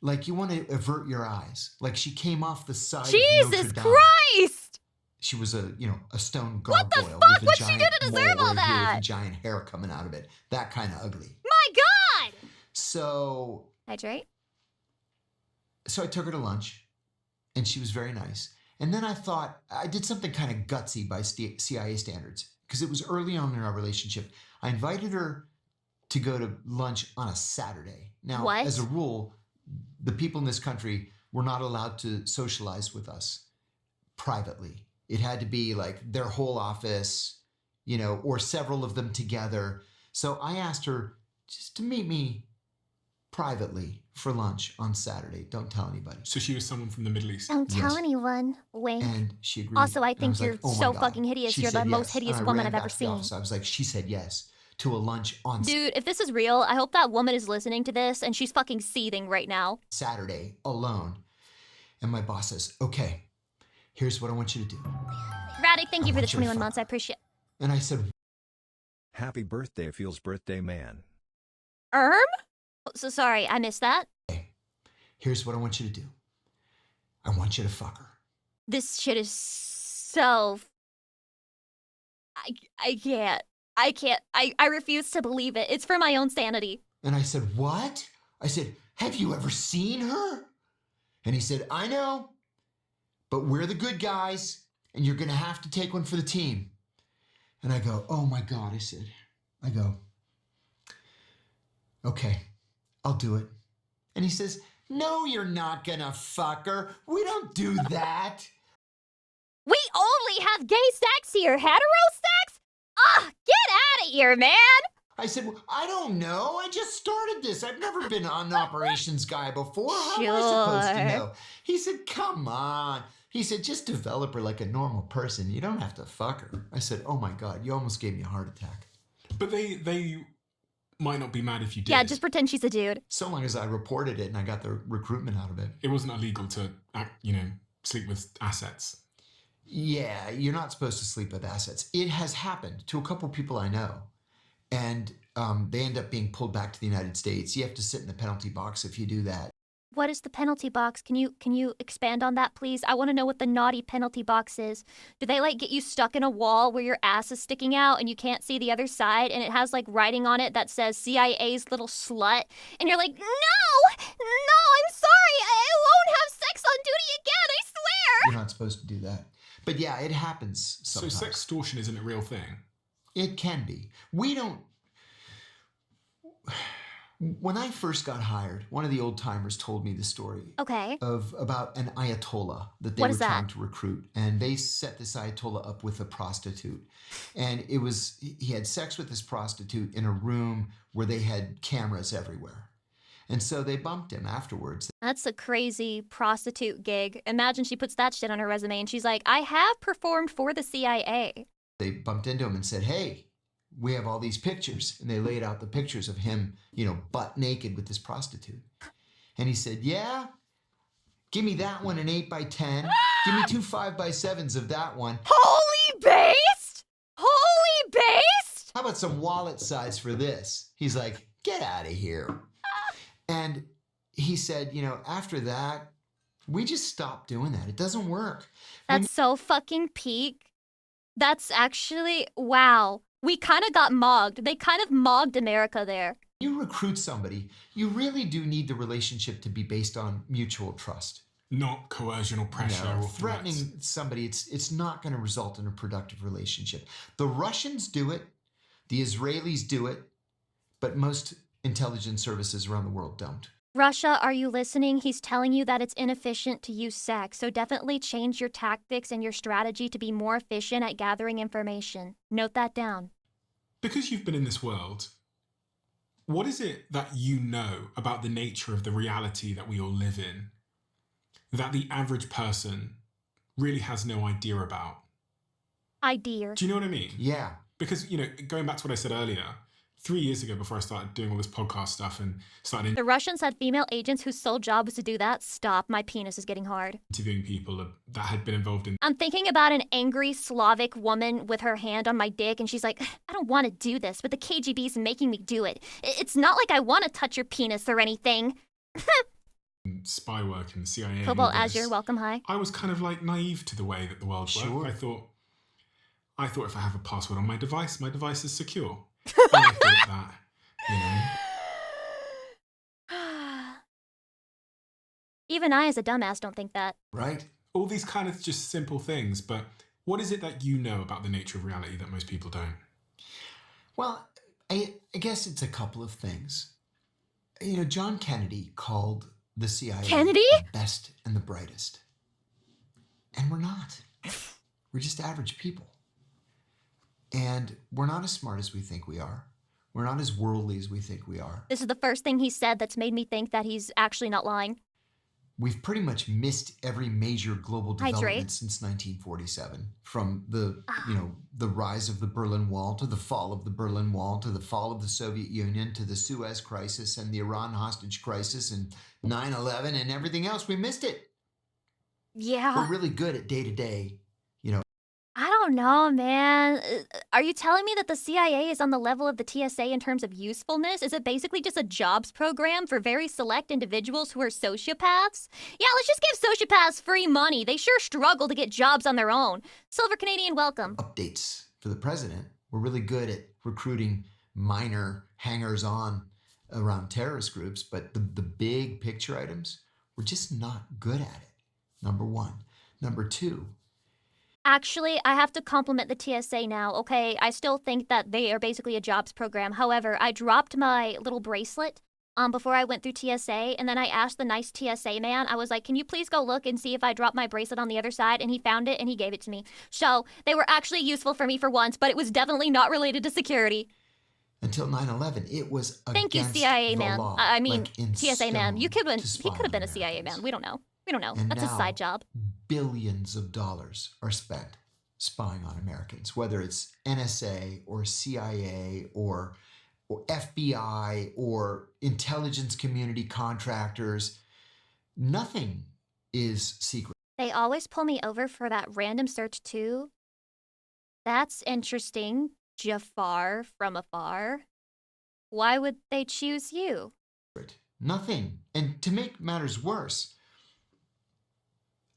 Like, you want to avert your eyes. Like, she came off the side of Jesus Notre Dame. Christ! She was a stone What the gargoyle fuck? with a What'd she giant do to deserve mole all right here that? with a giant hair coming out of it. That kind of ugly. My God! So Hydrate. I took her to lunch, and she was very nice. And then I thought, I did something kind of gutsy by CIA standards, because it was early on in our relationship. I invited her to go to lunch on a Saturday. Now, What? as a rule, the people in this country were not allowed to socialize with us privately. It had to be like their whole office, or several of them together. So I asked her just to meet me privately for lunch on Saturday. Don't tell anybody. So she was someone from the Middle East. Don't tell Yes. anyone. Wink. And she agreed. Also, I And think was you're like, "Oh my so God." fucking hideous. She You're the said most yes. hideous And I woman ran I've back ever to the seen. office. I was like, she said yes to a lunch on Dude, if this is real, I hope that woman is listening to this and she's fucking seething right now. Saturday alone. And my boss says, "Okay, here's what I want you to do." Radic, thank you for the want you to 21 fuck months. I appreciate it. And I said, Happy birthday, Feels birthday man. Oh, so sorry, I missed that. "Here's what I want you to do. I want you to fuck her." This shit is so... I can't. I refuse to believe it. It's for my own sanity. And I said, "What?" I said, "Have you ever seen her?" And he said, "I know, but we're the good guys, and you're going to have to take one for the team." And I go, "Oh my God," I go, "Okay, I'll do it." And he says, "No, you're not going to fuck her. We don't do that." We only have gay sex here. Hetero sex? Get out of here, man. I said, "Well, I don't know. I just started this. I've never been an operations guy before. How am I supposed to Sure. know?" He said, "Come on. He said, just develop her like a normal person. You don't have to fuck her. I said, oh my God, you almost gave me a heart attack. But they might not be mad if you did. Yeah, just pretend she's a dude. So long as I reported it and I got the recruitment out of it. It wasn't illegal to, sleep with assets. Yeah, you're not supposed to sleep with assets. It has happened to a couple people I know. And they end up being pulled back to the United States. You have to sit in the penalty box if you do that. What is the penalty box? Can you expand on that, please? I want to know what the naughty penalty box is. Do they like get you stuck in a wall where your ass is sticking out and you can't see the other side, and it has like writing on it that says CIA's little slut, and you're like, no, I'm sorry, I won't have sex on duty again, I swear. You're not supposed to do that. But yeah, it happens sometimes. So sextortion isn't a real thing? It can be. We don't... When I first got hired, one of the old timers told me the story Okay. of about an Ayatollah that they What were is that? trying to recruit. And they set this Ayatollah up with a prostitute. And he had sex with this prostitute in a room where they had cameras everywhere. And so they bumped him afterwards. That's a crazy prostitute gig. Imagine she puts that shit on her resume and she's like, I have performed for the CIA. They bumped into him and said, hey, we have all these pictures. And they laid out the pictures of him, butt naked with this prostitute. And he said, yeah, give me that one, an 8x10. Give me 2 5x7s of that one. Holy based? Holy based? How about some wallet size for this? He's like, get out of here. And he said, after that, we just stopped doing that. It doesn't work. That's so fucking peak. That's actually, wow. We kind of got mogged. They kind of mogged America there. When you recruit somebody, you really do need the relationship to be based on mutual trust. Not coercion or pressure or threatening threats. somebody, it's not going to result in a productive relationship. The Russians do it, the Israelis do it, but most intelligence services around the world don't. Russia, are you listening? He's telling you that it's inefficient to use sex, so definitely change your tactics and your strategy to be more efficient at gathering information. Note that down. Because you've been in this world, what is it that you know about the nature of the reality that we all live in that the average person really has no idea about? Idea. Do you know what I mean? Yeah. Because, going back to what I said earlier, 3 years ago before I started doing all this podcast stuff and started The Russians had female agents whose sole job was to do that. Stop, my penis is getting hard. interviewing people that had been involved in I'm thinking about an angry Slavic woman with her hand on my dick, and she's like, I don't want to do this, but the KGB's making me do it. It's not like I want to touch your penis or anything. spy work and the CIA. and all Cobalt this. Azure, welcome, hi. I was kind of like naive to the way that the world Sure. worked. I thought if I have a password on my device is secure. And I thought that, Even I, as a dumbass, don't think that. Right? all these kind of just simple things. But what is it that you know about the nature of reality that most people don't? Well, I guess it's a couple of things. John Kennedy called the CIA Kennedy? the best and the brightest. And we're not. We're just average people. And we're not as smart as we think we are. We're not as worldly as we think we are. This is the first thing he said that's made me think that he's actually not lying. We've pretty much missed every major global Hydrate. development since 1947. From the rise of the Berlin Wall, to the fall of the Berlin Wall, to the fall of the Soviet Union, to the Suez Crisis and the Iran hostage crisis and 9/11 and everything else. We missed it. Yeah. We're really good at day-to-day, I don't know, man. Are you telling me that the CIA is on the level of the TSA in terms of usefulness? Is it basically just a jobs program for very select individuals who are sociopaths? Yeah, let's just give sociopaths free money. They sure struggle to get jobs on their own. Silver Canadian, welcome. updates for the president. We're really good at recruiting minor hangers-on around terrorist groups, but the big picture items, we're just not good at it, number one. Number two, Actually, I have to compliment the TSA now, okay? I still think that they are basically a jobs program. However, I dropped my little bracelet before I went through TSA, and then I asked the nice TSA man, I was like, can you please go look and see if I dropped my bracelet on the other side? And he found it, and he gave it to me. So they were actually useful for me for once, but it was definitely not related to security. until 9/11, it was Thank you, against CIA the man. law, I mean, like in TSA man. stone He could to have spy been on a CIA man. Americans. We don't know. We don't know. And That's his now, side job. billions of dollars are spent spying on Americans, whether it's NSA or CIA or FBI or intelligence community contractors. Nothing is secret. They always pull me over for that random search too. That's interesting, Jafar from afar. Why would they choose you? Nothing. And to make matters worse,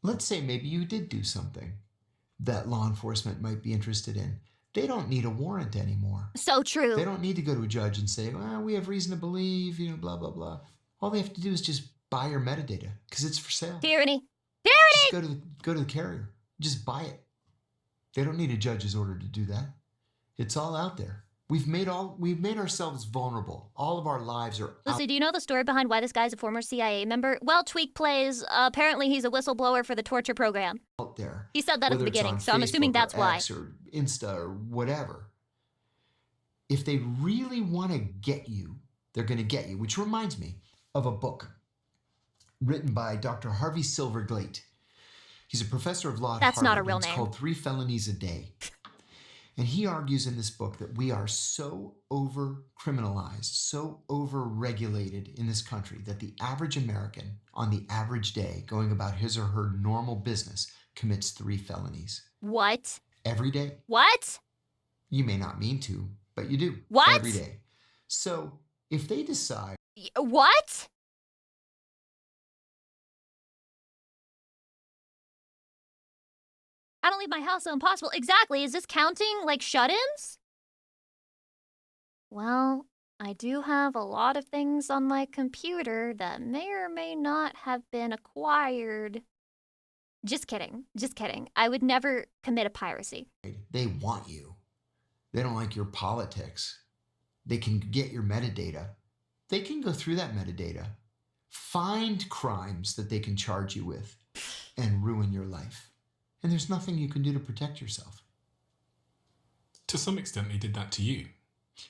let's say maybe you did do something that law enforcement might be interested in. They don't need a warrant anymore. So true. They don't need to go to a judge and say, well, we have reason to believe, blah, blah, blah. All they have to do is just buy your metadata because it's for sale. Tyranny. Just go to the carrier. Just buy it. They don't need a judge's order to do that. It's all out there. We've made ourselves vulnerable. All of our lives are out. Lucy, do you know the story behind why this guy's a former CIA member? Well, Tweak plays. Apparently, he's a whistleblower for the torture program. Out there. He said that at the Whether it's beginning, on so I'm assuming Facebook that's or why. X or Insta or whatever. If they really want to get you, they're going to get you. Which reminds me of a book written by Dr. Harvey Silverglate. He's a professor of law at That's not a Harvard, real and name. It's called 3 Felonies a Day. And he argues in this book that we are so over-criminalized, so over-regulated in this country that the average American on the average day going about his or her normal business commits 3 felonies. What? Every day. What? You may not mean to, but you do. What? Every day. So if they decide... What? I don't leave my house, so impossible. Exactly. Is this counting like shut-ins? Well, I do have a lot of things on my computer that may or may not have been acquired. Just kidding. Just kidding. I would never commit a piracy. They want you. They don't like your politics. They can get your metadata. They can go through that metadata, find crimes that they can charge you with, and ruin your life. And there's nothing you can do to protect yourself. To some extent, they did that to you.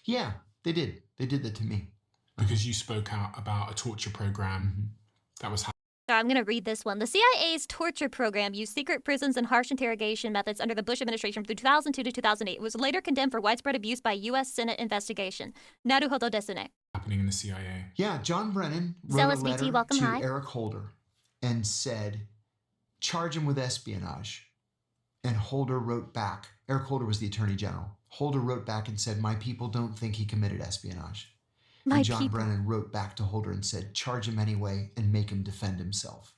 Yeah, they did. They did that to me. Because you spoke out about a torture program that was happening. So I'm going to read this one. The CIA's torture program used secret prisons and harsh interrogation methods under the Bush administration from 2002 to 2008. It was later condemned for widespread abuse by U.S. Senate investigation. Naruhodo desu ne. Happening in the CIA. Yeah, John Brennan wrote Zealous a BT, letter welcome, to hi. Eric Holder and said, charge him with espionage. And Holder wrote back. Eric Holder was the attorney general. Holder wrote back and said, my people don't think he committed espionage. And John Brennan wrote back to Holder and said, charge him anyway and make him defend himself.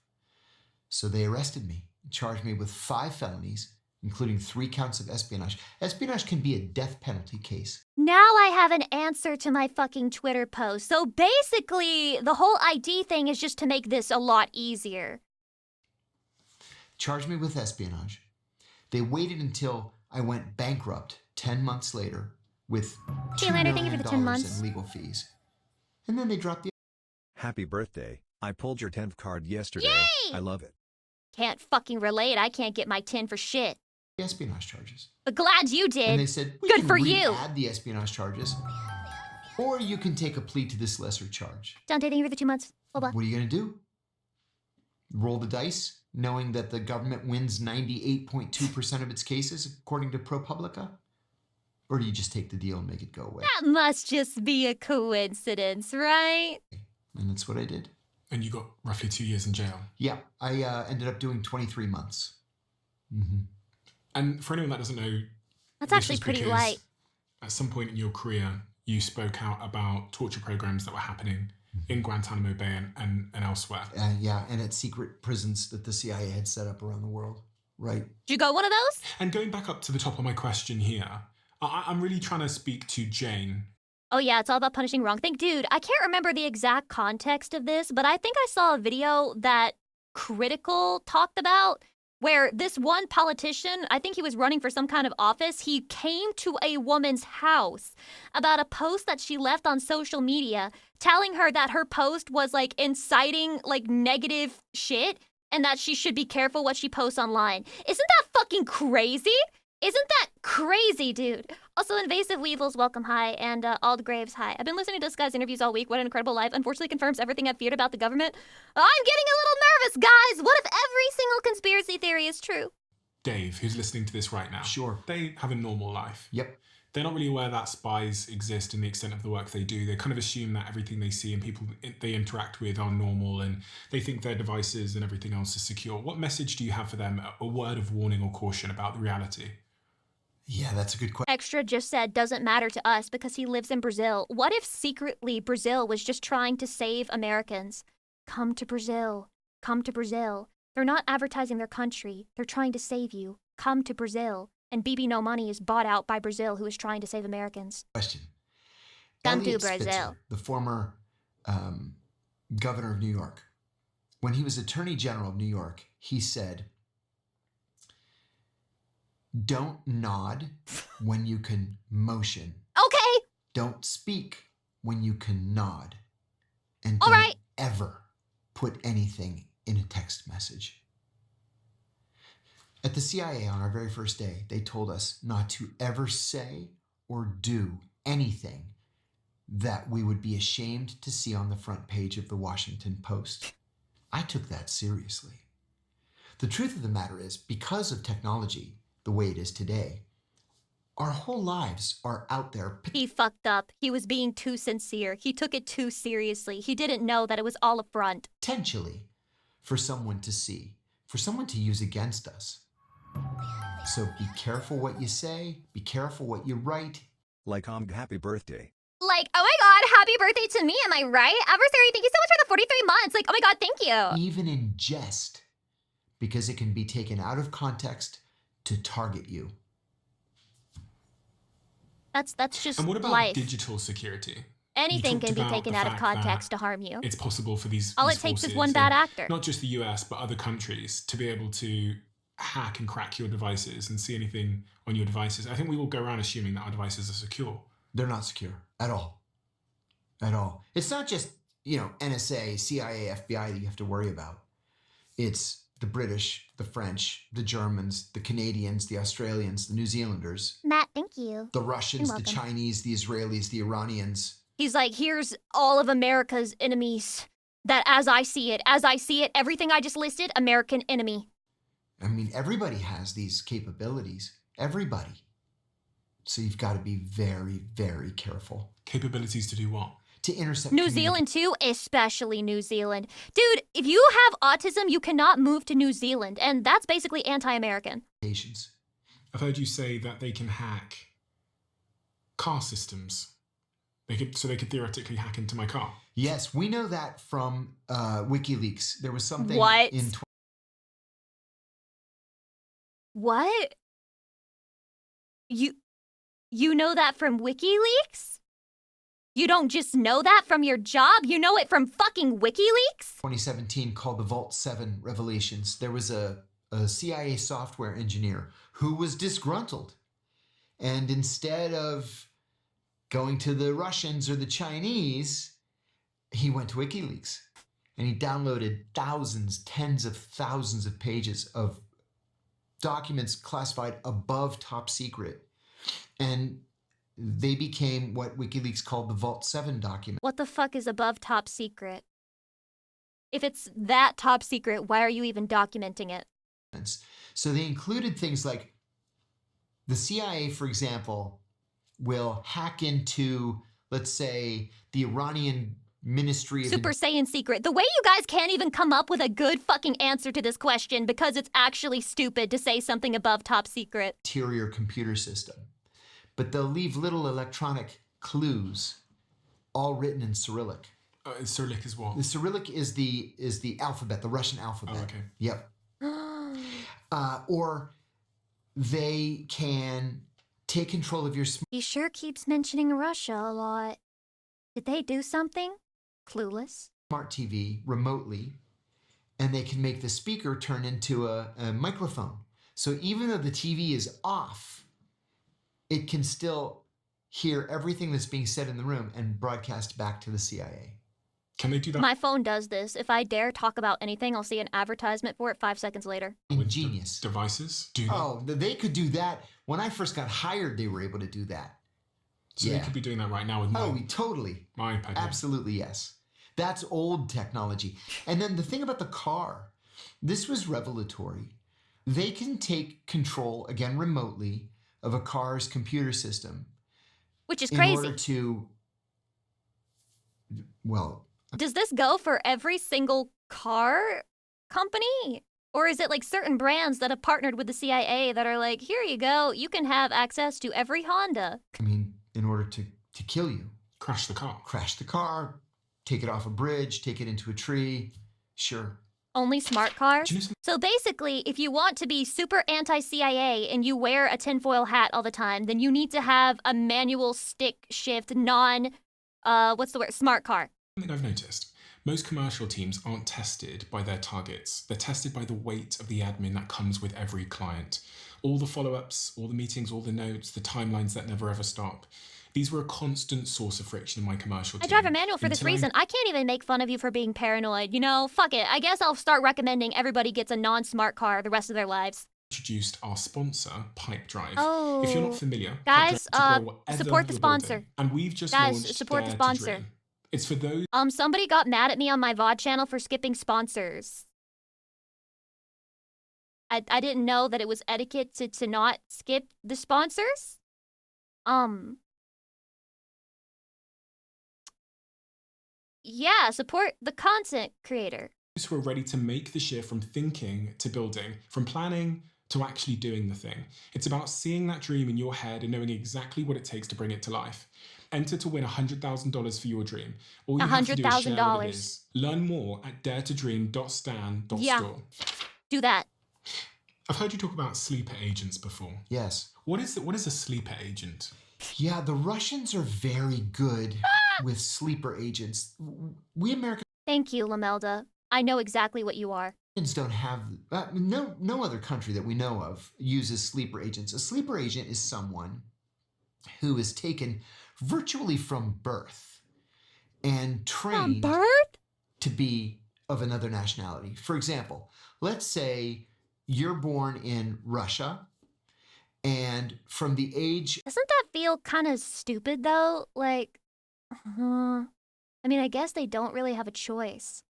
So they arrested me, charged me with 5 felonies, including 3 counts of espionage. Espionage can be a death penalty case. Now I have an answer to my fucking Twitter post. So basically, the whole ID thing is just to make this a lot easier. Charged me with espionage. They waited until I went bankrupt 10 months later with $2 Lander, million thank you for the 10 months. in legal fees. And then they dropped the Happy birthday. I pulled your 10th card yesterday. Yay! I love it. Can't fucking relate. I can't get my 10 for shit. espionage charges. But glad you did. And they said, we Good can for you. add the espionage charges, or you can take a plea to this lesser charge. Dante, thank you for the 2 months. Blah, blah. What are you going to do? Roll the dice, knowing that the government wins 98.2% of its cases, according to ProPublica? Or do you just take the deal and make it go away? That must just be a coincidence, right? And that's what I did. And you got roughly 2 years in jail. Yeah, I ended up doing 23 months. And for anyone that doesn't know, That's this actually was pretty because light. At some point in your career, you spoke out about torture programs that were happening in Guantanamo Bay and elsewhere. Yeah, and at secret prisons that the CIA had set up around the world. Right. Did you go one of those? And going back up to the top of my question here, I'm really trying to speak to Jane. Oh yeah, it's all about punishing wrong. Dude, I can't remember the exact context of this, but I think I saw a video that Critical talked about where this one politician, I think he was running for some kind of office, he came to a woman's house about a post that she left on social media telling her that her post was like inciting like negative shit and that she should be careful what she posts online. Isn't that fucking crazy? Isn't that crazy, dude? Also, Invasive Weevils, welcome, hi, and Ald Graves, hi. I've been listening to this guy's interviews all week. What an incredible life. Unfortunately confirms everything I've feared about the government. I'm getting a little nervous, guys. What if every single conspiracy theory is true. Dave, who's listening to this right now, Sure. they have a normal life. Yep. They're not really aware that spies exist in the extent of the work they do. They kind of assume that everything they see and people they interact with are normal, and they think their devices and everything else is secure. What message do you have for them, a word of warning or caution about the reality? Yeah, that's a good question. Extra just said doesn't matter to us because he lives in Brazil. What if secretly Brazil was just trying to save Americans? Come to Brazil. Come to Brazil. They're not advertising their country. They're trying to save you. Come to Brazil. And BB No Money is bought out by Brazil, who is trying to save Americans. Question. Come to Elliot Brazil. Spitzer, the former governor of New York, when he was Attorney General of New York, he said, "Don't nod when you can motion. Okay. Don't speak when you can nod. And All don't right. ever put anything in a text message." At the CIA on our very first day, they told us not to ever say or do anything that we would be ashamed to see on the front page of the Washington Post. I took that seriously. The truth of the matter is, because of technology the way it is today, our whole lives are out there. He fucked up. He was being too sincere. He took it too seriously. He didn't know that it was all a front. Potentially for someone to see, for someone to use against us. So be careful what you say, be careful what you write. Like happy birthday. Like, oh my god, happy birthday to me, am I right? Adversary, thank you so much for the 43 months. Like, oh my god, thank you. Even in jest, because it can be taken out of context to target you. That's just And what about life. digital security? Anything talked can be about taken the out of fact context that to harm you. It's possible for these All these it takes is forces one in bad actor. Not just the US, but other countries to be able to hack and crack your devices and see anything on your devices. I think we will go around assuming that our devices are secure. They're not secure at all. At all. It's not just, NSA, CIA, FBI that you have to worry about. It's the British, the French, the Germans, the Canadians, the Australians, the New Zealanders, Matt, thank you. the Russians, You're the welcome. Chinese, the Israelis, the Iranians. He's like, here's all of America's enemies. That as I see it, everything I just listed, American enemy. I mean, everybody has these capabilities. Everybody. So you've got to be very, very careful Capabilities to do what? to intercept New Zealand too, especially New Zealand. Dude, if you have autism, you cannot move to New Zealand, and that's basically anti-American. communications. I've heard you say that they can hack car systems. They could theoretically hack into my car. Yes, we know that from WikiLeaks. There was something What? in What? You know that from WikiLeaks? You don't just know that from your job, you know it from fucking WikiLeaks? 2017 called the Vault 7 revelations. There was a CIA software engineer who was disgruntled. And instead of going to the Russians or the Chinese, he went to WikiLeaks. And he downloaded thousands, tens of thousands of pages of documents classified above top secret. And they became what WikiLeaks called the Vault 7 document. What the fuck is above top secret? If it's that top secret, why are you even documenting it? So they included things like the CIA, for example, will hack into, let's say, the Iranian Ministry of Super Saiyan secret. The way you guys can't even come up with a good fucking answer to this question because it's actually stupid to say something above top secret. Interior computer system. But they'll leave little electronic clues, all written in Cyrillic. Cyrillic is what? The Cyrillic is the alphabet, the Russian alphabet. Oh, okay. Yep. Or they can take control of your He sure keeps mentioning Russia a lot. Did they do something? Clueless. smart TV remotely, and they can make the speaker turn into a microphone. So even though the TV is off, it can still hear everything that's being said in the room and broadcast back to the CIA. Can they do that? My phone does this. If I dare talk about anything, I'll see an advertisement for it 5 seconds later. Ingenious. Devices? Do that? Oh, they could do that. When I first got hired, they were able to do that. So they could be doing that right now with my Totally. iPad. Absolutely, yes. That's old technology. And then the thing about the car, This was revelatory. They can take control, again remotely, of a car's computer system Which is in crazy. order to, well, Does this go for every single car company? Or is it like certain brands that have partnered with the CIA that are like, here you go, you can have access to every Honda? I mean, in order to kill you, Crash the car. crash the car, take it off a bridge, take it into a tree, sure. Only smart cars? Do you know something? So basically, if you want to be super anti-CIA and you wear a tinfoil hat all the time, then you need to have a manual stick shift smart car. Something I've noticed. Most commercial teams aren't tested by their targets. They're tested by the weight of the admin that comes with every client. All the follow-ups, all the meetings, all the notes, the timelines that never ever stop. These were a constant source of friction in my commercial team. I drive a manual for this Until I reason. I can't even make fun of you for being paranoid. You know, fuck it. I guess I'll start recommending everybody gets a non-smart car the rest of their lives. introduced our sponsor, Pipe Drive. Oh. If you're not familiar, Guys, Pipe Drive is to grow whatever support the you're sponsor. building. And we've just Guys, launched support the Dare to sponsor. Dream. It's for those Somebody got mad at me on my VOD channel for skipping sponsors. I didn't know that it was etiquette to not skip the sponsors. Yeah, support the content creator. who are ready to make the shift from thinking to building, from planning to actually doing the thing. It's about seeing that dream in your head and knowing exactly what it takes to bring it to life. Enter to win $100,000 for your dream. All you have to do is share what it $100,000. is. Learn more at daretodream.stan.store. Yeah. Do that. I've heard you talk about sleeper agents before. Yes. What is a sleeper agent? Yeah, the Russians are very good with sleeper agents. We Americans Thank you, Lamelda. I know exactly what you are. don't have, no other country that we know of uses sleeper agents. A sleeper agent is someone who is taken virtually from birth and trained to be of another nationality. For example, let's say you're born in Russia, and from the age Doesn't that feel kind of stupid, though? Like, I mean, I guess they don't really have a choice.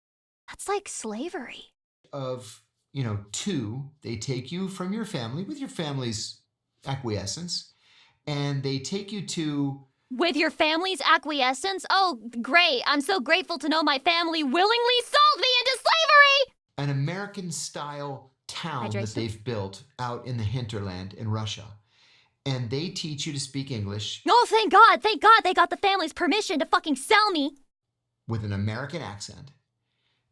That's like slavery. of, 2, they take you from your family with your family's acquiescence, and they take you to With your family's acquiescence? Oh, great. I'm so grateful to know my family willingly sold me into slavery! an American-style town that Hydration? they've built out in the hinterland in Russia. And they teach you to speak English Oh, thank God they got the family's permission to fucking sell me. with an American accent.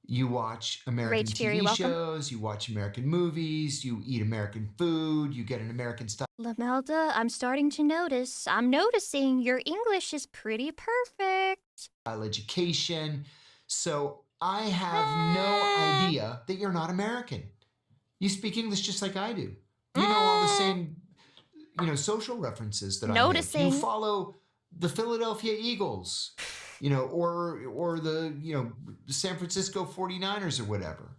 You watch American Rage Fury, TV welcome. shows, you watch American movies, you eat American food, you get an American-style Lamelda, I'm starting to notice. I'm noticing your English is pretty perfect. education. So I have no idea that you're not American. You speak English just like I do. You know all the same, social references that I Noticing. make. You follow the Philadelphia Eagles, or the, San Francisco 49ers or whatever.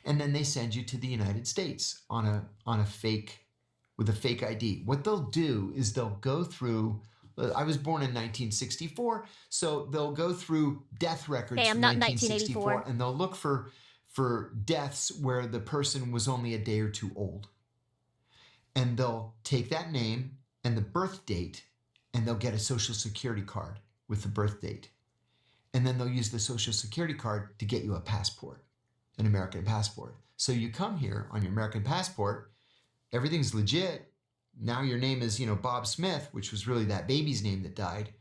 And then they send you to the United States on a fake, with a fake ID. What they'll do is they'll go through, I was born in 1964, so they'll go through death records Hey, I'm from not 1964, 1984. and they'll look for deaths where the person was only a day or two old. And they'll take that name and the birth date, and they'll get a social security card with the birth date. And then they'll use the social security card to get you a passport, an American passport. So you come here on your American passport, everything's legit. Now your name is, Bob Smith, which was really that baby's name that died.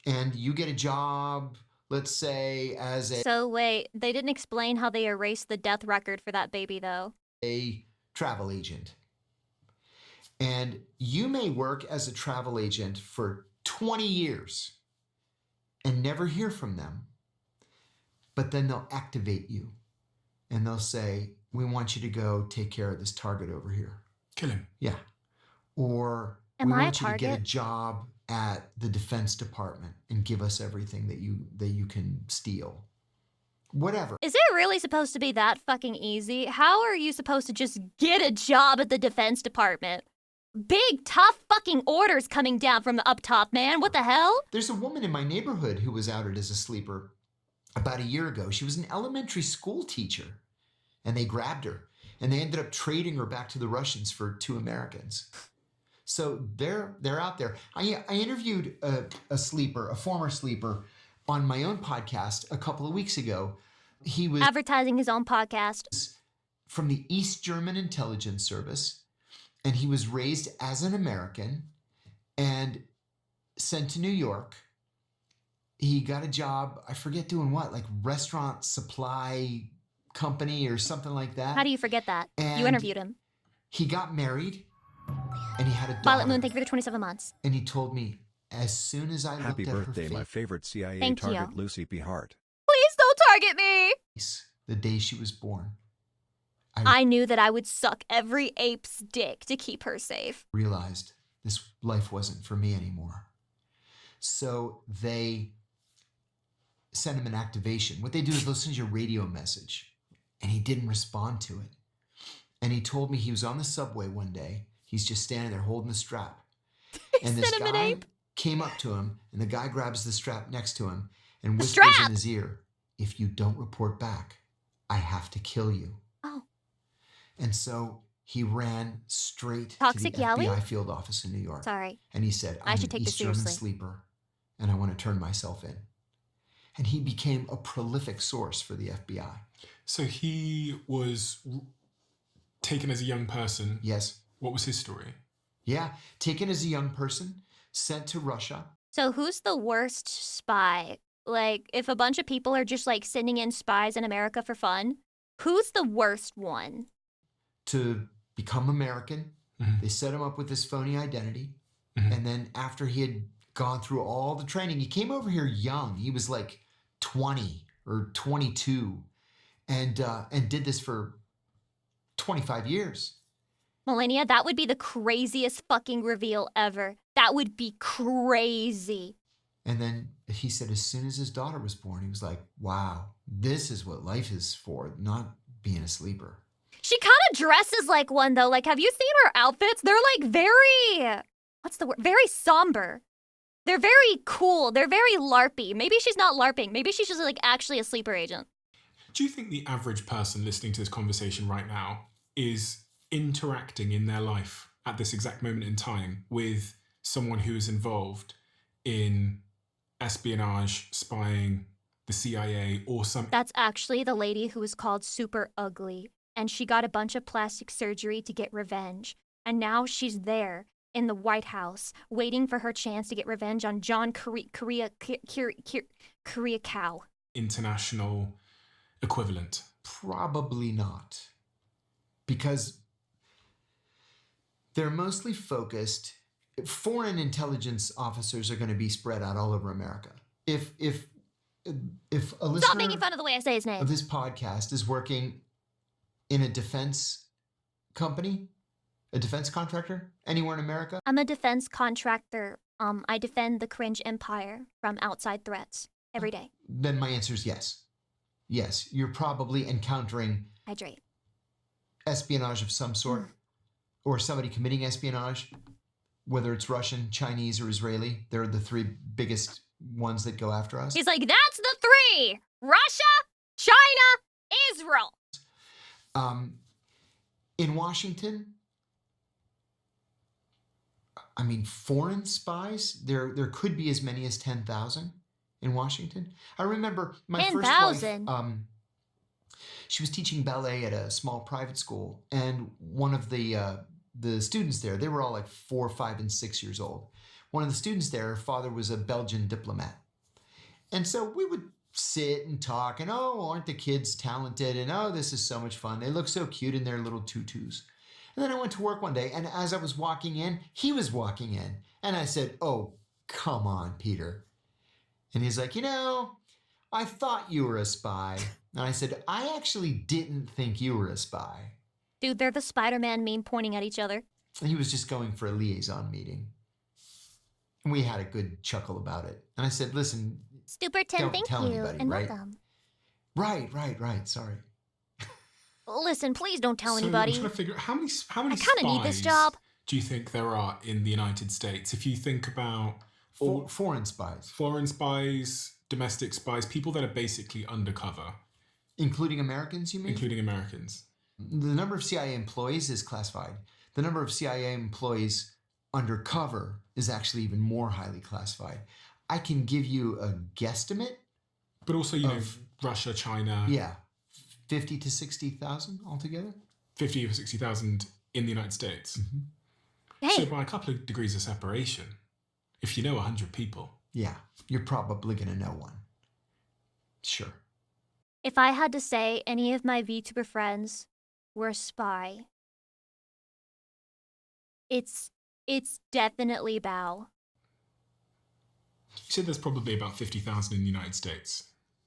And you get a job, let's say, as So wait, they didn't explain how they erased the death record for that baby, though. a travel agent. And you may work as a travel agent for 20 years and never hear from them. But then they'll activate you and they'll say, we want you to go take care of this target over here. Kill him. Yeah. Or Am we I a want you to get a target? job at the Defense Department and give us everything that you can steal. Whatever. Is it really supposed to be that fucking easy? How are you supposed to just get a job at the Defense Department? Big, tough fucking orders coming down from the up top, man. What the hell? There's a woman in my neighborhood who was outed as a sleeper about a year ago. She was an elementary school teacher. and they grabbed her, and they ended up trading her back to the Russians for 2 Americans. So they're out there. I interviewed a former sleeper, on my own podcast a couple of weeks ago. He was Advertising his own podcast. from the East German Intelligence Service, and he was raised as an American and sent to New York. He got a job, I forget doing what, like restaurant supply company or something like that. How do you forget that? You And interviewed him. He got married, and he had a daughter. Violet Moon, thank you for the 27 months. And he told me, as soon as I Happy looked at birthday, her my favorite CIA Thank you. target, Lucy P. Hart. Please don't target me. face the day she was born, I knew that I would suck every ape's dick to keep her safe. realized this life wasn't for me anymore. So they sent him an activation. What they do is they'll send you a radio message, and he didn't respond to it. And he told me he was on the subway one day. He's just standing there holding the strap. And this sent him an guy ape. came up to him, and the guy grabs the strap next to him and The whispers strap! in his ear, "If you don't report back, I have to kill you." Oh. And so he ran straight Toxic to the Yowie? FBI field office in New York. Sorry. And he said, I "I'm should an take this East German seriously." sleeper, and I want to turn myself in." And he became a prolific source for the FBI. So he was taken as a young person. Yes. What was his story? Yeah. Taken as a young person, sent to Russia. So who's the worst spy? Like, if a bunch of people are just like sending in spies in America for fun, who's the worst one? To become American. Mhm. They set him up with this phony identity. Mhm. And then after he had gone through all the training, he came over here young. He was like 20 or 22 and did this for 25 years. Melania, that would be the craziest fucking reveal ever. That would be crazy. And then he said as soon as his daughter was born, he was like, wow, this is what life is for, not being a sleeper. She kind of dresses like one, though. Like, have you seen her outfits? They're like very, what's the word? Very somber. They're very cool. They're very LARPy. Maybe she's not LARPing. Maybe she's just like actually a sleeper agent. Do you think the average person listening to this conversation right now is interacting in their life at this exact moment in time with someone who is involved in espionage, spying, the CIA, or some... That's actually the lady who was called Super Ugly. And she got a bunch of plastic surgery to get revenge. And now she's there in the White House waiting for her chance to get revenge on John Korea Cow. international equivalent? Probably not. Because they're mostly focused. Foreign intelligence officers are going to be spread out all over America. If a listener Stop making fun of the way I say his name. of this podcast is working in a defense company, a defense contractor, anywhere in America, I'm a defense contractor. I defend the cringe empire from outside threats every day. then my answer is yes. Yes, you're probably encountering Hydrate. espionage of some sort, or somebody committing espionage, whether it's Russian, Chinese, or Israeli. They're the 3 biggest ones that go after us. He's like, that's the 3. Russia, China, Israel. In Washington, I mean, foreign spies, there could be as many as 10,000 in Washington. I remember my first wife, 10,000? she was teaching ballet at a small private school, and one of the students there, they were all like 4, 5, and 6 years old. One of the students there, her father was a Belgian diplomat. And so we would sit and talk, and oh, aren't the kids talented? And oh, this is so much fun. They look so cute in their little tutus. And then I went to work one day, and as I was walking in, he was walking in. And I said, oh, come on, Peter. And he's like, I thought you were a spy. And I said, I actually didn't think you were a spy. Dude, they're the Spider-Man meme pointing at each other. And he was just going for a liaison meeting. And we had a good chuckle about it. And I said, listen, Stupid Tim, Don't thank tell you, anybody, and right? welcome. right, sorry. Listen, please don't tell So anybody. I'm trying to figure out how many I kind of need this job. do you think there are in the United States? If you think about all Foreign spies. foreign spies, domestic spies, people that are basically undercover Including Americans, you mean? including Americans. The number of CIA employees is classified. The number of CIA employees undercover is actually even more highly classified. I can give you a guesstimate. But also, Russia, China, Yeah, 50 to 60,000 altogether. 50 or 60,000 in the United States. Hey, So by a couple of degrees of separation, if you know 100 people, Yeah, you're probably going to know one. Sure. if I had to say any of my VTuber friends were a spy, it's definitely Bao. you said there's probably about 50,000 in the United States.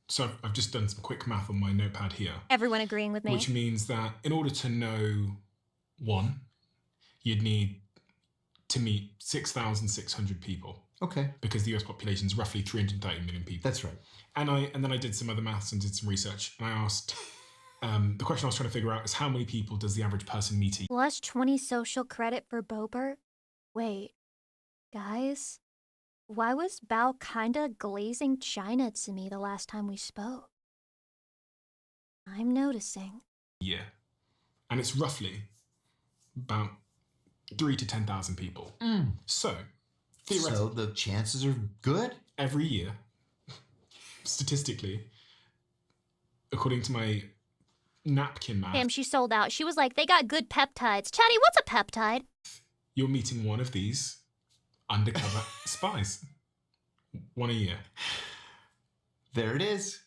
So I've just done some quick math on my notepad here, Everyone agreeing with me. which means that in order to know one, you'd need to meet 6,600 people, Okay, because the US population is roughly 330 million people. that's right. And then I did some other maths and did some research, and I asked, the question I was trying to figure out is how many people does the average person meet a year? Plus 20 social credit for Bobert? Wait, guys, why was Bao kinda glazing China to me the last time we spoke? I'm noticing. And it's roughly about 3 to 10,000 people. So, theoretically, So the chances are good? every year, statistically, according to my napkin math, Damn, she sold out. She was like, they got good peptides. Chatty, what's a peptide? you're meeting one of these undercover spies. One a year. There it is.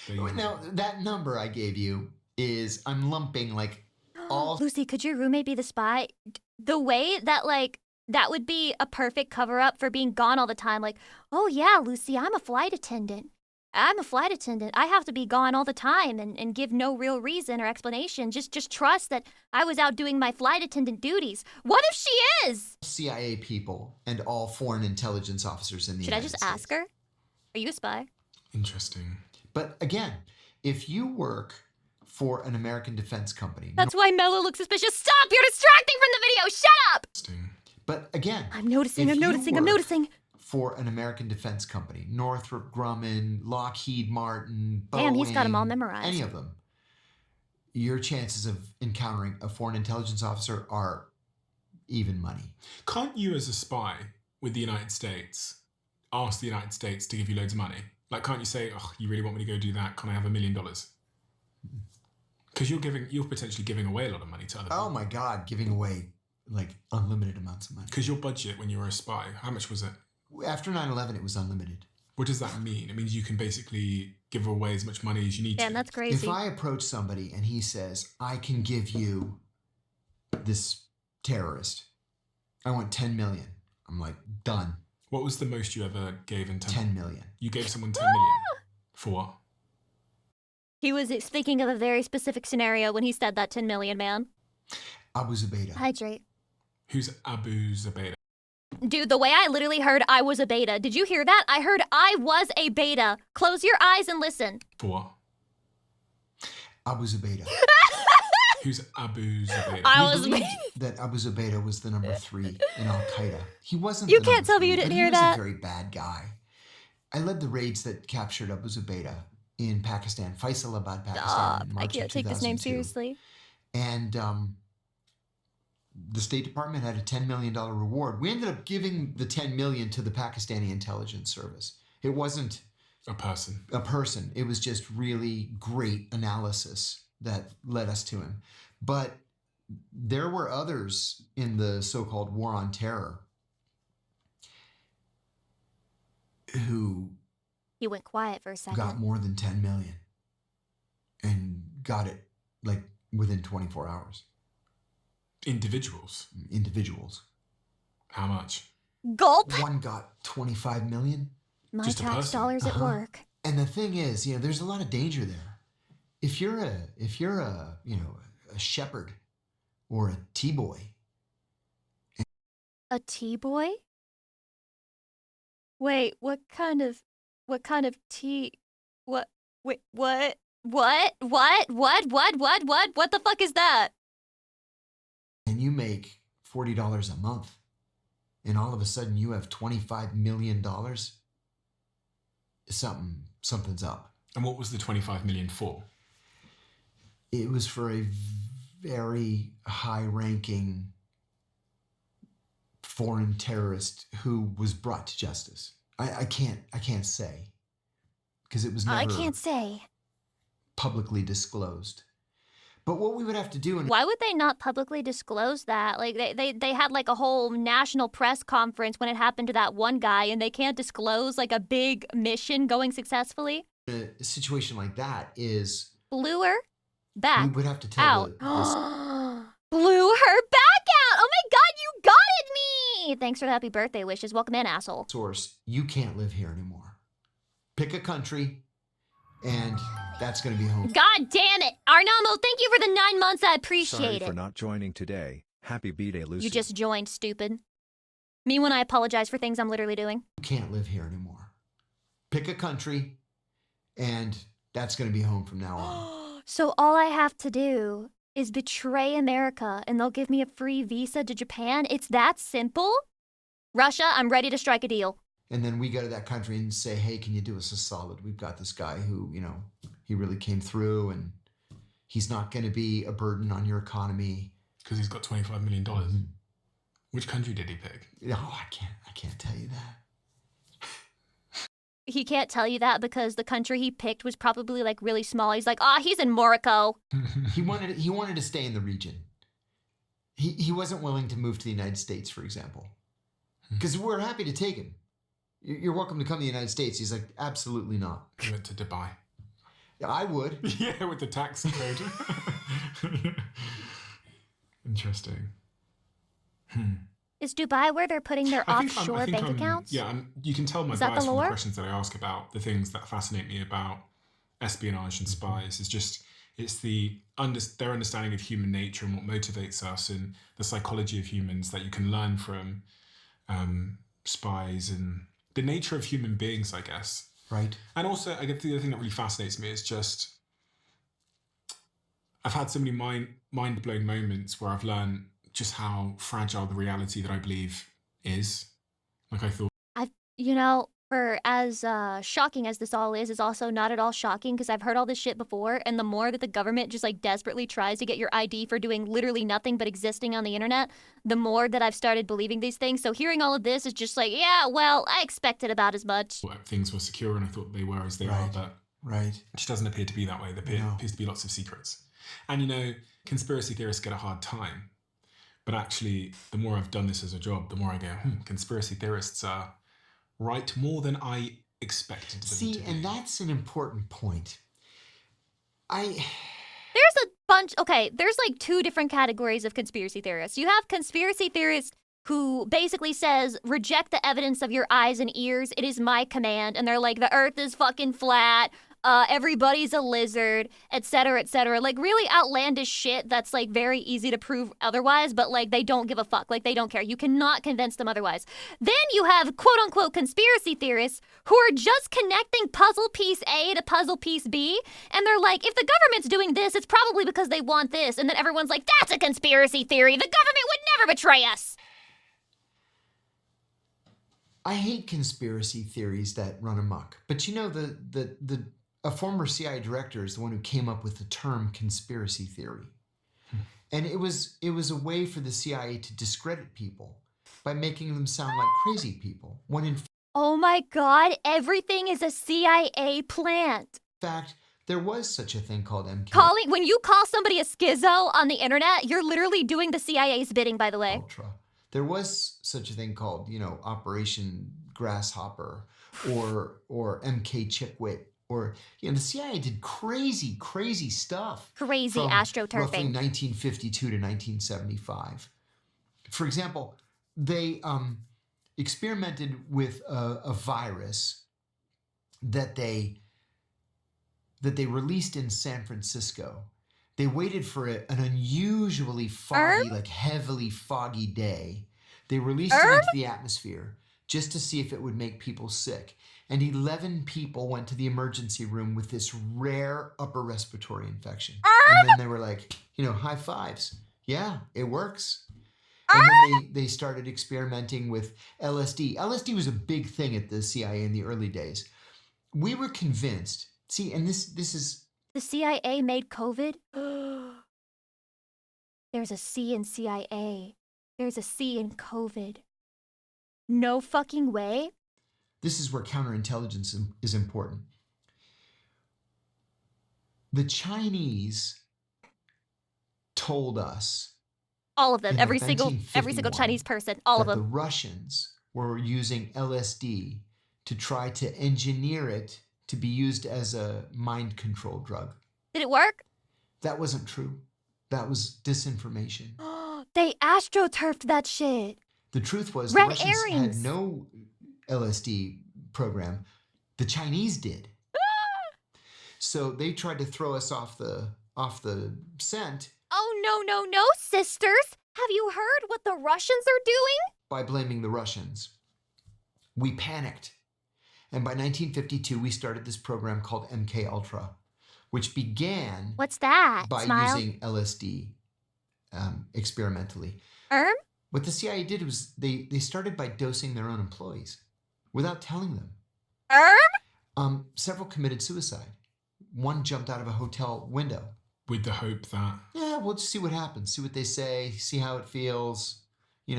There you go. Now, that number I gave you is, I'm lumping like all. Lucy, could your roommate be the spy? The way that, like, that would be a perfect cover up for being gone all the time. Like, oh yeah, Lucy, I'm a flight attendant. I have to be gone all the time and give no real reason or explanation. Just trust that I was out doing my flight attendant duties. What if she is? CIA people and all foreign intelligence officers in the Should I United just States. ask her? Are you a spy? Interesting. But again, if you work for an American defense company, That's why Mello looks suspicious. Stop! You're distracting from the video. Shut up! Interesting. but again, I'm noticing. if I'm you noticing. I'm work noticing. For an American defense company, Northrop Grumman, Lockheed Martin, Boeing, Damn, he's got 'em all memorized. Any of them, your chances of encountering a foreign intelligence officer are even money. Can't you, as a spy with the United States, ask the United States to give you loads of money? Like, can't you say, "Oh, you really want me to go do that? Can I have $1 million?" Because you're potentially giving away a lot of money to other people. Oh my God, giving away like unlimited amounts of money. Because your budget when you were a spy, how much was it? After 9/11, it was unlimited. What does that mean? It means you can basically give away as much money as you need Damn, to. that's crazy. If I approach somebody and he says, I can give you this terrorist, I want 10 million. I'm like, done. What was the most you ever gave in 10 million. You gave someone 10 million. For what? He was thinking of a very specific scenario when he said that 10 million, man. Abu Zubaydah. Hydrate. Who's Abu Zubaydah? Dude, the way I literally heard I was a beta. Did you hear that? I heard I was a beta. Close your eyes and listen. For what? Abu Zubaydah. Who's Abu Zubaydah? I We was believed that Abu Zubaydah was the number 3 in Al Qaeda. He wasn't. You the can't number tell me you 3, didn't but hear he was that. a very bad guy. I led the raids that captured Abu Zubaydah in Pakistan, Faisalabad, Pakistan. Stop. In I March can't of take this name 2002. seriously. And the State Department had a $10 million reward. We ended up giving the 10 million to the Pakistani intelligence service. It wasn't A person. a person. It was just really great analysis that led us to him. But there were others in the so-called war on terror who He went quiet for a second. got more than 10 million and got it like within 24 hours. Individuals. Individuals. How much? Gulp. One got 25 million. My Just a tax person. dollars at Uh-huh. work. And the thing is, there's a lot of danger there. If you're a shepherd or a T-boy, A T-boy? Wait, what kind of T? What? Wait, what? What the fuck is that? and you make $40 a month, and all of a sudden you have $25 million, something's up. And what was the 25 million for? It was for a very high-ranking foreign terrorist who was brought to justice. I can't say because it was never I can't say. publicly disclosed. But what we would have to do, and Why would they not publicly disclose that? Like they had like a whole national press conference when it happened to that one guy, and they can't disclose like a big mission going successfully. a situation like that is Blew her we back would have to tell out. the Blew her back out. Oh my God, you got it, me. Thanks for the happy birthday wishes. Welcome in, asshole. source, you can't live here anymore. Pick a country, and that's going to be home. God damn it, Arnamo! Thank you for the 9 months. I Sorry appreciate for it. not joining today. Happy B-Day, Lucy. You just joined, stupid. Me when I apologize for things I'm literally doing. You can't live here anymore. Pick a country, and that's going to be home from now on. So all I have to do is betray America and they'll give me a free visa to Japan? It's that simple? Russia, I'm ready to strike a deal. And then we go to that country and say, hey, can you do us a solid? We've got this guy who, he really came through, and he's not going to be a burden on your economy. Because he's got $25 million. Which country did he pick? Oh, I can't tell you that. He can't tell you that because the country he picked was probably like really small. He's like, he's in Morocco. He wanted to stay in the region. He wasn't willing to move to the United States, for example, because we're happy to take him. You're welcome to come to the United States. He's like, absolutely not. He went to Dubai. I would. Yeah, with the tax code. Interesting. Is Dubai where they're putting their I think offshore bank accounts? Yeah, you can tell my Is that bias the from the lore? questions that I ask about the things that fascinate me about espionage and spies. It's their understanding of human nature and what motivates us, and the psychology of humans that you can learn from spies and the nature of human beings, I guess. Right. And also, I guess the other thing that really fascinates me is just I've had so many mind-blowing moments where I've learned just how fragile the reality that I believe is. Like I thought. For as shocking as this all is also not at all shocking because I've heard all this shit before, and the more that the government just like desperately tries to get your ID for doing literally nothing but existing on the internet, the more that I've started believing these things. So hearing all of this is just like, yeah, well, I expected about as much. Things were secure and I thought they were as they are, but Right. it just doesn't appear to be that way. There appears to be lots of secrets. And conspiracy theorists get a hard time. But actually, the more I've done this as a job, the more I go, conspiracy theorists are right more than I expected them to be. And that's an important point. There's a bunch. Okay, there's like two different categories of conspiracy theorists. You have conspiracy theorists who basically says, reject the evidence of your eyes and ears. It is my command. And they're like, the earth is fucking flat. Everybody's a lizard, etc., etc. Like really outlandish shit that's like very easy to prove otherwise, but like they don't give a fuck. Like they don't care. You cannot convince them otherwise. Then you have quote unquote conspiracy theorists who are just connecting puzzle piece A to puzzle piece B. And they're like, if the government's doing this, it's probably because they want this. And then everyone's like, that's a conspiracy theory. The government would never betray us. I hate conspiracy theories that run amok. But a former CIA director is the one who came up with the term conspiracy theory. And it was a way for the CIA to discredit people by making them sound like crazy people, when in Oh my God, everything is a CIA plant. fact, there was such a thing called MK When you call somebody a schizo on the internet, you're literally doing the CIA's bidding, by the way. Ultra. There was such a thing called, Operation Grasshopper or MK Chickwit. Or, the CIA did crazy, crazy stuff. Crazy from astroturfing. Roughly 1952 to 1975. For example, they experimented with a virus that they released in San Francisco. They waited for an unusually foggy, like heavily foggy day. They released it into the atmosphere just to see if it would make people sick. And 11 people went to the emergency room with this rare upper respiratory infection. And then they were like, high fives. Yeah, it works. And then they started experimenting with LSD. LSD was a big thing at the CIA in the early days. We were convinced. See, and this is... The CIA made COVID? There's a C in CIA. There's a C in COVID. No fucking way. This is where counterintelligence is important. The Chinese told us All of them. in Every like single 1951 Chinese person. All of that them. the Russians were using LSD to try to engineer it to be used as a mind control drug. Did it work? That wasn't true. That was disinformation. They astroturfed that shit. The truth was Red the Russians earrings. had no LSD program. The Chinese did. So they tried to throw us off the scent Oh, no, sisters. Have you heard what the Russians are doing? by blaming the Russians. We panicked. And by 1952, we started this program called MK Ultra, which began What's that? by Smile. using LSD experimentally. What the CIA did was they started by dosing their own employees without telling them. Several committed suicide. One jumped out of a hotel window. With the hope that Yeah, we'll just see what happens, see what they say, see how it feels,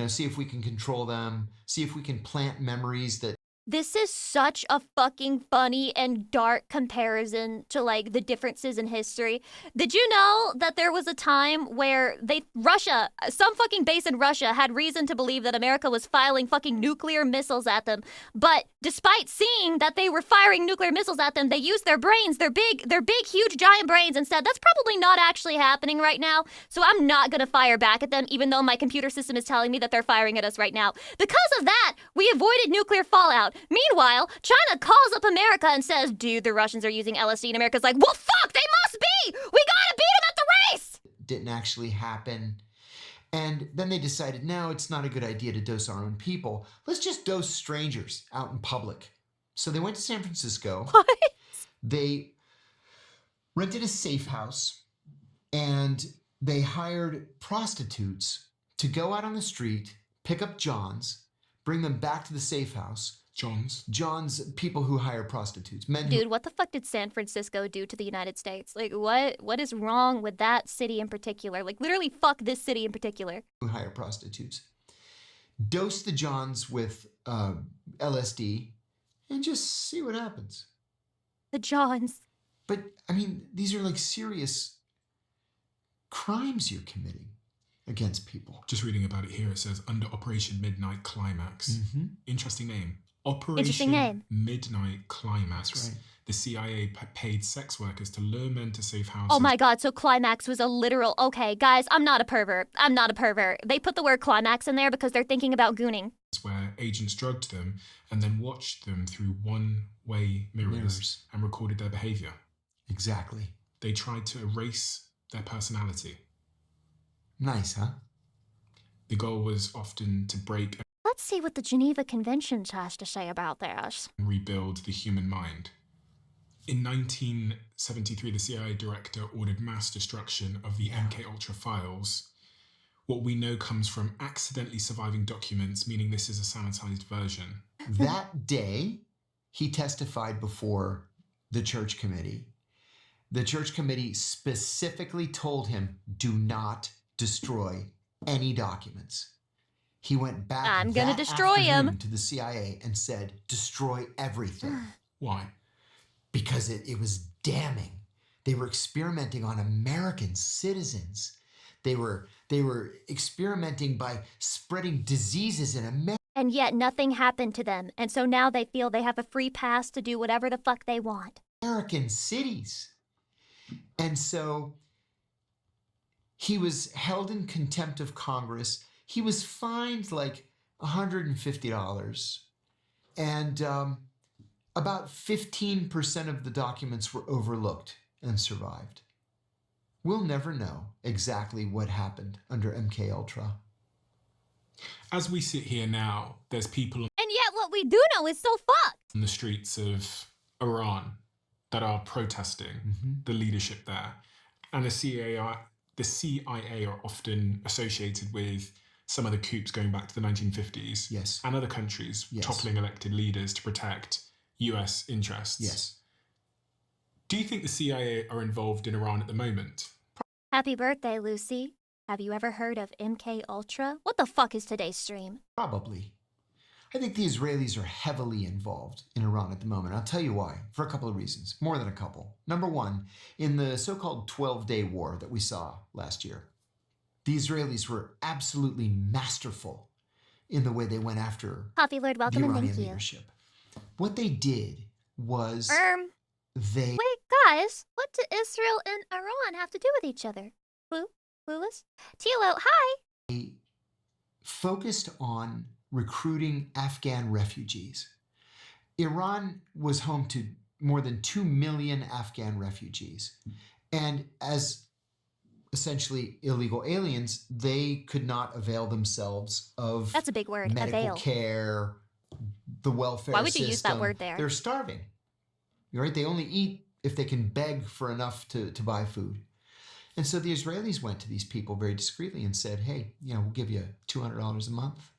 see if we can control them, see if we can plant memories that This is such a fucking funny and dark comparison to like the differences in history. Did you know that there was a time where Russia, some fucking base in Russia had reason to believe that America was firing fucking nuclear missiles at them. But despite seeing that they were firing nuclear missiles at them, they used their brains, their big, huge, giant brains, and said, that's probably not actually happening right now. So I'm not gonna fire back at them, even though my computer system is telling me that they're firing at us right now. Because of that, we avoided nuclear fallout. Meanwhile, China calls up America and says, dude, the Russians are using LSD. And America's like, well, fuck, they must be! We gotta beat them at the race! didn't actually happen. And then they decided, no, it's not a good idea to dose our own people. Let's just dose strangers out in public. So they went to San Francisco. What? They rented a safe house and they hired prostitutes to go out on the street, pick up Johns, bring them back to the safe house. John's people who hire prostitutes. Men Dude, what the fuck did San Francisco do to the United States? Like, what is wrong with that city in particular? Like, literally, fuck this city in particular. who hire prostitutes. Dose the Johns with LSD and just see what happens. The Johns. But, I mean, these are like serious crimes you're committing against people. Just reading about it here, it says under Operation Midnight Climax. Mm-hmm. Interesting name. Interesting name. Midnight Climax. That's right. The CIA paid sex workers to lure men to safe houses. Oh my god, so climax was a literal... Okay, guys, I'm not a pervert. They put the word climax in there because they're thinking about gooning. Where agents drugged them and then watched them through one-way mirrors and recorded their behavior. Exactly. They tried to erase their personality. Nice, huh? The goal was often to break Let's see what the Geneva Conventions has to say about this. and rebuild the human mind. In 1973, the CIA director ordered mass destruction of the MKUltra files. What we know comes from accidentally surviving documents, meaning this is a sanitized version. That day, he testified before the church committee. The church committee specifically told him, do not destroy any documents. He went back I'm gonna that destroy 'em. afternoon to the CIA and said, destroy everything. Why? Because it was damning. They were experimenting on American citizens. They were experimenting by spreading diseases in America. And yet nothing happened to them, and so now they feel they have a free pass to do whatever the fuck they want. American cities. And so he was held in contempt of Congress. He was fined like $150. And about 15% of the documents were overlooked and survived. We'll never know exactly what happened under MK Ultra. As we sit here now, there's people And yet what we do know is so fucked. on the streets of Iran that are protesting the leadership there. And the CIA are often associated with some of the coups going back to the 1950s. Yes. And other countries Yes. toppling elected leaders to protect US interests. Yes. Do you think the CIA are involved in Iran at the moment? Happy birthday, Lucy. Have you ever heard of MK Ultra? What the fuck is today's stream? Probably. I think the Israelis are heavily involved in Iran at the moment. I'll tell you why, for a couple of reasons, more than a couple. Number one, in the so-called 12-day war that we saw last year, the Israelis were absolutely masterful in the way they went after Coffee Lord, the welcome and Iranian thank you. leadership. What they did was they Wait, guys, what do Israel and Iran have to do with each other? Clueless? Tilo, hi! focused on recruiting Afghan refugees. Iran was home to more than 2 million Afghan refugees. And as essentially illegal aliens, they could not avail themselves of That's a big word, medical avail. care, the welfare Why would you use that system. word there? They're starving. Right? They only eat if they can beg for enough to buy food. And so the Israelis went to these people very discreetly and said, hey, we'll give you $200 a month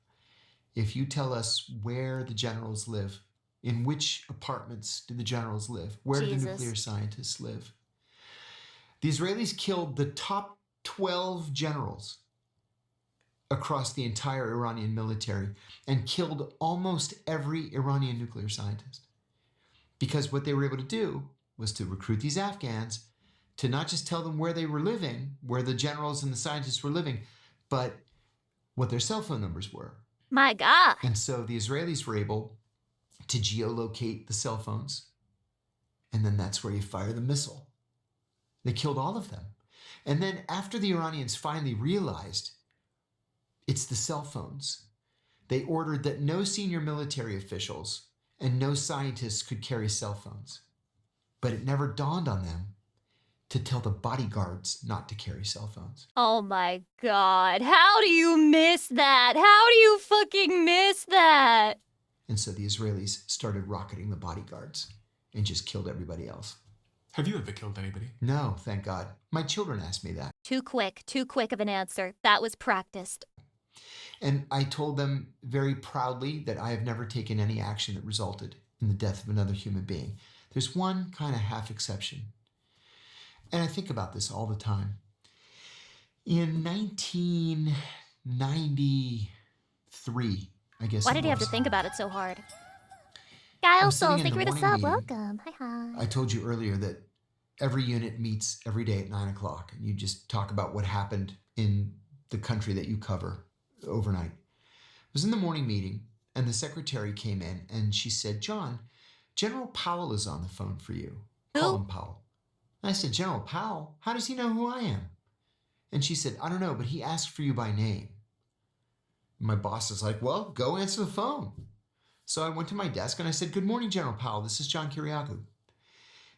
if you tell us where the generals live, in which apartments do the generals live, where do the Jesus. nuclear scientists live. The Israelis killed the top 12 generals across the entire Iranian military and killed almost every Iranian nuclear scientist. Because what they were able to do was to recruit these Afghans to not just tell them where they were living, where the generals and the scientists were living, but what their cell phone numbers were. My God. And so the Israelis were able to geolocate the cell phones, and then that's where you fire the missile. They killed all of them. And then after the Iranians finally realized it's the cell phones, they ordered that no senior military officials and no scientists could carry cell phones. But it never dawned on them to tell the bodyguards not to carry cell phones. Oh my God. How do you miss that? How do you fucking miss that? And so the Israelis started rocketing the bodyguards and just killed everybody else. Have you ever killed anybody? No, thank God. My children asked me that. Too quick of an answer. That was practiced. And I told them very proudly that I have never taken any action that resulted in the death of another human being. There's one kind of half exception. And I think about this all the time. In 1993, I guess. Why it did you have to was, think about it so hard? Guile I'm Souls, sitting thank in you the for the morning sub. meeting. Welcome. Hi. I told you earlier that every unit meets every day at 9 o'clock, and you just talk about what happened in the country that you cover overnight. I was in the morning meeting, and the secretary came in, and she said, John, General Powell is on the phone for you. Call him Powell. And I said, General Powell? How does he know who I am? And she said, I don't know, but he asked for you by name. My boss is like, well, go answer the phone. So I went to my desk and I said, good morning, General Powell. This is John Kiriakou.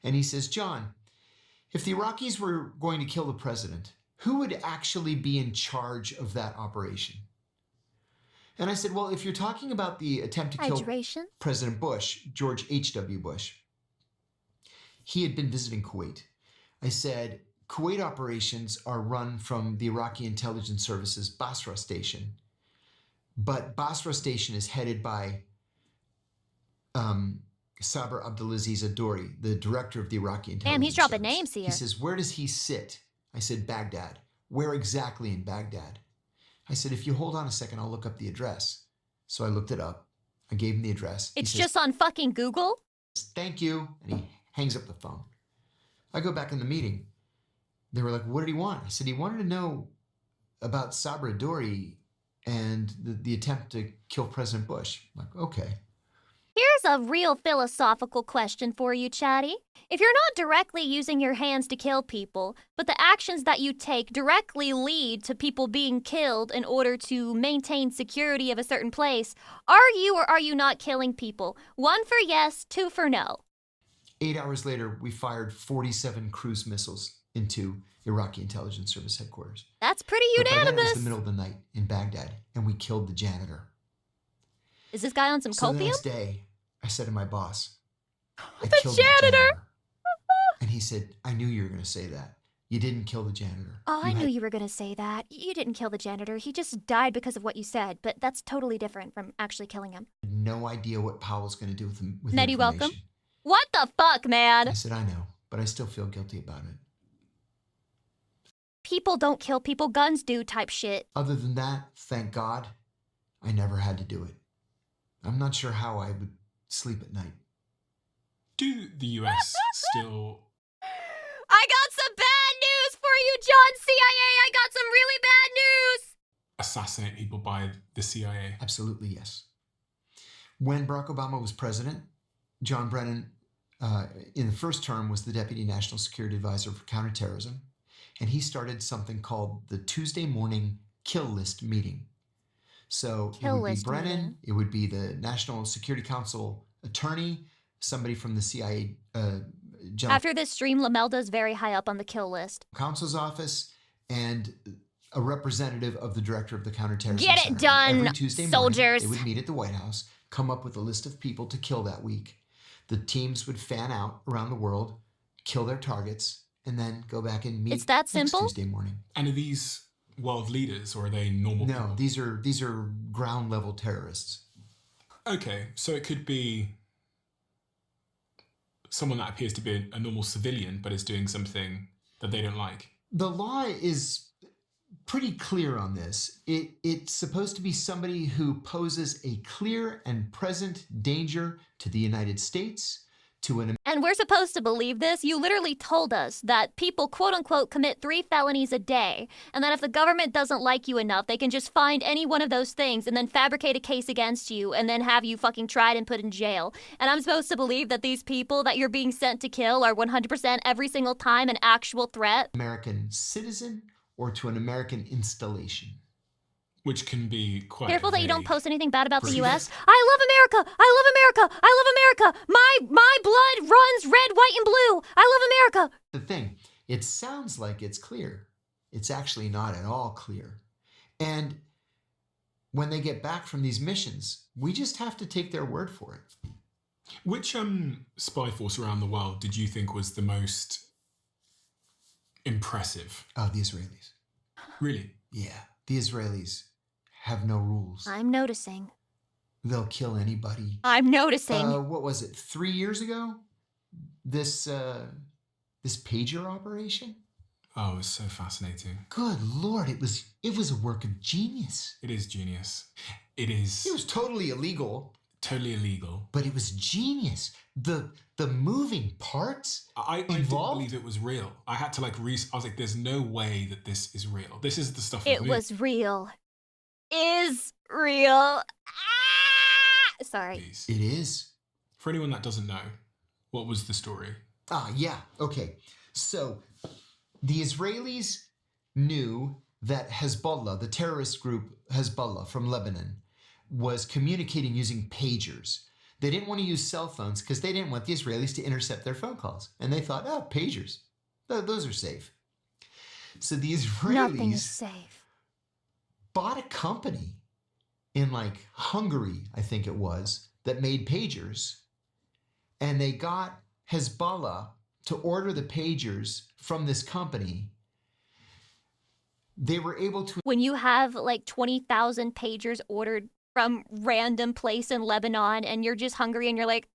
And he says, John, if the Iraqis were going to kill the president, who would actually be in charge of that operation? And I said, well, if you're talking about the attempt to kill Hydration. President Bush, George H.W. Bush, he had been visiting Kuwait. I said, Kuwait operations are run from the Iraqi intelligence services Basra station, but Basra station is headed by Sabr Abdulaziz Adori, the director of the Iraqi intelligence Damn, he's dropping service. names here. He says, where does he sit? I said, Baghdad. Where exactly in Baghdad? I said, if you hold on a second, I'll look up the address. So I looked it up. I gave him the address. He It's says, just on fucking Google? thank you. And he hangs up the phone. I go back in the meeting. They were like, what did he want? I said, he wanted to know about Sabra Dori and the attempt to kill President Bush. I'm like, okay. Here's a real philosophical question for you, Chatty. If you're not directly using your hands to kill people, but the actions that you take directly lead to people being killed in order to maintain security of a certain place, are you or are you not killing people? 1 for yes, 2 for no. 8 hours later, we fired 47 cruise missiles into Iraqi intelligence service headquarters. That's pretty But by then it was unanimous. the middle of the night in Baghdad, and we killed the janitor. Is this guy on some So the copium? next day, I said to my boss, I The killed janitor! And he said, I knew you were going to say that. You didn't kill the janitor. Oh, I You knew had- you were going to say that. You didn't kill the janitor. He just died because of what you said, but that's totally different from actually killing him. no idea what Powell was going to do with the Nettie, welcome. information. What the fuck, man? I said, I know, but I still feel guilty about it. people don't kill people, guns do type shit. Other than that, thank God, I never had to do it. I'm not sure how I would sleep at night. Do the US still... I got some bad news for you, John CIA. I got some really bad news. assassinate people by the CIA? Absolutely, yes. When Barack Obama was president, John Brennan, in the first term, was the Deputy National Security Advisor for Counterterrorism, and he started something called the Tuesday Morning Kill List Meeting. So it would be Brennan, it would be the National Security Council attorney, somebody from the CIA, After this stream, Lamelda's very high up on the kill list. counsel's office, and a representative of the director of the counterterrorism Get it center. done, Every Tuesday soldiers. morning, they would meet at the White House, come up with a list of people to kill that week. The teams would fan out around the world, kill their targets, and then go back and meet It's that next simple? Tuesday morning. And are these world leaders or are they normal No, people? these are ground level terrorists. Okay, so it could be someone that appears to be a normal civilian but is doing something that they don't like. The law is pretty clear on this. It's supposed to be somebody who poses a clear and present danger to the United States, to an And we're supposed to believe this? You literally told us that people, quote unquote, commit 3 felonies a day, and that if the government doesn't like you enough, they can just find any one of those things and then fabricate a case against you and then have you fucking tried and put in jail. And I'm supposed to believe that these people that you're being sent to kill are 100% every single time an actual threat? American citizen or to an American installation. Which can be quite Careful that you don't vague. post anything bad about the See, U.S. I love America! I love America! I love America! My blood runs red, white, and blue! I love America! The thing, it sounds like it's clear. It's actually not at all clear. And when they get back from these missions, we just have to take their word for it. Which spy force around the world did you think was the most impressive? The Israelis. Really? Yeah, the Israelis have no rules. I'm noticing. They'll kill anybody. I'm noticing. What was it, 3 years ago? This pager operation? Oh, it's so fascinating. Good Lord, it was a work of genius. It is genius. It is It was totally illegal, totally illegal. but it was genius. The moving parts. I didn't Involved? believe it was real. I had to I was like, there's no way that this is real. This is the stuff of It was real. Is real. Ah! Sorry. movies. It is. For anyone that doesn't know, what was the story? Yeah, okay. So the Israelis knew that Hezbollah, the terrorist group Hezbollah from Lebanon, was communicating using pagers. They didn't want to use cell phones because they didn't want the Israelis to intercept their phone calls. And they thought, oh, pagers, those are safe. So the Nothing is Israelis safe. bought a company in Hungary, I think it was, that made pagers. And they got Hezbollah to order the pagers from this company. They were able to When you have 20,000 pagers ordered from random place in Lebanon and you're just hungry and you're like,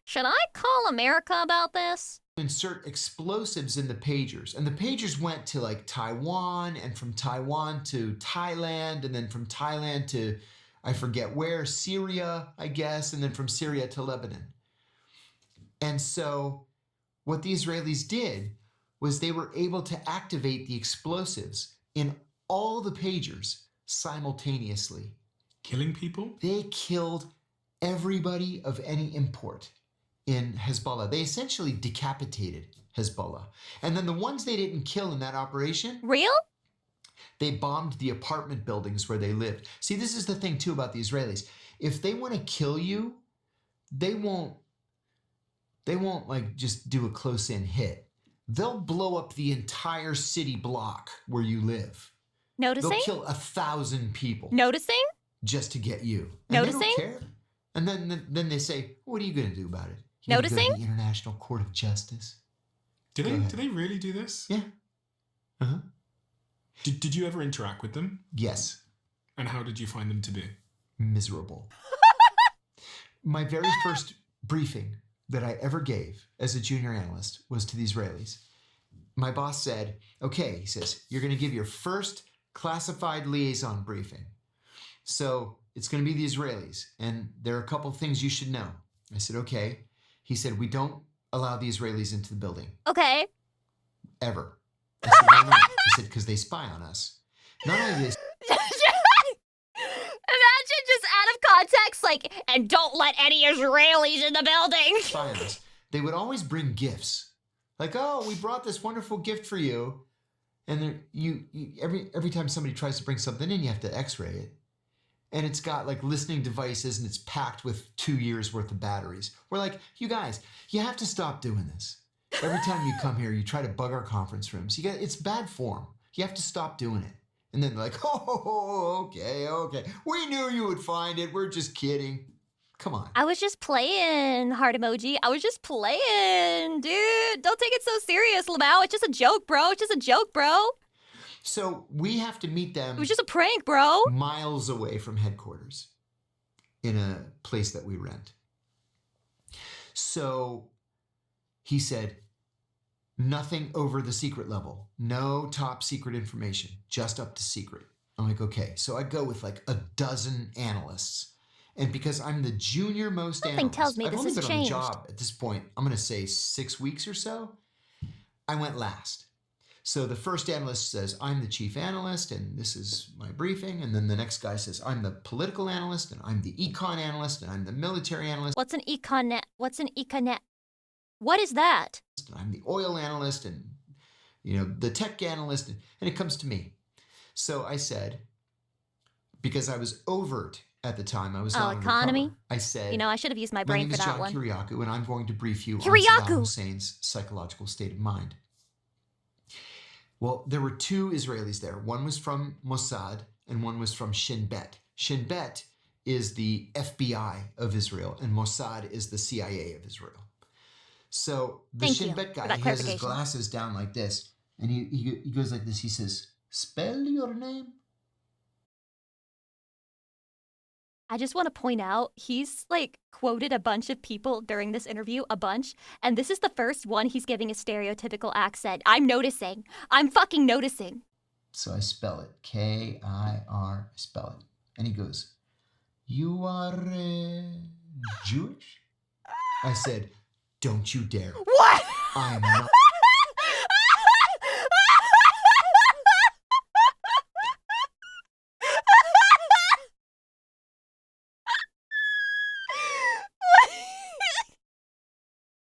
should I call America about this? insert explosives in the pagers. And the pagers went to Taiwan, and from Taiwan to Thailand, and then from Thailand to, I forget where, Syria, I guess, and then from Syria to Lebanon. And so what the Israelis did was they were able to activate the explosives in all the pagers simultaneously. Killing people? They killed everybody of any import in Hezbollah. They essentially decapitated Hezbollah. And then the ones they didn't kill in that operation, Real? they bombed the apartment buildings where they lived. See, this is the thing too about the Israelis. If they want to kill you, they won't just do a close-in hit. They'll blow up the entire city block where you live. Noticing? They'll kill 1,000 people Noticing? just to get you. And Noticing? They don't care. And then they say, what are you going to do about it? You gonna go to Noticing? the International Court of Justice. Do Go ahead. they really do this? Yeah. Uh-huh. Did you ever interact with them? Yes. And how did you find them to be? Miserable. My very first briefing that I ever gave as a junior analyst was to the Israelis. my boss said, okay, he says, you're going to give your first classified liaison briefing. So it's going to be the Israelis, and there are a couple things you should know. I said, okay. He said, we don't allow the Israelis into the building, Okay. ever. I said, why not? He said, because they spy on us. Not only do they Imagine just out of context, like, and don't let any Israelis in the building. spy on us, they would always bring gifts. Like, oh, we brought this wonderful gift for you. And every time somebody tries to bring something in, you have to x-ray it. And it's got like listening devices and it's packed with 2 years worth of batteries. We're like, you guys, you have to stop doing this. Every time you come here, you try to bug our conference rooms. It's bad form. You have to stop doing it. And then they're like, oh, okay. We knew you would find it. We're just kidding. Come on. I was just playing, heart emoji. I was just playing, dude. Don't take it so serious, Lamau. It's just a joke, bro. It's just a joke, bro. So we have to meet them It was just a prank, bro. miles away from headquarters in a place that we rent. So he said, nothing over the secret level. No top secret information, just up to secret. I'm like, okay. So I go with like a dozen analysts. And because I'm the junior most Something analyst, tells me I've this only has been on the changed. job at this point, I'm going to say 6 weeks or so. I went last. So the first analyst says, I'm the chief analyst and this is my briefing. And then the next guy says, I'm the political analyst and I'm the econ analyst and I'm the military analyst. What's an econet? What's an econet? What is that? And I'm the oil analyst and, the tech analyst. And it comes to me. So I said, because I was overt at the time, I was not economy? undercover, I said, I should have used my my brain name for is that John one. Kiriakou, and I'm going to brief you on Kiriakou! Saddam Hussein's psychological state of mind. Well, there were two Israelis there. One was from Mossad, and one was from Shin Bet. Shin Bet is the FBI of Israel, and Mossad is the CIA of Israel. So the Thank Shin you Bet for guy, that he has his clarification. glasses down like this, and he goes like this. He says, spell your name. I just want to point out, he's like quoted a bunch of people during this interview, a bunch, and this is the first one he's giving a stereotypical accent. I'm noticing. I'm fucking noticing. So I spell it, K-I-R, spell it. And he goes, you are Jewish? I said, don't you dare. What? I am not.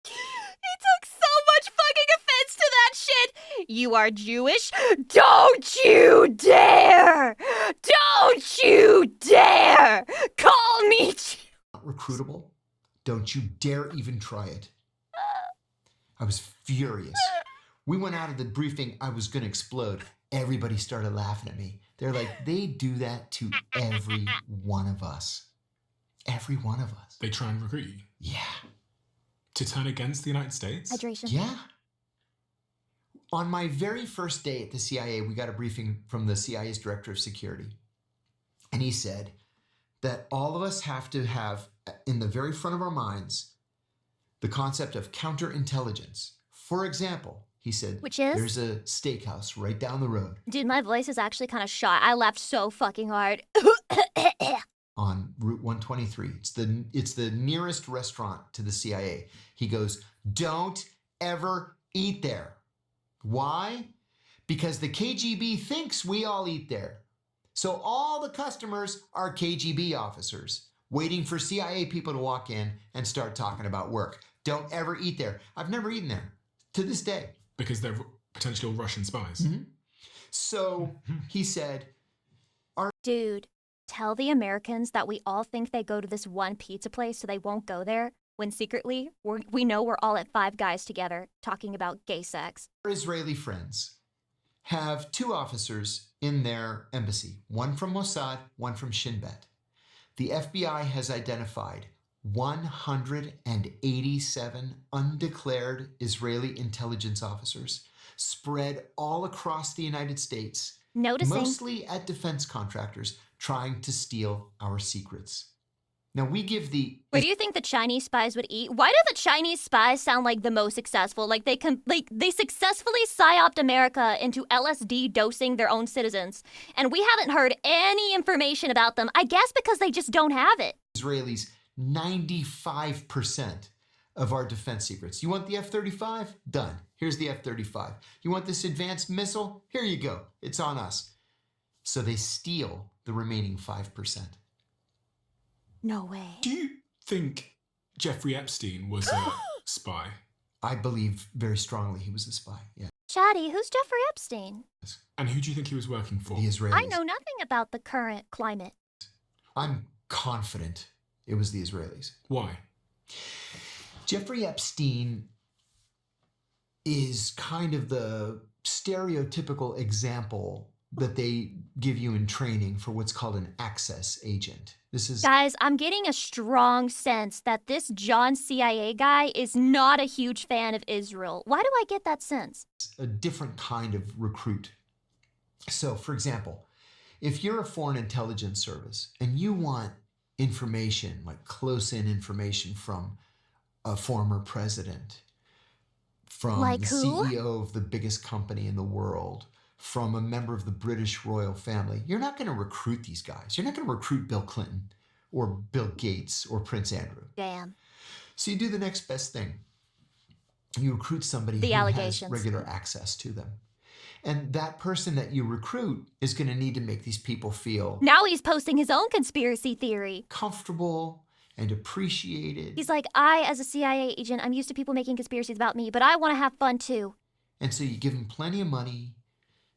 He took so much fucking offense to that shit. You are Jewish? Don't you dare! Don't you dare! Call me Recruitable. Don't you dare even try it. I was furious. We went out of the briefing. I was going to explode. Everybody started laughing at me. They're like, they do that to every one of us. Every one of us. They try and recruit you Yeah. to turn against the United States. hydration. Yeah. On my very first day at the CIA, we got a briefing from the CIA's director of security. And he said that all of us have to have in the very front of our minds the concept of counterintelligence. For example, he said, Which is? there's a steakhouse right down the road Dude, my voice is actually kind of shot. I laughed so fucking hard. on Route 123. It's the nearest restaurant to the CIA. He goes, don't ever eat there. Why? Because the KGB thinks we all eat there. So all the customers are KGB officers waiting for CIA people to walk in and start talking about work. Don't ever eat there. I've never eaten there to this day. Because they're potentially all Russian spies. Mhm. So he said, Dude, tell the Americans that we all think they go to this one pizza place so they won't go there, when secretly we know we're all at Five Guys together talking about gay sex. our Israeli friends have two officers in their embassy, one from Mossad, one from Shin Bet. The FBI has identified 187 undeclared Israeli intelligence officers spread all across the United States, Noticing. mostly at defense contractors trying to steal our secrets. Now we give the What do you think the Chinese spies would eat? Why do the Chinese spies sound like the most successful? Like they successfully psyoped America into LSD dosing their own citizens, and we haven't heard any information about them. I guess because they just don't have it. Israelis 95% of our defense secrets. You want the F-35? Done. Here's the F-35. You want this advanced missile? Here you go. It's on us. So they steal the remaining 5%. No way. Do you think Jeffrey Epstein was a spy? I believe very strongly he was a spy. Yeah. Chatty, who's Jeffrey Epstein? And who do you think he was working for? The Israelis. I know nothing about the current climate. I'm confident it was the Israelis. Why? Jeffrey Epstein is kind of the stereotypical example that they give you in training for what's called an access agent. This is Guys, I'm getting a strong sense that this John CIA guy is not a huge fan of Israel. Why do I get that sense? a different kind of recruit. So, for example, if you're a foreign intelligence service and you want information, like close-in information from a former president, from Like the who? CEO of the biggest company in the world, from a member of the British royal family, you're not going to recruit these guys. You're not going to recruit Bill Clinton or Bill Gates or Prince Andrew. Damn. So you do the next best thing. You recruit somebody The who has allegations. regular access to them. And that person that you recruit is going to need to make these people feel Now he's posting his own conspiracy theory. comfortable and appreciated. He's like, I, as a CIA agent, I'm used to people making conspiracies about me, but I want to have fun too. And so you give him plenty of money.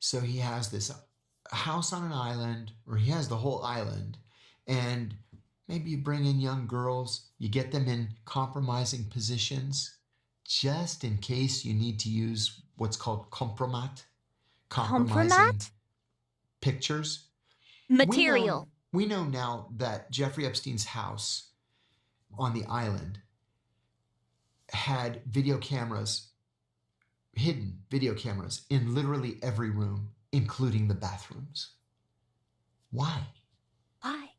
So he has this house on an island, or he has the whole island. And maybe you bring in young girls, you get them in compromising positions, just in case you need to use what's called compromat. Compromising Compromat? pictures. Material. We know now that Jeffrey Epstein's house on the island had video cameras, hidden video cameras in literally every room, including the bathrooms. Why? Why?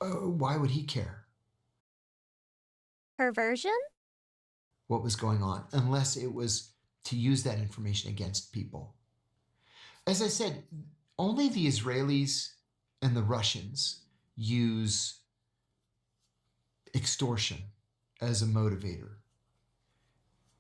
Why would he care Perversion? what was going on, unless it was to use that information against people? As I said, only the Israelis and the Russians use extortion as a motivator.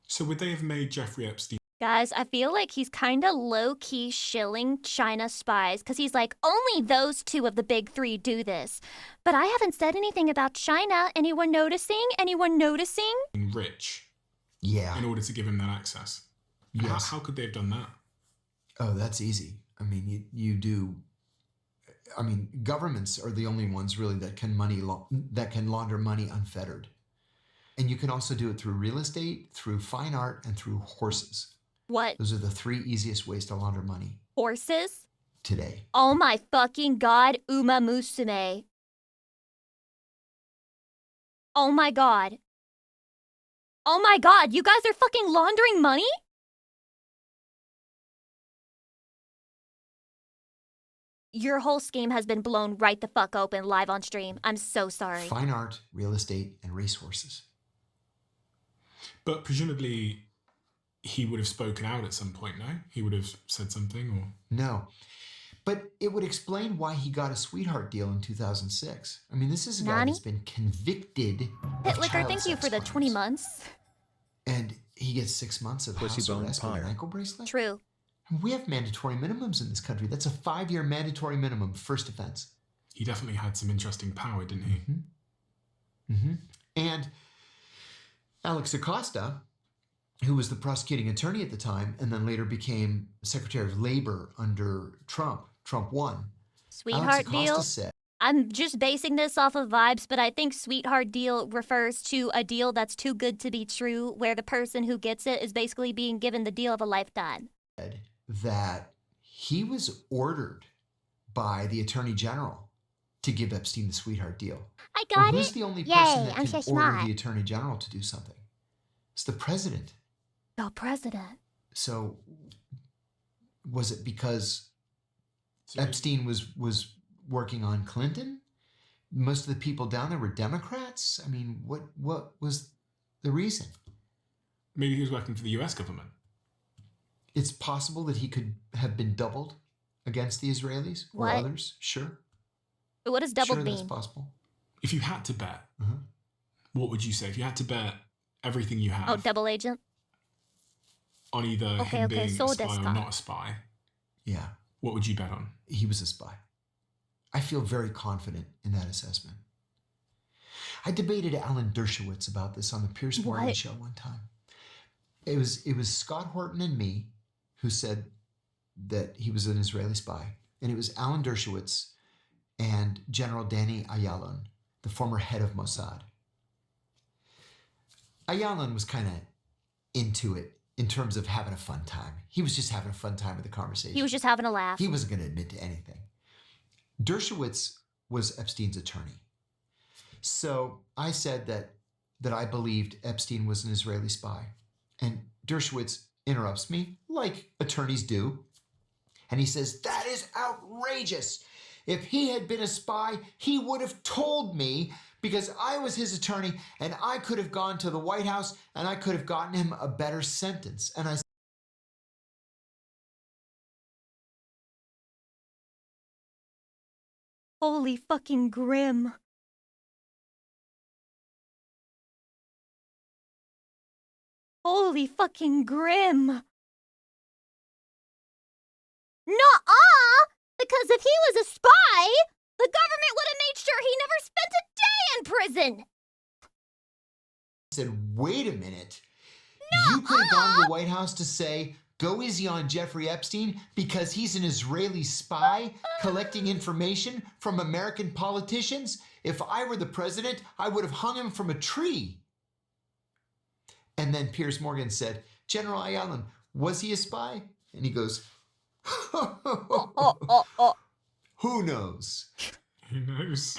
So would they have made Jeffrey Epstein Guys, I feel like he's kind of low-key shilling China spies because he's like, only those two of the big three do this. But I haven't said anything about China. Anyone noticing? Anyone noticing? rich Yeah. in order to give him that access? Yes. How could they have done that? Oh, that's easy. I mean, you do. I mean, governments are the only ones really that can launder money unfettered, and you can also do it through real estate, through fine art, and through horses. What? Those are the three easiest ways to launder money Horses? today. Oh my fucking god, Uma Musume. Oh my god. Oh my god, you guys are fucking laundering money? Your whole scheme has been blown right the fuck open live on stream. I'm so sorry. Fine art, real estate, and racehorses. But presumably he would have spoken out at some point, no? He would have said something or... No. But it would explain why he got a sweetheart deal in 2006. I mean, this is a guy Nani? that's been convicted of Hitlicker, child thank you sex for the 20 crimes. months. And he gets 6 months of Pussy house bone arrest with an pyre. ankle bracelet. True. We have mandatory minimums in this country. That's a 5-year mandatory minimum, first offense. He definitely had some interesting power, didn't he? Mm-hmm. And Alex Acosta, who was the prosecuting attorney at the time and then later became Secretary of Labor under Trump. Trump won. Sweetheart Alex Acosta deal. said, I'm just basing this off of vibes, but I think sweetheart deal refers to a deal that's too good to be true, where the person who gets it is basically being given the deal of a lifetime. that he was ordered by the Attorney General to give Epstein the sweetheart deal. I Well, got who's it. the only Yay, person that I'm can so order smart. the Attorney General to do something? It's the president. The president. So was it because So Epstein was working on Clinton? most of the people down there were Democrats. I mean, what was the reason? Maybe he was working for the US government. It's possible that he could have been doubled against the Israelis or What? others. Sure. What does double Sure, that's mean? possible. If you had to bet, Uh-huh. what would you say? If you had to bet everything you have Oh, double agent? on either Okay, him okay, being so a spy desu or ka. not a spy, Yeah, what would you bet on? he was a spy. I feel very confident in that assessment. I debated Alan Dershowitz about this on the Pierce Morgan What? show one time. It was Scott Horton and me who said that he was an Israeli spy, and it was Alan Dershowitz and General Danny Ayalon, the former head of Mossad. Ayalon was kind of into it in terms of having a fun time. He was just having a fun time with the conversation. He was just having a laugh. He wasn't going to admit to anything. Dershowitz was Epstein's attorney. So I said that I believed Epstein was an Israeli spy. And Dershowitz interrupts me, like attorneys do. And he says, that is outrageous. If he had been a spy, he would have told me, because I was his attorney and I could have gone to the White House and I could have gotten him a better sentence. And I Holy fucking grim. Holy fucking grim. Nuh-uh! Because if he was a spy, the government would have made sure he never spent a day in prison. said, wait a minute. You could have gone to the White House to say, go easy on Jeffrey Epstein because he's an Israeli spy collecting information from American politicians. If I were the president, I would have hung him from a tree. And then Piers Morgan said, General Ayalon, was he a spy? And he goes, who knows? Who knows?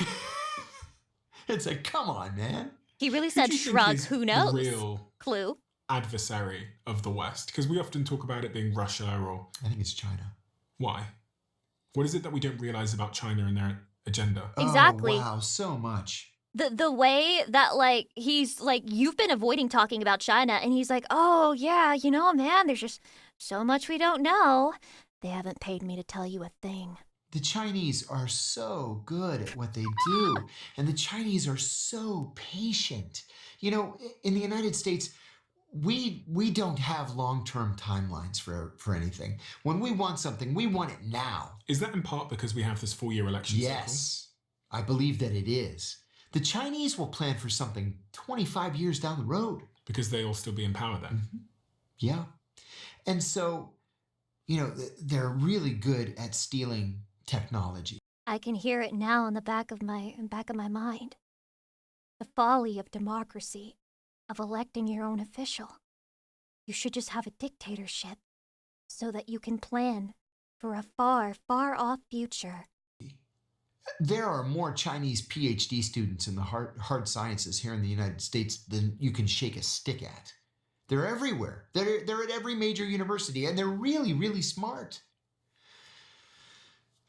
It's like, come on, man. He really Who said do you think shrug, is who knows? the real Clue. adversary of the West? Because we often talk about it being Russia or... I think it's China. Why? What is it that we don't realize about China and their agenda? Exactly. Oh, wow, so much. The way that, like, he's like, you've been avoiding talking about China, and he's like, oh yeah, you know, man, there's just so much we don't know. They haven't paid me to tell you a thing. The Chinese are so good at what they do, and the Chinese are so patient. You know, in the United States, we don't have long-term timelines for anything. When we want something, we want it now. Is that in part because we have this 4-year election cycle? Yes, I believe that it is. The Chinese will plan for something 25 years down the road. Because they'll still be in power then. Mm-hmm. Yeah. And so, you know, they're really good at stealing technology. I can hear it now in the back of my mind. The folly of democracy, of electing your own official. You should just have a dictatorship so that you can plan for a far, far off future. There are more Chinese PhD students in the hard sciences here in the United States than you can shake a stick at. They're everywhere. They're at every major university, and they're really, really smart.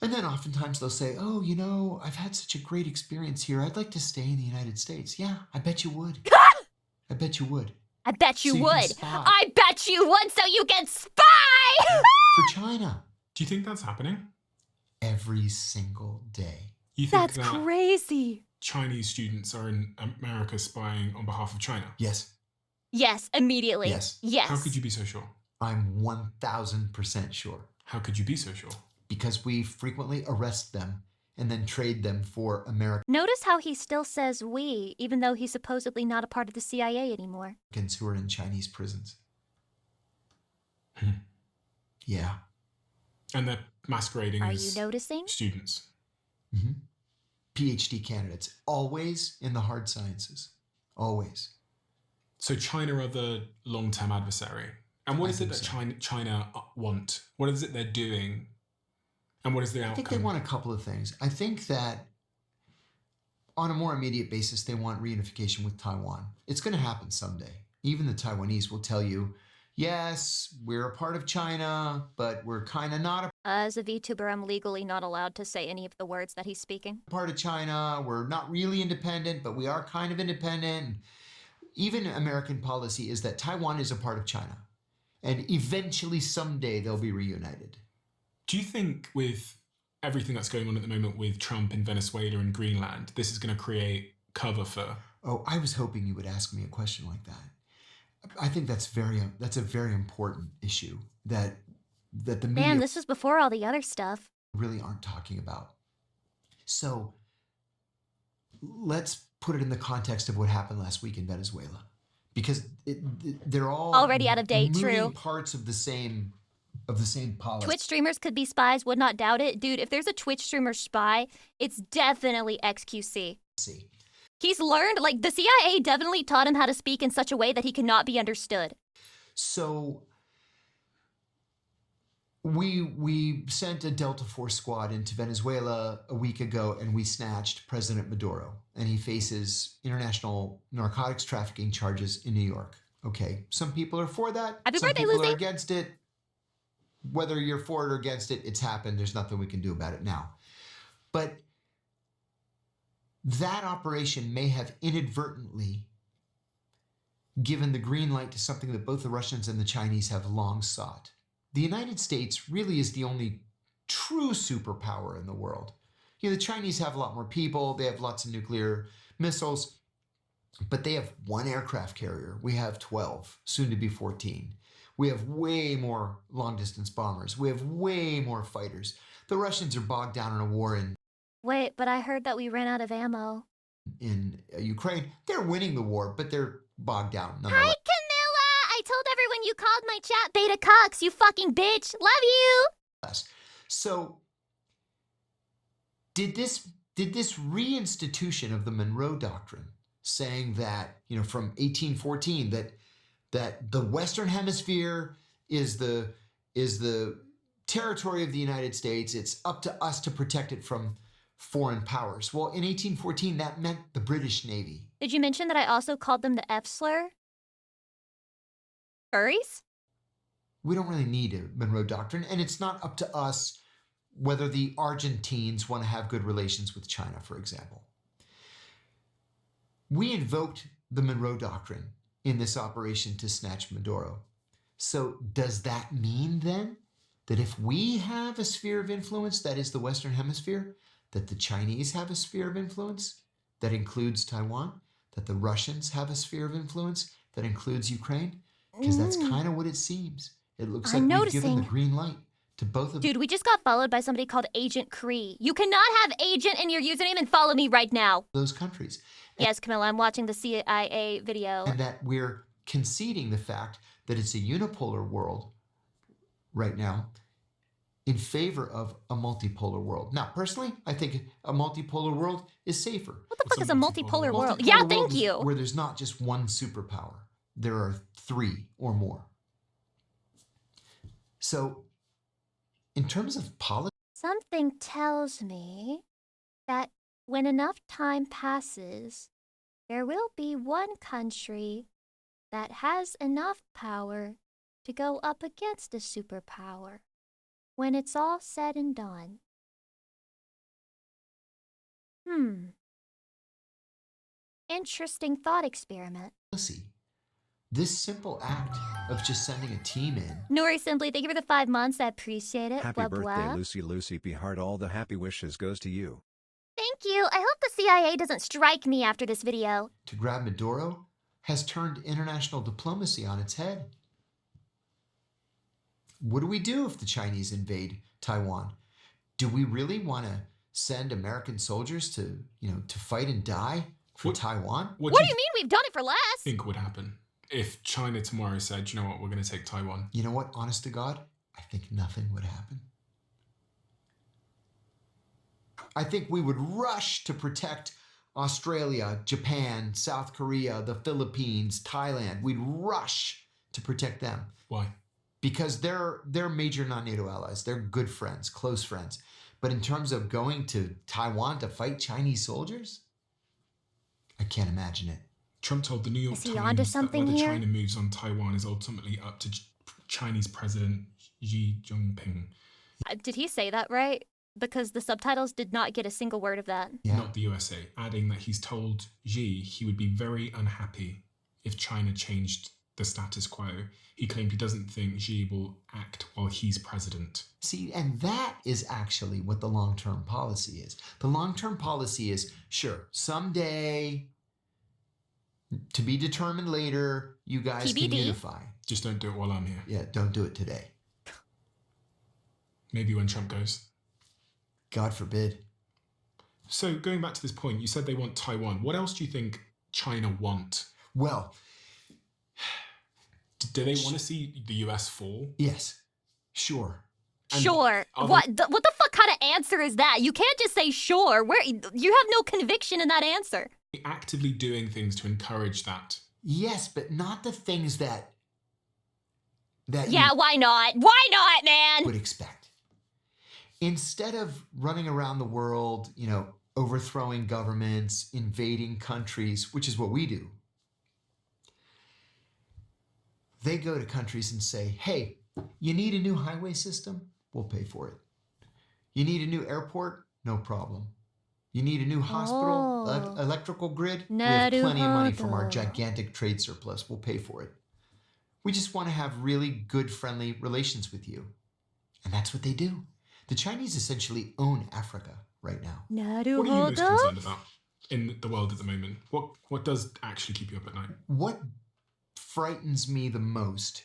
And then oftentimes they'll say, oh, you know, I've had such a great experience here. I'd like to stay in the United States. Yeah, I bet you would. I bet you would. I bet you So you can would. spy. I bet you would so you can spy! For China. Do you think that's happening? Every single day. You think That's that crazy. Chinese students are in America spying on behalf of China? Yes, Yes, immediately. Yes. Yes. How could you be so sure? I'm 1,000% sure. How could you be so sure? Because we frequently arrest them and then trade them for Americans Notice how he still says we, even though he's supposedly not a part of the CIA anymore. who are in Chinese prisons. Hmm. Yeah. And they're masquerading Are as you noticing? students. Mm-hmm. PhD candidates, always in the hard sciences. Always. So China are the long-term adversary. And what I is it think that so. China want? What is it they're doing? And what is the I outcome? think they want a couple of things. I think that on a more immediate basis, they want reunification with Taiwan. It's going to happen someday. Even the Taiwanese will tell you, yes, we're a part of China, but we're kind of not a As a VTuber, I'm legally not allowed to say any of the words that he's speaking. part of China. We're not really independent, but we are kind of independent. Even American policy is that Taiwan is a part of China. And eventually, someday, they'll be reunited. Do you think with everything that's going on at the moment with Trump in Venezuela and Greenland, this is going to create cover for? Oh, I was hoping you would ask me a question like that. I think that's a very important issue that the media Man, this was before all the other stuff. really aren't talking about. So let's put it in the context of what happened last week in Venezuela, because they're all Already out of date, moving true. parts of the same policy. Twitch streamers could be spies, would not doubt it. Dude, if there's a Twitch streamer spy, it's definitely XQC. He's learned, like, the CIA definitely taught him how to speak in such a way that he cannot be understood. So we sent a Delta Force squad into Venezuela a week ago, and we snatched President Maduro, and he faces international narcotics trafficking charges in New York. Okay, some people are for that. Happy some birthday, people Lucy. are against it. Whether you're for it or against it, it's happened. There's nothing we can do about it now. But that operation may have inadvertently given the green light to something that both the Russians and the Chinese have long sought. The United States really is the only true superpower in the world. You know, the Chinese have a lot more people, they have lots of nuclear missiles, but they have one aircraft carrier. We have 12, soon to be 14. We have way more long-distance bombers. We have way more fighters. The Russians are bogged down in a war Wait, but I heard that we ran out of ammo. in Ukraine. They're winning the war, but they're bogged down Hi, nonetheless. Camilla! I told everyone you called my chat beta cocks, you fucking bitch! Love you! So, did this reinstitution of the Monroe Doctrine, saying that, you know, from 1814, that the Western Hemisphere is the territory of the United States, it's up to us to protect it from foreign powers. Well, in 1814, that meant the British Navy. Did you mention that I also called them the F slur? Furries? We don't really need a Monroe Doctrine, and it's not up to us whether the Argentines want to have good relations with China, for example. We invoked the Monroe Doctrine in this operation to snatch Maduro. So does that mean then that if we have a sphere of influence that is the Western Hemisphere, that the Chinese have a sphere of influence that includes Taiwan, that the Russians have a sphere of influence that includes Ukraine? Because that's kind of what it seems. It looks like I'm we've given the noticing. green light to both of Dude, we just got followed by somebody called Agent Cree. You cannot have Agent in your username and follow me right now. those countries. Yes, Camilla, I'm watching the CIA video. And that we're conceding the fact that it's a unipolar world right now in favor of a multipolar world. Now, personally, I think a multipolar world is safer. What the fuck is a multipolar world? Multipolar Yeah, world thank is you. where there's not just one superpower. There are 3 or more. So, in terms of politics, Something tells me that when enough time passes, there will be one country that has enough power to go up against a superpower when it's all said and done. Interesting thought experiment. this simple act of just sending a team in, Nori Simply, thank you for the 5 months. I appreciate it. Happy blah, birthday, blah. Lucy P. Heart. All the happy wishes goes to you. Thank you. I hope the CIA doesn't strike me after this video. to grab Maduro has turned international diplomacy on its head. What do we do if the Chinese invade Taiwan? Do we really want to send American soldiers to fight and die for What- Taiwan? What do you mean we've done it for less? think would happen if China tomorrow said, you know what, we're going to take Taiwan? You know what? Honest to God, I think nothing would happen. I think we would rush to protect Australia, Japan, South Korea, the Philippines, Thailand. We'd rush to protect them Why? because they're major non-NATO allies. They're good friends, close friends. But in terms of going to Taiwan to fight Chinese soldiers, I can't imagine it. Trump told the New York Is he Times onto that something whether here? China moves on Taiwan is ultimately up to Chinese President Xi Jinping, Did he say that right? Because the subtitles did not get a single word of that. Yeah. not the USA, adding that he's told Xi he would be very unhappy if China changed the status quo. He claimed he doesn't think Xi will act while he's president. See, and that is actually what the long-term policy is. The long-term policy is, sure, someday, to be determined later, you guys can TBD. unify. Just don't do it while I'm here. Yeah, don't do it today. Maybe when Trump goes. God forbid. So going back to this point, you said they want Taiwan. What else do you think China want? Well, Do they want to see the US fall? yes, sure. And Sure. are What the fuck kind of answer is that? You can't just say sure. You have no conviction in that answer. they actively doing things to encourage that? Yes, but not the things that Yeah, why not? Why not, you man? would expect. Instead of running around the world, overthrowing governments, invading countries, which is what we do, they go to countries and say, hey, you need a new highway system? We'll pay for it. You need a new airport? No problem. You need a new hospital, Oh. electrical grid? We have plenty of money from our Naruhodo. gigantic trade surplus. We'll pay for it. We just want to have really good, friendly relations with you. And that's what they do. The Chinese essentially own Africa right now. What are you most Naruhodo? concerned about in the world at the moment? What does actually keep you up at night? What frightens me the most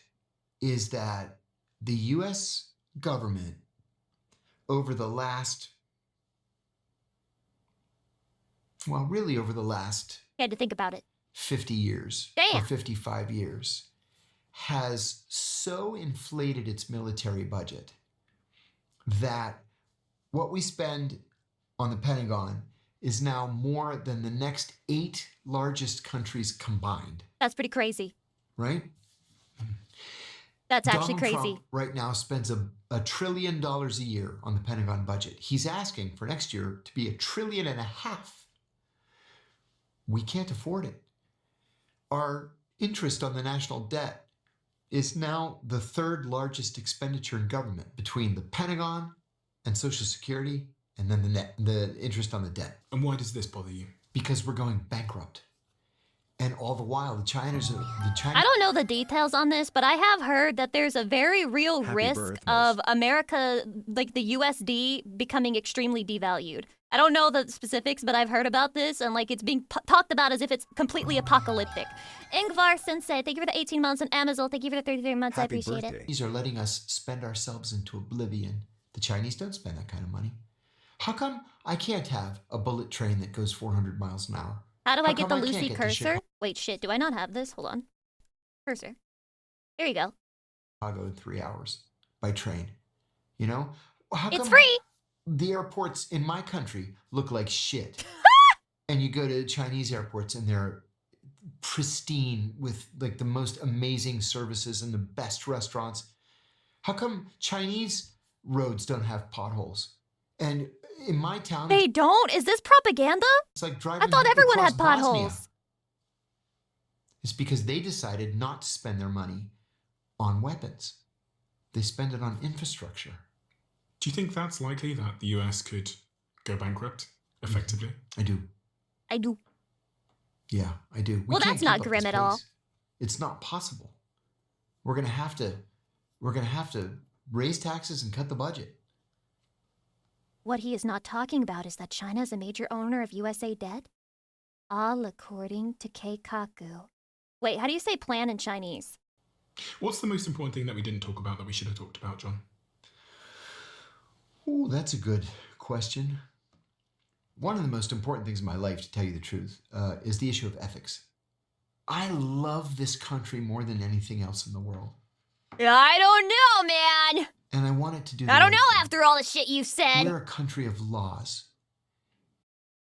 is that the US government over the last, over the last You had to think about it. 50 years or Damn. 55 years has so inflated its military budget that what we spend on the Pentagon is now more than the next 8 largest countries combined, That's pretty crazy. right? That's actually Donald crazy. Trump right now spends $1 trillion a year on the Pentagon budget. He's asking for next year to be $1.5 trillion. We can't afford it. Our interest on the national debt is now the 3rd largest expenditure in government between the Pentagon and Social Security, and then the interest on the debt. And why does this bother you? Because we're going bankrupt. And all the while, the China. I don't know the details on this, but I have heard that there's a very real Happy risk birthdays. of America, like the USD, becoming extremely devalued. I don't know the specifics, but I've heard about this, and like it's being talked about as if it's completely apocalyptic. Ingvar Sensei, thank you for the 18 months, and Amazon, thank you for the 33 months. I Happy appreciate it. birthday. Chinese are letting us spend ourselves into oblivion. The Chinese don't spend that kind of money. How come I can't have a bullet train that goes 400 miles an hour? How do I How get come the I can't Lucy get to cursor? Chicago? Wait, shit, do I not have this? Hold on. Cursor. There you go. Chicago in 3 hours by train. How It's come free! the airports in my country look like shit? And you go to Chinese airports and they're pristine with like the most amazing services and the best restaurants. How come Chinese roads don't have potholes? And in my town, They don't? Is this propaganda? it's like driving I thought everyone across had Bosnia. potholes. It's because they decided not to spend their money on weapons. They spend it on infrastructure. Do you think that's likely that the US could go bankrupt effectively? I do. I do. Yeah, I do. We Well, can't that's not keep up grim this at all. pace. It's not possible. We're gonna have to raise taxes and cut the budget. What he is not talking about is that China is a major owner of USA debt? All according to Keikaku. Wait, how do you say plan in Chinese? What's the most important thing that we didn't talk about that we should have talked about, John? Ooh, that's a good question. One of the most important things in my life, to tell you the truth, is the issue of ethics. I love this country more than anything else in the world. I don't know, man. And I want it to do the I don't right know thing. after all the shit you said. We're a country of laws.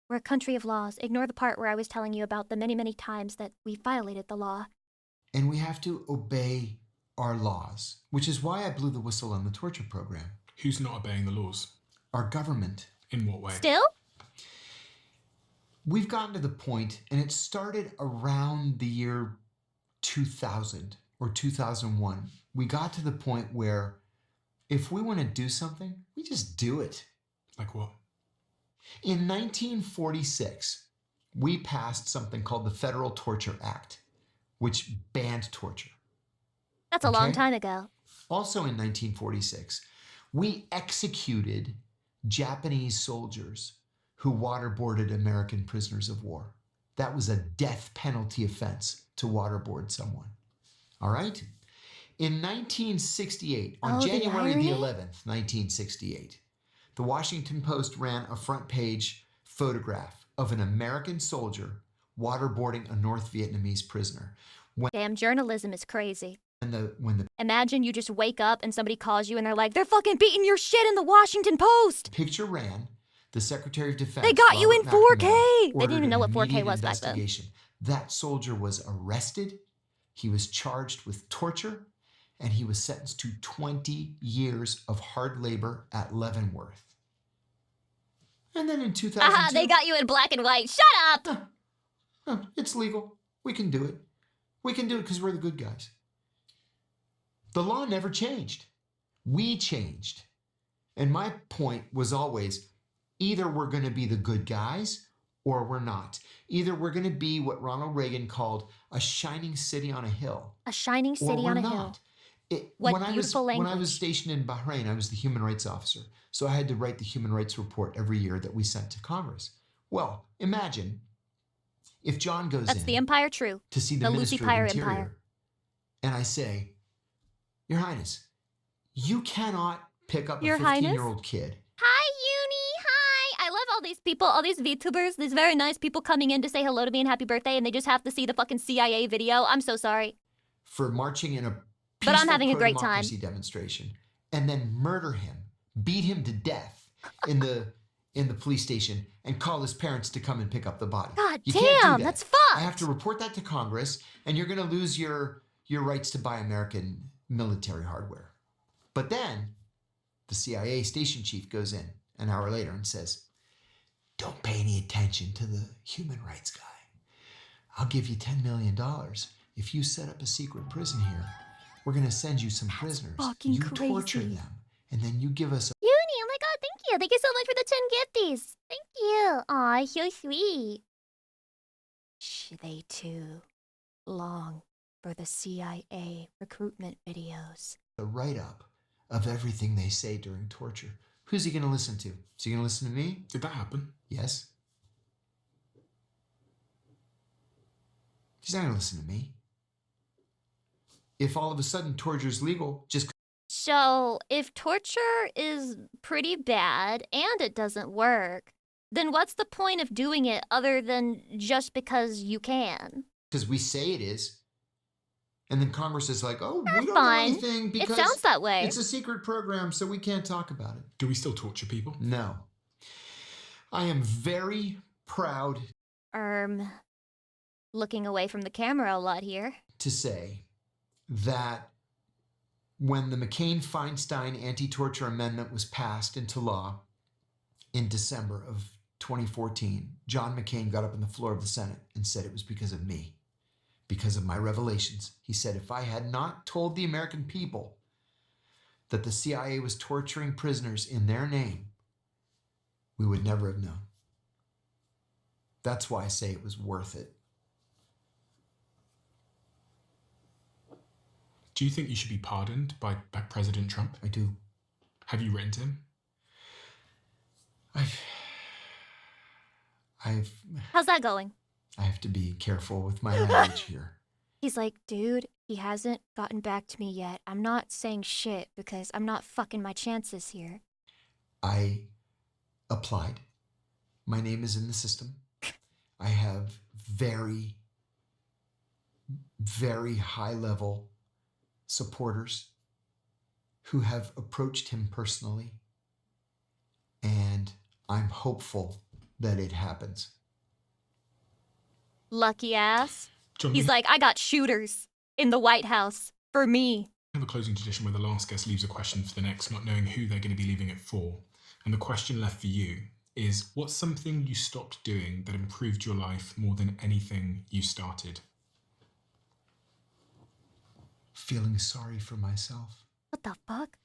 We're a country of laws. Ignore the part where I was telling you about the many, many times that we violated the law. And we have to obey our laws, which is why I blew the whistle on the torture program. Who's not obeying the laws? Our government. In what way? Still? we've gotten to the point, and it started around the year 2000 or 2001. We got to the point where if we want to do something, we just do it. Like what? In 1946, we passed something called the Federal Torture Act, which banned torture. That's a long Okay. time ago. Also in 1946, we executed Japanese soldiers who waterboarded American prisoners of war. That was a death penalty offense to waterboard someone. All right? In 1968, on Oh, the January the irony? 11th, 1968, the Washington Post ran a front page photograph of an American soldier waterboarding a North Vietnamese prisoner. Damn, journalism is crazy. When the Imagine you just wake up and somebody calls you and they're like, they're fucking beating your shit in the Washington Post. picture ran, the Secretary of Defense. They got you in Robert 4K. McNamara, They didn't ordered even know an what 4K immediate was back then. investigation. That soldier was arrested, he was charged with torture, and he was sentenced to 20 years of hard labor at Leavenworth. And then in 2002, Aha, they got you in black and white. Shut up! it's legal. We can do it. We can do it because we're the good guys. The law never changed. We changed. And my point was always, either we're going to be the good guys or we're not. Either we're going to be what Ronald Reagan called a shining city on a hill, A shining or city we're on a not. hill. When What I was beautiful when I was language. stationed in Bahrain, I was the human rights officer. So I had to write the human rights report every year that we sent to Congress. Well, imagine if John goes That's in the Empire True. to see the the Lucy Minister Pyre of Interior, Empire. and I say, Your Highness, you cannot pick up Your a Highness? 15-year-old kid. Hi, Uni. Hi. I love all these people, all these VTubers, these very nice people coming in to say hello to me and happy birthday, and they just have to see the fucking CIA video. I'm so sorry. For marching in a But I'm peaceful having a great time. pro-democracy demonstration, and then murder him, beat him to death in the police station, and call his parents to come and pick up the body. God You can't do damn, that. that's fucked. I have to report that to Congress, and you're going to lose your rights to buy American military hardware. But then the CIA station chief goes in an hour later and says, don't pay any attention to the human rights guy. I'll give you $10 million if you set up a secret prison here. We're going to send you some prisoners. fucking You torture crazy. them, and then you give us Uni, oh my god, thank you. Thank you so much for the 10 gifties. Thank you. Aw, so sweet. They too long for the CIA recruitment videos. a write-up of everything they say during torture. Who's he going to listen to? Is he going to listen to me? Did that happen? Yes. He's not going to listen to me. If all of a sudden torture is legal, just So, if torture is pretty bad and it doesn't work, then what's the point of doing it other than just because you can? because we say it is, and then Congress is like, oh, we That's don't fine. know anything because It sounds that way. it's a secret program, so we can't talk about it. Do we still torture people? No. I am very proud Looking away from the camera a lot here. to say that when the McCain-Feinstein anti-torture amendment was passed into law in December of 2014, John McCain got up on the floor of the Senate and said it was because of me, because of my revelations. He said, if I had not told the American people that the CIA was torturing prisoners in their name, we would never have known. That's why I say it was worth it. Do you think you should be pardoned by President Trump? I do. Have you written to him? How's that going? I have to be careful with my language here. He's like, dude, he hasn't gotten back to me yet. I'm not saying shit because I'm not fucking my chances here. I applied. My name is in the system. I have very, very high level supporters who have approached him personally. And I'm hopeful that it happens. Lucky ass. John, He's we like, I got shooters in the White House for me. have a closing tradition where the last guest leaves a question for the next, not knowing who they're going to be leaving it for. And the question left for you is, what's something you stopped doing that improved your life more than anything you started? Feeling sorry for myself. What the fuck?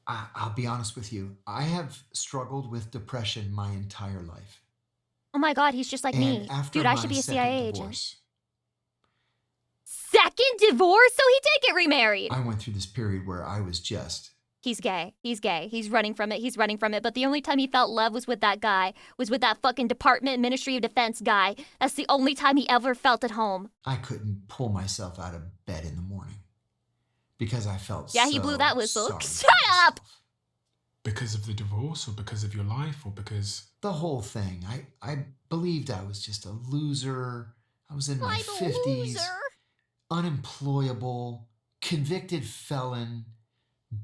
I'll be honest with you. I have struggled with depression my entire life. Oh my god, he's just like me. And after Dude, I my should be a second CIA agent. divorce, Second divorce? So he did get remarried. I went through this period where I was just He's gay. He's gay. He's running from it. He's running from it. But the only time he felt love was with that guy, was with that fucking Department Ministry of Defense guy. That's the only time he ever felt at home. I couldn't pull myself out of bed in the morning because I felt Yeah, he blew that whistle. sorry Shut for up! myself. Because of the divorce, or because of your life, or because... The whole thing. I believed I was just a loser. I was in my I'm a 50s, loser. unemployable, convicted felon,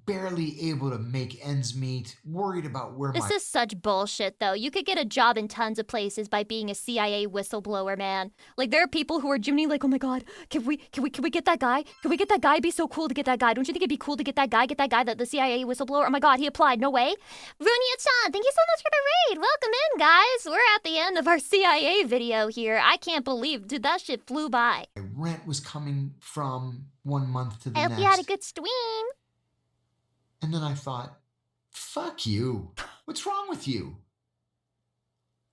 barely able to make ends meet, worried about where This my is such bullshit, though. You could get a job in tons of places by being a CIA whistleblower, man. Like, there are people who are genuinely like, oh my god, can we get that guy? Can we get that guy? It'd be so cool to get that guy. Don't you think it'd be cool to get that guy, the CIA whistleblower? Oh my god, he applied. No way. Runia-chan, thank you so much for the raid. Welcome in, guys. We're at the end of our CIA video here. I can't believe, dude, that shit flew by. rent was coming from 1 month to the I hope next. you had a good stream. And then I thought, fuck you. What's wrong with you?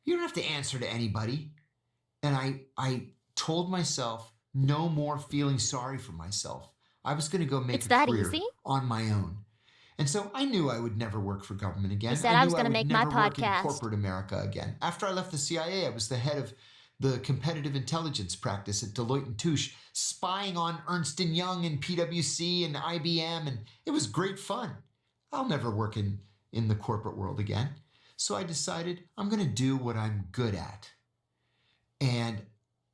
You don't have to answer to anybody. And I told myself no more feeling sorry for myself. I was going to go make It's a that career easy? on my own. And so I knew I would never work for government again. You said I was knew gonna would make my never work in podcast. corporate America again. After I left the CIA, I was the head of the competitive intelligence practice at Deloitte & Touche, spying on Ernst & Young and PwC and IBM, and it was great fun. I'll never work in the corporate world again. So I decided I'm going to do what I'm good at. And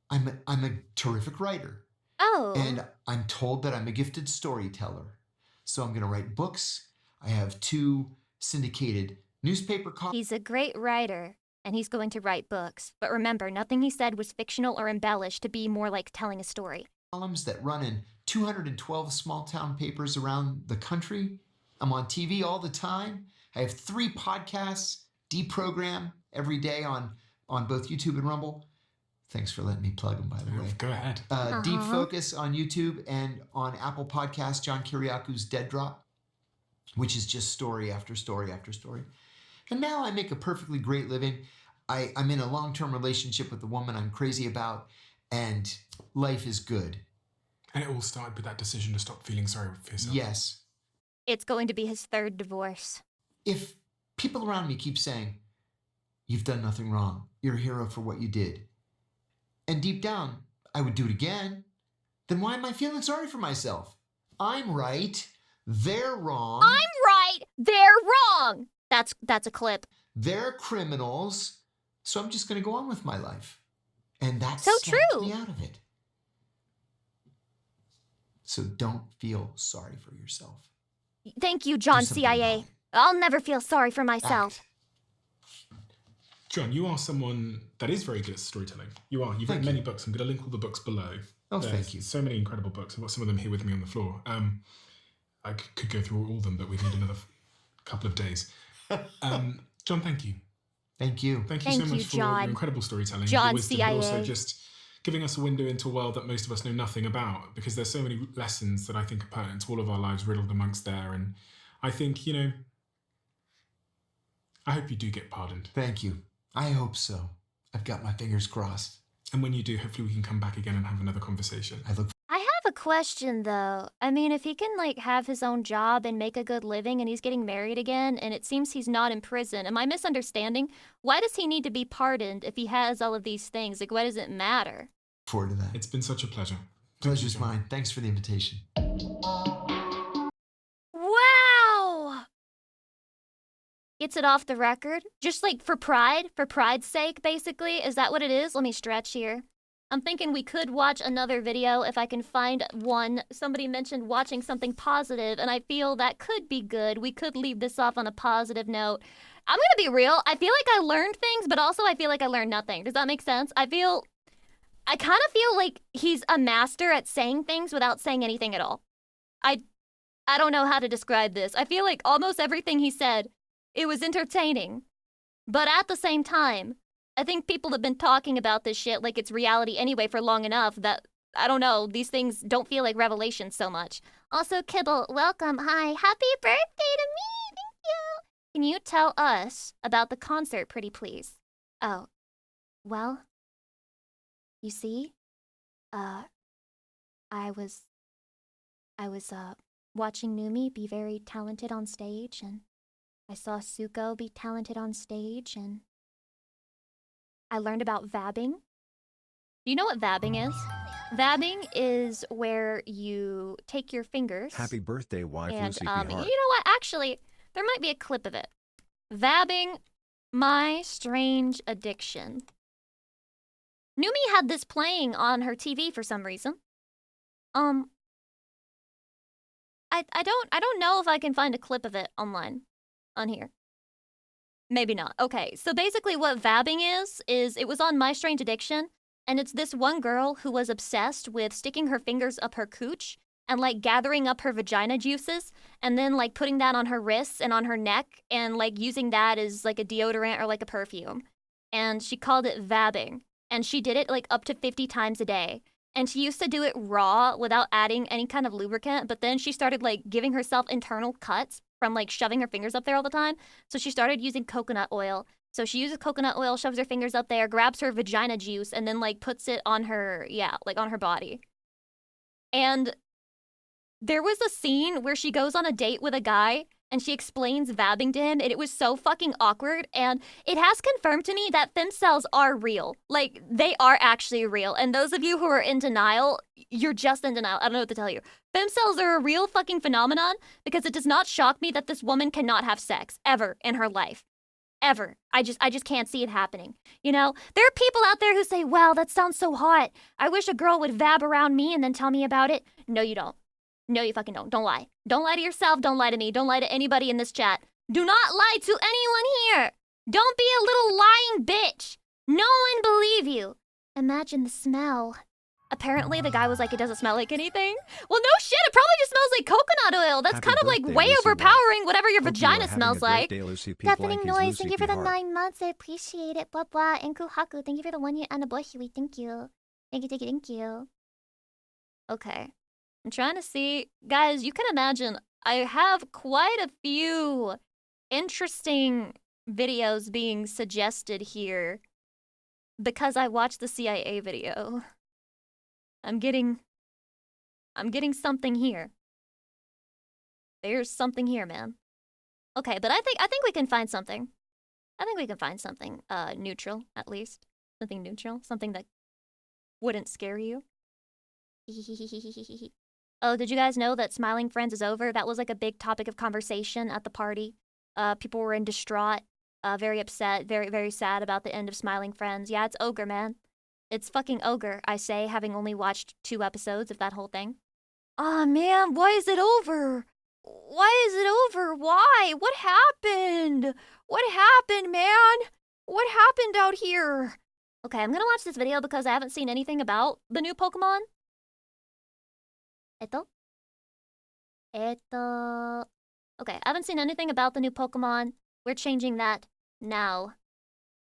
I'm a terrific writer. Oh. And I'm told that I'm a gifted storyteller. So I'm going to write books. I have 2 syndicated newspaper He's a great writer, and he's going to write books. But remember, nothing he said was fictional or embellished to be more like telling a story. columns that run in 212 small town papers around the country. I'm on TV all the time. I have 3 podcasts, deprogram every day on both YouTube and Rumble. Thanks for letting me plug them, by the way. Go ahead. Deep Focus on YouTube and on Apple Podcasts, John Kiriaku's Dead Drop, which is just story after story after story. And now I make a perfectly great living. I'm in a long-term relationship with the woman I'm crazy about, and life is good. And it all started with that decision to stop feeling sorry for yourself. Yes. It's going to be his 3rd divorce. If people around me keep saying, you've done nothing wrong, you're a hero for what you did, and deep down, I would do it again, then why am I feeling sorry for myself? I'm right. They're wrong. I'm right. They're wrong. That's a clip. They're criminals. So I'm just going to go on with my life. And that's So snapped true. me out of it. So don't feel sorry for yourself. Thank you, John Do something CIA. about it. I'll never feel sorry for myself. Act. John, you are someone that is very good at storytelling. You are. You've Thank written many you. books. I'm going to link all the books below. Oh, There's thank you. So many incredible books. I've got some of them here with me on the floor. I could go through all of them, but we need another couple of days. John, thank you. Thank you. Thank you Thank so you, much for John. your incredible storytelling, John your wisdom, but also CIA. just giving us a window into a world that most of us know nothing about, because there's so many lessons that I think are pertinent to all of our lives riddled amongst there. And I think, I hope you do get pardoned. Thank you. I hope so. I've got my fingers crossed. And when you do, hopefully we can come back again and have another conversation. I look I have a question, though. I mean, if he can, have his own job and make a good living and he's getting married again and it seems he's not in prison, am I misunderstanding? Why does he need to be pardoned if he has all of these things? Why does it matter? forward to that. It's been such a pleasure. Pleasure's Thank you, John. mine. Thanks for the invitation. Wow! Gets it off the record? Just for pride's sake, basically? Is that what it is? Let me stretch here. I'm thinking we could watch another video if I can find one. Somebody mentioned watching something positive, and I feel that could be good. We could leave this off on a positive note. I'm gonna be real. I feel like I learned things, but also I feel like I learned nothing. Does that make sense? I kind of feel like he's a master at saying things without saying anything at all. I don't know how to describe this. I feel like almost everything he said It was entertaining. But at the same time, I think people have been talking about this shit like it's reality anyway for long enough that, I don't know, these things don't feel like revelations so much. Also, Kibble, welcome. Hi. Happy birthday to me. Thank you. Can you tell us about the concert, pretty please? Oh, well, you see, I was watching Numi be very talented on stage, and I saw Suko be talented on stage, and I learned about vabbing. Do you know what vabbing is? Vabbing is where you take your fingers. Happy birthday, wife And Lucy P. you Hart. know what? Actually, there might be a clip of it. Vabbing, my strange addiction. Numi had this playing on her TV for some reason. I don't know if I can find a clip of it online, on here. Maybe not. Okay, so basically what vabbing is it was on My Strange Addiction, and it's this one girl who was obsessed with sticking her fingers up her cooch and like gathering up her vagina juices and then like putting that on her wrists and on her neck and like using that as like a deodorant or like a perfume. And she called it vabbing. And she did it like up to 50 times a day. And she used to do it raw without adding any kind of lubricant, but then she started like giving herself internal cuts from like shoving her fingers up there all the time. So she started using coconut oil. So she uses coconut oil, shoves her fingers up there, grabs her vagina juice, and then like puts it on her, like on her body. And there was a scene where she goes on a date with a guy and she explains vabbing to him, and it was so fucking awkward. And it has confirmed to me that femcells are real. Like, they are actually real. And those of you who are in denial, you're just in denial. I don't know what to tell you. Femcells are a real fucking phenomenon because it does not shock me that this woman cannot have sex ever in her life. Ever. I just can't see it happening. You know, there are people out there who say, wow, that sounds so hot. I wish a girl would vab around me and then tell me about it. No, you don't. No, you fucking don't. Don't lie. Don't lie to yourself. Don't lie to me. Don't lie to anybody in this chat. Do not lie to anyone here. Don't be a little lying bitch. No one believe you. Imagine the smell. Apparently, the guy was like, it doesn't smell like anything. Well, no shit. It probably just smells like coconut oil. That's Happy kind of like birthday, way Lucy overpowering whatever your Hope you are vagina having a smells great like. day, Lucy P. Deafening Blank is noise, Lucy thank you P. for the Hart. 9 months. I appreciate it. Blah blah. And Kuhaku, thank you for the 1 year anniversary. Thank you. Thank you, thank you, thank you. Okay. I'm trying to see. Guys, you can imagine I have quite a few interesting videos being suggested here because I watched the CIA video. I'm getting something here. There's something here, man. Okay, but I think we can find something. I think we can find something neutral, at least. Something neutral, something that wouldn't scare you. Oh, did you guys know that Smiling Friends is over? That was like a big topic of conversation at the party. People were in distraught, very upset, very, very sad about the end of Smiling Friends. Yeah, it's ogre, man. It's fucking ogre, I say, having only watched 2 episodes of that whole thing. Aw, man, why is it over? Why is it over? Why? What happened? What happened, man? What happened out here? Okay, I'm gonna watch this video because I haven't seen anything about the new Pokemon. Okay, I haven't seen anything about the new Pokemon. We're changing that now.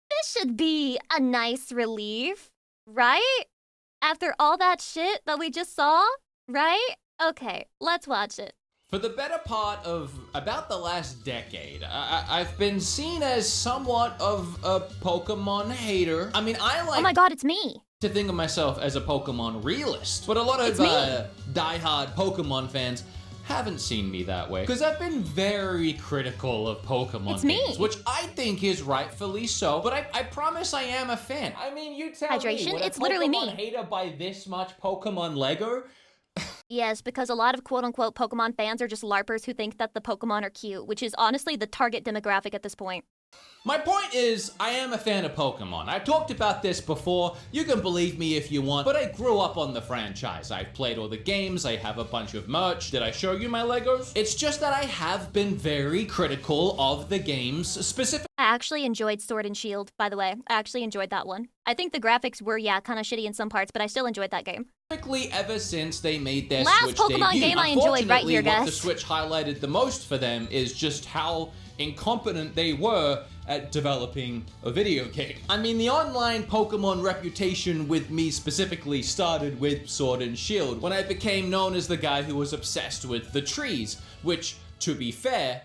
This should be a nice relief, right? After all that shit that we just saw, right? Okay, let's watch it. For the better part of about the last decade, I've been seen as somewhat of a Pokemon hater. I mean, I like Oh my god, it's me. to think of myself as a Pokemon realist, but a lot of It's me. diehard Pokemon fans haven't seen me that way because I've been very critical of Pokemon It's me. games, which I think is rightfully so, but I promise I am a fan. I mean, you tell Hydration? me, would a It's literally me. Pokemon hater buy this much Pokemon Lego? Yes, because a lot of quote-unquote Pokemon fans are just LARPers who think that the Pokemon are cute, which is honestly the target demographic at this point. My point is, I am a fan of Pokemon. I've talked about this before. You can believe me if you want, but I grew up on the franchise. I've played all the games. I have a bunch of merch. Did I show you my Legos? It's just that I have been very critical of the games, specifically I actually enjoyed Sword and Shield, by the way. I actually enjoyed that one. I think the graphics were, kind of shitty in some parts, but I still enjoyed that game. ever since they made their Last Switch Pokemon debut. game I enjoyed right Unfortunately, here, what the guys. Switch highlighted the most for them is just how incompetent they were at developing a video game. I mean, the online Pokemon reputation with me specifically started with Sword and Shield, when I became known as the guy who was obsessed with the trees, which, to be fair,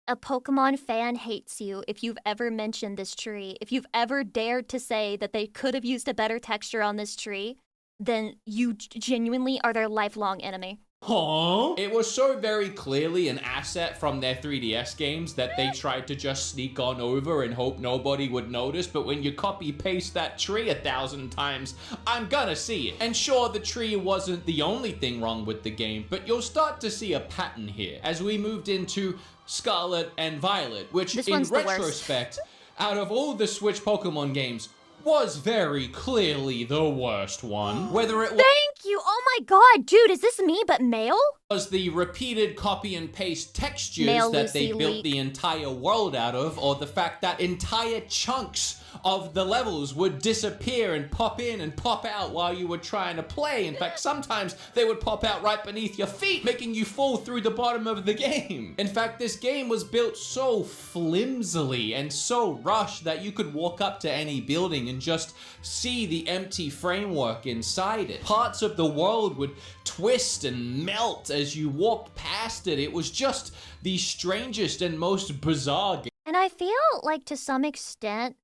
A Pokemon fan hates you if you've ever mentioned this tree. If you've ever dared to say that they could have used a better texture on this tree, then you genuinely are their lifelong enemy. huh? It was so very clearly an asset from their 3DS games that they tried to just sneak on over and hope nobody would notice, but when you copy paste that tree 1,000 times, I'm gonna see it. And sure, the tree wasn't the only thing wrong with the game, but you'll start to see a pattern here as we moved into Scarlet and Violet, which This in one's the worst. retrospect, out of all the Switch Pokemon games, was very clearly the worst one. Whether it Thank you! Oh my god, dude, is this me but male? was the repeated copy and paste textures Male that they Lucy built leak. the entire world out of, or the fact that entire chunks of the levels would disappear and pop in and pop out while you were trying to play. In fact, sometimes they would pop out right beneath your feet, making you fall through the bottom of the game. In fact, this game was built so flimsily and so rushed that you could walk up to any building and just see the empty framework inside it. Parts of the world would twist and melt as you walked past it. It was just the strangest and most bizarre game. And I feel like to some extent,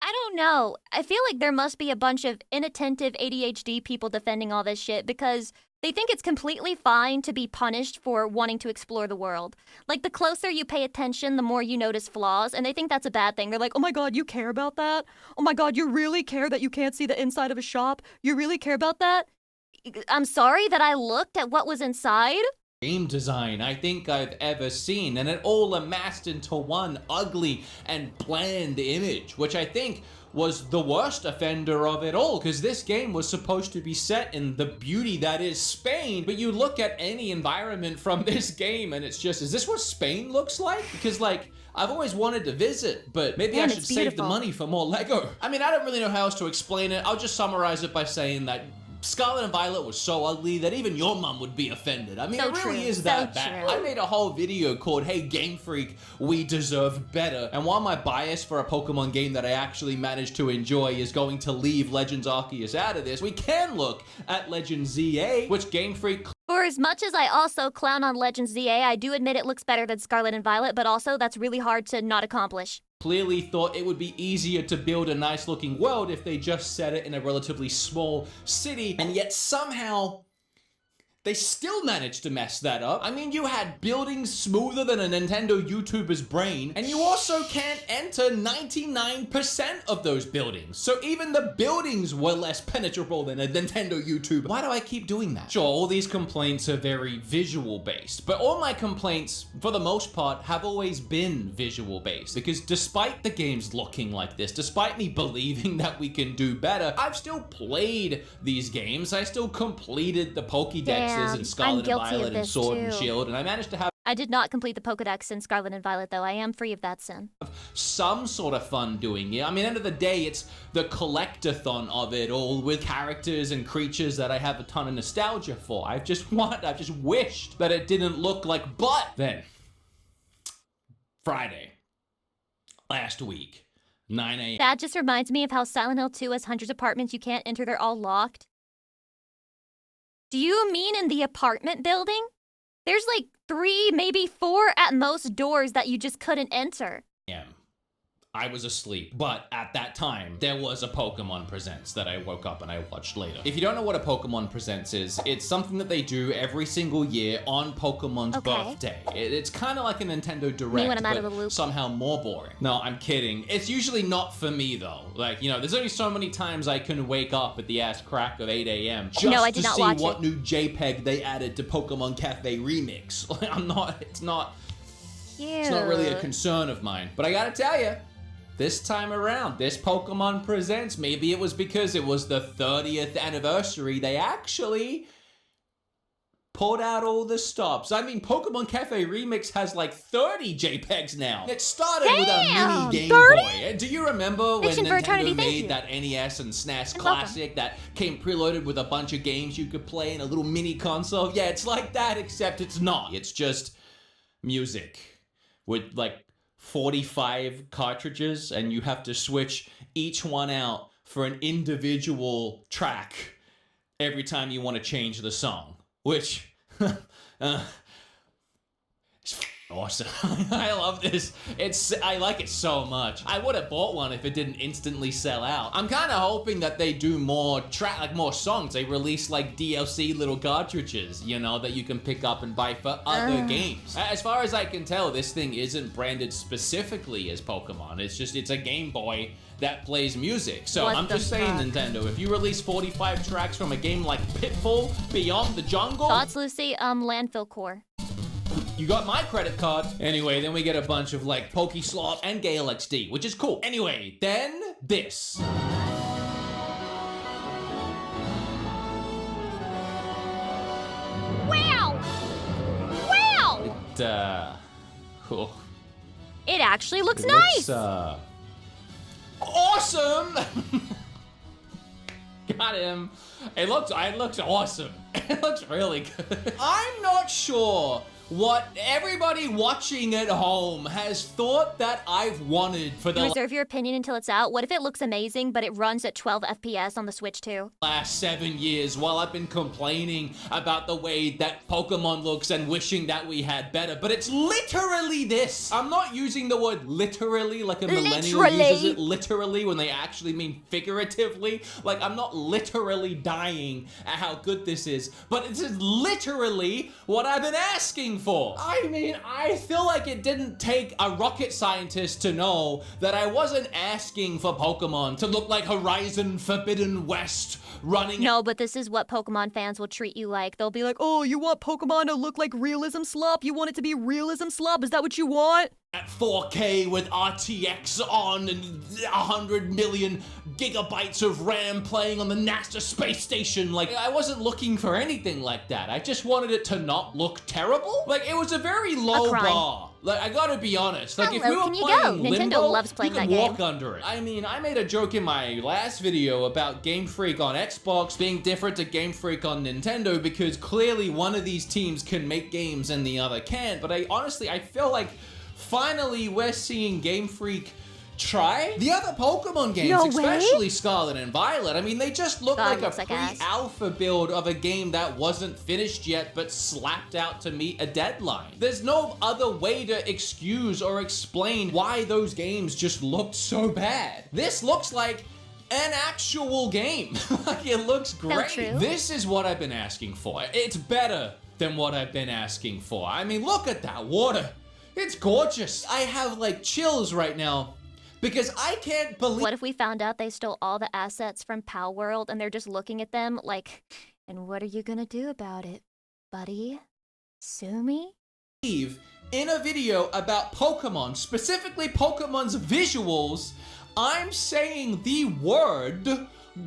I don't know. I feel like there must be a bunch of inattentive ADHD people defending all this shit because they think it's completely fine to be punished for wanting to explore the world. Like, the closer you pay attention, the more you notice flaws, and they think that's a bad thing. They're like, oh my god, you care about that? Oh my god, you really care that you can't see the inside of a shop? You really care about that? I'm sorry that I looked at what was inside? Game design I think I've ever seen, and it all amassed into one ugly and bland image, which I think was the worst offender of it all, because this game was supposed to be set in the beauty that is Spain, but you look at any environment from this game and it's just, is this what Spain looks like? Because, like, I've always wanted to visit, but maybe Man, I should it's save the beautiful. money for more Lego. I mean, I don't really know how else to explain it. I'll just summarize it by saying that Scarlet and Violet was so ugly that even your mum would be offended. I mean, So it really true, is so that bad. true. I made a whole video called Hey Game Freak, We Deserve Better. And while my bias for a Pokemon game that I actually managed to enjoy is going to leave Legends Arceus out of this, we can look at Legends ZA, which Game Freak For as much as I also clown on Legends ZA, I do admit it looks better than Scarlet and Violet, but also that's really hard to not accomplish. clearly thought it would be easier to build a nice looking world if they just set it in a relatively small city, and yet somehow they still managed to mess that up. I mean, you had buildings smoother than a Nintendo YouTuber's brain, and you also can't enter 99% of those buildings. So even the buildings were less penetrable than a Nintendo YouTuber. Why do I keep doing that? Sure, all these complaints are very visual based, but all my complaints, for the most part, have always been visual based, because despite the games looking like this, despite me believing that we can do better, I've still played these games. I still completed the Pokédexes Damn, and Scarlet I'm and guilty of Violet and this Sword and too. Shield, and I managed to have I did not complete the Pokedex in Scarlet and Violet, though. I am free of that sin. some sort of fun doing it. I mean, end of the day, it's the collectathon of it all with characters and creatures that I have a ton of nostalgia for. I've just wished that it didn't look like. But then, Friday, last week, 9 a.m. That just reminds me of how Silent Hill 2 has hundreds of apartments you can't enter, they're all locked. Do you mean in the apartment building? There's like 3, maybe 4 at most doors that you just couldn't enter. I was asleep, but at that time, there was a Pokemon Presents that I woke up and I watched later. If you don't know what a Pokemon Presents is, it's something that they do every single year on Pokemon's Okay. birthday. It's kind of like a Nintendo Direct, when I'm out of but the loop. somehow more boring. No, I'm kidding. It's usually not for me, though. Like, you know, there's only so many times I can wake up at the ass crack of 8 a.m. just No, I did to not see watch what it. new JPEG they added to Pokemon Cafe Remix. Like, it's not really a concern of mine. But I gotta tell you, this time around, this Pokemon Presents, maybe it was because it was the 30th anniversary, they actually pulled out all the stops. I mean, Pokemon Cafe Remix has like 30 JPEGs now. It started with a Damn, mini Game 30? Boy. Do you remember when Fiction for eternity, Nintendo thank made you. that NES and SNES You're welcome. Classic that came preloaded with a bunch of games you could play in a little mini console? Yeah, it's like that, except it's not. It's just music. with like 45 cartridges, and you have to switch each one out for an individual track every time you want to change the song, which it's awesome. I love this. I like it so much. I would have bought one if it didn't instantly sell out. I'm kind of hoping that they do more more songs. They release like DLC little cartridges, you know, that you can pick up and buy for other games. As far as I can tell, this thing isn't branded specifically as Pokemon. It's a Game Boy that plays music. So What I'm the just saying, fuck? Nintendo, if you release 45 tracks from a game like Pitfall, Beyond the Jungle, Thoughts, Lucy? Landfill core. you got my credit card. Anyway, then we get a bunch of like Pokeslop and Gale XD, which is cool. Anyway, then this. Wow! Wow! Cool. It actually looks It nice! looks, awesome! Got him. It looks awesome. It looks really good. I'm not sure what everybody watching at home has thought that I've wanted for You the reserve your opinion until it's out. What if it looks amazing, but it runs at 12 FPS on the Switch too? last 7 years while I've been complaining about the way that Pokemon looks and wishing that we had better. But it's literally this. I'm not using the word literally like a millennial uses it literally when they actually mean figuratively. Like, I'm not literally dying at how good this is, but this is literally what I've been asking for. I mean, I feel like it didn't take a rocket scientist to know that I wasn't asking for Pokemon to look like Horizon Forbidden West running No, but this is what Pokemon fans will treat you like. They'll be like, oh, you want Pokemon to look like Realism Slop? You want it to be Realism Slop? Is that what you want? at 4K with RTX on and 100 million gigabytes of RAM playing on the NASA space station. Like, I wasn't looking for anything like that. I just wanted it to not look terrible. Like, it was a very low crime. bar. Like, I gotta be honest. Like, if How we low were can you playing go? Nintendo Limbo, loves playing you can that game. walk under it. I mean, I made a joke in my last video about Game Freak on Xbox being different to Game Freak on Nintendo because clearly one of these teams can make games and the other can't. But I feel like finally we're seeing Game Freak try the other Pokemon games, No way. especially Scarlet and Violet. I mean, they just look God, like a looks like ass. pre-alpha build of a game that wasn't finished yet but slapped out to meet a deadline. There's no other way to excuse or explain why those games just looked so bad. This looks like an actual game. Like, it looks great. true. This is what I've been asking for. It's better than what I've been asking for. I mean, look at that water. It's gorgeous. I have like chills right now because I can't believe What if we found out they stole all the assets from Pal World and they're just looking at them like, and what are you gonna do about it, buddy? Sue me? in a video about Pokemon, specifically Pokemon's visuals, I'm saying the word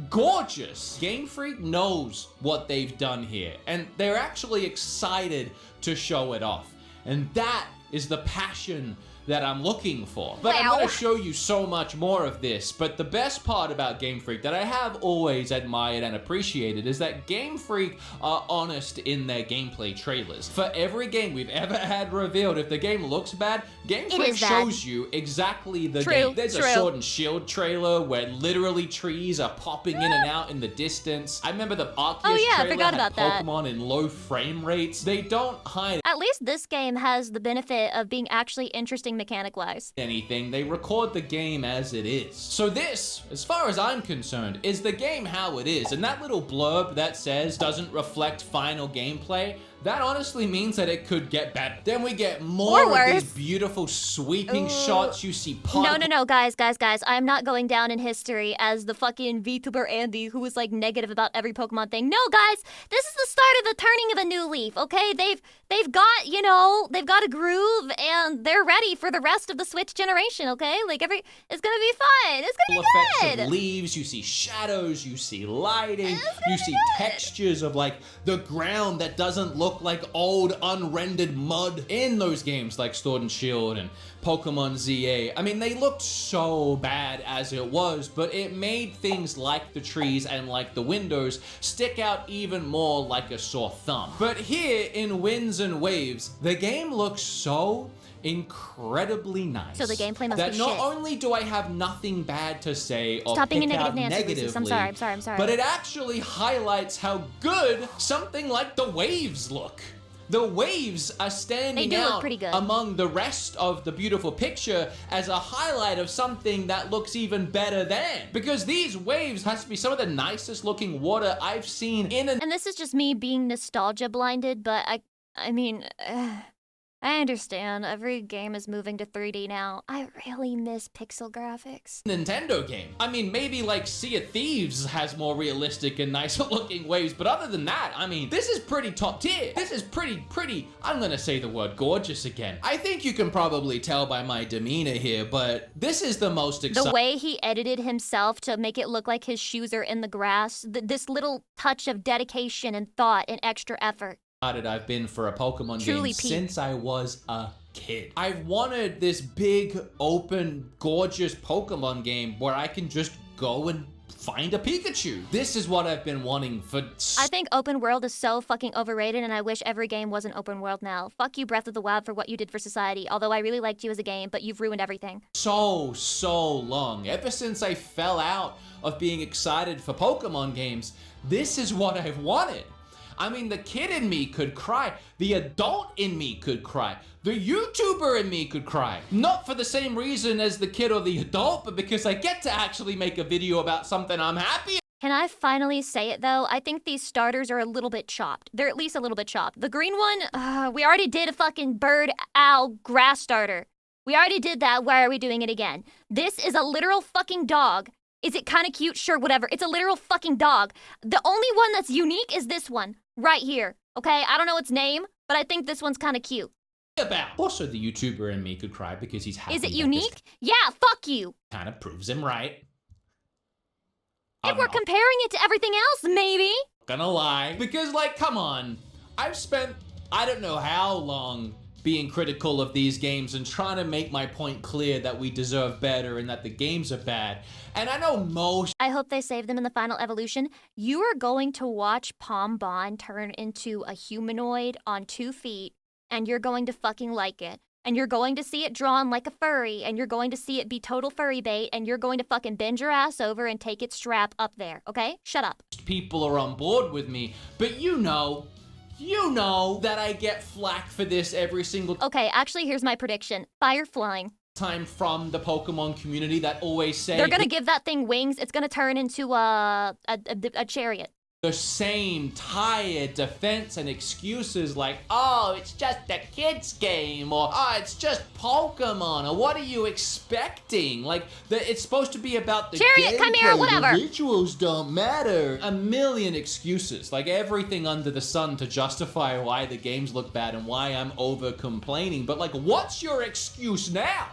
gorgeous. Game Freak knows what they've done here, and they're actually excited to show it off. And that is the passion that I'm looking for. But I'm Wow. gonna show you so much more of this, but the best part about Game Freak that I have always admired and appreciated is that Game Freak are honest in their gameplay trailers. For every game we've ever had revealed, if the game looks bad, Game It Freak is bad. shows you exactly the True, game. There's true. a Sword and Shield trailer where literally trees are popping in and out in the distance. I remember the Arceus Oh, yeah, I trailer forgot had about that. Pokemon in low frame rates. They don't hide At least this game has the benefit of being actually interesting mechanic-wise. anything, they record the game as it is. So this, as far as I'm concerned, is the game how it is. And that little blurb that says doesn't reflect final gameplay, that honestly means that it could get better. Then we get more Or of worse. these beautiful sweeping Ooh. shots. You see No, guys. I am not going down in history as the fucking VTuber Andy who was like negative about every Pokemon thing. No, guys, this is the start of the turning of a new leaf, okay? They've got, they've got a groove and they're ready for the rest of the Switch generation, okay? Like it's gonna be fun. It's gonna be effects good. of leaves, you see shadows, you see lighting, you see textures of like the ground that doesn't look like old unrendered mud in those games like Sword and Shield and Pokemon ZA. I mean, they looked so bad as it was, but it made things like the trees and like the windows stick out even more like a sore thumb. But here in Winds and Waves, the game looks so incredibly nice. So the gameplay must that be not shit. only do I have nothing bad to say or Stop being a pick negative out Nancy, negatively, Lucy. I'm sorry. but it actually highlights how good something like the waves look. The waves are standing They do look out pretty good. among the rest of the beautiful picture as a highlight of something that looks even better than. Because these waves has to be some of the nicest looking water I've seen in an And this is just me being nostalgia blinded, but I mean, I understand. Every game is moving to 3D now. I really miss pixel graphics. Nintendo game. I mean, maybe like Sea of Thieves has more realistic and nicer looking waves, but other than that, I mean, this is pretty top tier. This is pretty, I'm gonna say the word gorgeous again. I think you can probably tell by my demeanor here, but this is the most exciting. The way he edited himself to make it look like his shoes are in the grass, this little touch of dedication and thought and extra effort. I've been for a Pokemon Truly game peak. since I was a kid. I've wanted this big, open, gorgeous Pokemon game where I can just go and find a Pikachu. This is what I've been wanting for I think open world is so fucking overrated, and I wish every game wasn't open world now. Fuck you, Breath of the Wild, for what you did for society. Although I really liked you as a game, but you've ruined everything. so long. Ever since I fell out of being excited for Pokemon games, this is what I've wanted. I mean, the kid in me could cry. The adult in me could cry. The YouTuber in me could cry. Not for the same reason as the kid or the adult, but because I get to actually make a video about something I'm happy. Can I finally say it though? I think these starters are a little bit chopped. They're at least a little bit chopped. The green one, we already did a fucking bird, owl, grass starter. We already did that. Why are we doing it again? This is a literal fucking dog. Is it kind of cute? Sure, whatever. It's a literal fucking dog. The only one that's unique is this one right here. Okay, I don't know its name, but I think this one's kind of cute. About. Also, the YouTuber in me could cry because he's happy. Is it that unique? Yeah, fuck you. this kind of proves him right. If I'm we're not comparing it to everything else, maybe. gonna lie. Because, like, come on. I've spent, I don't know how long being critical of these games and trying to make my point clear that we deserve better and that the games are bad. And I know most I hope they save them in the final evolution. You are going to watch Pom Bon turn into a humanoid on 2 feet, and you're going to fucking like it. And you're going to see it drawn like a furry, and you're going to see it be total furry bait, and you're going to fucking bend your ass over and take its strap up there, okay? Shut up. people are on board with me, but you know that I get flack for this every single Okay, actually, here's my prediction. Fire flying. time from the Pokemon community that always say They're gonna give that thing wings. It's gonna turn into a chariot. the same tired defense and excuses like, oh, it's just a kid's game, or oh, it's just Pokemon, or what are you expecting? Like, it's supposed to be about the Chariot, come here, gameplay, whatever. The rituals don't matter. A million excuses, like everything under the sun to justify why the games look bad and why I'm over complaining. But like, what's your excuse now?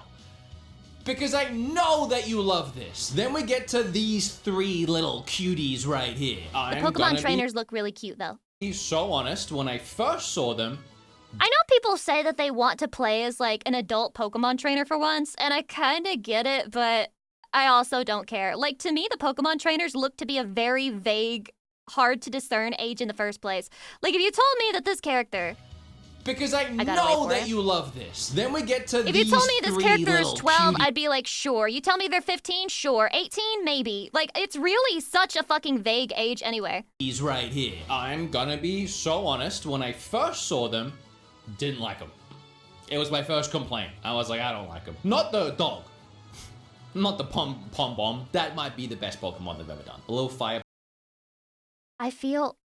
Because I know that you love this. Then we get to these 3 little cuties right here. The Pokemon trainers look really cute, though. Be so honest, when I first saw them, I know people say that they want to play as, like, an adult Pokemon trainer for once, and I kinda get it, but I also don't care. Like, to me, the Pokemon trainers look to be a very vague, hard to discern age in the first place. Like, if you told me that this character... because I gotta wait know for that it. you love this. Then we get to If these you told me this 3 character is little 12, cutie- I'd be like, sure. You tell me they're 15, sure. 18, maybe. Like, it's really such a fucking vague age anyway. He's right here. I'm gonna be so honest, when I first saw them, didn't like them. It was my first complaint. I was like, I don't like them. Not the dog. Not the Pom Bomb. That might be the best Pokemon they've ever done. A little fire. I feel,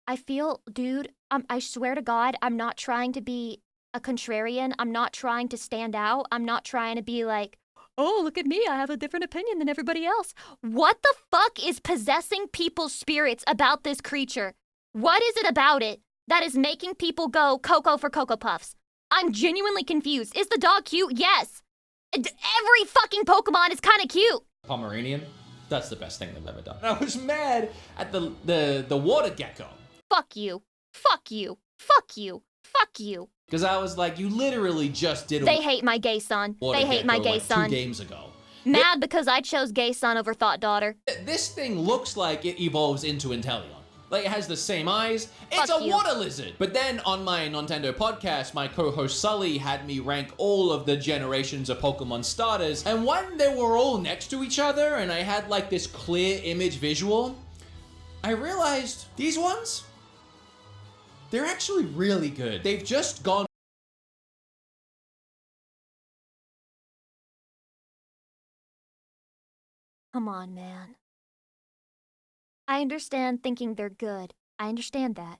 dude, I swear to God, I'm not trying to be a contrarian. I'm not trying to stand out. I'm not trying to be like, oh, look at me. I have a different opinion than everybody else. What the fuck is possessing people's spirits about this creature? What is it about it that is making people go Cocoa for Cocoa Puffs? I'm genuinely confused. Is the dog cute? Yes. Every fucking Pokemon is kind of cute. Pomeranian. That's the best thing they've ever done. I was mad at the water gecko. Fuck you. Fuck you. Fuck you. Fuck you. Because I was like, you literally just did a They hate my gay son. water They hate my gecko gay like son. 2 games ago. Mad because I chose gay son over thought daughter. This thing looks like it evolves into Inteleon. Like, it has the same eyes. It's Fuck a you. water lizard. But then on my Nintendo podcast, my co-host Sully had me rank all of the generations of Pokemon starters. And when they were all next to each other and I had like this clear image visual, I realized these ones, they're actually really good. They've just gone. Come on, man. I understand thinking they're good. I understand that.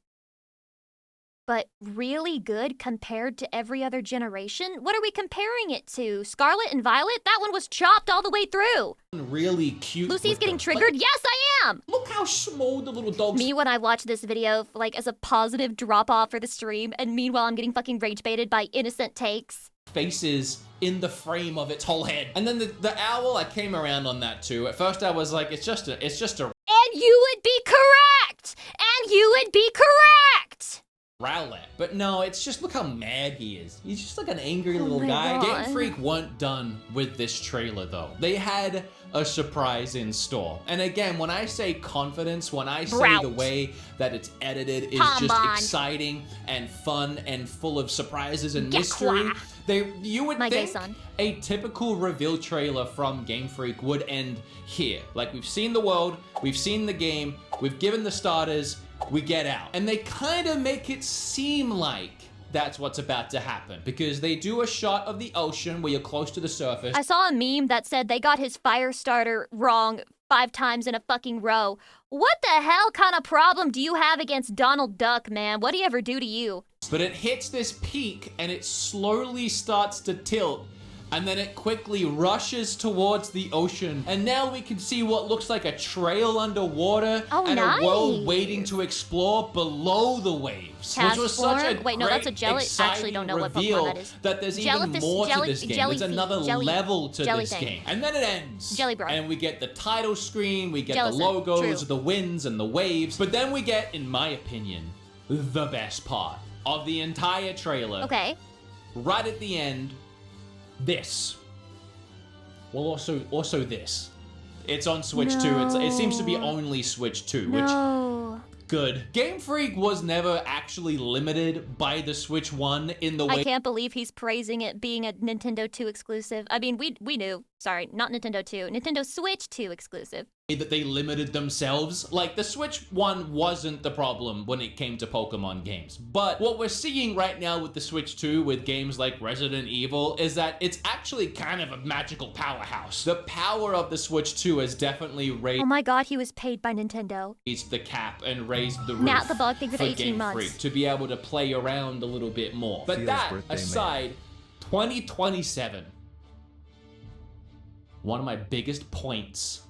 But really good compared to every other generation? What are we comparing it to? Scarlet and Violet? That one was chopped all the way through. Really cute. Lucy's with getting them. triggered? Like, Yes, I am! look how small the little dogs. Me when I watch this video, like, as a positive drop-off for the stream, and meanwhile I'm getting fucking rage-baited by innocent takes. Faces in the frame of its whole head. And then the owl, I came around on that too. At first I was like, it's just a And you would be correct! And you would be correct! Rowlet. But no, it's just, look how mad he is. He's just like an angry little my guy. God. Game Freak weren't done with this trailer though. They had a surprise in store. And again, when I say confidence, when I say Brout. the way that it's edited is Come just on. exciting and fun and full of surprises and Yeah, mystery. qua. You would My gay think son. a typical reveal trailer from Game Freak would end here. Like, we've seen the world, we've seen the game, we've given the starters, we get out. And they kind of make it seem like that's what's about to happen, because they do a shot of the ocean where you're close to the surface. I saw a meme that said they got his fire starter wrong 5 times in a fucking row. What the hell kind of problem do you have against Donald Duck, man? What'd he ever do to you? But it hits this peak and it slowly starts to tilt, and then it quickly rushes towards the ocean. And now we can see what looks like a trail underwater Oh, and a world nice. waiting to explore below the waves. Which was such a Castform? Wait, no, that's a great, jelly- exciting actually don't know what Pokemon reveal that is. that there's Jellyfish- even more jelly- to this game. jelly There's another jelly- level to jelly this thing. game. And then it ends. Jelly bro. And we get the title screen, we get Jellison. the logos, True. the winds and the waves. But then we get, in my opinion, the best part of the entire trailer. Okay. Right at the end, this. Well, also this. It's on Switch 2. It seems to be only Switch 2, which No. good. Game Freak was never actually limited by the Switch 1 in the I way can't believe he's praising it being a Nintendo 2 exclusive. I mean, we knew. Sorry, not Nintendo 2. Nintendo Switch 2 exclusive. that they limited themselves. Like, the Switch 1 wasn't the problem when it came to Pokemon games. But what we're seeing right now with the Switch 2 with games like Resident Evil is that it's actually kind of a magical powerhouse. The power of the Switch 2 has definitely raised Oh my god, he was paid by Nintendo. the cap and raised the roof Nat the Bug, thank you for for 18 Game months. Freak to be able to play around a little bit more. But Theo's that birthday aside, 2027, one of my biggest points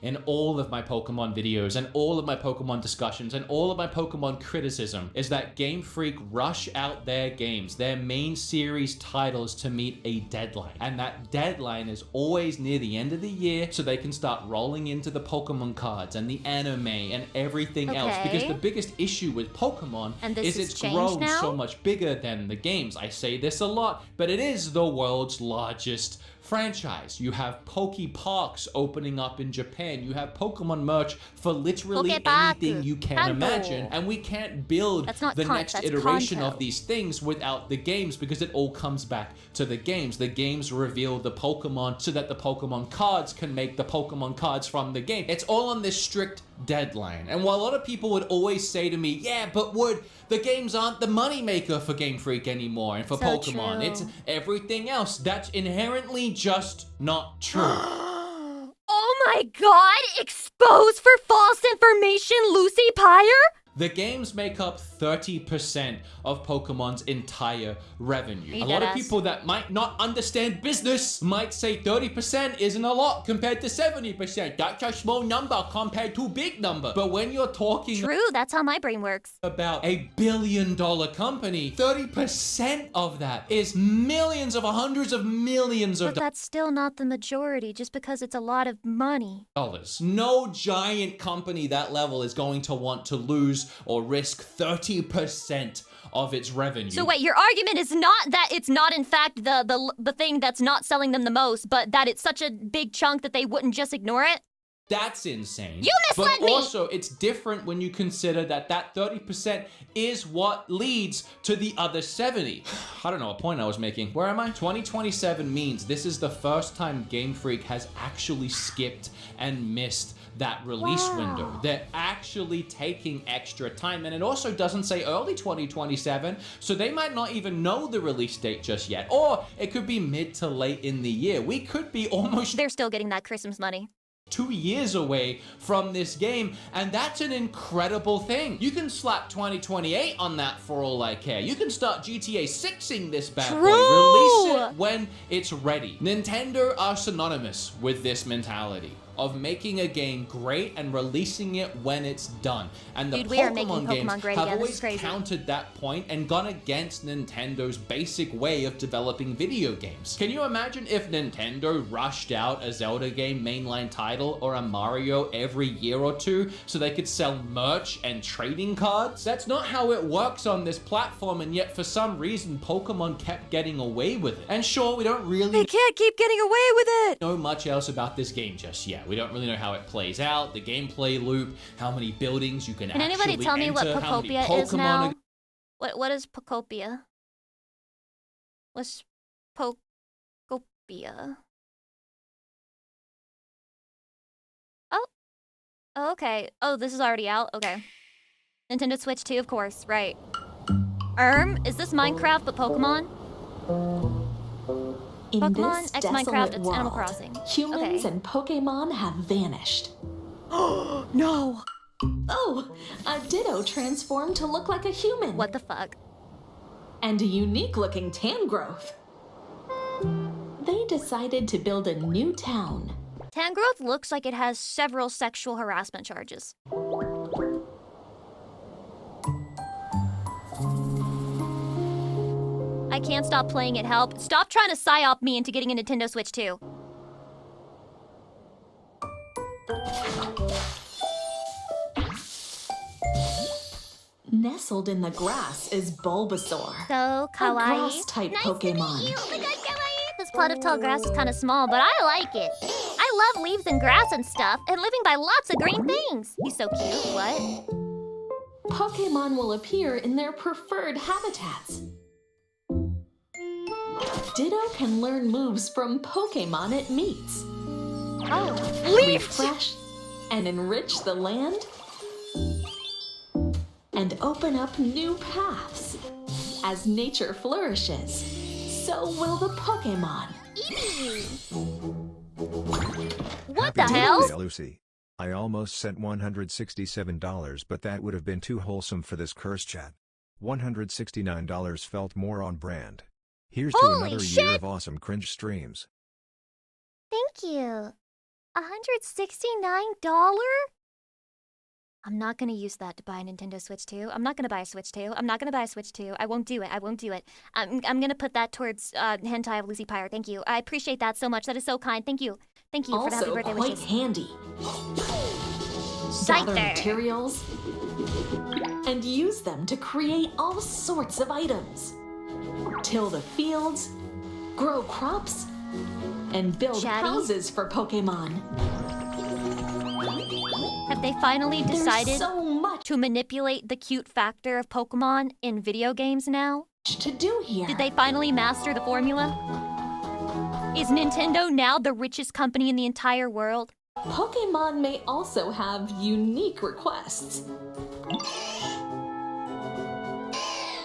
in all of my Pokemon videos and all of my Pokemon discussions and all of my Pokemon criticism is that Game Freak rush out their games, their main series titles, to meet a deadline. And that deadline is always near the end of the year so they can start rolling into the Pokemon cards and the anime and everything else. Because Okay. the biggest issue with Pokemon And this is has it's changed grown now? so much bigger than the games. I say this a lot, but it is the world's largest franchise. You have Poke Parks opening up in Japan. You have Pokemon merch for literally Pokepark. anything you can Kanto. imagine. And we can't build That's not the Kant, next that's iteration Kanto. of these things without the games, because it all comes back to the games. The games reveal the Pokemon so that the Pokemon cards can make the Pokemon cards from the game. It's all on this strict deadline. And while a lot of people would always say to me, yeah, but Wood, the games aren't the moneymaker for Game Freak anymore and for So Pokemon. true. It's everything else. That's inherently just not true. Oh my god! Exposed for false information, Lucy Pyre? The games make up 30% of Pokemon's entire revenue. Are you A lot of deadass? people that might not understand business might say 30% isn't a lot compared to 70%. That's a small number compared to a big number. But when you're talking True, that's how my brain works. about $1 billion company, 30% of that is millions of hundreds of millions of But that's still not the majority, just because it's a lot of money. dollars. No giant company that level is going to want to lose or risk 30% of its revenue. So wait, your argument is not that it's not in fact the thing that's not selling them the most, but that it's such a big chunk that they wouldn't just ignore it? That's insane. You misled but me! also, it's different when you consider that that 30% is what leads to the other 70. I don't know what point I was making. Where am I? 2027 means this is the first time Game Freak has actually skipped and missed that release window. They're actually taking extra time, and it also doesn't say early 2027, so they might not even know the release date just yet. Or it could be mid to late in the year. We could be almost They're still getting that Christmas money. 2 years away from this game, and that's an incredible thing. You can slap 2028 on that for all I care. You can start GTA 6ing this bad boy. Release it when it's ready. Nintendo are synonymous with this mentality of making a game great and releasing it when it's done. And the Dude, we are making Pokemon Pokemon games great have again. This always is crazy. countered that point and gone against Nintendo's basic way of developing video games. Can you imagine if Nintendo rushed out a Zelda game mainline title or a Mario every year or two so they could sell merch and trading cards? That's not how it works on this platform, and yet for some reason Pokemon kept getting away with it. And sure, we don't really can't keep getting away with it! know much else about this game just yet. We don't really know how it plays out, the gameplay loop, how many buildings you can Can actually anybody tell me what enter, how many Pokopia is Pokemon now? are- What is Pokopia? What's Pokopia? Oh, okay. Oh, this is already out? Okay. Nintendo Switch 2, of course, right. Is this Minecraft but Pokemon? In Pokemon this X Minecraft, desolate it's world, Animal Crossing. humans Okay. and Pokemon have vanished. No! Oh, a Ditto transformed to look like a human. What the fuck? And a unique-looking Tangrowth. They decided to build a new town. Tangrowth looks like it has several sexual harassment charges. I can't stop playing it, help. Stop trying to psyop me into getting a Nintendo Switch 2. Nestled in the grass is Bulbasaur, So a kawaii. grass-type Pokemon. Oh my god, kawaii! This plot of tall grass is kind of small, but I like it. I love leaves and grass and stuff, and living by lots of green things. He's so cute, what? Pokemon will appear in their preferred habitats. Ditto can learn moves from Pokemon it meets. Oh, leaf! Refresh and enrich the land, and open up new paths. As nature flourishes, so will the Pokemon. What Happy the hell? birthday, Lucy. I almost sent $167, but that would have been too wholesome for this curse chat. $169 felt more on brand. Here's to Holy another shit! year of awesome cringe streams. Thank you. $169? I'm not gonna use that to buy a Nintendo Switch 2. I'm not gonna buy a Switch 2. I'm not gonna buy a Switch 2. I won't do it. I won't do it. I'm gonna put that towards hentai of Lucy Pyre. Thank you. I appreciate that so much. That is so kind. Thank you. Thank you for the happy Also birthday quite wishes. handy. Gather Scyther. materials and use them to create all sorts of items. Till the fields, grow crops, and build Chatty? houses for Pokemon. Have they finally decided There's so much to manipulate the cute factor of Pokemon in video games now? to do here. Did they finally master the formula? Is Nintendo now the richest company in the entire world? Pokemon may also have unique requests.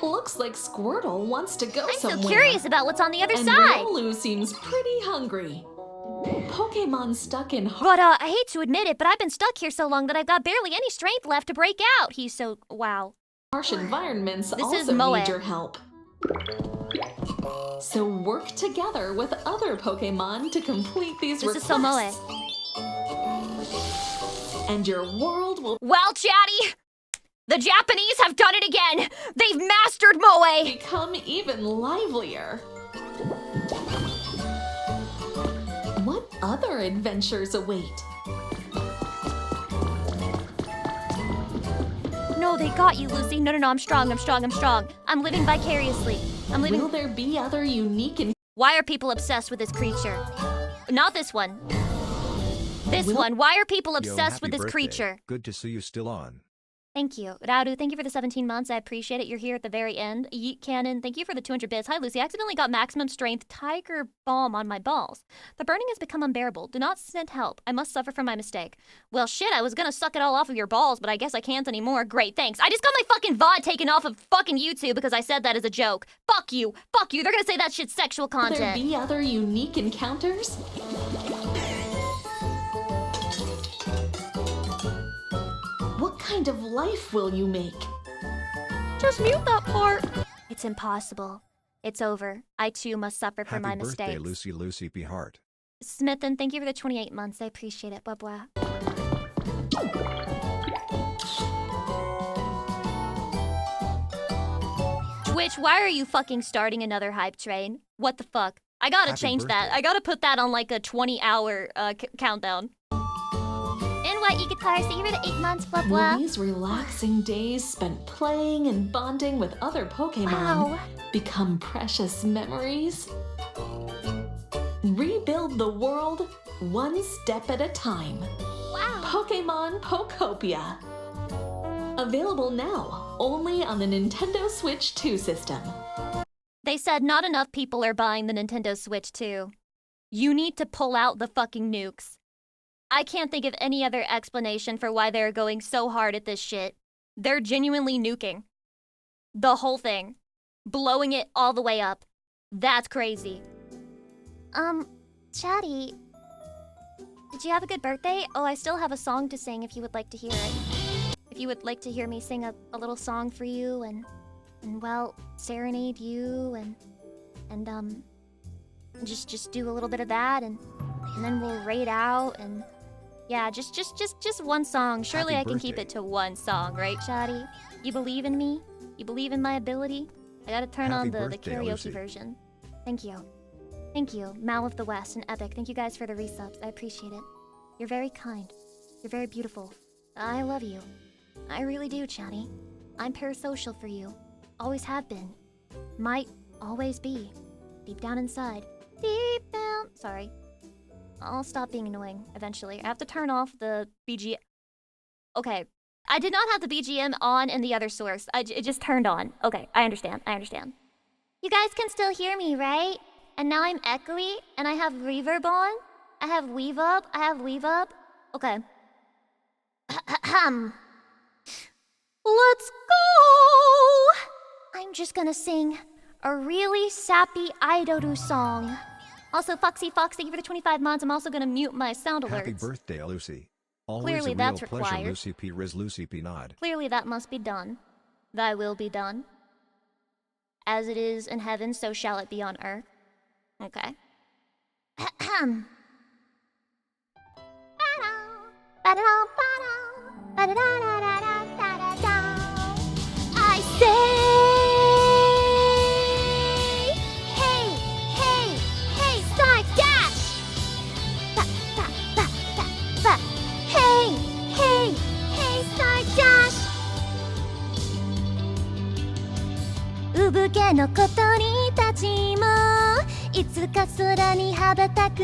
Looks like Squirtle wants to go I'm somewhere. so curious about what's on the other and side. Riolu seems pretty hungry. Pokemon stuck in But I hate to admit it, but I've been stuck here so long that I've got barely any strength left to break out. He's so wow. harsh environments This is also Moe. need your help. So work together with other Pokemon to complete these This is requests. so Moe. And your world will Well, Chatty, the Japanese have done it again. They've mastered Moe. become even livelier. What other adventures await? No, they got you, Lucy. No, I'm strong. I'm living vicariously. I'm living. Will there be other unique and Why are people obsessed with this creature? Not this one. This Will- one. Why are people Yo, obsessed with happy this birthday. creature? Good to see you still on. Thank you. Radu, thank you for the 17 months. I appreciate it. You're here at the very end. Yeet Cannon, thank you for the 200 bits. Hi, Lucy. I accidentally got maximum strength tiger balm on my balls. The burning has become unbearable. Do not send help. I must suffer for my mistake. Well, shit, I was gonna suck it all off of your balls, but I guess I can't anymore. Great, thanks. I just got my fucking VOD taken off of fucking YouTube because I said that as a joke. Fuck you. Fuck you. They're gonna say that shit's sexual Will there content. be other unique encounters? What kind of life will you make? Just mute that part. It's impossible. It's over. I too must suffer for Happy my birthday, mistakes. Lucy P. Hart. Smithen, thank you for the 28 months. I appreciate it. Blah blah. Twitch, why are you fucking starting another hype train? What the fuck? I gotta Happy change that. birthday. I gotta put that on like a 20-hour countdown. NYE Guitar, thank you for the 8 months, blah blah. Will these relaxing days spent playing and bonding with other Pokemon Wow. become precious memories? Rebuild the world one step at a time. Wow. Pokemon Pokopia. Available now, only on the Nintendo Switch 2 system. They said not enough people are buying the Nintendo Switch 2. You need to pull out the fucking nukes. I can't think of any other explanation for why they're going so hard at this shit. They're genuinely nuking the whole thing, blowing it all the way up. That's crazy. Chatty, did you have a good birthday? Oh, I still have a song to sing if you would like to hear it. If you would like to hear me sing a little song for you and well, serenade you and just do a little bit of that and then we'll raid out and yeah, just one song. Surely Happy I can keep birthday. it to one song, right, Shadi? You believe in me? You believe in my ability? I gotta turn Happy on the birthday, karaoke Lucy. version. Thank you. Thank you, Mal of the West and Epic. Thank you guys for the resubs. I appreciate it. You're very kind. You're very beautiful. I love you. I really do, Chatty. I'm parasocial for you. Always have been. Might always be. Deep down inside. Deep down. Sorry. I'll stop being annoying eventually. I have to turn off the BGM. Okay. I did not have the BGM on in the other source. It just turned on. Okay, I understand. You guys can still hear me, right? And now I'm echoey, and I have reverb on. I have weave up. Okay. Let's go! I'm just gonna sing a really sappy Idoru song. Also, Foxy Fox, thank you for the 25 mods. I'm also gonna mute my sound alerts. Happy birthday, Lucy. Always Clearly a that's real pleasure, required. Lucy P. Riz Lucy P. Nod. Clearly that must be done. Thy will be done. As it is in heaven, so shall it be on earth. Okay. I say, hey, start dash! Hey, start dash! うぶけの小鳥たちもいつか空に羽ばたく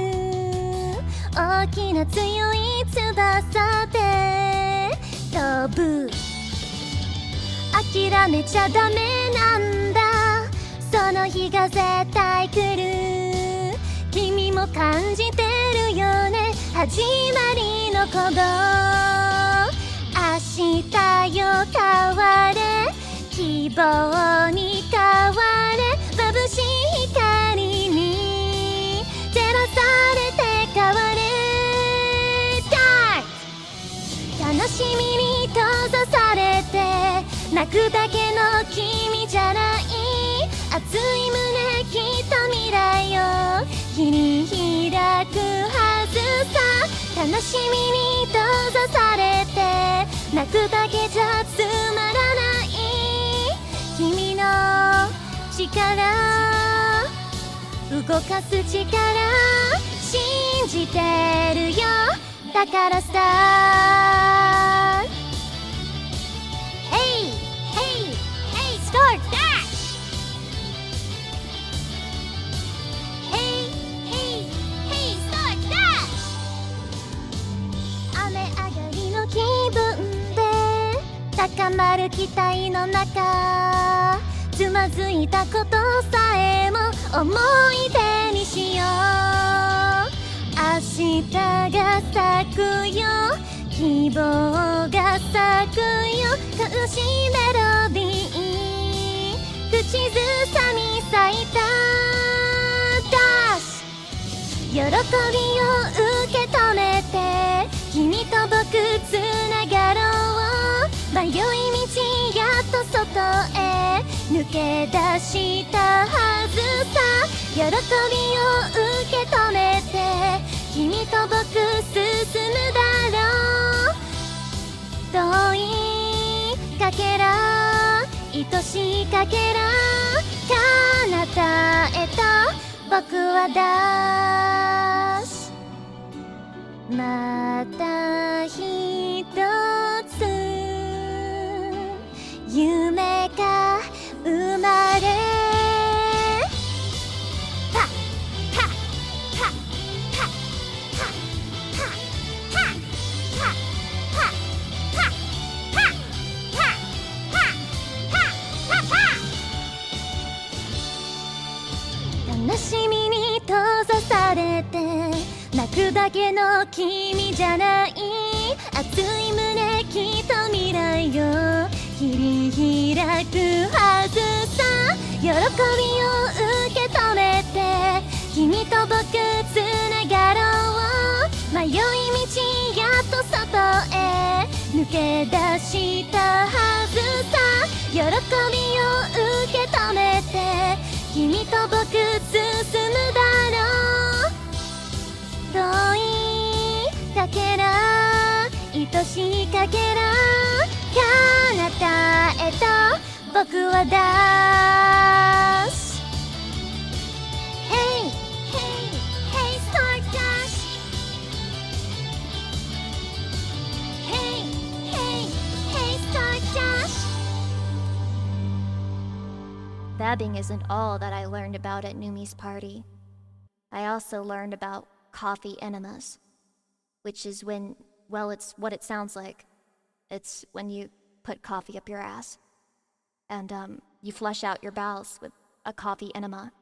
大きな強い翼で飛ぶ諦めちゃダメなんだその日が絶対来る君も感じてるよね始まりの鼓動明日よ変われ希望に変われ眩しい光に照らされて変われ Dark 悲しみに閉ざされて泣くだけの君じゃない熱い胸きっと未来を切り開くはずさ悲しみに閉ざされて泣くだけじゃつまらない君の力動かす力信じてるよだからスタート Hey, start dash! Hey, start dash! 高まる期待の中つまずいたことさえも思い出にしよう明日が咲くよ希望が咲くよ苦しいメロディー口ずさみ咲いたダッシュ喜びを受け止めて君と僕つながろう迷い道やっと外へ抜け出したはずさ喜びを受け止めて君と僕進むだろう遠いかけら愛しいかけら彼方へと僕はダッシュまた一つ夢が生まれはっはっはっはっはっはっはっはっはっはっはっはっはっはっ悲しみに閉ざされて泣くだけの君じゃない熱い胸きっと未来を切り開くはずさ喜びを受け止めて君と僕つながろう迷い道やっと外へ抜け出したはずさ喜びを受け止めて君と僕進むだろう遠いかけら愛しいかけら彼方へと僕はダッシュ Hey, hey, hey, start dash Hey, hey, hey, start dash Vabbing isn't all that I learned about at Numi's party. I also learned about coffee enemas, which is when, well, it's what it sounds like. It's when you put coffee up your ass. And you flush out your bowels with a coffee enema.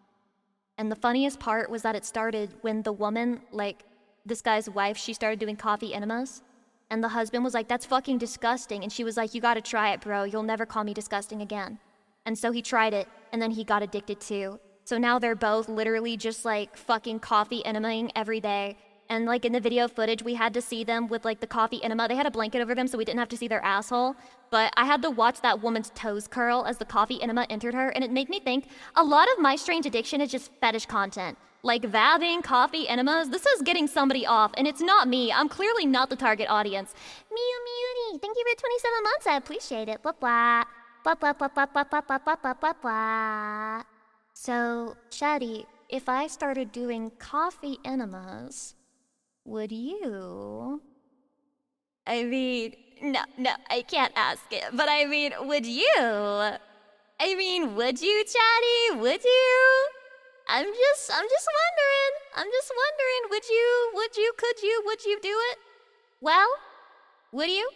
And the funniest part was that it started when the woman, like, this guy's wife, she started doing coffee enemas. And the husband was like, that's fucking disgusting. And she was like, you gotta try it, bro. You'll never call me disgusting again. And so he tried it, and then he got addicted too. So now they're both literally just like fucking coffee enemaing every day. And like in the video footage, we had to see them with like the coffee enema. They had a blanket over them so we didn't have to see their asshole. But I had to watch that woman's toes curl as the coffee enema entered her. And it made me think a lot of my strange addiction is just fetish content. Like vabbing, coffee enemas, this is getting somebody off. And it's not me. I'm clearly not the target audience. Mew Mewdy, thank you for 27 months. I appreciate it. Blah blah. Blah blah blah blah blah blah blah blah blah blah blah. So, Shadi, if I started doing coffee enemas, would you? I mean, no, I can't ask it, but I mean, would you? I mean, would you, Chatty? Would you? I'm just wondering, would you do it? Well, would you?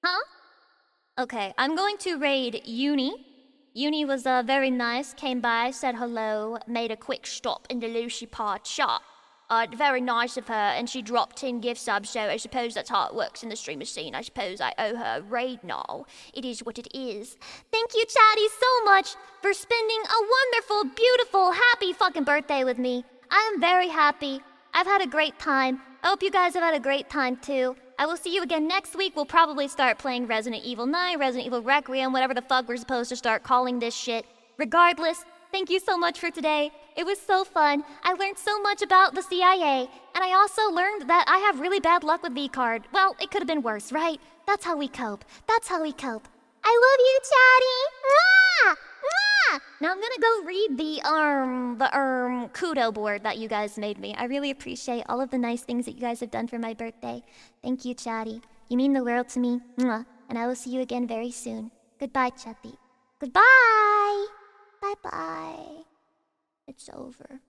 Huh? Okay, I'm going to raid Uni. Uni was very nice, came by, said hello, made a quick stop in the Lucy Pod shop. Very nice of her, and she dropped 10 gift subs, so I suppose that's how it works in the streamer scene. I suppose I owe her a raid now. It is what it is. Thank you, Chatty, so much for spending a wonderful, beautiful, happy fucking birthday with me. I am very happy. I've had a great time. I hope you guys have had a great time too. I will see you again next week. We'll probably start playing Resident Evil 9, Resident Evil Requiem, whatever the fuck we're supposed to start calling this shit. Regardless, thank you so much for today. It was so fun. I learned so much about the CIA, and I also learned that I have really bad luck with vcard. Well, it could have been worse, right? That's how we cope. That's how we cope. I love you, Chatty. Mwah! Mwah! Now I'm gonna go read the kudo board that you guys made me. I really appreciate all of the nice things that you guys have done for my birthday. Thank you, Chatty. You mean the world to me. Mwah. And I will see you again very soon. Goodbye, Chatty. Goodbye. Bye-bye. It's over.